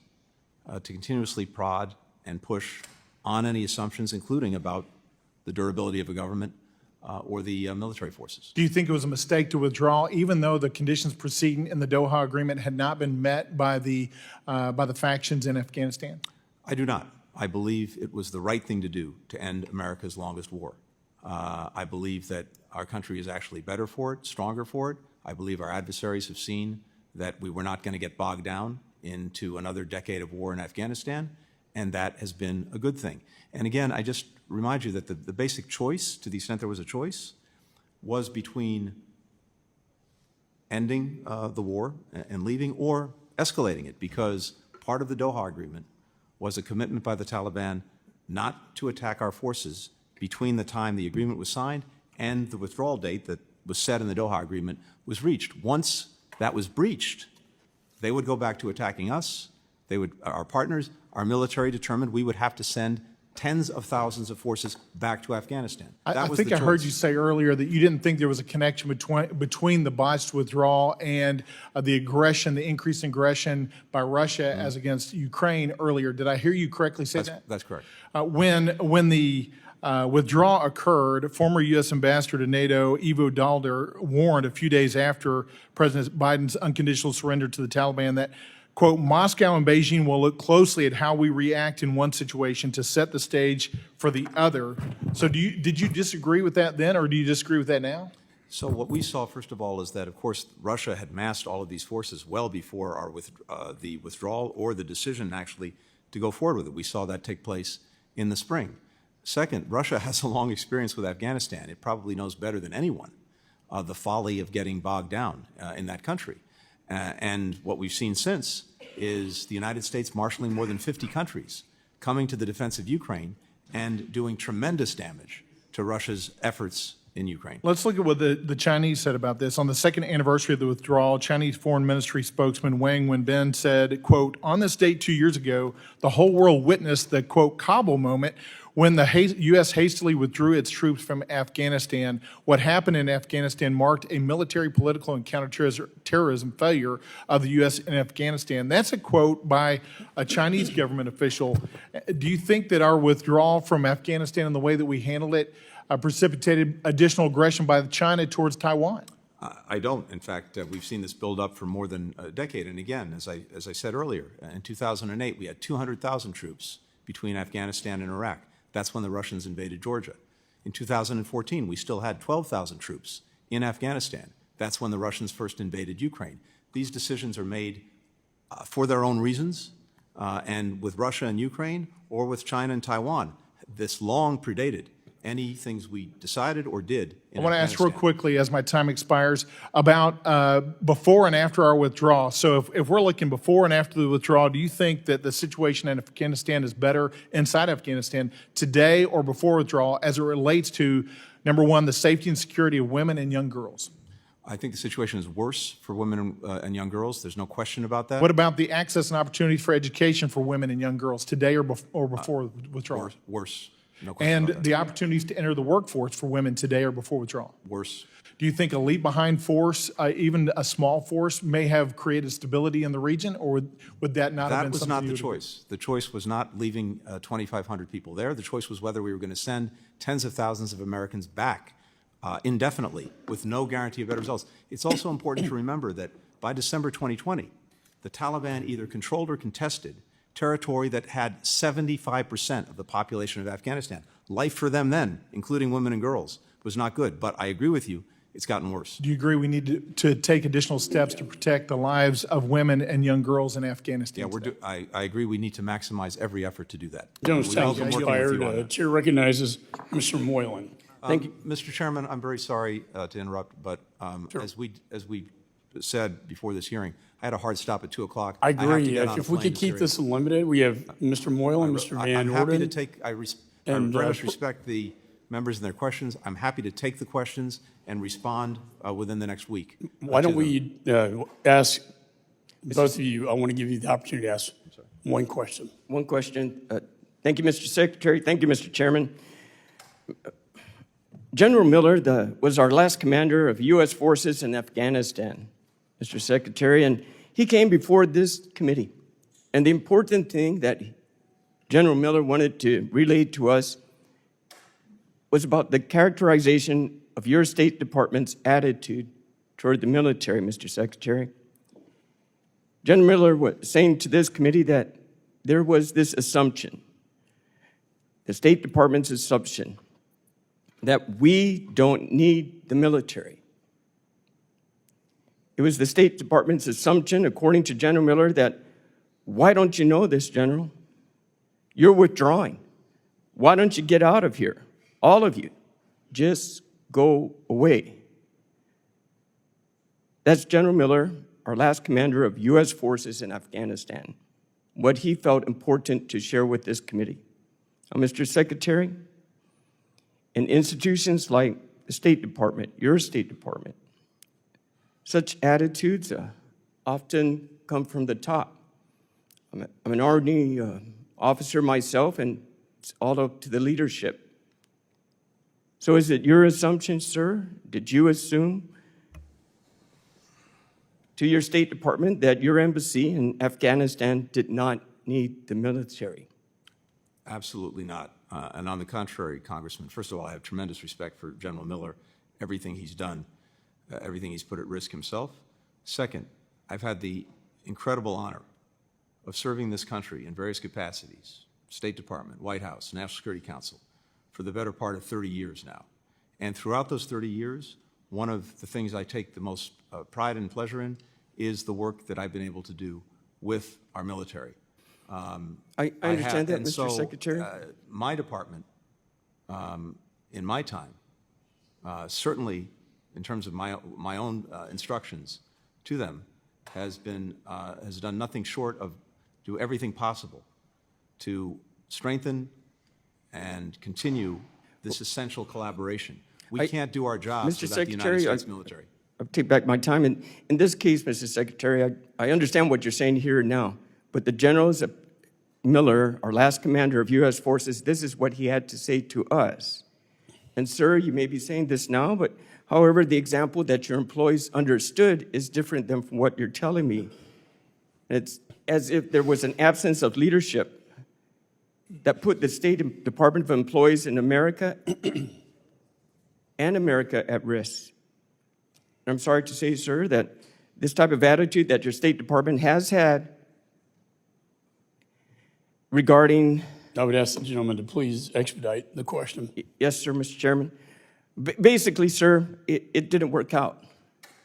to continuously prod and push on any assumptions, including about the durability of a government or the military forces. Do you think it was a mistake to withdraw, even though the conditions preceding in the Doha Agreement had not been met by the factions in Afghanistan? I do not. I believe it was the right thing to do to end America's longest war. I believe that our country is actually better for it, stronger for it. I believe our adversaries have seen that we were not going to get bogged down into another decade of war in Afghanistan, and that has been a good thing. And again, I just remind you that the basic choice, to the extent there was a choice, was between ending the war and leaving or escalating it, because part of the Doha Agreement was a commitment by the Taliban not to attack our forces between the time the agreement was signed and the withdrawal date that was set in the Doha Agreement was reached. Once that was breached, they would go back to attacking us. Our partners, our military determined we would have to send tens of thousands of forces back to Afghanistan. I think I heard you say earlier that you didn't think there was a connection between the botched withdrawal and the aggression, the increased aggression by Russia as against Ukraine earlier. Did I hear you correctly say that? That's correct. When the withdrawal occurred, former U.S. Ambassador to NATO, Ivo Dalder, warned a few days after President Biden's unconditional surrender to the Taliban that, quote, Moscow and Beijing will look closely at how we react in one situation to set the stage for the other. So did you disagree with that then, or do you disagree with that now? So what we saw, first of all, is that, of course, Russia had massed all of these forces well before the withdrawal or the decision, actually, to go forward with it. We saw that take place in the spring. Second, Russia has a long experience with Afghanistan. It probably knows better than anyone the folly of getting bogged down in that country. And what we've seen since is the United States marshaling more than 50 countries, coming to the defense of Ukraine and doing tremendous damage to Russia's efforts in Ukraine. Let's look at what the Chinese said about this. On the second anniversary of the withdrawal, Chinese Foreign Ministry spokesman Wang Wenbin said, quote, on this date 2 years ago, the whole world witnessed the, quote, Kabul moment when the U.S. hastily withdrew its troops from Afghanistan. What happened in Afghanistan marked a military, political, and counterterrorism failure of the U.S. in Afghanistan. That's a quote by a Chinese government official. Do you think that our withdrawal from Afghanistan and the way that we handled it precipitated additional aggression by China towards Taiwan? I don't. In fact, we've seen this build up for more than a decade. And again, as I said earlier, in 2008, we had 200,000 troops between Afghanistan and Iraq. That's when the Russians invaded Georgia. In 2014, we still had 12,000 troops in Afghanistan. That's when the Russians first invaded Ukraine. These decisions are made for their own reasons, and with Russia and Ukraine, or with China and Taiwan. This long predated any things we decided or did in I want to ask real Afghanistan. quickly, as my time expires, about before and after our withdrawal. So if we're looking before and after the withdrawal, do you think that the situation in Afghanistan is better inside Afghanistan today or before withdrawal as it relates to, number one, the safety and security of women and young girls? I think the situation is worse for women and young girls. There's no question about that. What about the access and opportunities for education for women and young girls today or before withdrawal? Worse. No question And about that. the opportunities to enter the workforce for women today or before withdrawal? Worse. Do you think a leave-behind force, even a small force, may have created stability in the region, or would that not have been something? That was not you the would agree? choice. The choice was not leaving 2,500 people there. The choice was whether we were going to send tens of thousands of Americans back indefinitely with no guarantee of better results. It's also important to remember that by December 2020, the Taliban either controlled or contested territory that had 75% of the population of Afghanistan. Life for them then, including women and girls, was not good. But I agree with you, it's gotten worse. Do you agree we need to take additional steps to protect the lives of women and young girls in Afghanistan? Yeah, I agree we need to maximize every effort to do that. Don't We sound welcome working with you on inspired. that. Chair recognizes Mr. Moylan. Thank you. Mr. Chairman, I'm very sorry to interrupt, but as we said before this hearing, I had a hard stop at 2 o'clock. I have to agree. get on a If we plane could to keep Syria. this limited, we have Mr. Moylan, Mr. Van I'm happy to Orden. take, I and, very much respect the members and their questions. I'm happy to take the questions and respond within the next week. Why don't we ask both of you, I want to give you the opportunity to ask one question. One question. Thank you, Mr. Secretary. Thank you, Mr. Chairman. General Miller was our last commander of U.S. forces in Afghanistan, Mr. Secretary, and he came before this committee. And the important thing that General Miller wanted to relay to us was about the characterization of your State Department's attitude toward the military, Mr. Secretary. General Miller was saying to this committee that there was this assumption, the State Department's assumption, that we don't need the military. It was the State Department's assumption, according to General Miller, that why don't you know this, General? You're withdrawing. Why don't you get out of here? All of you, just go away. That's General Miller, our last commander of U.S. forces in Afghanistan, what he felt important to share with this committee. Now, Mr. Secretary, in institutions like the State Department, your State Department, such attitudes often come from the top. I'm an Army officer myself, and it's all up to the leadership. So is it your assumption, sir? Did you assume to your State Department that your embassy in Afghanistan did not need the military? Absolutely not. And on the contrary, Congressman, first of all, I have tremendous respect for General Miller, everything he's done, everything he's put at risk himself. Second, I've had the incredible honor of serving this country in various capacities, State Department, White House, National Security Council, for the better part of 30 years now. And throughout those 30 years, one of the things I take the most pride and pleasure in is the work that I've been able to do with our military. I understand that, Mr. Secretary. My department, in my time, certainly in terms of my own instructions to them, has done nothing short of do everything possible to strengthen and continue this essential collaboration. We can't do our jobs Mr. without the United Secretary, States military. I'll take back my time. In this case, Mr. Secretary, I understand what you're saying here and now, but the generals Miller, our last commander of U.S. forces, this is what he had to say to us. And sir, you may be saying this now, but however, the example that your employees understood is different than from what you're telling me. It's as if there was an absence of leadership that put the State Department of Employees in America and America at risk. And I'm sorry to say, sir, that this type of attitude that your State Department has had regarding... I would ask the gentleman to please expedite the question. Yes, sir, Mr. Chairman. Basically, sir, it didn't work out,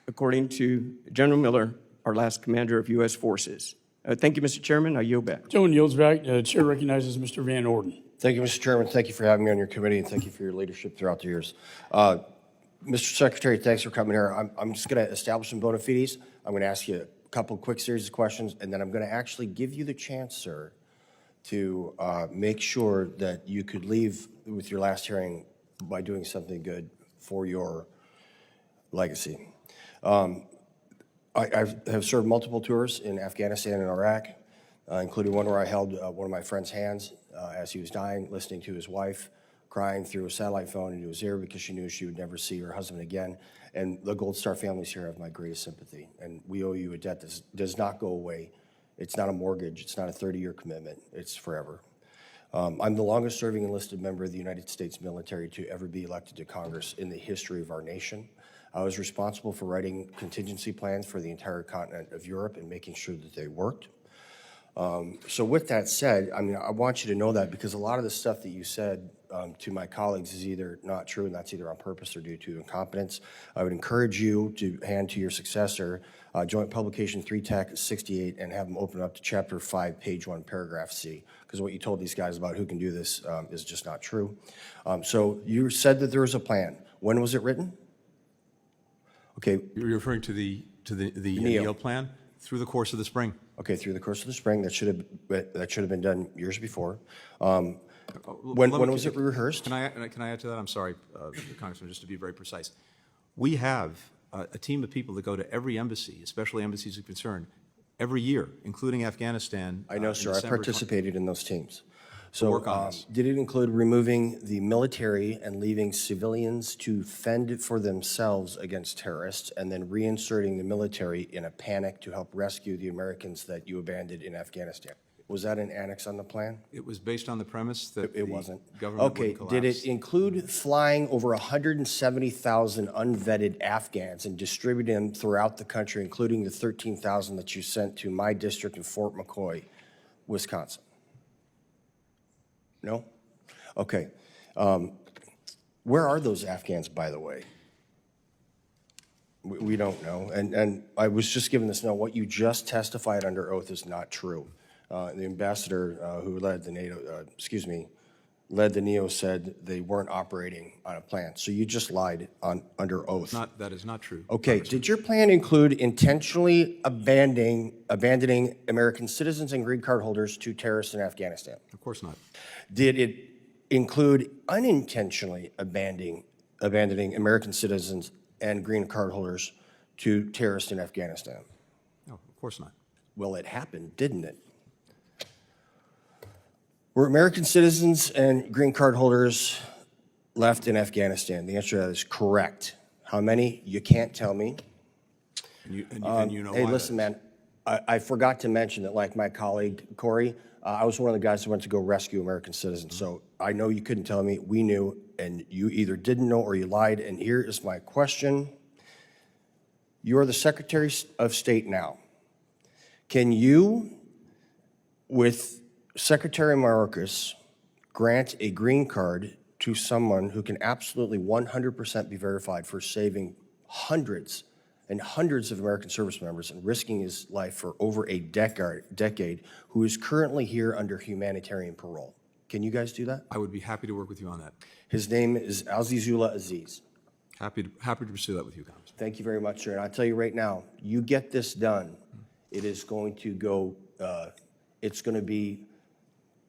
according to General Miller, our last commander of U.S. forces. Thank you, Mr. Chairman. I yield back. Gentleman yields back. Chair recognizes Mr. Van Orden. Thank you, Mr. Chairman. Thank you for having me on your committee, and thank you for your leadership throughout the years. Mr. Secretary, thanks for coming here. I'm just going to establish some bona fides. I'm going to ask you a couple quick series of questions, and then I'm going to actually give you the chance, sir, to make sure that you could leave with your last hearing by doing something good for your legacy. I have served multiple tours in Afghanistan and Iraq, including one where I held one of my friend's hands as he was dying, listening to his wife crying through a satellite phone into his ear because she knew she would never see her husband again. And the Gold Star families here have my greatest sympathy. And we owe you a debt that does not go away. It's not a mortgage. It's not a 30-year commitment. It's forever. I'm the longest serving enlisted member of the United States military to ever be elected to Congress in the history of our nation. I was responsible for writing contingency plans for the entire continent of Europe and making sure that they worked. So with that said, I mean, I want you to know that because a lot of the stuff that you said to my colleagues is either not true, and that's either on purpose or due to incompetence. I would encourage you to hand to your successor Joint Publication 3-TAC-68 and have them open up to Chapter 5, Page 1, Paragraph C, because what you told these guys about who can do this is just not true. So you said that there was a plan. When was it written? Okay. You're referring to the NEO plan? Through the course of the spring. Okay, through the course of the spring. That should have been done years before. Let me was it rehearsed? Can I add to that? I'm sorry, Congressman, just to be very precise. We have a team of people that go to every embassy, especially embassies of concern, every year, including Afghanistan. I know, sir. I participated in those teams. So work on this. Did it include removing the military and leaving civilians to fend for themselves against terrorists and then reinserting the military in a panic to help rescue the Americans that you abandoned in Afghanistan? Was that an annex on the plan? It was based on the premise that it wasn't. Government okay, wouldn't collapse. Did it include flying over 170,000 unvetted Afghans and distributing them throughout the country, including the 13,000 that you sent to my district in Fort McCoy, Wisconsin? No? Okay. Where are those Afghans, by the way? We don't know. And I was just given this note. What you just testified under oath is not true. The ambassador who led the led the NEO said they weren't operating on a plan. So you just lied under oath. That is not true. Okay. Did your plan include intentionally abandoning American citizens and green card holders to terrorists in Afghanistan? Of course not. Did it include unintentionally abandoning American citizens and green card holders to terrorists in Afghanistan? No, of course not. Well, it happened, didn't it? Were American citizens and green card holders left in Afghanistan? The answer to that is correct. How many? You can't tell me. And you know hey, why listen, man, I forgot to mention that, like my colleague, Corey, I was one of the guys who went to go rescue American citizens. So I know you couldn't tell me. We knew, and you either didn't know or you lied. And here is my question. You are the Secretary of State now. Can you, with Secretary Mayorkas, grant a green card to someone who can absolutely 100% be verified for saving hundreds and hundreds of American service members and risking his life for over a decade, who is currently here under humanitarian parole? Can you guys do that? I would be happy to work with you on that. His name is Azizullah Aziz. Happy to pursue that with you, Congressman. Thank you very much, sir. And I'll tell you right now, you get this done, it is going to go, it's going to be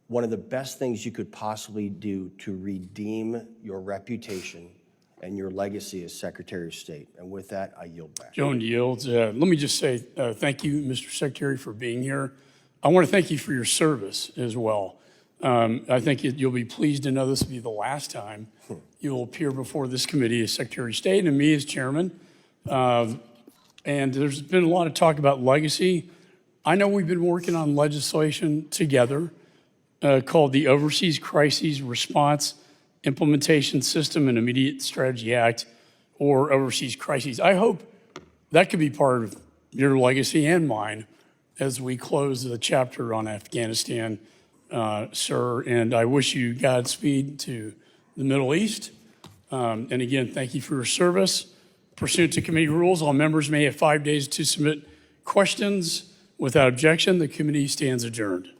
one of the best things you could possibly do to redeem your reputation and your legacy as Secretary of State. And with that, I yield back. Joan yields. Let me just say thank you, Mr. Secretary, for being here. I want to thank you for your service as well. I think you'll be pleased to know this will be the last time you'll appear before this committee as Secretary of State and me as Chairman. And there's been a lot of talk about legacy. I know we've been working on legislation together called the Overseas Crises Response Implementation System and Immediate Strategy Act, or Overseas Crises. I hope that could be part of your legacy and mine as we close the chapter on Afghanistan, sir. And I wish you Godspeed to the Middle East. And again, thank you for your service. Pursuant to committee rules, all members may have 5 days to submit questions. Without objection, the committee stands adjourned.